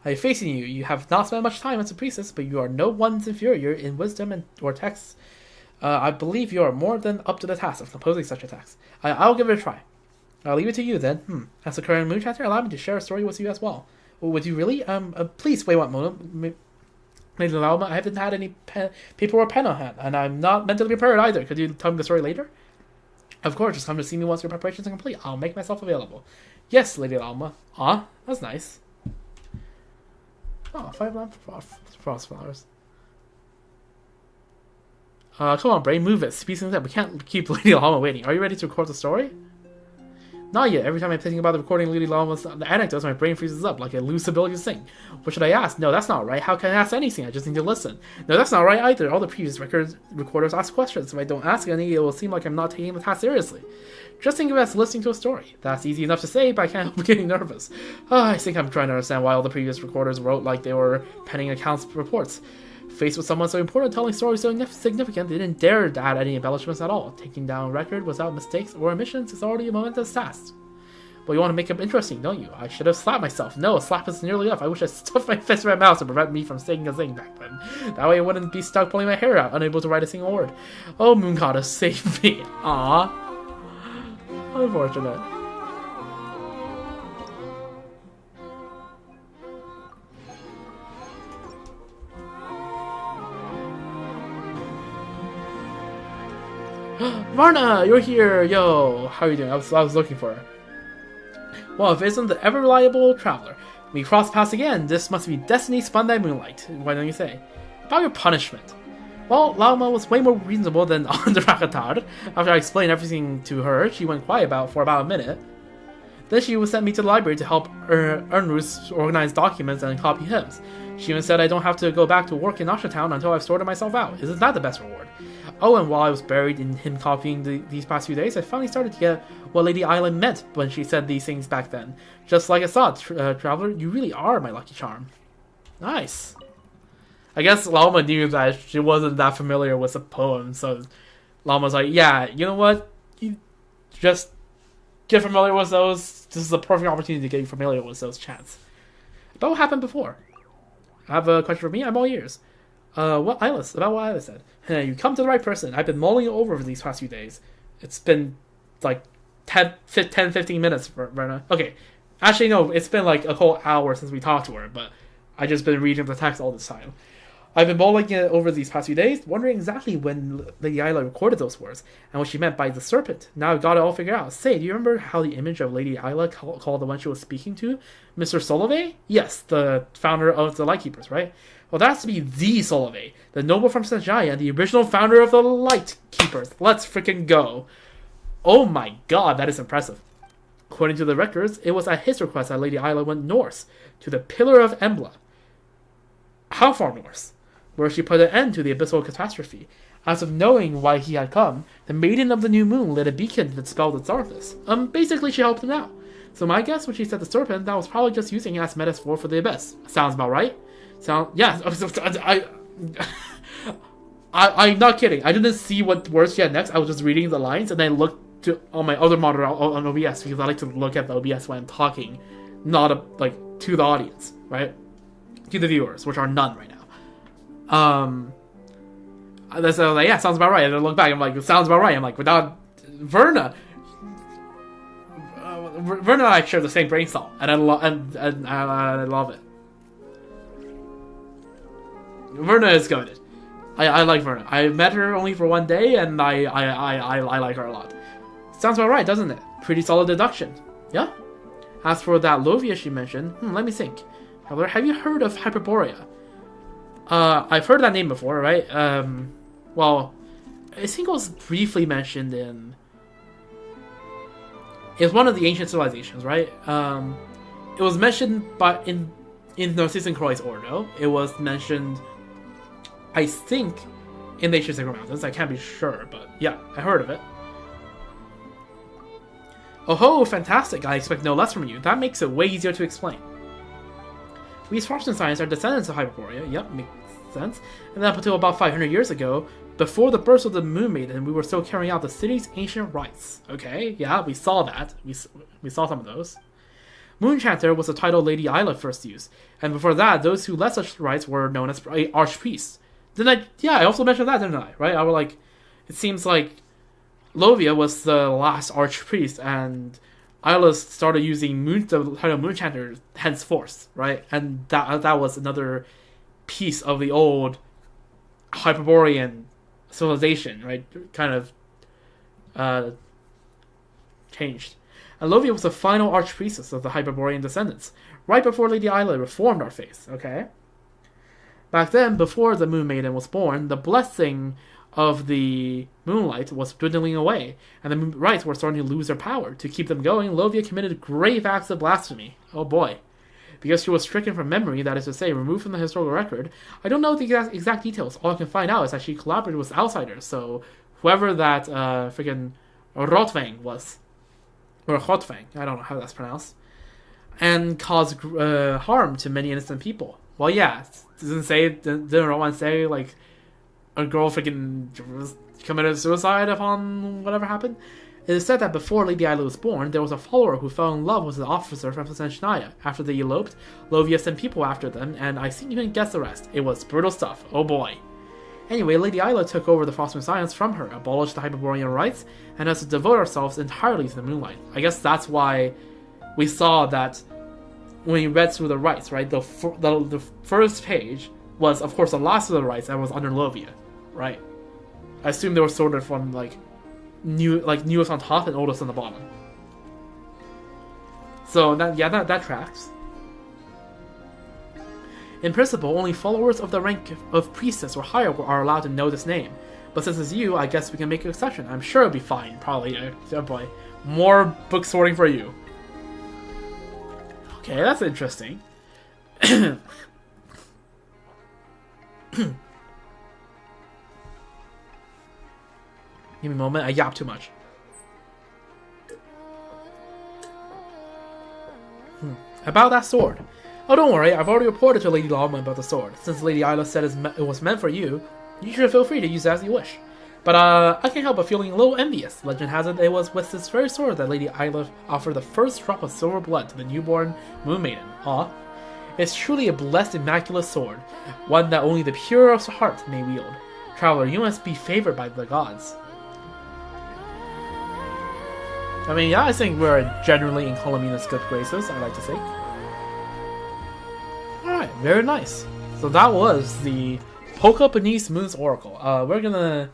I'm facing you. You have not spent much time as a priestess, but you are no one's inferior in wisdom or texts. I believe you are more than up to the task of composing such a text. I'll give it a try. I'll leave it to you then. As a current Moonchanter, allow me to share a story with you as well. Would you really? Please wait one moment. Lady Llama, I haven't had any paper or pen on hand, and I'm not mentally prepared either. Could you tell me the story later? Of course, just come to see me once your preparations are complete. I'll make myself available. Yes, Lady Llama. That's nice. Oh, 5 lamp frost flowers. Come on, Brain, move it. Speaking of that, we can't keep Lady Llama waiting. Are you ready to record the story? Not yet. Every time I'm thinking about the recording Lady Llama's anecdotes, my brain freezes up like I lose the ability to sing. What should I ask? No, that's not right. How can I ask anything? I just need to listen. No, that's not right either. All the previous recorders ask questions. If I don't ask any, it will seem like I'm not taking the task seriously. Just think of it as listening to a story. That's easy enough to say, but I can't help getting nervous. I think I'm trying to understand why all the previous recorders wrote like they were penning accounts reports. Faced with someone so important, telling stories so significant, they didn't dare to add any embellishments at all. Taking down a record without mistakes or omissions is already a momentous task. But you want to make it interesting, don't you? I should have slapped myself. No, a slap is nearly enough. I wish I stuffed my fist in my mouth to prevent me from saying a thing back then. That way I wouldn't be stuck pulling my hair out, unable to write a single word. Oh, Moon Goddess, save me. Aww. Unfortunate. Varna, you're here! Yo, how are you doing? I was looking for her. Well, if it isn't the ever-reliable traveler. We cross paths again. This must be destiny spun by moonlight. Why don't you say? About your punishment. Well, Llama was way more reasonable than Andrakatar. After I explained everything to her, she went quiet for about a minute. Then she would send me to the library to help Ernrus organize documents and copy hymns. She even said I don't have to go back to work in Ashtown until I've sorted myself out. Isn't that the best reward? Oh, and while I was buried in him copying these past few days, I finally started to get what Lady Island meant when she said these things back then. Just like I thought, Traveler, you really are my lucky charm. Nice. I guess Llama knew that she wasn't that familiar with the poem, so Llama's like, yeah, you know what? You just get familiar with those. This is a perfect opportunity to get you familiar with those chants. About what happened before? I have a question for me? I'm all ears. About what Isla said. You come to the right person. I've been mulling it over for these past few days. It's been like 10-15 minutes, Verna. Okay. Actually, no, it's been like a whole hour since we talked to her, but I just been reading the text all this time. I've been mulling it over these past few days, wondering exactly when Lady Isla recorded those words, and what she meant by the serpent. Now I've got it all figured out. Say, do you remember how the image of Lady Isla called the one she was speaking to? Mr. Solove? Yes, the founder of the Lightkeepers, right? Well, that has to be the Solove, the noble from Sanjaya and the original founder of the Lightkeepers. Let's freaking go. Oh my god, that is impressive. According to the records, it was at his request that Lady Isla went north, to the Pillar of Embla. How far north? Where she put an end to the abyssal catastrophe. As of knowing why he had come, the Maiden of the New Moon lit a beacon that dispelled its darkness. Basically she helped him out. So my guess when she said the serpent, that was probably just using it as metaphor for the abyss. Sounds about right? Yeah, I'm not kidding. I didn't see what words she had next. I was just reading the lines, and I looked on my other monitor on OBS, because I like to look at the OBS when I'm talking, not to the audience, right? To the viewers, which are none right now. So I was like, yeah, sounds about right. And I look back, I'm like, it sounds about right. I'm like, without Verna. Verna and I share the same brain cell, and I love it. Verna is good. I like Verna. I met her only for one day, and I like her a lot. Sounds about right, doesn't it? Pretty solid deduction. Yeah? As for that Lovia she mentioned, let me think. Have you heard of Hyperborea? I've heard that name before, right? Well, I think it was briefly mentioned in... It's one of the ancient civilizations, right? It was mentioned in Narcissus Croix's Ordo. It was mentioned, I think, in the Ancient Sacred Mountains. I can't be sure, but yeah, I heard of it. Oh ho, fantastic. I expect no less from you. That makes it way easier to explain. We Spartan science are descendants of Hyperborea. Yep, makes sense. And up until about 500 years ago, before the birth of the Moon Maiden, we were still carrying out the city's ancient rites. Okay, yeah, we saw that. We saw some of those. Moonchanter was the title Lady Isla first used, and before that, those who led such rites were known as archpriests. I also mentioned that, didn't I? Right? I was like, it seems like Lovia was the last archpriest, and Isla started using the title Moonchanter henceforth, right? And that was another piece of the old Hyperborean civilization, right? Kind of changed. And Lovia was the final archpriestess of the Hyperborean descendants, right before Lady Isla reformed our faith, okay? Back then, before the Moon Maiden was born, the blessing of the moonlight was dwindling away, and the rites were starting to lose their power. To keep them going, Lovia committed grave acts of blasphemy. Oh boy. Because she was stricken from memory, that is to say, removed from the historical record, I don't know the exact details. All I can find out is that she collaborated with outsiders, so whoever that freaking Rotfang was, or Hotfang, I don't know how that's pronounced, and caused harm to many innocent people. Well, yeah, didn't Rowan say, like, a girl freaking committed suicide upon whatever happened? It is said that before Lady Isla was born, there was a follower who fell in love with an officer from Senshania. After they eloped, Lovia sent people after them, and I think you can guess the rest. It was brutal stuff. Oh boy. Anyway, Lady Isla took over the fostering science from her, abolished the Hyperborean rites, and has to devote ourselves entirely to the moonlight. I guess that's why we saw that when you read through the rites, right? The first page was, of course, the last of the rites and was under Lovia, right? I assume they were sorted from, newest on top and oldest on the bottom. So that tracks. In principle, only followers of the rank of priestess or higher are allowed to know this name. But since it's you, I guess we can make an exception. I'm sure it'll be fine, probably. Oh boy. More book sorting for you. Okay, that's interesting. Give me a moment, I yap too much. About that sword. Oh, don't worry, I've already reported to Lady Lawman about the sword. Since Lady Isla said it was meant for you, you should feel free to use it as you wish. But I can't help but feeling a little envious. Legend has it was with this very sword that Lady Isla offered the first drop of silver blood to the newborn Moon Maiden. Aw. It's truly a blessed, immaculate sword, one that only the purest heart may wield. Traveler, you must be favored by the gods. I mean, yeah, I think we're generally in Colomina's good graces, I like to think. Alright, very nice. So that was the Polkka Beneath Moon's Oracle. We're gonna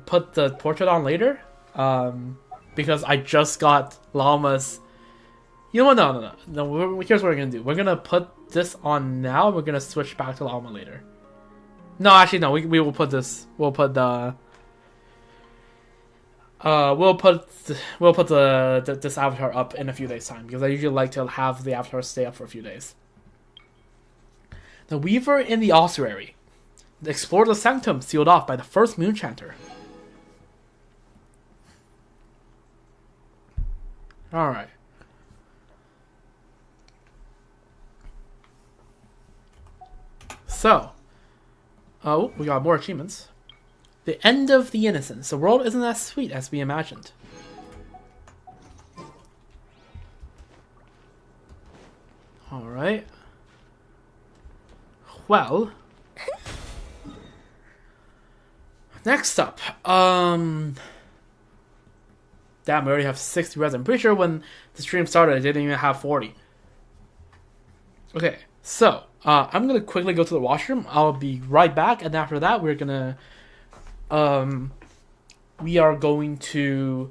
put the portrait on later, because I just got Llama's... You know what, no, here's what we're gonna do. We're gonna put this on now, we're gonna switch back to Llama later. No, actually, no, we will put this, we'll put the... we'll put this avatar up in a few days' time, because I usually like to have the avatar stay up for a few days. The Weaver in the Ossuary. Explore the sanctum sealed off by the first Moonchanter. Alright. So, Oh, we got more achievements. The end of the innocence. The world isn't as sweet as we imagined. Alright. Well. Next up. Damn, we already have 60 res. I'm pretty sure when the stream started, I didn't even have 40. Okay, so, I'm gonna quickly go to the washroom. I'll be right back, and after that, we're gonna, we are going to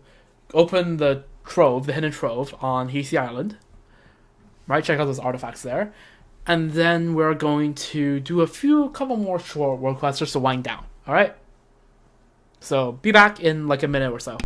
open the trove, the hidden trove on Hasty Island. Right, check out those artifacts there. And then we're going to do a couple more short world quests just to wind down, alright? So, be back in like a minute or so.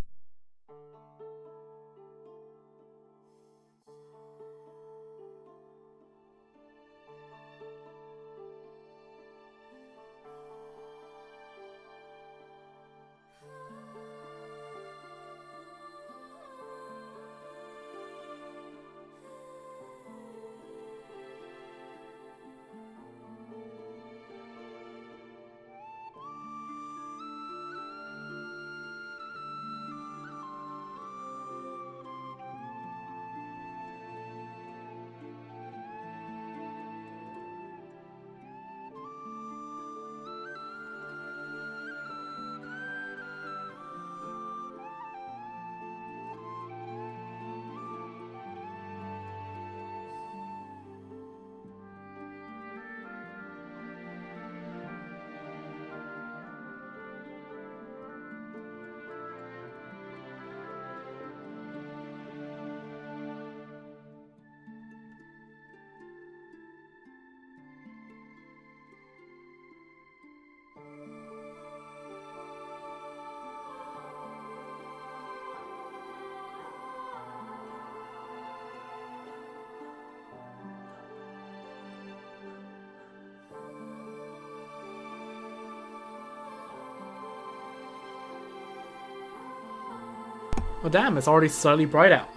Oh damn, it's already slightly bright out.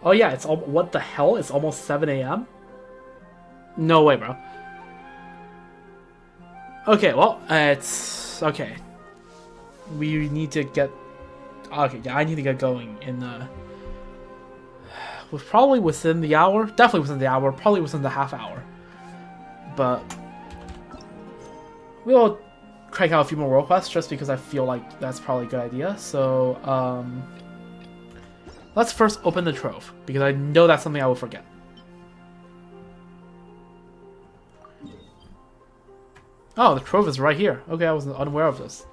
Oh yeah, it's what the hell? It's almost 7 a.m.? No way, bro. Okay, well, it's... okay. We need to get... okay, yeah, I need to get going in, probably within the hour. Definitely within the hour. Probably within the half hour. But... we'll crank out a few more world quests just because I feel like that's probably a good idea. So, let's first open the trove, because I know that's something I will forget. Oh, the trove is right here. Okay, I was unaware of this.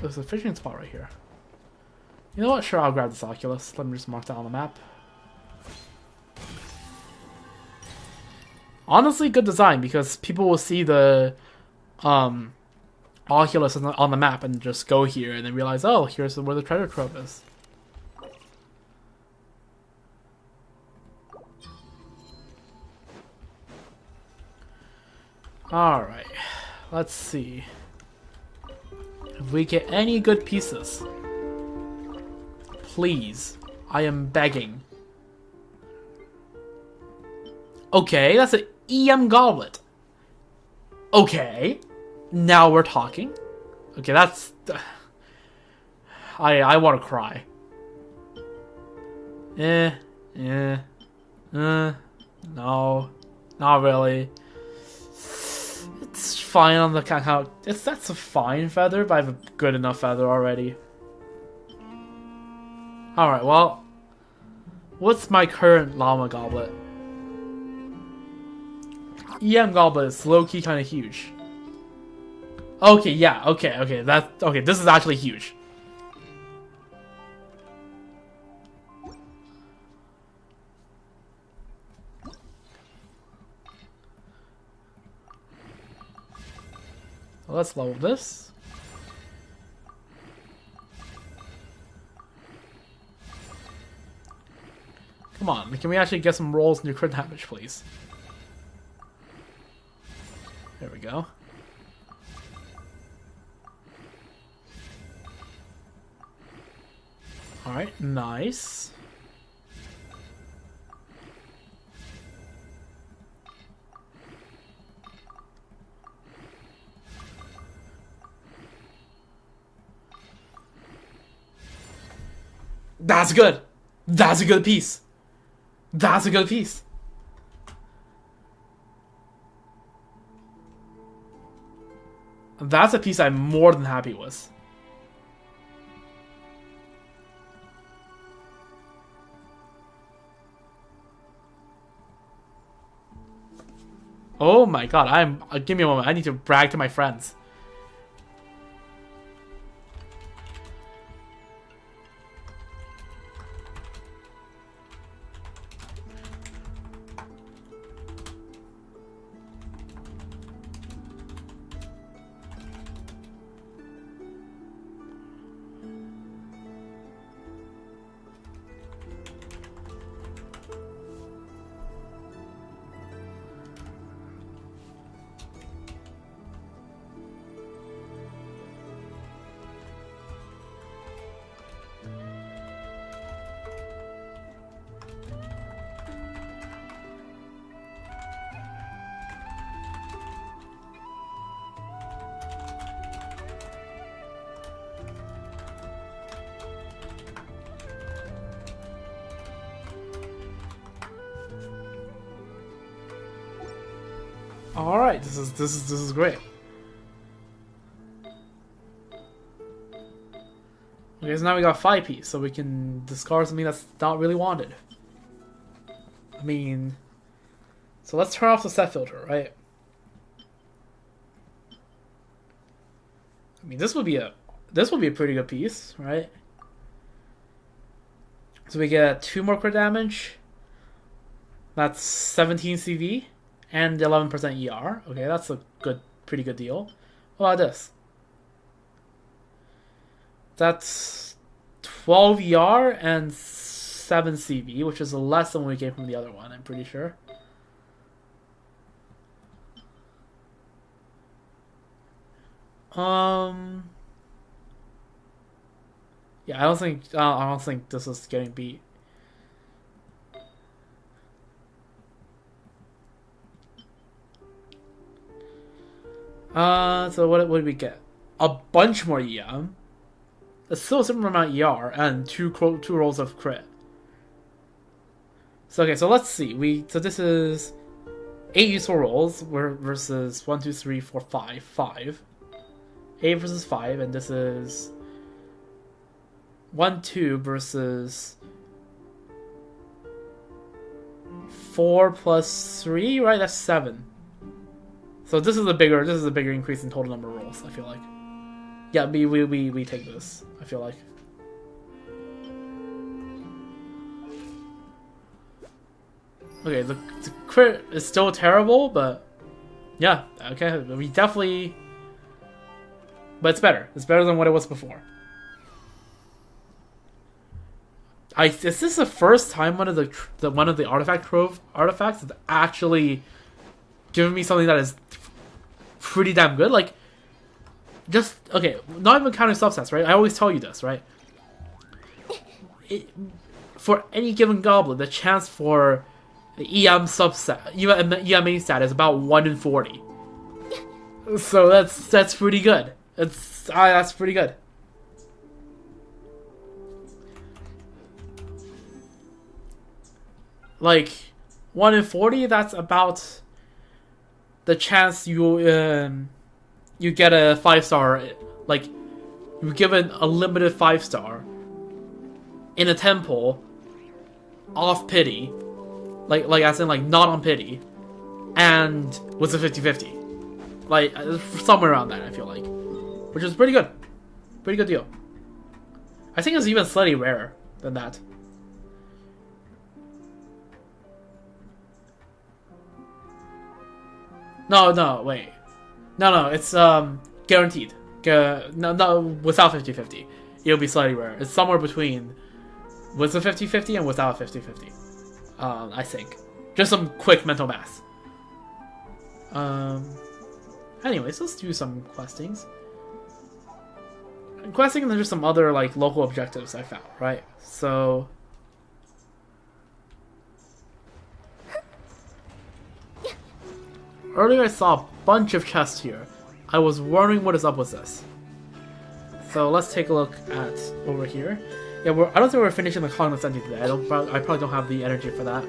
There's a fishing spot right here. You know what? Sure, I'll grab this Oculus. Let me just mark that on the map. Honestly, good design, because people will see the Oculus on the map and just go here and then realize, oh, here's where the treasure trove is. Alright, let's see if we get any good pieces. Please, I am begging. Okay, that's an EM goblet. Okay, now we're talking. Okay, that's... I want to cry. No, not really. It's fine on the account. That's a fine feather, but I have a good enough feather already. Alright, well, what's my current llama goblet? EM goblet is low-key kind of huge. Okay, yeah, okay, this is actually huge. Let's level this. Come on, can we actually get some rolls into crit damage, please? There we go. Alright, nice. That's good. That's a good piece. That's a good piece. That's a piece I'm more than happy with. Oh my god, give me a moment. I need to brag to my friends. All right, this is great. Okay, so now we got 5 piece, so we can discard something that's not really wanted. I mean, so let's turn off the set filter, right? I mean, this would be a pretty good piece, right? So we get 2 more crit damage. That's 17 CV and 11% ER. Okay, that's a pretty good deal. What about this? That's 12 ER and 7 CV, which is less than what we gave from the other one, I'm pretty sure. Yeah, I don't think this is getting beat. So what did we get? A bunch more EM. It's still a similar amount of ER and two rolls of crit. So okay, so let's see. So this is 8 useful rolls versus 1, 2, 3, 4, 5. 5. 8 versus 5, and this is 1, 2 versus 4 plus 3, right? That's 7. So this is a bigger increase in total number of rolls, I feel like. Yeah, we take this, I feel like. Okay, the crit is still terrible, but yeah, okay, we definitely. But it's better. It's better than what it was before. Is this the first time one of the artifact trove artifacts has actually given me something that is pretty damn good? Like, just okay, not even counting subsets, right? I always tell you this, right? For any given goblin, the chance for the EM subset, EM main stat is about 1 in 40. So that's pretty good. That's pretty good. Like 1 in 40, that's about the chance you get a 5-star, like you're given a limited 5-star in a temple off pity, like as in like not on pity, and with a 50-50. Like, somewhere around that, I feel like. Which is pretty good. Pretty good deal. I think it's even slightly rarer than that. No, wait. No, it's guaranteed. No, without 50-50. It'll be slightly rarer. It's somewhere between with a 50-50 and without a 50-50. I think. Just some quick mental math. Anyways, let's do some questings. Questing, and there's just some other like local objectives I found, right? So earlier I saw a bunch of chests here. I was wondering what is up with this. So let's take a look at over here. Yeah, I don't think we're finishing the Cognitive Entity today. I probably don't have the energy for that.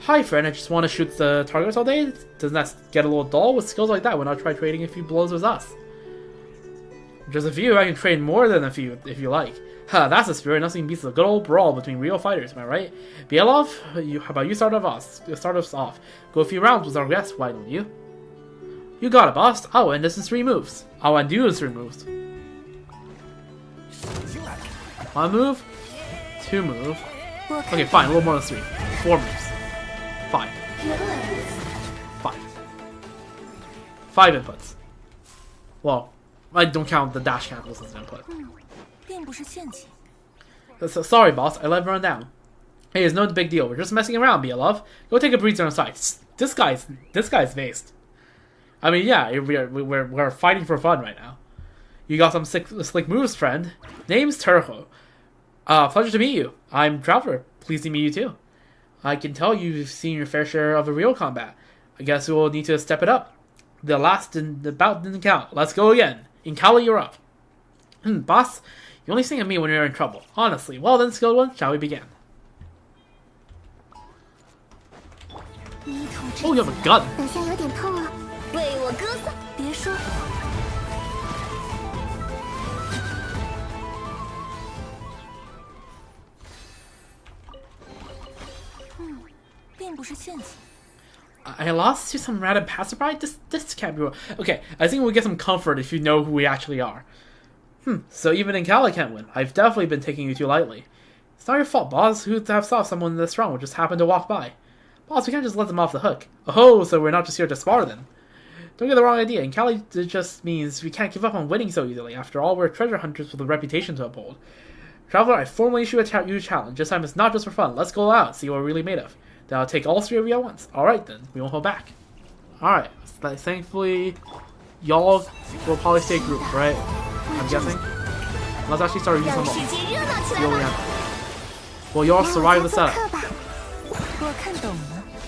Hi, friend. I just want to shoot the targets all day. Doesn't that get a little dull? With skills like that, why not try trading a few blows with us? Just a few. I can trade more than a few if you like. Huh, that's the spirit. Nothing beats a good old brawl between real fighters. Am I right? Bielov, how about you start us off? Go a few rounds with our guest. Why don't you? You got it, boss. I'll end this in 3 moves. I'll undo in 3 moves. 1 move, 2 move. Okay, fine. A little more than 3. 4 moves. 5. 5. 5 inputs. Well, I don't count the dash cancels as an input. So, sorry, boss. I let everyone down. Hey, it's no big deal. We're just messing around, Bielov. Go take a breather on the side. This guy's based. I mean, yeah, we're fighting for fun right now. You got some slick moves, friend. Name's Turho. Pleasure to meet you. I'm Traveler. Pleased to meet you too. I can tell you've seen your fair share of the real combat. I guess we'll need to step it up. The bout didn't count. Let's go again. Inkali, you're up. Boss, you only sing at me when you're in trouble. Honestly. Well then, skilled one, shall we begin? Oh, you have a gun. I lost to some random passerby? This can't be real. Okay, I think we'll get some comfort if you know who we actually are. So even Inkali can't win. I've definitely been taking you too lightly. It's not your fault, boss. Who'd have thought someone this strong would just happen to walk by? Boss, we can't just let them off the hook. Oh, so we're not just here to spar then. Don't get the wrong idea. Inkali just means we can't give up on winning so easily. After all, we're treasure hunters with a reputation to uphold. Traveler, I formally issue you a challenge. This time it's not just for fun. Let's go out, see what we're really made of. Then I'll take all 3 of you at once. Alright then, we won't hold back. Alright, thankfully, y'all will probably stay grouped, right? I'm guessing. Let's actually start using them all. See what we have. Well, y'all survived the setup.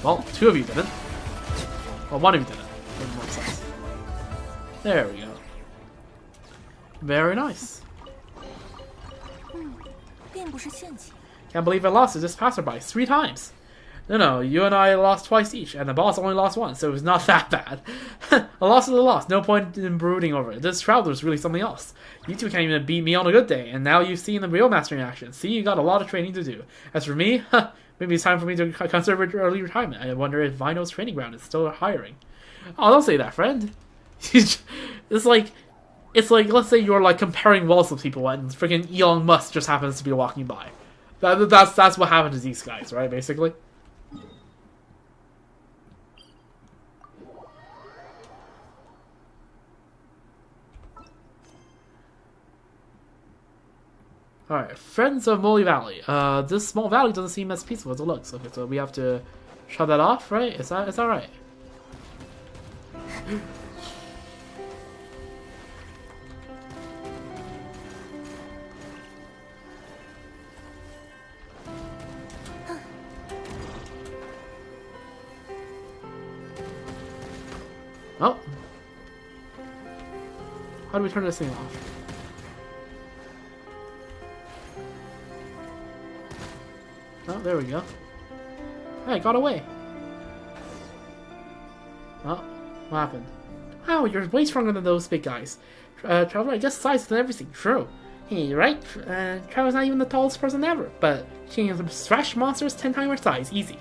Well, 2 of you didn't. Well, 1 of you didn't. Doesn't make sense. There we go. Very nice. Can't believe I lost to this passerby 3 times. No, you and I lost twice each, and the boss only lost once, so it was not that bad. A loss is a loss, no point in brooding over it. This Traveler's really something else. You 2 can't even beat me on a good day, and now you've seen the real master in action. See, you got a lot of training to do. As for me, maybe it's time for me to consider early retirement. I wonder if Vino's training ground is still hiring. Oh, don't say that, friend. It's like, let's say you're like comparing wealth with people, and freaking Elon Musk just happens to be walking by. That's what happened to these guys, right? Basically. Alright, Friends of Moly Valley. This small valley doesn't seem as peaceful as it looks. Okay, so we have to shut that off, right? Is that right? Oh. How do we turn this thing off? Oh, there we go. Hey, got away. Oh, what happened? Wow, you're way stronger than those big guys. Traveler, I guess size and everything. True. Hey, you're right. Traveler's not even the tallest person ever, but she can thrash monsters 10 times her size. Easy.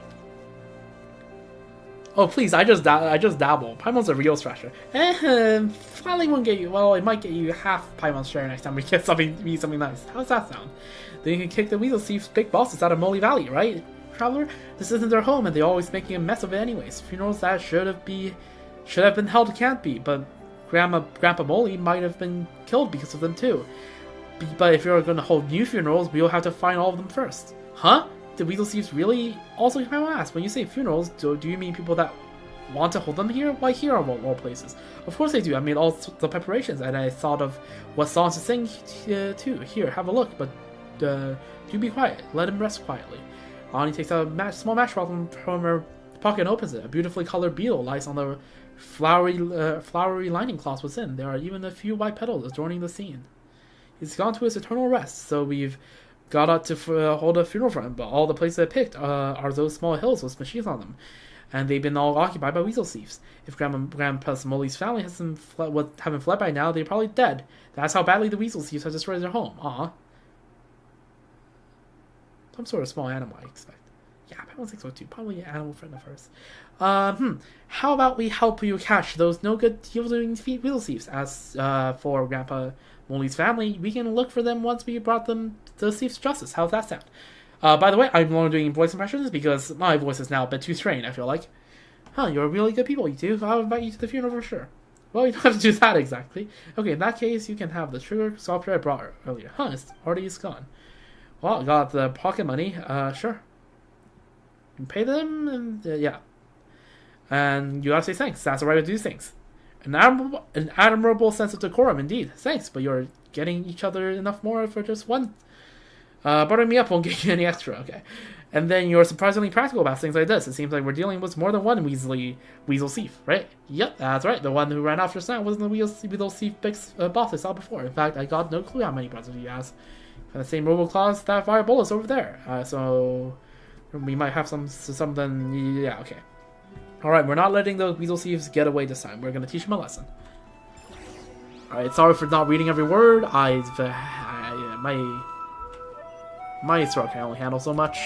Oh, please, I just dabble. Paimon's a real thrasher. Probably won't get you. Well, it might get you half Paimon's share next time we get something nice. How's that sound? Then you can kick the Weasel Thief's big bosses out of Moly Valley, right? Traveler, this isn't their home, and they're always making a mess of it anyways. Funerals that should have been held can't be, but Grandpa Moly might have been killed because of them too. But if you're going to hold new funerals, we'll have to find all of them first. Huh? The Weasel Thieves really? Also, I want to ask, when you say funerals, do you mean people that want to hold them here? Why here of all places? Of course I do. I made all the preparations, and I thought of what songs to sing too. Here, have a look, but do be quiet. Let him rest quietly. Ani takes a small matchbox from her pocket and opens it. A beautifully colored beetle lies on the flowery lining cloth within. There are even a few white petals adorning the scene. He's gone to his eternal rest, so we've got out to hold a funeral for him, but all the places I picked are those small hills with machines on them, and they've been all occupied by weasel thieves. If Grandpa Molly's family haven't fled by now, they're probably dead. That's how badly the weasel thieves have destroyed their home. Aw. Some sort of small animal, I expect. Yeah, I don't think so too. Probably an animal friend of hers. How about we help you catch those no good deal-doing weasel thieves? As for Grandpa Molly's family, we can look for them once we brought them the thieves to justice. How's that sound? By the way, I'm only doing voice impressions because my voice is now a bit too strained, I feel like. Huh, you're really good people, you two. I'll invite you to the funeral for sure. Well, you don't have to do that exactly. Okay, in that case, you can have the sugar sculpture I brought earlier. Huh, it's already gone. Well, I got the pocket money. Sure. You pay them, and yeah. And you gotta say thanks. That's the right way to do things. An admirable sense of decorum, indeed. Thanks, but you're getting each other enough more for just one. Buttering me up won't give you any extra, okay. And then you're surprisingly practical about things like this. It seems like we're dealing with more than one weasel thief, right? Yep, that's right. The one who ran off just now wasn't the weasel thief boss I saw before. In fact, I got no clue how many brothers he has. And the same roboclaws that fire bullets over there. So we might have something. Yeah, okay. All right, we're not letting those weasel thieves get away this time. We're gonna teach them a lesson. All right, sorry for not reading every word. My throat can only handle so much.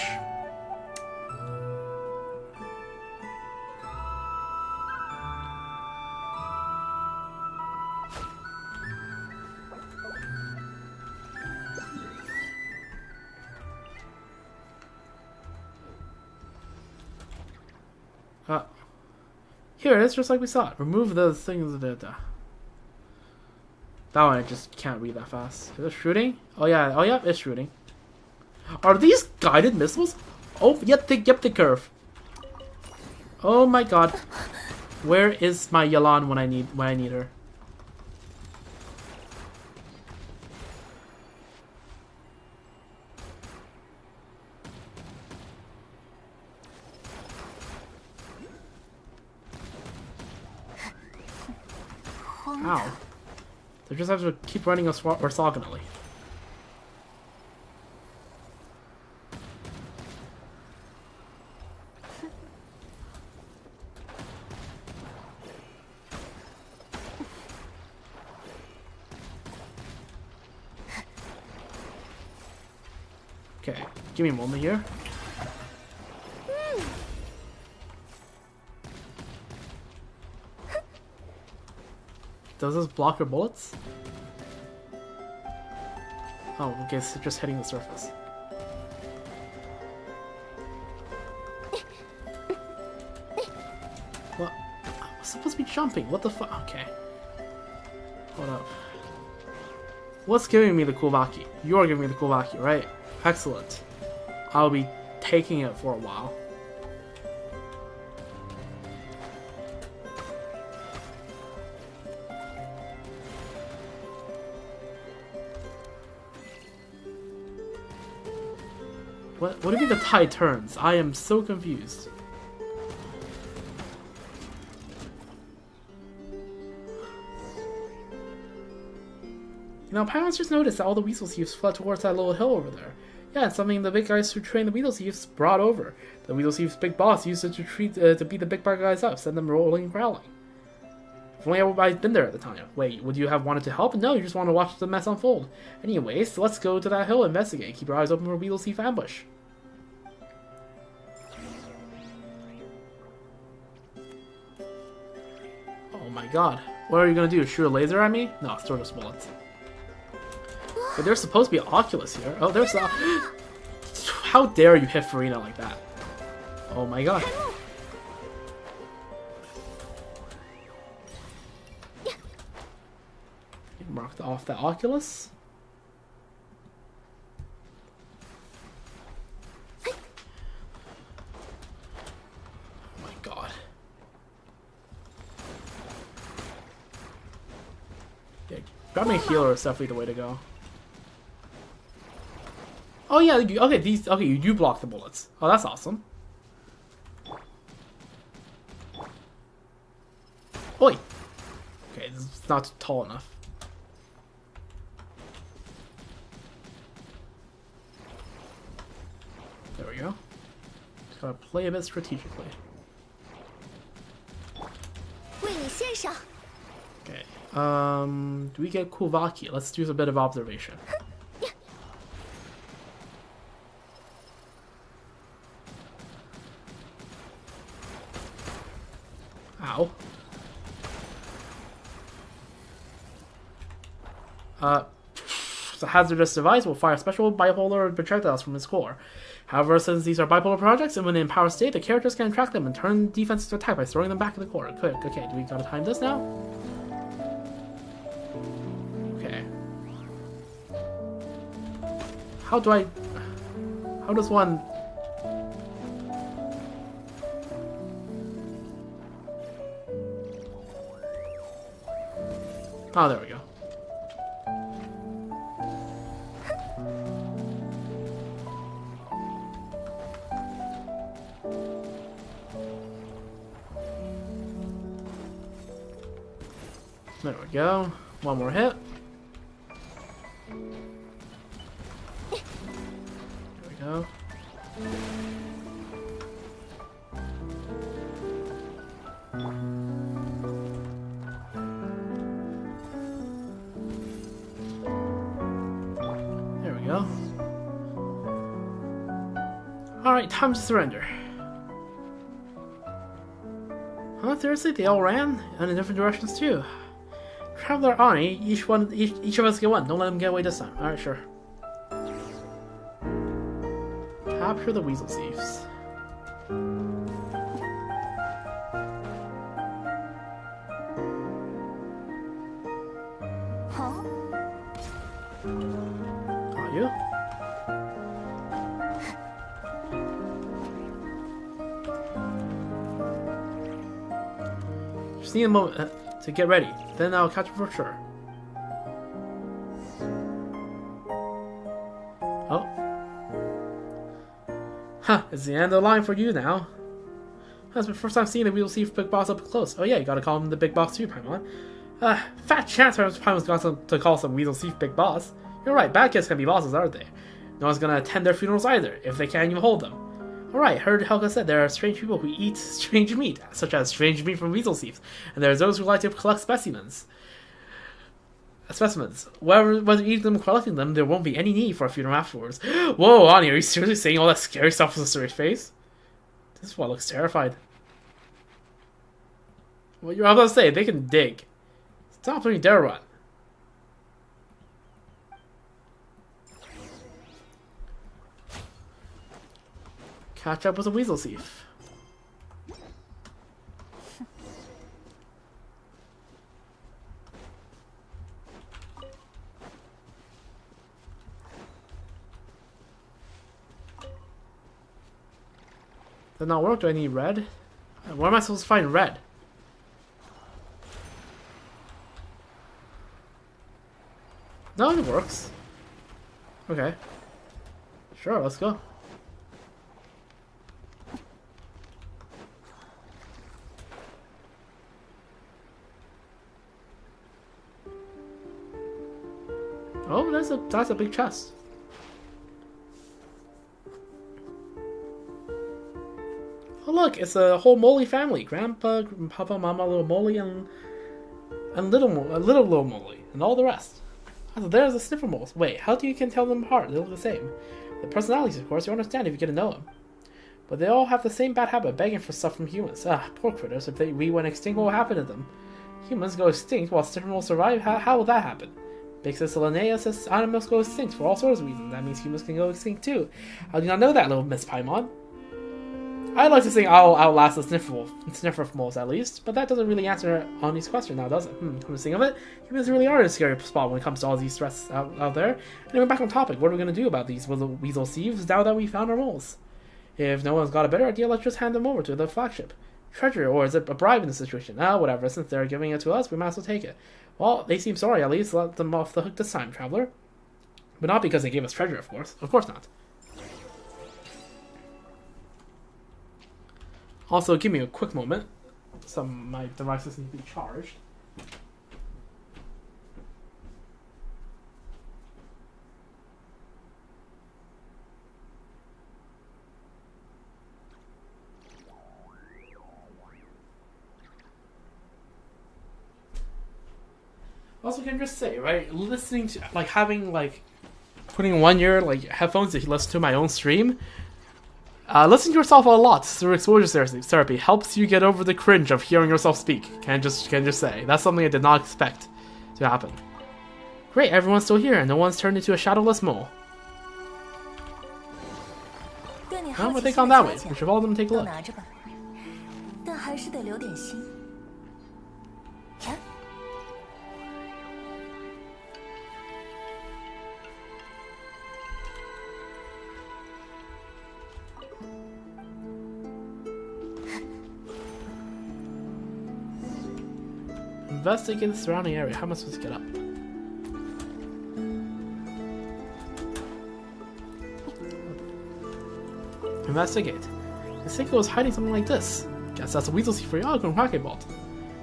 Here it is, just like we saw it. Remove the things that that one I just can't read that fast. Is it shooting? Oh yeah, it's shooting. Are these guided missiles? Oh, yep, they curve. Oh my god. Where is my Yalan when I need her? Ow. They just have to keep running orthogonally. Okay, give me a moment here. Does this block your bullets? Oh, okay, it's just hitting the surface. What? I was supposed to be jumping. What the fuck? Okay. Hold up. What's giving me the Kulvaki? You're giving me the Kulvaki, right? Excellent. I'll be taking it for a while. What do you mean the tide turns? I am so confused. You know, Paimon just noticed that all the weasel thieves fled towards that little hill over there. Yeah, it's something the big guys who trained the weasel thieves brought over. The weasel thieves' big boss used it to beat the big bad guys up, send them rolling and growling. If only I'd been there at the time. Wait, would you have wanted to help? No, you just want to watch the mess unfold. Anyways, let's go to that hill and investigate. Keep your eyes open for weasel thief ambush. Oh my god. What are you gonna do? Shoot a laser at me? No, throw those bullets. But there's supposed to be an Oculus here. Oh, there's a... How dare you hit Farina like that? Oh my god. Marked off the Oculus. Oh my god. Yeah, grab me a healer is definitely the way to go. Oh yeah, okay, you do block the bullets. Oh, that's awesome. Oi! Okay, this is not tall enough. to play a bit strategically. 为你献上。 Okay. Do we get Kuvaki? Let's do a bit of observation. Ow. It's a hazardous device will fire special bipolar projectiles from its core. However, since these are bipolar projects, and when in power state, the characters can track them and turn defenses to attack by throwing them back in the core. Quick, okay, do we gotta time this now? Okay. How does one... Oh, there we go. There we go. One more hit. There we go. There we go. Alright, time to surrender. Huh, seriously? They all ran? And in different directions too. Traveler Ani, each of us get one. Don't let them get away this time. Alright, sure. Capture the weasel thieves. Huh? Are you? Just need a moment to get ready. Then I'll catch you for sure. Oh. Huh, it's the end of the line for you now. That's my first time seeing the Weasel Thief Big Boss up close. Oh yeah, you gotta call him the Big Boss too, Paimon. Fat chance Paimon's got to call some Weasel Thief Big Boss. You're right, bad kids can be bosses, aren't they? No one's gonna attend their funerals either, if they can't even hold them. Alright, heard Helga said there are strange people who eat strange meat, such as strange meat from weasel thieves, and there's those who like to collect specimens. Whether eating them or collecting them, there won't be any need for a funeral afterwards. Whoa, Ani, are you seriously saying all that scary stuff with a serious face? This one looks terrified. Well, you're about to say, they can dig. Stop doing dare run. Catch up with a weasel thief. Did not work. Do I need red? Where am I supposed to find red? No, it works. Okay. Sure, let's go. Oh, that's a big chest. Oh look, it's a whole Molly family. Grandpa, Papa, Mama, little Molly, and little Molly, and all the rest. So there's the sniffer moles. Wait, how do you can tell them apart? They look the same. The personalities, of course, you understand if you get to know them. But they all have the same bad habit of begging for stuff from humans. Ah, poor critters. If we went extinct, what will happen to them? Humans go extinct while sniffer moles survive? How will that happen? Big Sis Linnea says animals go extinct for all sorts of reasons. That means humans can go extinct too. How do you not know that, little Miss Paimon? I'd like to think I'll outlast the sniffer moles at least, but that doesn't really answer Ani's question now, does it? Come to think of it, humans really are in a scary spot when it comes to all these threats out there. Anyway, back on topic, what are we going to do about these weasel thieves now that we found our moles? If no one's got a better idea, let's just hand them over to the flagship. Treasure, or is it a bribe in this situation? Whatever, since they're giving it to us, we might as well take it. Well, they seem sorry, at least let them off the hook this time, traveler. But not because they gave us treasure, of course. Of course not. Also, give me a quick moment. My devices need to be charged. Also, can I just say, right, listening to, like, having, like, putting in 1 year, like, headphones to listen to my own stream, listening to yourself a lot through exposure therapy helps you get over the cringe of hearing yourself speak. Can I just say. That's something I did not expect to happen. Great, everyone's still here, and no one's turned into a shadowless mole. Well, we'll take on that way. We should all of them take a look. Investigate the surrounding area. How am I supposed to get up? Investigate. I think it was hiding something like this. Guess that's a weasel seed for your Pocket Vault.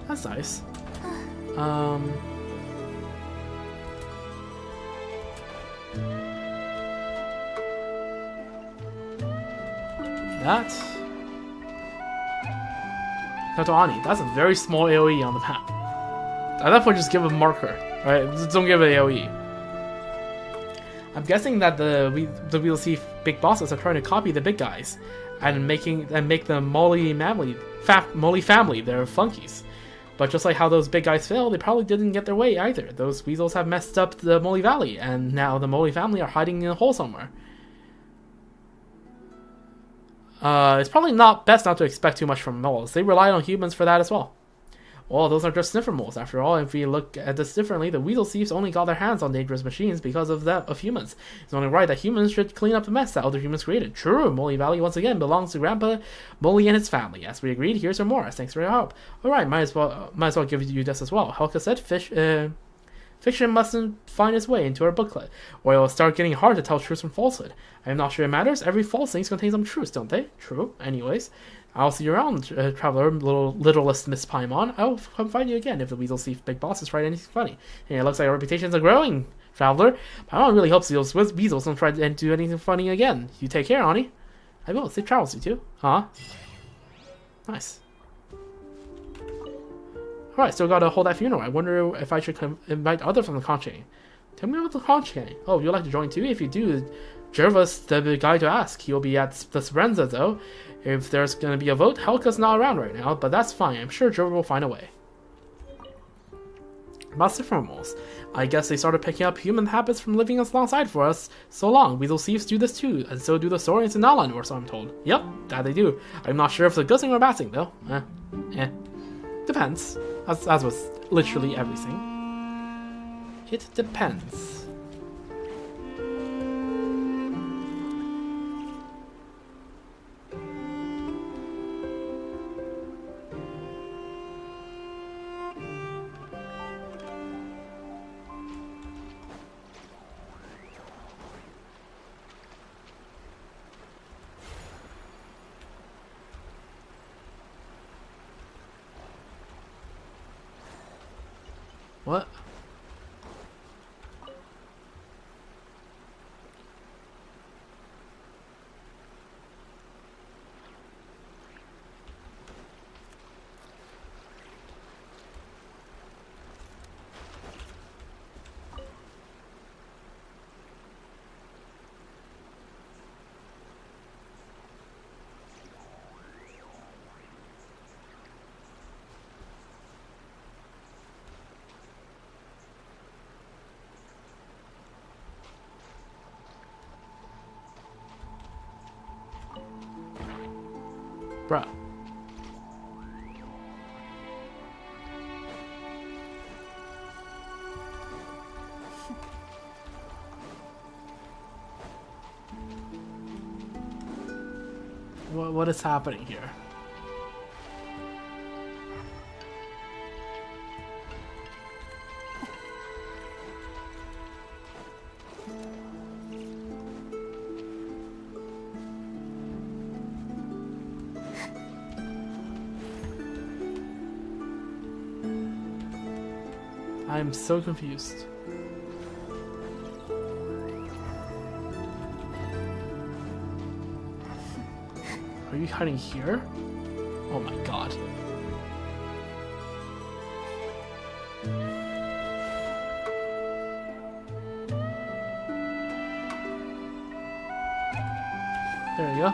That's nice. That. Katoani. That's a very small AoE on the map. At that point, just give a marker, right? Just don't give it AoE. I'm guessing that the we'll see big bosses are trying to copy the big guys, and make the Molly family their funkies. But just like how those big guys failed, they probably didn't get their way either. Those weasels have messed up the Molly Valley, and now the Molly family are hiding in a hole somewhere. It's probably best not to expect too much from moles. They rely on humans for that as well. Well, those are just sniffer moles. After all, if we look at this differently, the weasel thieves only got their hands on dangerous machines because of humans. It's only right that humans should clean up the mess that other humans created. True, Molly Valley once again belongs to Grandpa Molly and his family. As we agreed, here's your more. Thanks for your help. Alright, might as well give you this as well. Helka said fiction mustn't find its way into our booklet, or it'll start getting hard to tell truth from falsehood. I'm not sure it matters. Every false thing contains some truth, don't they? True. Anyways, I'll see you around, traveler, literalist Miss Paimon. I'll come find you again if the weasel thief big boss is right anything funny. And it looks like our reputations are growing, traveler. Paimon really hopes those weasels don't try to do anything funny again. You take care, Ani. I will. Safe travels, you too. Huh? Nice. Alright, still gotta hold that funeral. I wonder if I should invite others from the conch gang. Tell me about the conch gang. Oh, you'd like to join too? If you do, Jerva's the guy to ask. He'll be at the Speranza though. If there's gonna be a vote, Helka's not around right now, but that's fine. I'm sure Jerva will find a way. About Siframos. I guess they started picking up human habits from living alongside for us so long. Weasel thieves do this too, and so do the Saurians in Nalan, or so I'm told. Yep, that they do. I'm not sure if it's a good thing or a bad thing though. Depends. As with literally everything. It depends. What? Bruh. What is happening here? I'm so confused. Are you hiding here? Oh my god. go.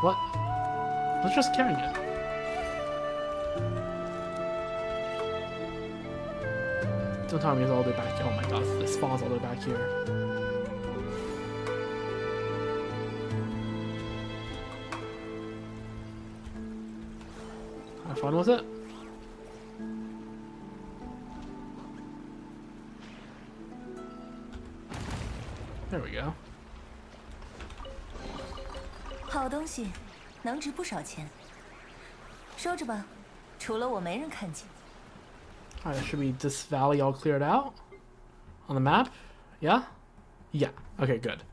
What? Let's just carrying it. Don't tell me it's all the way back here. Oh my god, the spawn's all the way back here. Have fun with it. There we go. 好东西，能值不少钱。收着吧，除了我没人看见。 Alright, should be this valley all cleared out on the map? Yeah? Yeah. Okay, good.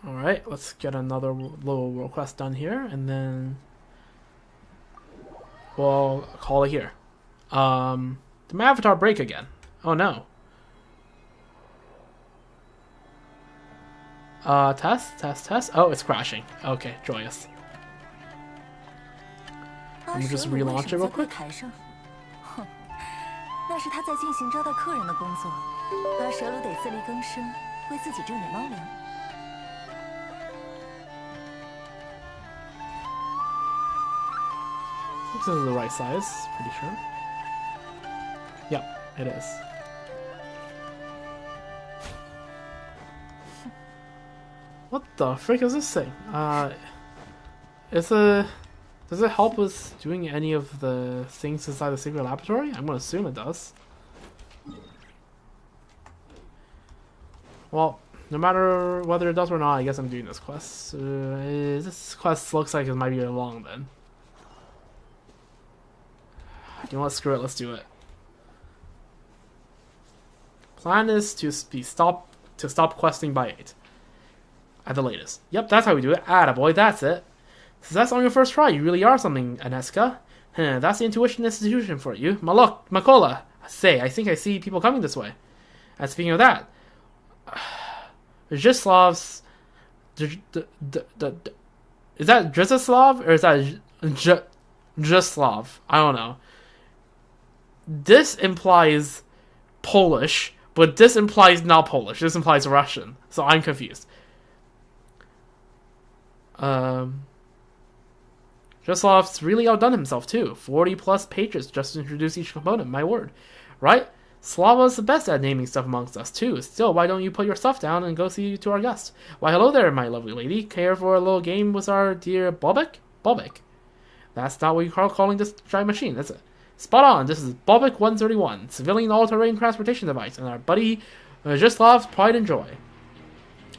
Alright, let's get another little world quest done here, and then we'll call it here. Did my avatar break again? Oh no. Test. Oh, it's crashing. Okay, joyous. Let me just relaunch it real quick. 哼，那是他在进行招待客人的工作。阿蛇鲁得自力更生，为自己挣点猫粮。This is the right size, pretty sure. Yep, it is. What the frick is this thing? Does it help with doing any of the things inside the secret laboratory? I'm gonna assume it does. Well, no matter whether it does or not, I guess I'm doing this quest. This quest looks like it might be long then. You know what? Screw it. Let's do it. Plan is to stop questing by 8. At the latest. Yep, that's how we do it. Attaboy, that's it. Success on your first try. You really are something, Aneska. That's the intuition institution for you. Makola. Say, I think I see people coming this way. And speaking of that, Zhislav's... Is that Drizislav or is that Zhislav? I don't know. This implies Polish, but this implies not Polish. This implies Russian. So I'm confused. Zhislav's really outdone himself too. 40 plus pages just to introduce each component, my word. Right? Slava's the best at naming stuff amongst us too. Still, why don't you put your stuff down and go see to our guest? Why hello there, my lovely lady. Care for a little game with our dear Bobek? Bobek. That's not what you call calling this giant machine, is it? Spot on, this is Bobek 131, civilian all-terrain transportation device, and our buddy Zhislav's pride and joy.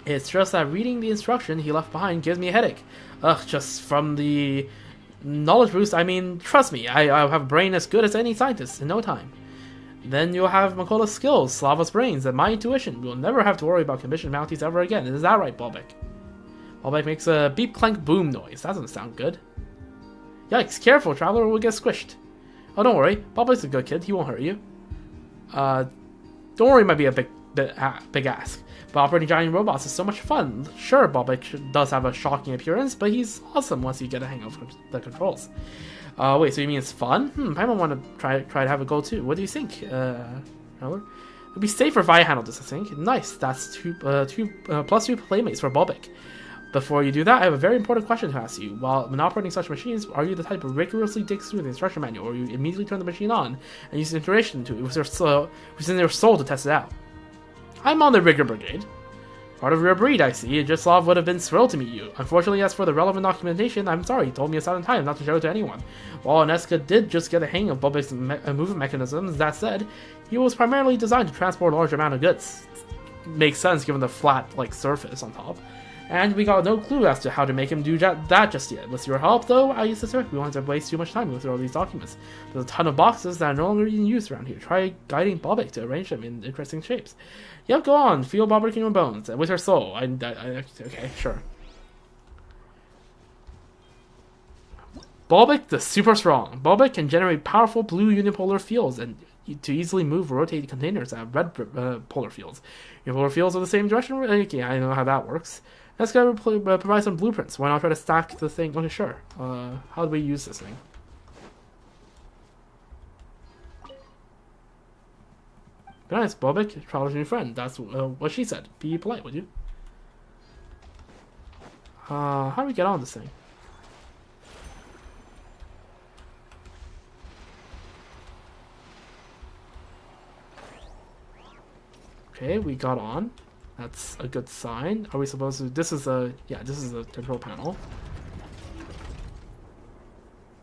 It's just that reading the instruction he left behind gives me a headache. Ugh, just from the knowledge boost, I mean, trust me, I'll have a brain as good as any scientist in no time. Then you'll have Makola's skills, Slava's brains, and my intuition. We'll never have to worry about commissioned bounties ever again. Is that right, Bobek? Bobek makes a beep clank boom noise. That doesn't sound good. Yikes, careful, traveler, we'll get squished. Oh, don't worry, Bobek's a good kid, he won't hurt you. Don't worry might be a big ask. But operating giant robots is so much fun. Sure, Bobek does have a shocking appearance, but he's awesome once you get a hang of the controls. Wait, so you mean it's fun? I might want to try to have a go too. What do you think, It'd be safer if I handled this, I think. Nice, that's plus 2 playmates for Bobek. Before you do that, I have a very important question to ask you. While when operating such machines, are you the type who rigorously digs through the instruction manual, or you immediately turn the machine on and use the integration to it with your soul to test it out? I'm on the rigor brigade. Part of your breed, I see. Zhislav would have been thrilled to meet you. Unfortunately, as for the relevant documentation, I'm sorry, he told me a thousand times not to show it to anyone. While Aneska did just get a hang of Bobek's movement mechanisms, that said, he was primarily designed to transport a large amount of goods. Makes sense given the flat, surface on top. And we got no clue as to how to make him do that just yet. With your help, though, I used to say we won't have to waste too much time going through all these documents. There's a ton of boxes that are no longer in use around here. Try guiding Bobek to arrange them in interesting shapes. Yep, go on. Feel Bobek in your bones. With your soul. Okay, sure. Bobek the super strong. Bobek can generate powerful blue unipolar fields and to easily move rotate containers that have red polar fields. Unipolar fields are the same direction. Okay, I know how that works. Let's go provide some blueprints. Why not try to stack the thing? Okay, sure. How do we use this thing? Be nice, Bobik. Traveler's new friend. That's what she said. Be polite, would you? How do we get on this thing? Okay, we got on. That's a good sign. Are we supposed to... This is a... Yeah, this is a control panel.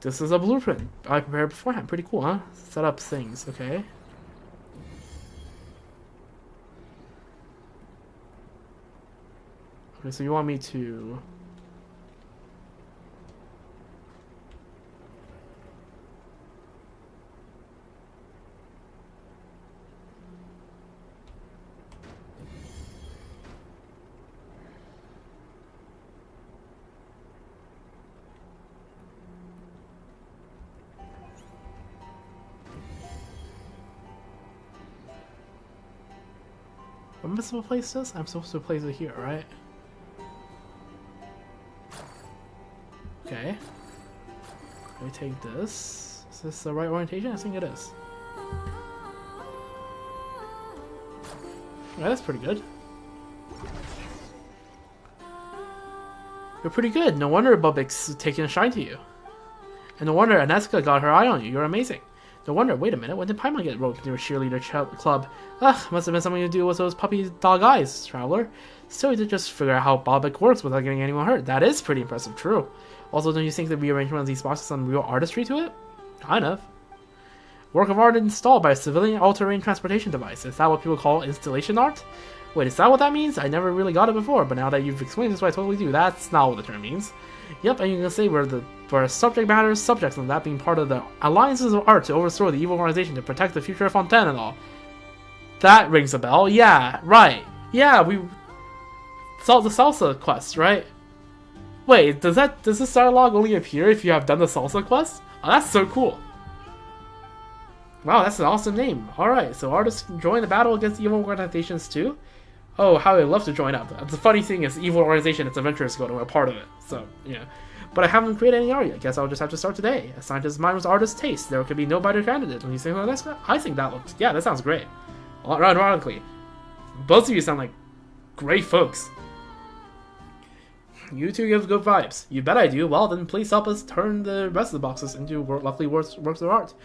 This is a blueprint I prepared beforehand. Pretty cool, huh? Set up things, okay. Okay, so you want me to... Am I supposed to place this? I'm supposed to place it here, right? Okay. Let me take this. Is this the right orientation? I think it is. Yeah, that's pretty good. You're pretty good. No wonder Bubik's taking a shine to you. And no wonder Aneska got her eye on you. You're amazing. No wonder. Wait a minute. When did Paimon get roped into a cheerleader club? Ugh, must have been something to do with those puppy dog eyes, Traveler. So you did just figure out how Bobik works without getting anyone hurt. That is pretty impressive, true. Also, don't you think the rearrangement of these boxes has some real artistry to it? Kind of. Work of art installed by a civilian all-terrain transportation device. Is that what people call installation art? Wait, is that what that means? I never really got it before, but now that you've explained this, I totally do. That's not what the term means. Yep, and you can say where subject matter is subjects, and that being part of the alliances of art to overthrow the evil organization to protect the future of Fontaine and all. That rings a bell. Yeah, right. Yeah, we saw the salsa quest, right? Wait, does this dialogue only appear if you have done the salsa quest? Oh, that's so cool. Wow, that's an awesome name. Alright, so artists can join the battle against evil organizations too? Oh, how I'd love to join up. The funny thing is, evil organization, it's adventurous go to a part of it. So, yeah. But I haven't created any art yet. Guess I'll just have to start today. A scientist's mind was artist's taste. There could be no better candidate. When you say, well, I think that looks... Yeah, that sounds great. Ironically, both of you sound like great folks. You two give good vibes. You bet I do. Well, then please help us turn the rest of the boxes into lovely works of art.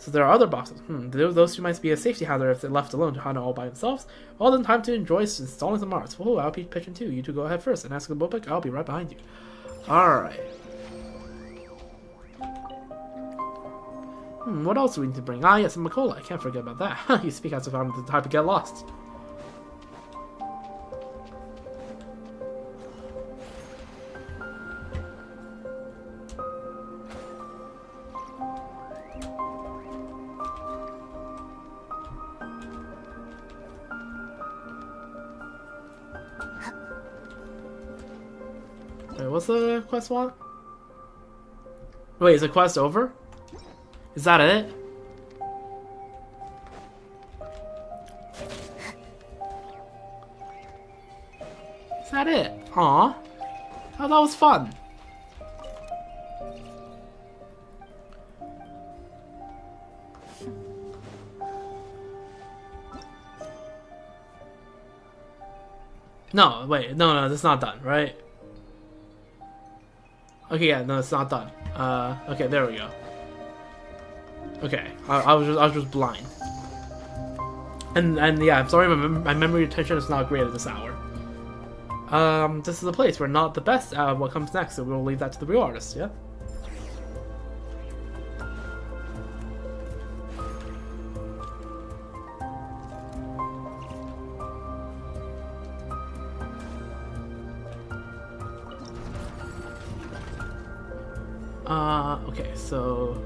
So there are other boxes. Those two might be a safety hazard if they're left alone to handle all by themselves. Well, then time to enjoy installing some art. Oh, I'll be pitching too. You two go ahead first and ask the Bopik. I'll be right behind you. Alright. What else do we need to bring? Ah, yes, Makola. I can't forget about that. You speak as if I'm the type to get lost. Wait, what's the quest want? Wait, is the quest over? Is that it? Is that it? Aw. Oh, that was fun. No, wait, no, that's not done, right? Okay, yeah, no, it's not done. Okay, there we go. Okay, I was just blind. And yeah, I'm sorry, my memory retention is not great at this hour. This is a place we're not the best at what comes next, so we'll leave that to the real artist, yeah? Okay, so...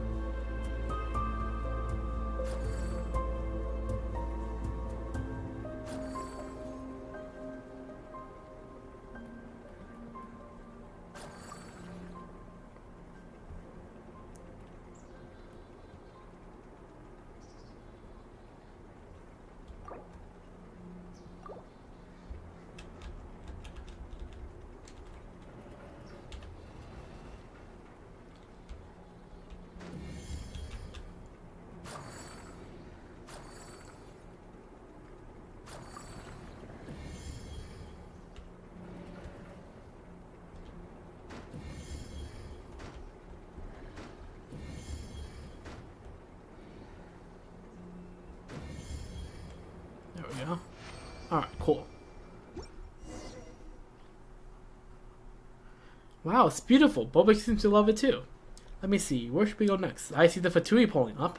Alright, cool. Wow, it's beautiful. Bobek seems to love it too. Let me see, where should we go next? I see the Fatui pulling up.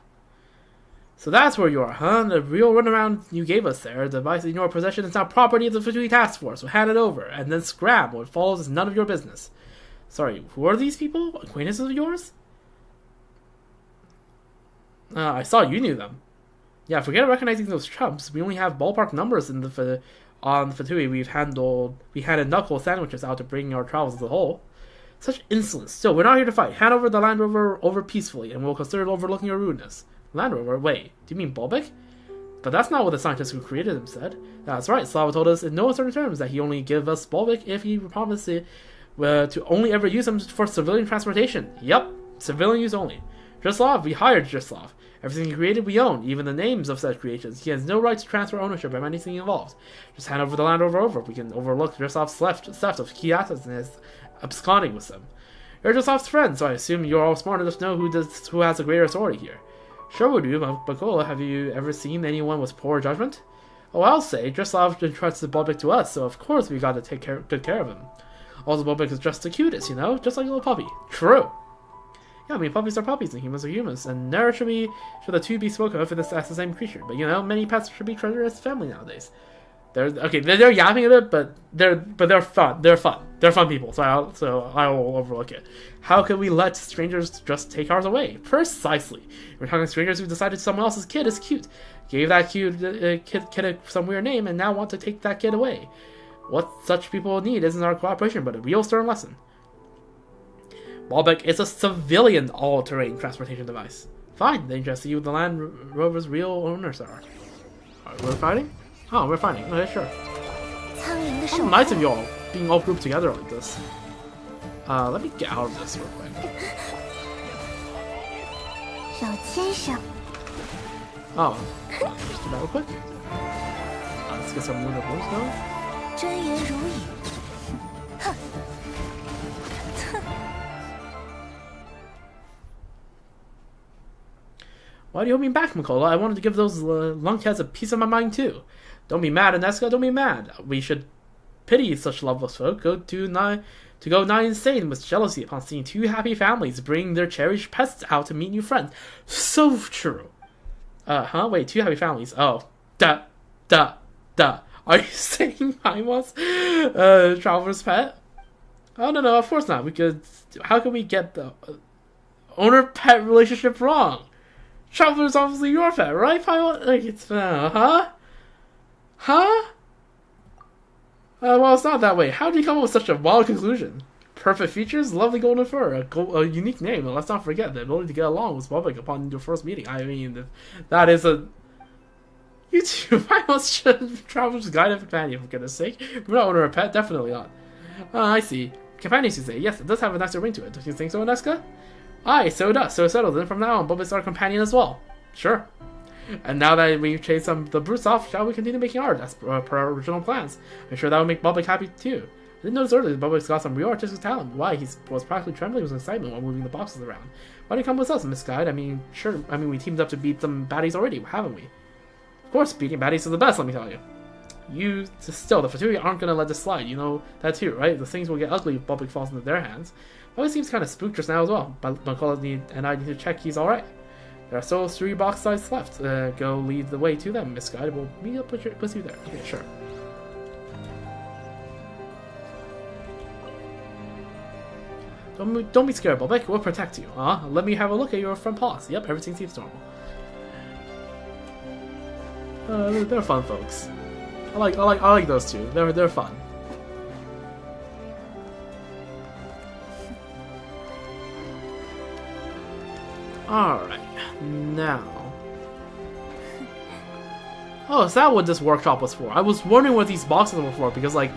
So that's where you are, huh? The real runaround you gave us there. The device in your possession is now property of the Fatui Task Force, so hand it over, and then scram. What follows is none of your business. Sorry, who are these people? Acquaintances of yours? I saw you knew them. Yeah, forget recognizing those chumps. We only have ballpark numbers in the on the Fatui. We handed knuckle sandwiches out to bring our travels as a whole. Such insolence. Still, we're not here to fight. Hand over the Land Rover over peacefully, and we'll consider overlooking your rudeness. Land Rover? Wait, do you mean Bobek? But that's not what the scientist who created him said. That's right, Slava told us in no uncertain terms that he only give us Bobek if he promised to only ever use him for civilian transportation. Yep, civilian use only. Drislav, we hired Drislav. Everything he created we own, even the names of such creations. He has no right to transfer ownership of anything involved. Just hand over the Land Rover over. We can overlook Drislav's theft of key assets and his absconding with them. You're Drislav's friend, so I assume you're all smart enough to know who has the greater authority here. Sure we do, Bakola, have you ever seen anyone with poor judgment? Oh, I'll say, Drislav entrusted Bobek to us, so of course we gotta take good care of him. Also, Bobek is just the cutest, you know? Just like a little puppy. True. Yeah, I mean, puppies are puppies and humans are humans, and never should the two be spoken of as the same creature. But you know, many pets should be treated as family nowadays. They're yapping a bit, but they're fun. They're fun people. So I will overlook it. How can we let strangers just take ours away? Precisely. We're talking strangers who decided someone else's kid is cute, gave that cute kid some weird name, and now want to take that kid away. What such people need isn't our cooperation, but a real stern lesson. Bobek is a civilian all-terrain transportation device. Fine, then just see who the Land Rover's real owners are. Alright, we're fighting? Oh, we're fighting. Okay, sure. How nice of you all, being all grouped together like this. Let me get out of this real quick. Oh, just do that real quick. Let's get some Lunar Blues going. Why do you hold me back, Makola? I wanted to give those lunkheads a piece of my mind too. Don't be mad, Aneska, don't be mad. We should pity such loveless folk, go nigh insane with jealousy upon seeing two happy families bring their cherished pets out to meet new friends. So true. Wait, two happy families. Oh. Duh. Are you saying I was Traveler's pet? Oh, no, of course not. How can we get the owner-pet relationship wrong? Traveler's obviously your pet, right, Pilot? Like, it's, well, it's not that way. How did you come up with such a wild conclusion? Perfect features, lovely golden fur, a unique name, and let's not forget the ability to get along with Bobek upon your first meeting. I mean, that is a... You two, I must Traveler's guide and companion, for goodness sake. We're not owner a pet, definitely not. I see. Companions, you say. Yes, it does have a nicer ring to it. Don't you think so, Aneska? Aye, so it does. So settled. Then from now on, Bobek's our companion as well. Sure. And now that we've chased the brutes off, shall we continue making art as per our original plans? I'm sure that would make Bobek happy too. I didn't notice earlier that Bobek's got some real artistic talent. Why, he was practically trembling with excitement while moving the boxes around. Why did you come with us, Miss Guide? I mean, we teamed up to beat some baddies already, haven't we? Of course, beating baddies is the best, let me tell you. Still, the Fatui aren't gonna let this slide. You know that too, right? The things will get ugly if Bobek falls into their hands. Bobek seems kind of spooked just now as well. But Makola and I need to check he's alright. There are still 3 box sides left. Go lead the way to them, Miss Guide. We'll meet up with you there. Okay, sure. Don't be scared, Bobek. We'll protect you. Let me have a look at your front paws. Yep, everything seems normal. They're fun folks. I like those two. They're fun. Alright, now... Oh, is that what this workshop was for? I was wondering what these boxes were for, because, like,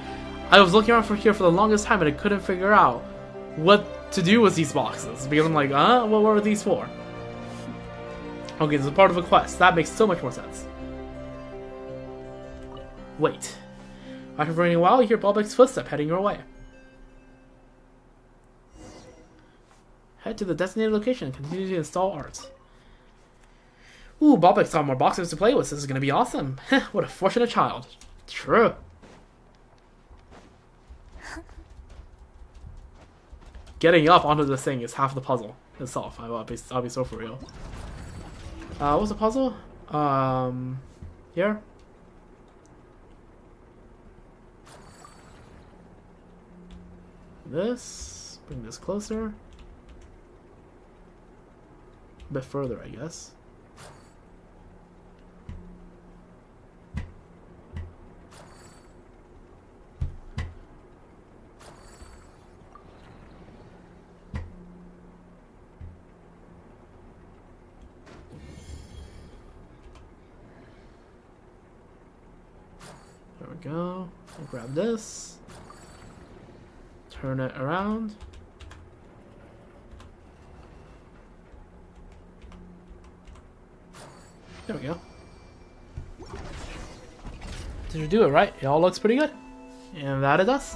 I was looking around for here for the longest time and I couldn't figure out what to do with these boxes. Because I'm like, what were these for? Okay, this is part of a quest. That makes so much more sense. Wait. After running a while, you hear Bobek's footstep heading your way. Head to the designated location and continue to install art. Ooh, Bobek's got more boxes to play with. This is gonna be awesome. What a fortunate child. True. Getting up onto this thing is half the puzzle itself. I'll be so for real. What's the puzzle? Here. This. Bring this closer. A bit further, I guess. There we go. I'll grab this. Turn it around. There we go. Did you do it right? It all looks pretty good. And that it does.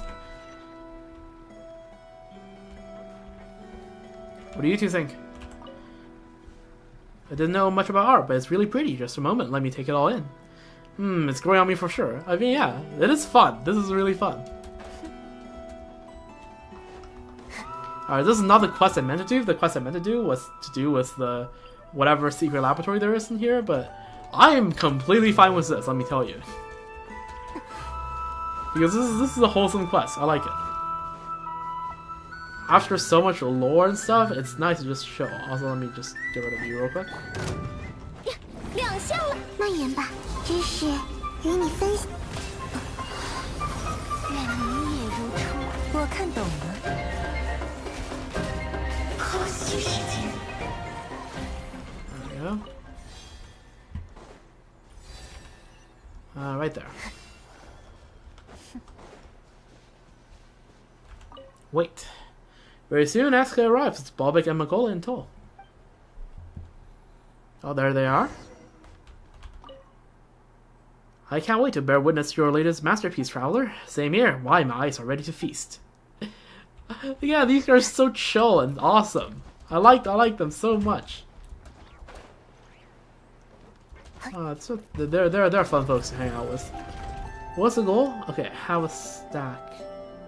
What do you two think? I didn't know much about art, but it's really pretty. Just a moment, let me take it all in. It's growing on me for sure. I mean, yeah, it is fun. This is really fun. Alright, this is not the quest I meant to do. The quest I meant to do was to do with the whatever secret laboratory there is in here, but I am completely fine with this, let me tell you. Because this is a wholesome quest. I like it. After so much lore and stuff, it's nice to just show. Also, let me just get rid of you real quick. 亮相了，那言吧，知识与你分享。愿明夜如初。我看懂了。空虚时间。There we go. Right there. Wait. Very soon, Asuka arrives. It's Bobik and Magola in tow. Oh, there they are. I can't wait to bear witness to your latest masterpiece, Traveler. Same here. Why, my eyes are ready to feast. Yeah, these are so chill and awesome. I like them so much. They're fun folks to hang out with. What's the goal? Okay, have a stack.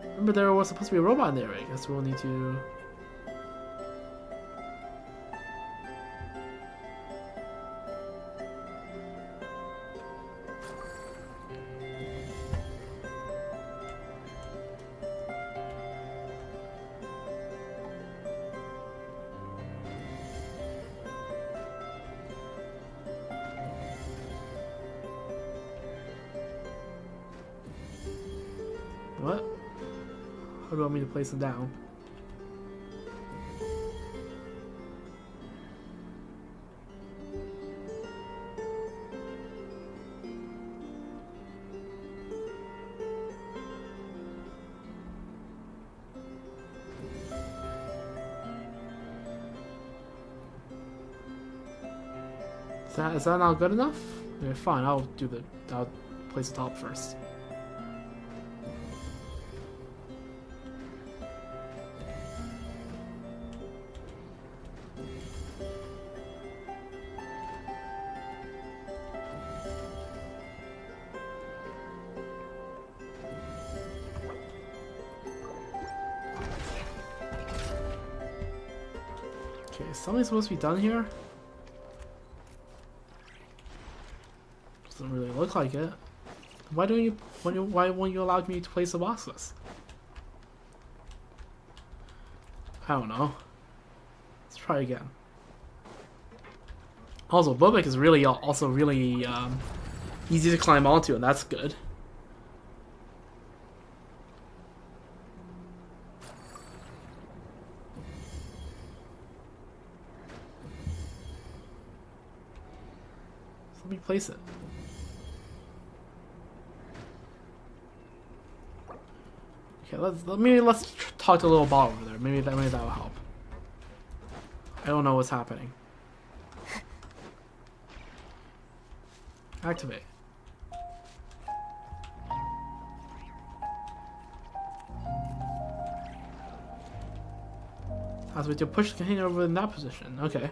Remember there was supposed to be a robot in there. I guess we'll need to... What? How do you want me to place them down? Is that not good enough? Okay, fine. I'll place the top first. Okay, is something supposed to be done here? Doesn't really look like it. Why won't you allow me to place the boxes? I don't know. Let's try again. Also, Bobik is really also really easy to climb onto, and that's good. Let me place it. Okay, let's talk to the little bot over there. Maybe that will help. I don't know what's happening. Activate. As we to push the container over in that position. Okay.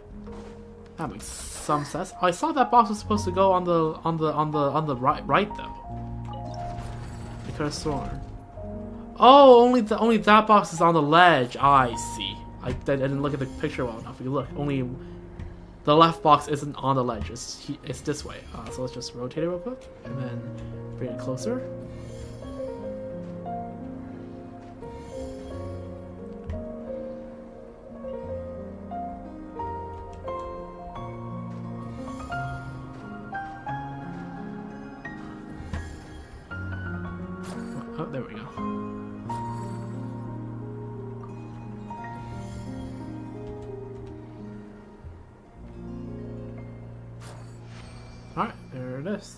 That makes some sense. I saw that box was supposed to go on the right though. Nefer Sworn. Oh, only that box is on the ledge. I see. I didn't look at the picture well enough. If you look, only the left box isn't on the ledge. It's this way. So let's just rotate it real quick and then bring it closer. Oh, there we go. Alright, there it is.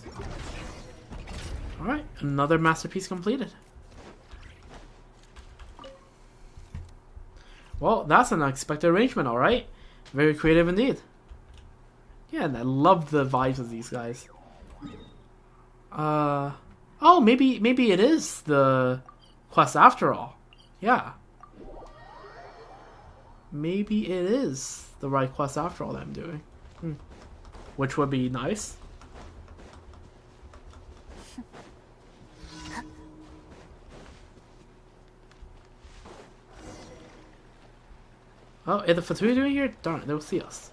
Alright, another masterpiece completed. Well, that's an unexpected arrangement, alright? Very creative indeed. Yeah, and I love the vibes of these guys. Oh, maybe it is the quest after all. Yeah. Maybe it is the right quest after all that I'm doing. Which would be nice. Oh, is the Fatui doing here? Darn it, they'll see us.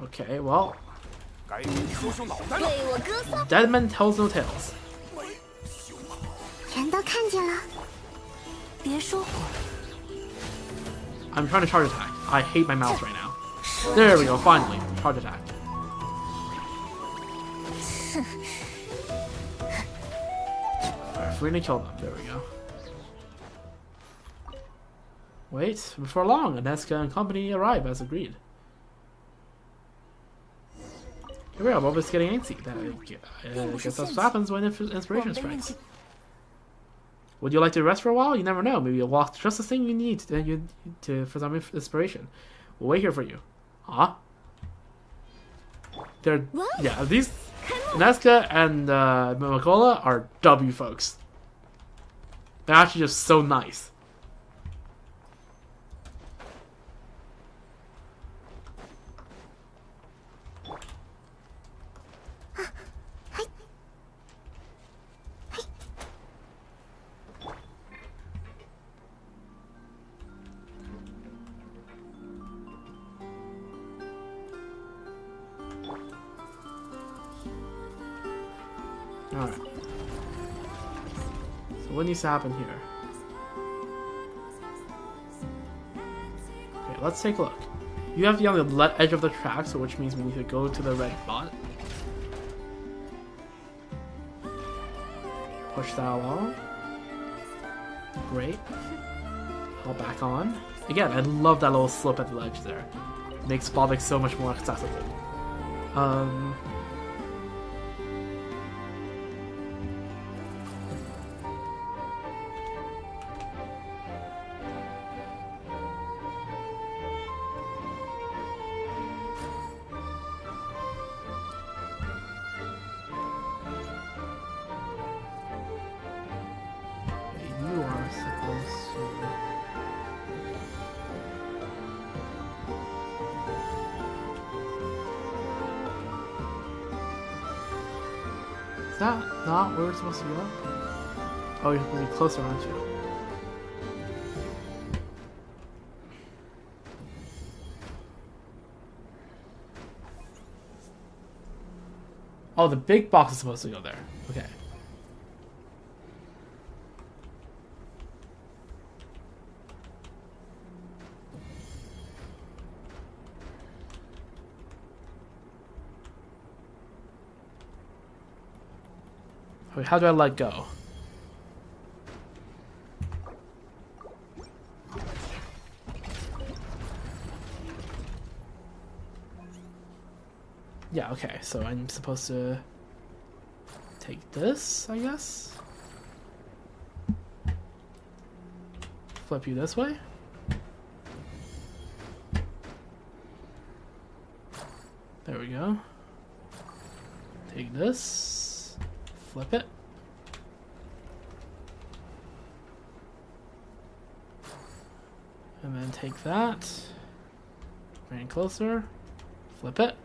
Okay, well. Dead man tells no tales. 人都看见了，别说谎。 I'm trying to charge attack. I hate my mouse right now. There we go, finally. Charge attack. Alright, we're gonna kill them. There we go. Wait, before long, Aneska and company arrive as agreed. Here we are, Boba's getting antsy. I guess that's what happens when inspiration strikes. Would you like to rest for a while? You never know. Maybe you'll walk just the thing you need for some inspiration. We'll wait here for you. Huh? Yeah, these Aneska and Makola are W folks. They're actually just so nice. Alright. So what needs to happen here? Okay, let's take a look. You have to be on the edge of the track, so which means we need to go to the red dot. Push that along. Great. Hop back on. Again, I love that little slope at the ledge there. It makes Baltic so much more accessible. You are supposed to... Is that not where we're supposed to go? Oh, you're supposed to be closer, aren't you? Oh, the big box is supposed to go there. Okay. Okay, how do I let go? Yeah, okay, so I'm supposed to take this, I guess? Flip you this way? There we go. Take this, flip it. And then take that, bring it closer, flip it.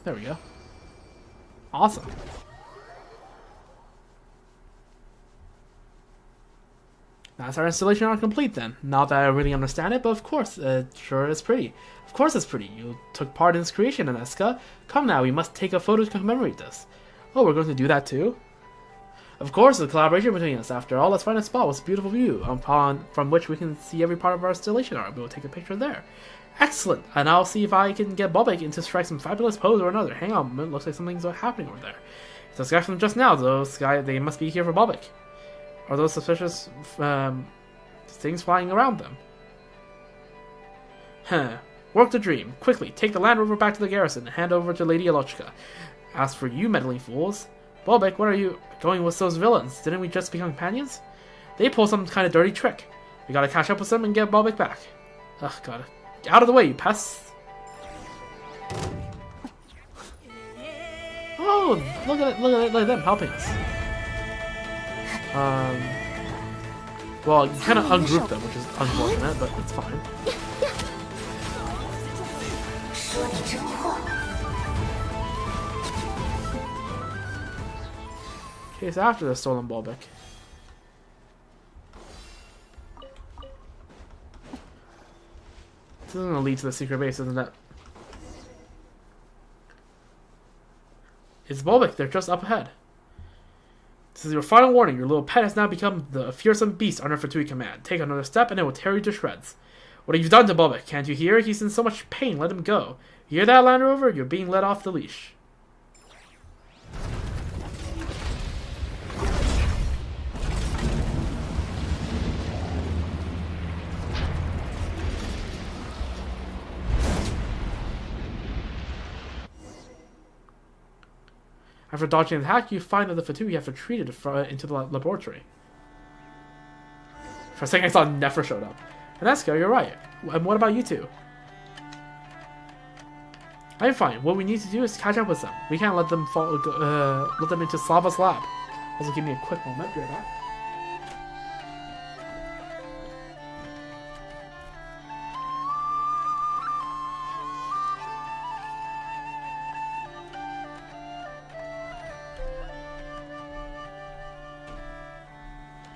There we go. Awesome. That's our installation art complete then. Not that I really understand it, but of course, it sure is pretty. Of course it's pretty. You took part in its creation, Aneska. Come now, we must take a photo to commemorate this. Oh, we're going to do that too? Of course, it's a collaboration between us. After all, let's find a spot with a beautiful view from which we can see every part of our installation art. We'll take a picture there. Excellent! And I'll see if I can get Bobek into strike some fabulous pose or another. Hang on, it looks like something's happening over there. It's those guys from just now. Those guys, they must be here for Bobek. Are those suspicious things flying around them? Huh. Work the dream. Quickly, take the Land Rover back to the garrison and hand over to Lady Elochka. As for you meddling fools, Bobek, what are you going with those villains? Didn't we just become companions? They pulled some kind of dirty trick. We gotta catch up with them and get Bobek back. Ugh, God. Get out of the way, you pests! Oh, look at them helping us. Well, you kind of ungrouped them, which is unfortunate, but it's fine. Okay, so after the stolen Bobek. This is going to lead to the secret base, isn't it? It's Bobek, they're just up ahead. This is your final warning. Your little pet has now become the fearsome beast under Fatui command. Take another step and it will tear you to shreds. What have you done to Bobek? Can't you hear? He's in so much pain. Let him go. You hear that, Land Rover? You're being let off the leash. After dodging an attack, you find that the Fatui have retreated into the laboratory. For a second, I thought Nefer showed up. Aneska, you're right. And what about you two? I'm fine. What we need to do is catch up with them. We can't let them let them into Slava's lab. Also, give me a quick moment. Be right back.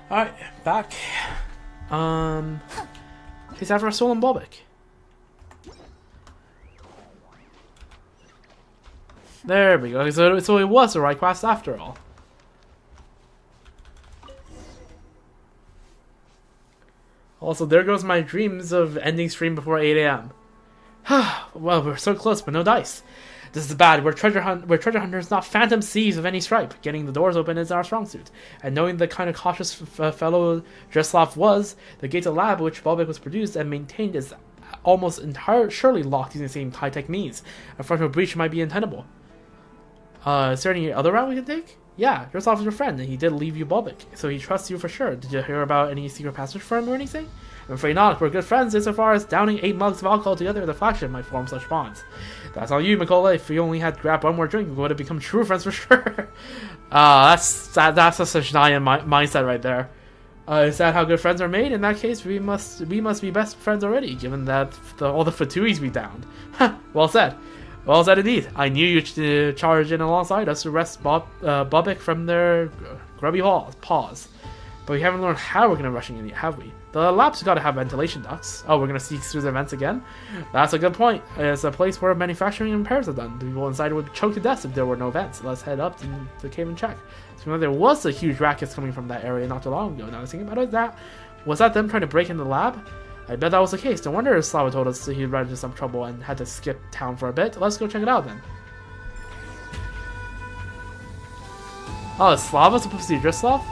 Alright, back. He's after a stolen Bobek. There we go. So it was the right quest after all. Also, there goes my dreams of ending stream before 8 AM. Well, we're so close, but no dice. This is bad. We're treasure hunters, not phantom thieves of any stripe. Getting the doors open is our strong suit. And knowing the kind of cautious fellow Dreslav was, the gate of the lab which Bobek was produced and maintained is almost surely locked using the same high-tech means. A frontal breach might be untenable. Is there any other route we can take? Yeah, Dreslav is your friend, and he did leave you Bobek, so he trusts you for sure. Did you hear about any secret passage for him or anything? I'm afraid not. We're good friends insofar as downing 8 mugs of alcohol together in the flagship might form such bonds. That's on you, Mikola. If we only had grabbed one more drink, we would have become true friends for sure. That's a such mindset right there. Is that how good friends are made? In that case, we must be best friends already, given that all the Fatuis we downed. Well said. Well said indeed. I knew you'd charge in alongside us to wrest Bobek from their grubby paws. But we haven't learned how we're going to rush in yet, have we? The lab's got to have ventilation ducts. Oh, we're going to sneak through the vents again? That's a good point. It's a place where manufacturing and repairs are done. The people inside would choke to death if there were no vents. Let's head up to the cave and check. So there was a huge racket coming from that area not too long ago. Now I was thinking about it, was that them trying to break into the lab? I bet that was the case. No wonder Slava told us he'd run into some trouble and had to skip town for a bit. Let's go check it out then. Oh, is Slava supposed to be Drislav?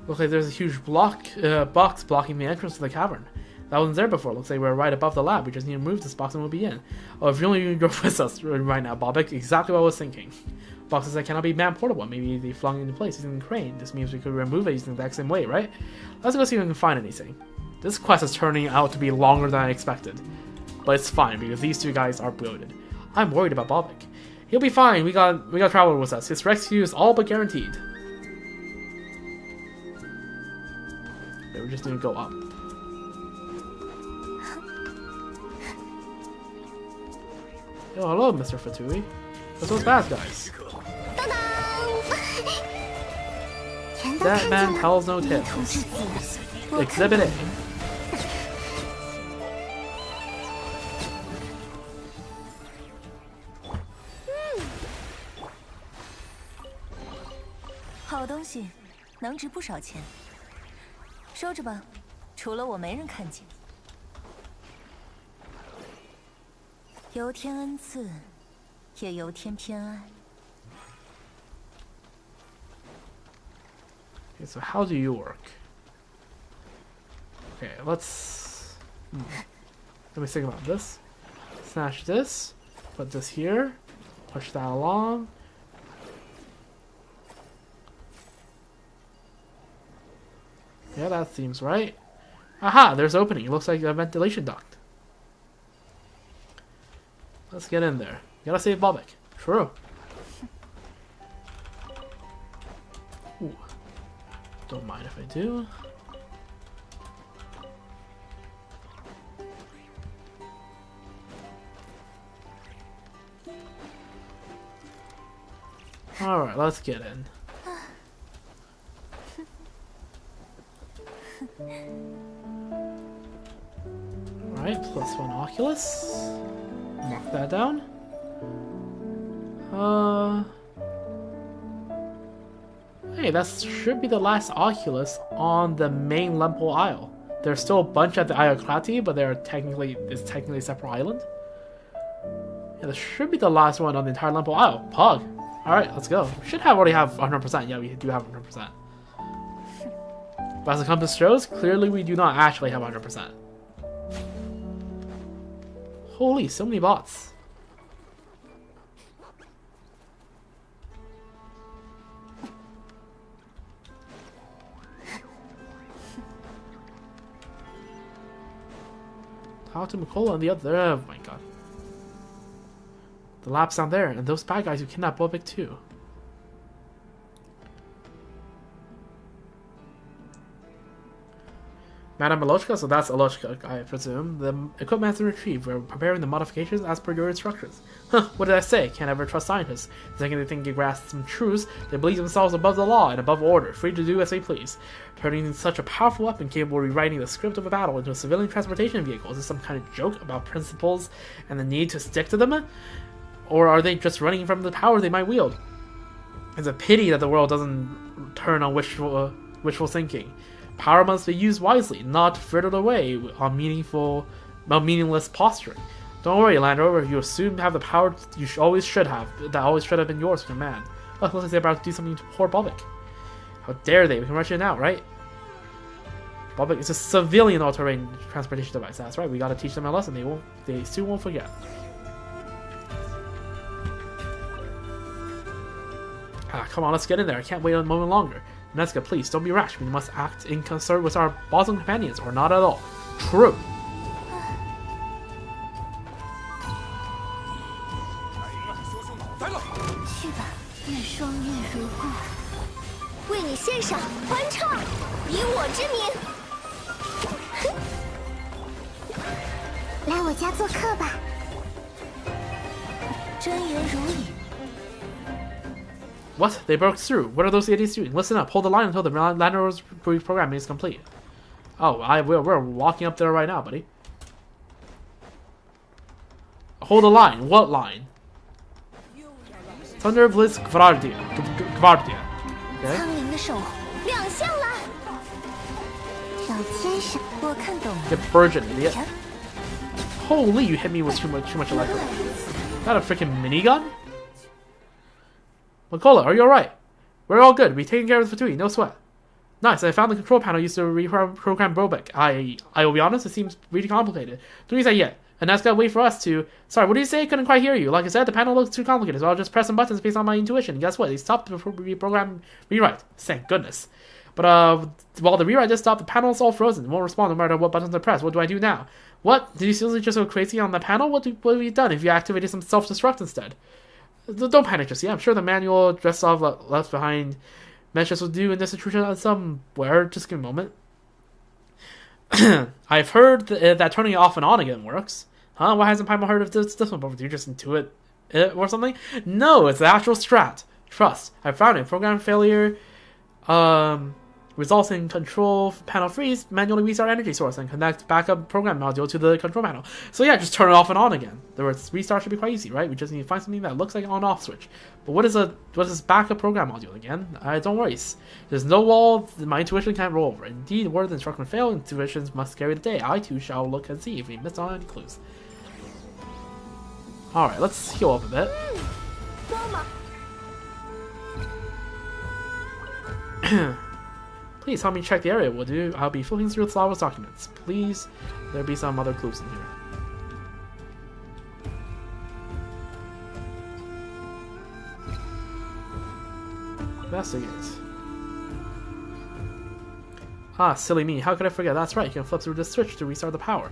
Looks like there's a huge box blocking the entrance to the cavern. That wasn't there before. Looks like we're right above the lab. We just need to move this box and we'll be in. Oh, if you only you're with us right now, Bobek. Exactly what I was thinking. Boxes that cannot be man-portable. Maybe they flung into place using the crane. This means we could remove it using the exact same way, right? Let's go see if we can find anything. This quest is turning out to be longer than I expected. But it's fine, because these two guys are bloated. I'm worried about Bobek. He'll be fine. We got Traveler with us. His rescue is all but guaranteed. Okay, we're just gonna go up. Oh, hello, Mr. Fatui. What's those bad guys? That man tells no tales. Exhibit A.好东西，能值不少钱。收着吧，除了我没人看见。由天恩赐，也由天偏爱。 Okay, so how do you work? Okay, let's... Let me think about this. Snatch this. Put this here. Push that along. Yeah, that seems right. Aha! There's opening. It looks like a ventilation duct. Let's get in there. Gotta save Bobek. True. Ooh. Don't mind if I do. Alright, let's get in. Alright, +1 Oculus. Mark that down. Hey, that should be the last Oculus on the main Lempo Isle. There's still a bunch at the Ioclati, but it's technically a separate island. Yeah, this should be the last one on the entire Lempo Isle. Pog. Alright, let's go. We should already have 100%. Yeah, we do have 100%. But as the compass shows, clearly we do not actually have 100%. Holy, so many bots. Talk to Makola and the other. Oh my god. The lab's down there, and those bad guys who kidnapped Bobek too. Madam Alochka, so that's Alochka, I presume. The equipment has been retrieved. We're preparing the modifications as per your instructions. Huh, what did I say? Can't ever trust scientists. The second they think they grasp some truths, they believe themselves above the law and above order, free to do as they please. Turning such a powerful weapon capable of rewriting the script of a battle into a civilian transportation vehicle. Is this some kind of joke about principles and the need to stick to them? Or are they just running from the power they might wield? It's a pity that the world doesn't turn on wishful thinking. Power must be used wisely, not frittered away on meaningless posturing. Don't worry, Land Rover, you soon have the power you always should have. That always should have been yours to command. Oh, looks like they're about to do something to poor Bobek. How dare they? We can rush in now, right? Bobek is a civilian all-terrain transportation device. That's right. We gotta teach them a lesson. They soon won't forget. Ah, come on, let's get in there. I can't wait a moment longer. Neska, please, don't be rash. We must act in concert with our bosom companions, or not at all. True. What? They broke through. What are those idiots doing? Listen up. Hold the line until the Land Rover's programming is complete. Oh, we're walking up there right now, buddy. Hold the line. What line? Thunder Blitz Gvardia. Okay. Get Virgin, idiot. Holy, you hit me with too much electric. Is that a freaking minigun? Makola, are you alright? We're all good. We're taking care of the Fatui, no sweat. Nice, I found the control panel used to reprogram Bobek. I will be honest, it seems really complicated. Don't use that yet. And that's gotta wait for us to... Sorry, what did you say? Couldn't quite hear you. Like I said, the panel looks too complicated, so I'll just press some buttons based on my intuition. And guess what? They stopped the reprogram rewrite. Thank goodness. But while the rewrite just stopped, the panel's all frozen. It won't respond no matter what buttons I press. What do I do now? What? Did you seriously just go crazy on the panel? What have you done if you activated some self-destruct instead? Don't panic just yet. I'm sure the manual just off left behind messages will do in this situation somewhere. Just give me a moment. I've heard that turning it off and on again works. Huh? Why hasn't Paimon heard of this one before? Do you just intuit it or something? No, it's the actual strat. Trust. I found it. Program failure results in control panel freeze, manually restart energy source, and connect backup program module to the control panel. So yeah, just turn it off and on again. The restart should be quite easy, right? We just need to find something that looks like an on-off switch. But what is this backup program module again? Don't worry. There's no wall. My intuition can't roll over. Indeed, where the instruction fail, intuitions must carry the day. I too shall look and see if we missed on any clues. Alright, let's heal up a bit. Please help me check the area, will do? I'll be flipping through Slava's documents. Please, there be some other clues in here. Investigate. Ah, silly me. How could I forget? That's right, you can flip through this switch to restart the power.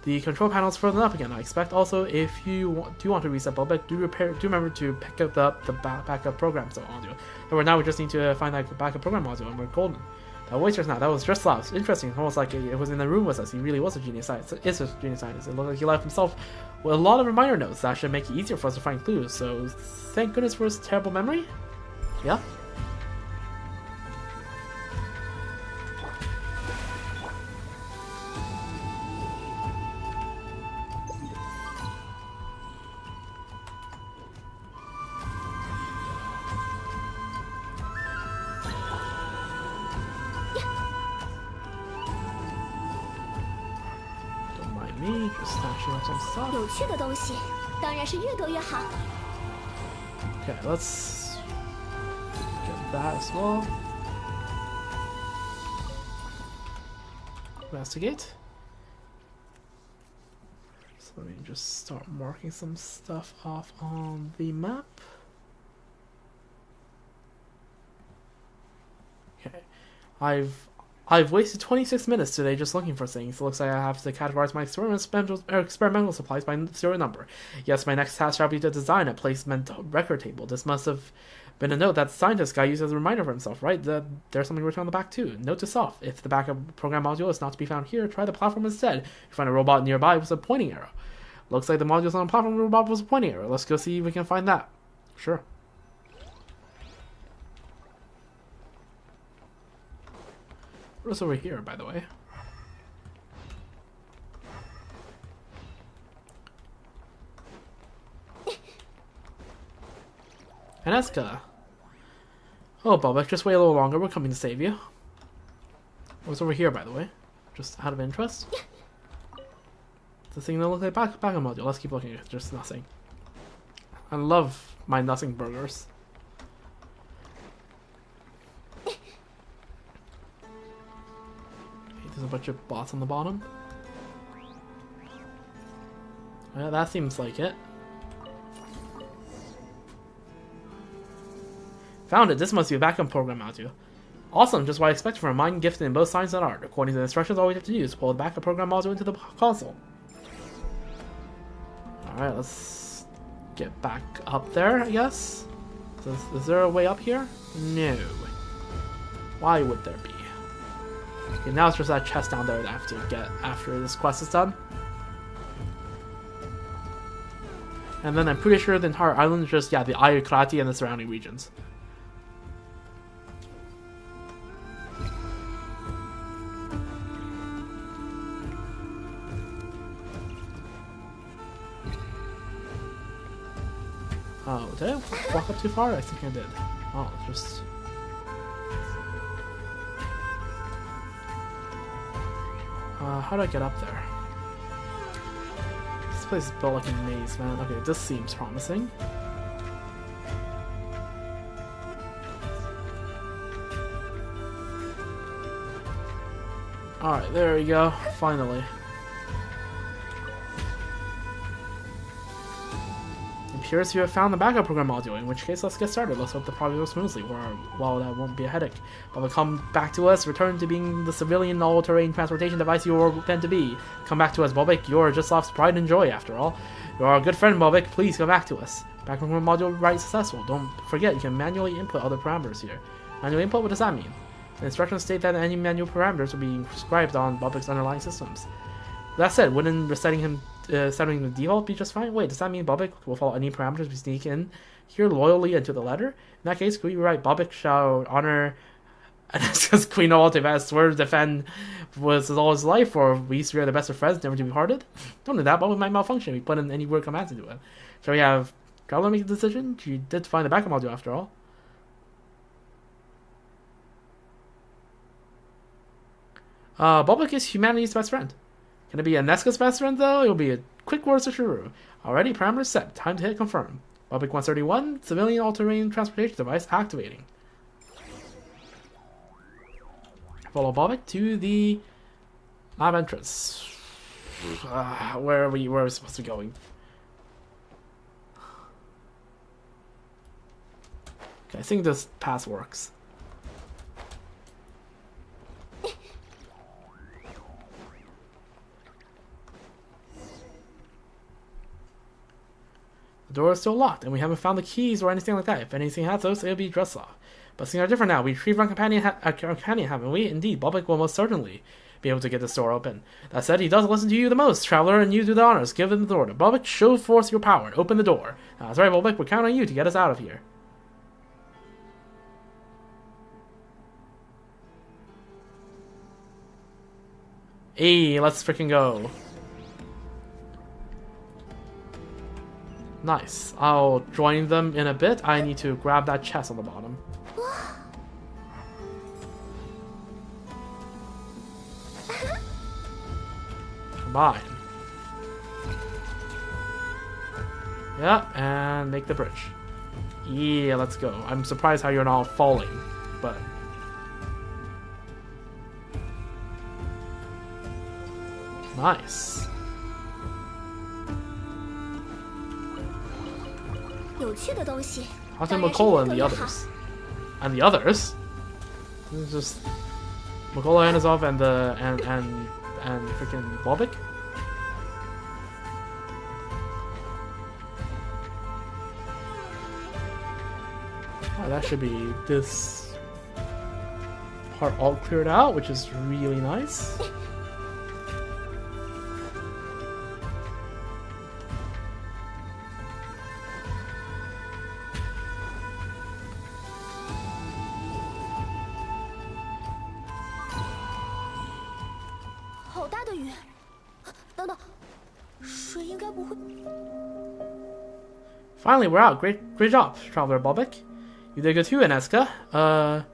The control panel's frozen up again, I expect. Also, if you do want to reset Bulbek, do remember to pick up the backup program module. However, now we just need to find that backup program module, and we're golden. That waiter's now. That was just Slavs. Interesting. Almost like it was in the room with us. He really was a genius scientist. It's a genius scientist. It looked like he left himself with a lot of reminder notes that should make it easier for us to find clues. So, thank goodness for his terrible memory. Yeah. Okay, let's get that as well. Investigate. So let me just start marking some stuff off on the map. Okay, I've wasted 26 minutes today just looking for things. It looks like I have to categorize my experimental supplies by serial number. Yes, my next task shall be to design a placement record table. This must have been a note that the scientist guy used as a reminder for himself, right? There's something written on the back too. Note to self: if the backup program module is not to be found here, try the platform instead. If you find a robot nearby with a pointing arrow. Looks like the module's on a platform with a robot with a pointing arrow. Let's go see if we can find that. Sure. What's over here, by the way? Aneska. Oh, Bobek, just wait a little longer. We're coming to save you. What's over here, by the way? Just out of interest. The thing that looks like backup module. Let's keep looking. Just nothing. I love my nothing burgers. There's a bunch of bots on the bottom. Yeah, that seems like it. Found it. This must be a backup program module. Awesome, just what I expected from a mind gifted in both science and art. According to the instructions, all we have to do is pull the backup program module into the console. Alright, let's get back up there, I guess. Is there a way up here? No. Why would there be? Okay, now it's just that chest down there that I have to get after this quest is done. And then I'm pretty sure the entire island is just, yeah, the Ayukrati and the surrounding regions. Oh, did I walk up too far? I think I did. Oh, just... how do I get up there? This place is built like a maze, man. Okay, this seems promising. Alright, there we go. Finally. It appears you have found the backup program module, in which case let's get started. Let's hope the project goes smoothly, well, that won't be a headache. But come back to us, return to being the civilian all-terrain transportation device you were meant to be. Come back to us, Bobik. You're just lost pride and joy, after all. You're our good friend, Bobik. Please come back to us. Backup program module right successful. Don't forget, you can manually input other parameters here. Manual input, what does that mean? The instructions state that any manual parameters will be prescribed on Bobik's underlying systems. That said, wouldn't resetting setting the default be just fine? Wait, does that mean Bobik will follow any parameters we sneak in here loyally and to the letter? In that case, could we write Bobik shall honor Aneska's Queen of Ultimate, swear to defend with all his life, or we swear the best of friends, never to be parted? Don't do that, Bobik might malfunction. We put in any word commands into it. Shall we have Traveler make the decision? She did find the backup module after all. Bobik is humanity's best friend. Can it be Aneska's best friend, though? It will be a quick word switcheroo. Already, parameters set. Time to hit confirm. Bobik 131, civilian all-terrain transportation device activating. Follow Bobik to the lab entrance. Where are we supposed to be going? Okay, I think this pass works. The door is still locked, and we haven't found the keys or anything like that. If anything has those, it'll be Dressla. But things are different now. We retrieved our companion, haven't we? Indeed, Bobik will most certainly be able to get this door open. That said, he does listen to you the most, Traveler, and you do the honors. Give him the door. Bobik, show forth your power and open the door. That's right, Bobik, we're counting on you to get us out of here. Hey, let's freaking go. Nice. I'll join them in a bit. I need to grab that chest on the bottom. Combine. Yeah, and make the bridge. Yeah, let's go. I'm surprised how you're not falling, but... Nice. How to Makola and the others? And the others? This is just Makola, Anazov, and freaking Bobik? Oh, that should be this part all cleared out, which is really nice. Finally, we're out. Great job, Traveler Bobik. You did good too, Aneska.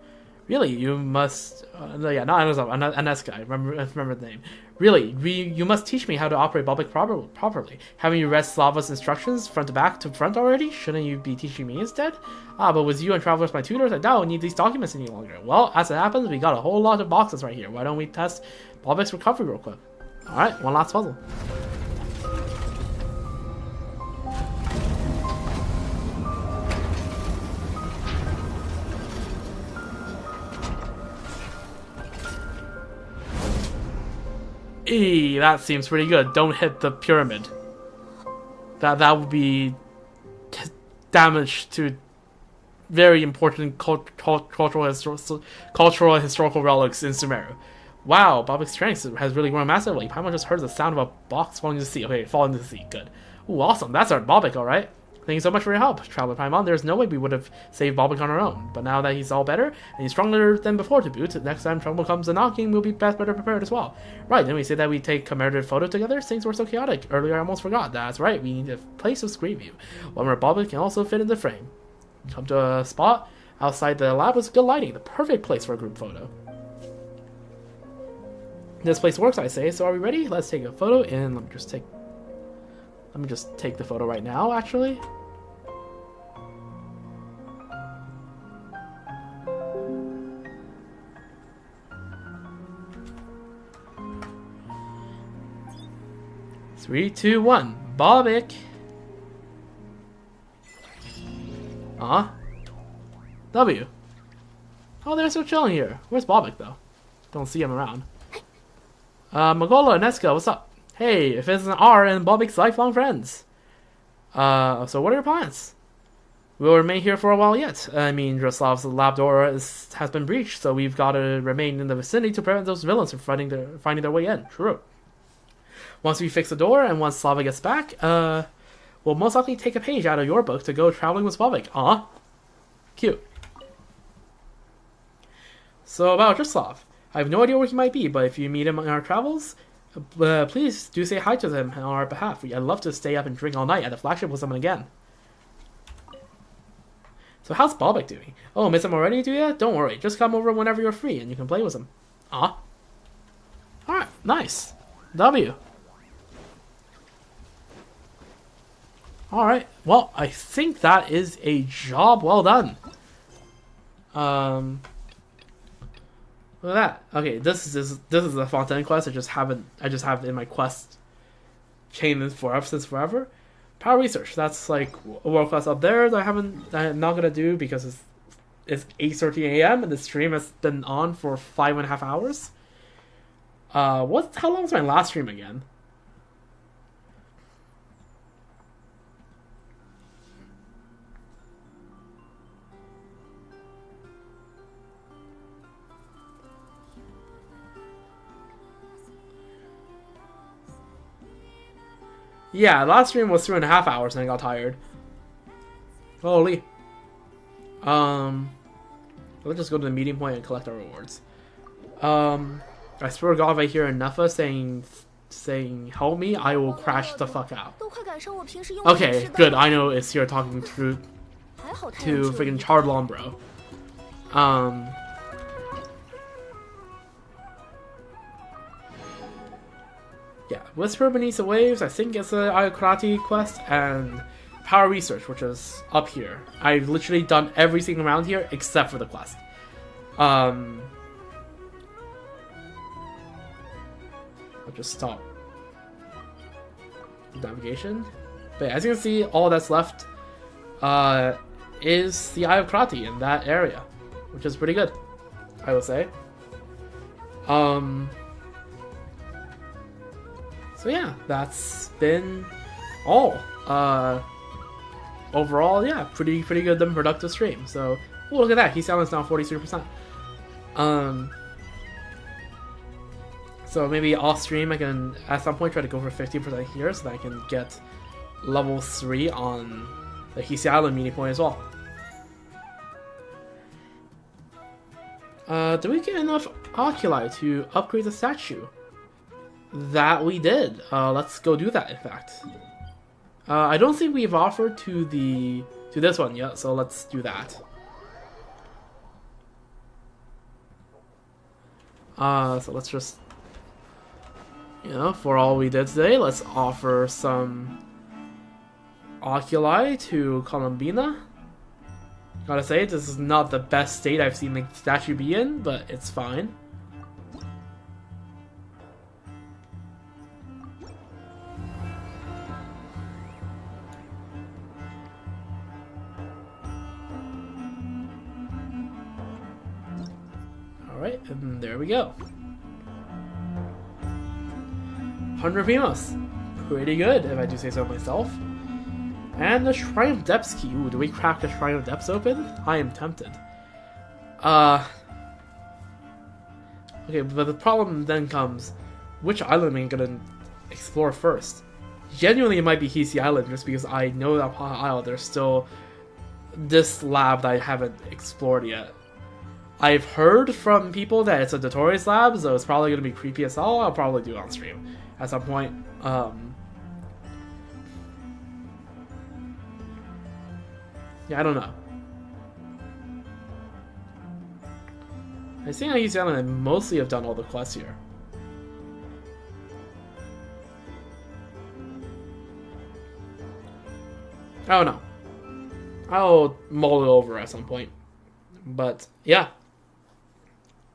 Really, you must... yeah, not Aneska. I remember the name. Really, you must teach me how to operate Bobik properly. Haven't you read Slava's instructions front to back to front already? Shouldn't you be teaching me instead? But with you and Travelers my tutors, I don't need these documents any longer. Well, as it happens, we got a whole lot of boxes right here. Why don't we test Bobik's recovery real quick? Alright, one last puzzle. That seems pretty good. Don't hit the pyramid. That would be damage to very important cultural and historical relics in Sumeru. Wow, Bobik's strength has really grown massively. Paimon just heard the sound of a box falling into the sea. Okay, falling into the sea. Good. Ooh, awesome. That's our Bobik, alright. Thank you so much for your help, Traveler Paimon. There's no way we would have saved Bobik on our own. But now that he's all better, and he's stronger than before to boot, next time trouble comes a knocking, we'll be better prepared as well. Right, didn't we say that we take commemorative photo together? Things were so chaotic. Earlier I almost forgot. That's right, we need a place of screen view. One where Bobik can also fit in the frame. Come to a spot outside the lab with good lighting. The perfect place for a group photo. This place works, I say, so are we ready? Let's take a photo, and let me just take the photo right now, actually. 3, 2, 1. Bobik. W. Oh, they're still chilling here. Where's Bobik, though? Don't see him around. Magola and Eska, what's up? Hey, if it's an R and Bobik's lifelong friends. So what are your plans? We'll remain here for a while yet. I mean, Droslav's lab door has been breached, so we've got to remain in the vicinity to prevent those villains from finding their way in. True. Once we fix the door, and once Slava gets back, we'll most likely take a page out of your book to go traveling with Bobik. Cute. So about Droslav. I have no idea where he might be, but if you meet him on our travels, please do say hi to him on our behalf. I'd love to stay up and drink all night at the flagship with someone again. So how's Bobik doing? Oh, miss him already, do ya? Don't worry, just come over whenever you're free and you can play with him. Alright, nice. W. Alright, well, I think that is a job well done. Look at that. Okay, this is the Fontaine quest. I just have it in my quest chain since forever. Power research. That's like a world class up there that I'm not gonna do because it's 8:13 a.m. and the stream has been on for 5.5 hours. How long was my last stream again? Yeah, last stream was 3.5 hours and I got tired. Holy. Let's just go to the meeting point and collect our rewards. I swear to God, if I hear a Nefer saying help me, I will crash the fuck out. Okay, good. I know it's here talking to freaking Chardlon, bro. Yeah, Whisper Beneath the Waves, I think it's a Ayokrati quest, and Power Research, which is up here. I've literally done everything around here except for the quest. I'll just stop navigation. But as you can see, all that's left is the Ayokrati in that area, which is pretty good, I would say. So yeah, that's been all. Overall, yeah, pretty good and productive stream. So, oh, look at that, he's selling now 43%. So maybe off stream I can at some point try to go for 50% here so that I can get level 3 on the Hisi Island meeting point as well. Do we get enough oculi to upgrade the statue? That we did. Let's go do that, in fact. I don't think we've offered to this one yet, so let's do that. So let's just, for all we did today, let's offer some oculi to Columbina. Gotta say, this is not the best state I've seen the statue be in, but it's fine. Alright, and there we go. 100 Primos. Pretty good, if I do say so myself. And the Shrine of Depths key. Ooh, do we crack the Shrine of Depths open? I am tempted. Okay, but the problem then comes, which island am I gonna explore first? Genuinely, it might be Hisi Island, just because I know that upon Isle there's still this lab that I haven't explored yet. I've heard from people that it's a Dotorius lab, so it's probably going to be creepy as hell. I'll probably do it on stream at some point. Yeah, I don't know. I think on East Island I mostly have done all the quests here. I don't know. I'll mull it over at some point. But, yeah.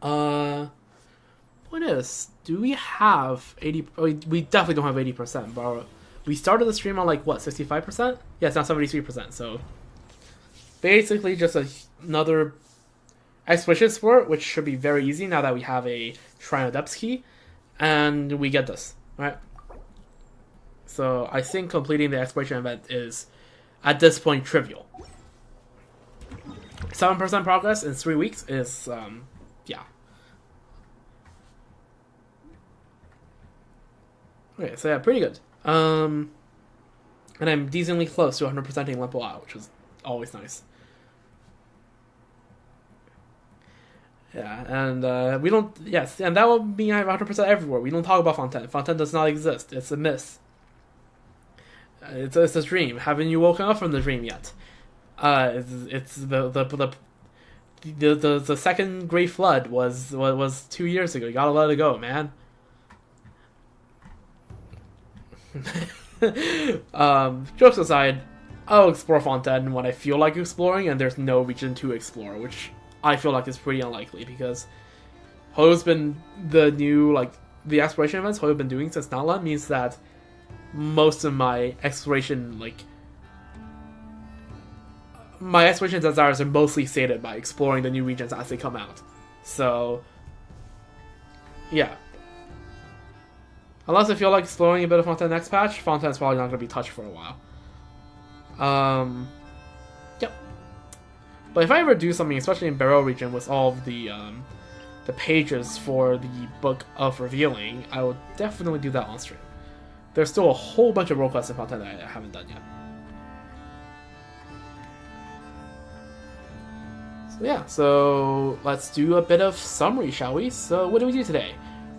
Point is, do we have 80? Oh, we definitely don't have 80%, but we started the stream on like what, 65%? Yeah, it's now 73%. So basically, just another exploration sport, which should be very easy now that we have a Shrine of Depths key, and we get this, right? So I think completing the exploration event is, at this point, trivial. 7% progress in 3 weeks is, yeah. Okay, so yeah, pretty good. And I'm decently close to 100%ing Limpo out, which is always nice. Yeah, and we don't, yes, and that will mean I have 100% everywhere. We don't talk about Fontaine. Fontaine does not exist. It's a myth. It's a dream. Haven't you woken up from the dream yet? It's the second Great Flood was 2 years ago. You gotta let it go, man. Jokes aside, I'll explore Fontaine when I feel like exploring, and there's no region to explore, which I feel like is pretty unlikely because Hoyo's been the new, like, the exploration events Hoyo's been doing since Nala means that most of my exploration, like, my exploration desires are mostly sated by exploring the new regions as they come out. So, yeah. Unless I feel like exploring a bit of Fontaine next patch, Fontaine's probably not going to be touched for a while. Yep. But if I ever do something, especially in Barrow region, with all of the pages for the Book of Revealing, I will definitely do that on stream. There's still a whole bunch of role quests in Fontaine that I haven't done yet. So yeah, so let's do a bit of summary, shall we? So what did we do today?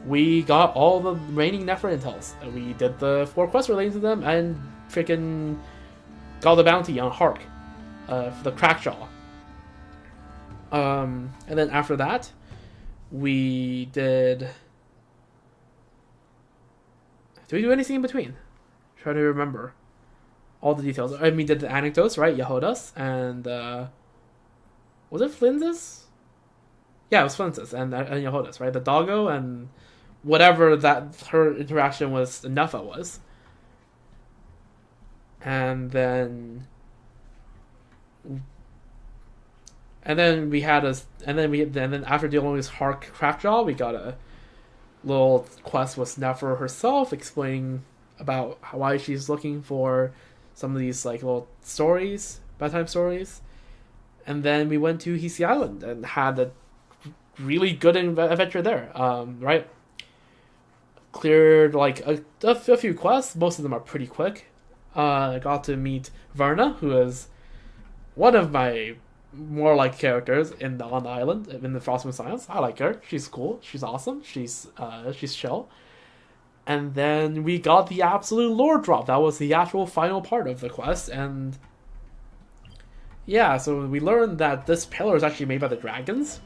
We got all the remaining Nefer intels. We did the 4 quests relating to them, and freaking got the bounty on Hark for the Crackjaw. And then after that, we did... Did we do anything in between? Trying to remember all the details. I mean, we did the Anecdotes, right? Yehodas, and was it Flinz's? Yeah, it was Flinz's and Yehodas, right? The doggo and whatever that her interaction with Nefer was. And then we had and then after dealing with Hark Craftjaw, we got a little quest with Nefer herself, explaining about why she's looking for some of these like little stories, bedtime stories. And then we went to Hisi Island and had a really good adventure there, right? Cleared like a few quests. Most of them are pretty quick. I got to meet Verna, who is one of my more like characters on the island in the Frostmoon Science. I like her. She's cool. She's awesome. She's chill. And then we got the absolute lore drop. That was the actual final part of the quest, and yeah, so we learned that this pillar is actually made by the dragons.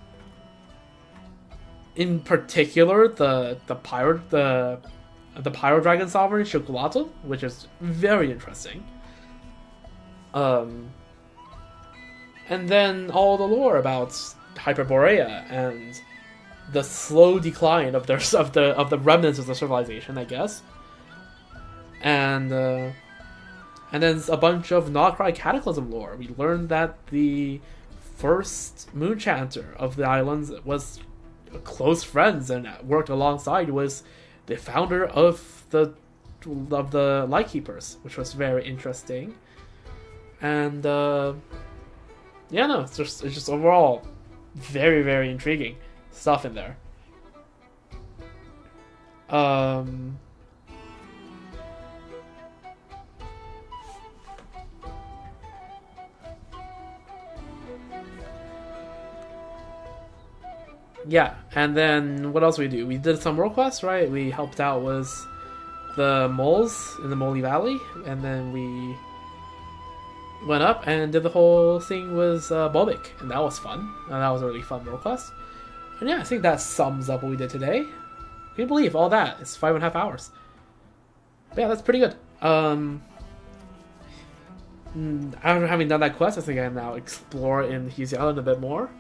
In particular, the pyro dragon sovereign Shokulato, which is very interesting. And then all the lore about Hyperborea and the slow decline of the remnants of the civilization, I guess. And then a bunch of Nocry Cataclysm lore. We learned that the first Moonchanter of the islands was close friends and worked alongside was the founder of the Lightkeepers, which was very interesting. And yeah, no, it's just overall very, very intriguing stuff in there. Yeah, and then what else we do? We did some world quests, right? We helped out with the moles in the Moly Valley, and then we went up and did the whole thing with Bobik, and that was fun. And that was a really fun world quest. And yeah, I think that sums up what we did today. Can you believe all that? It's 5.5 hours. But yeah, that's pretty good. After having done that quest, I think I can now explore in Hisi Island a bit more.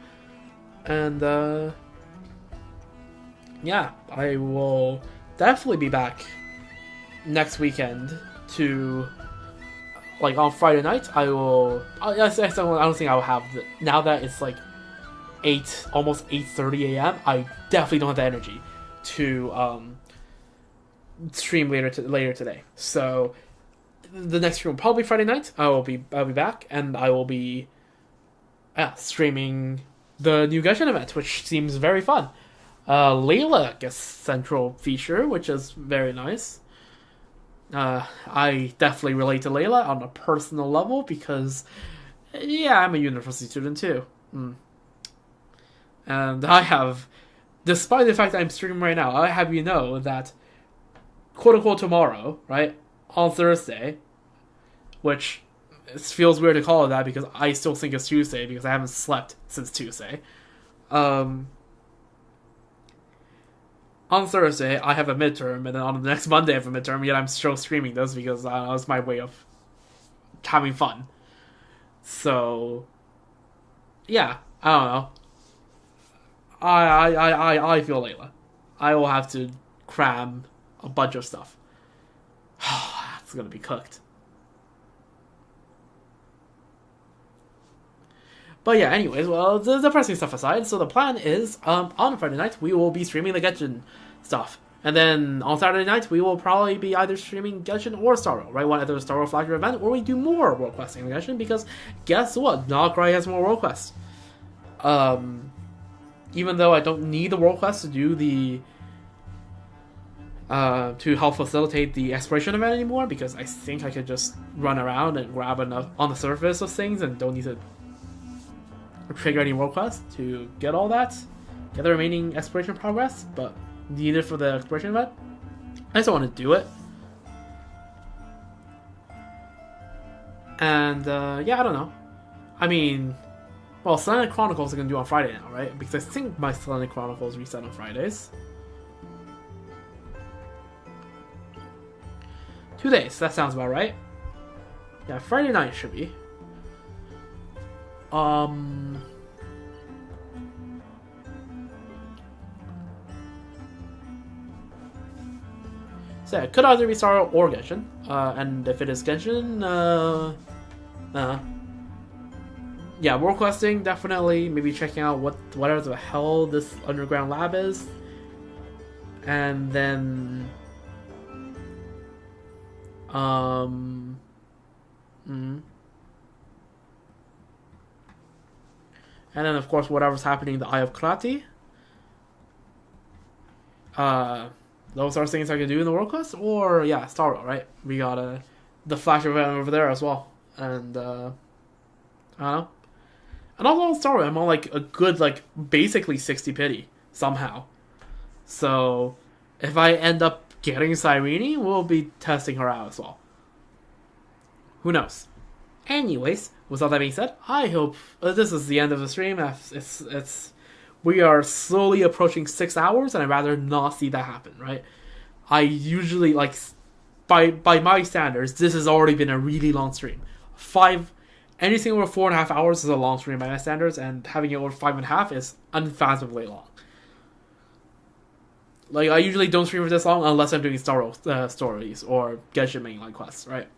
And yeah, I will definitely be back next weekend to, like, on Friday night. I will. I don't think I will have now that it's like almost 8:30 a.m. I definitely don't have the energy to stream later today. So the next stream will probably be Friday night. I'll be back, and I will be streaming the new Genshin event, which seems very fun. Layla gets central feature, which is very nice. I definitely relate to Layla on a personal level because, yeah, I'm a university student too. And I have, despite the fact that I'm streaming right now, I have you know that, quote-unquote tomorrow, right, on Thursday, which it feels weird to call it that because I still think it's Tuesday because I haven't slept since Tuesday. On Thursday, I have a midterm, and then on the next Monday I have a midterm, yet I'm still streaming this because that's my way of having fun. So, yeah, I don't know. I feel Layla. I will have to cram a bunch of stuff. It's gonna be cooked. But yeah, anyways, well, the depressing stuff aside, so the plan is, on Friday night, we will be streaming the Genshin stuff. And then on Saturday night, we will probably be either streaming Genshin or Star Rail, right? One either Star Rail flagship event, or we do more world questing in Genshin, because guess what? Nagrai has more world quests. Even though I don't need the world quest to do the to help facilitate the exploration event anymore, because I think I could just run around and grab enough on the surface of things and don't need to trigger any world quests to get all that, get the remaining exploration progress, but need it for the exploration event. I just don't want to do it. And yeah, I don't know. I mean, well, Selenic Chronicles are going to do on Friday now, right? Because I think my Selenic Chronicles reset on Fridays. 2 days, that sounds about right. Yeah, Friday night should be. So yeah, it could either be Star Rail or Genshin. And if it is Genshin, yeah, world questing, definitely. Maybe checking out whatever the hell this underground lab is. And then and then, of course, whatever's happening in the Eye of Krati. Those are things I can do in the world quest. Or, yeah, Star Rail, right? We got the Flash event over there as well. And, I don't know. And also on Star Rail, I'm on, like, a good, like, basically 60 pity. Somehow. So, if I end up getting Cyrene, we'll be testing her out as well. Who knows? Anyways, with all that being said, I hope this is the end of the stream. We are slowly approaching 6 hours, and I'd rather not see that happen, right? I usually, like, by my standards, this has already been a really long stream. Anything over 4.5 hours is a long stream by my standards, and having it over 5.5 is unfathomably long. Like, I usually don't stream for this long unless I'm doing Star Rail stories or Genshin mainline quests, right?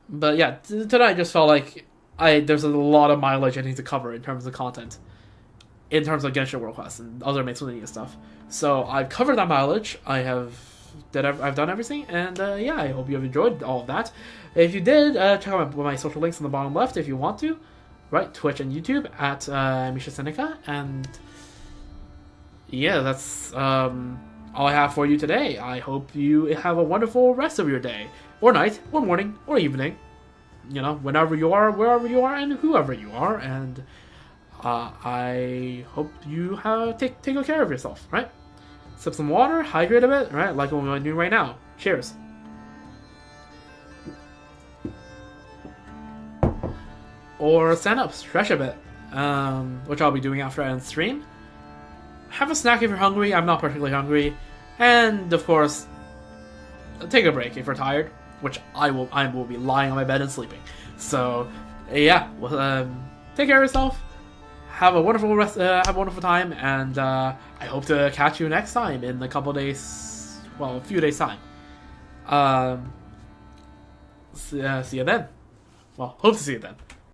But yeah, tonight I just felt like there's a lot of mileage I need to cover in terms of content, in terms of Genshin world quests and other miscellaneous stuff. So I've covered that mileage. I've done everything, and yeah, I hope you have enjoyed all of that. If you did, check out my social links on the bottom left if you want to, right? Twitch and YouTube at Misha Seneca, and yeah, that's all I have for you today. I hope you have a wonderful rest of your day, or night, or morning, or evening. You know, whenever you are, wherever you are, and whoever you are. And I hope you take good care of yourself, right? Sip some water, hydrate a bit, right? Like what we're doing right now. Cheers. Or stand up, stretch a bit, which I'll be doing after I end stream. Have a snack if you're hungry. I'm not particularly hungry. And, of course, take a break if you're tired, which I will be lying on my bed and sleeping. So, yeah, well, take care of yourself. have a wonderful have a wonderful time, and I hope to catch you next time in a couple days. Well, a few days time. See you then. Well, hope to see you then.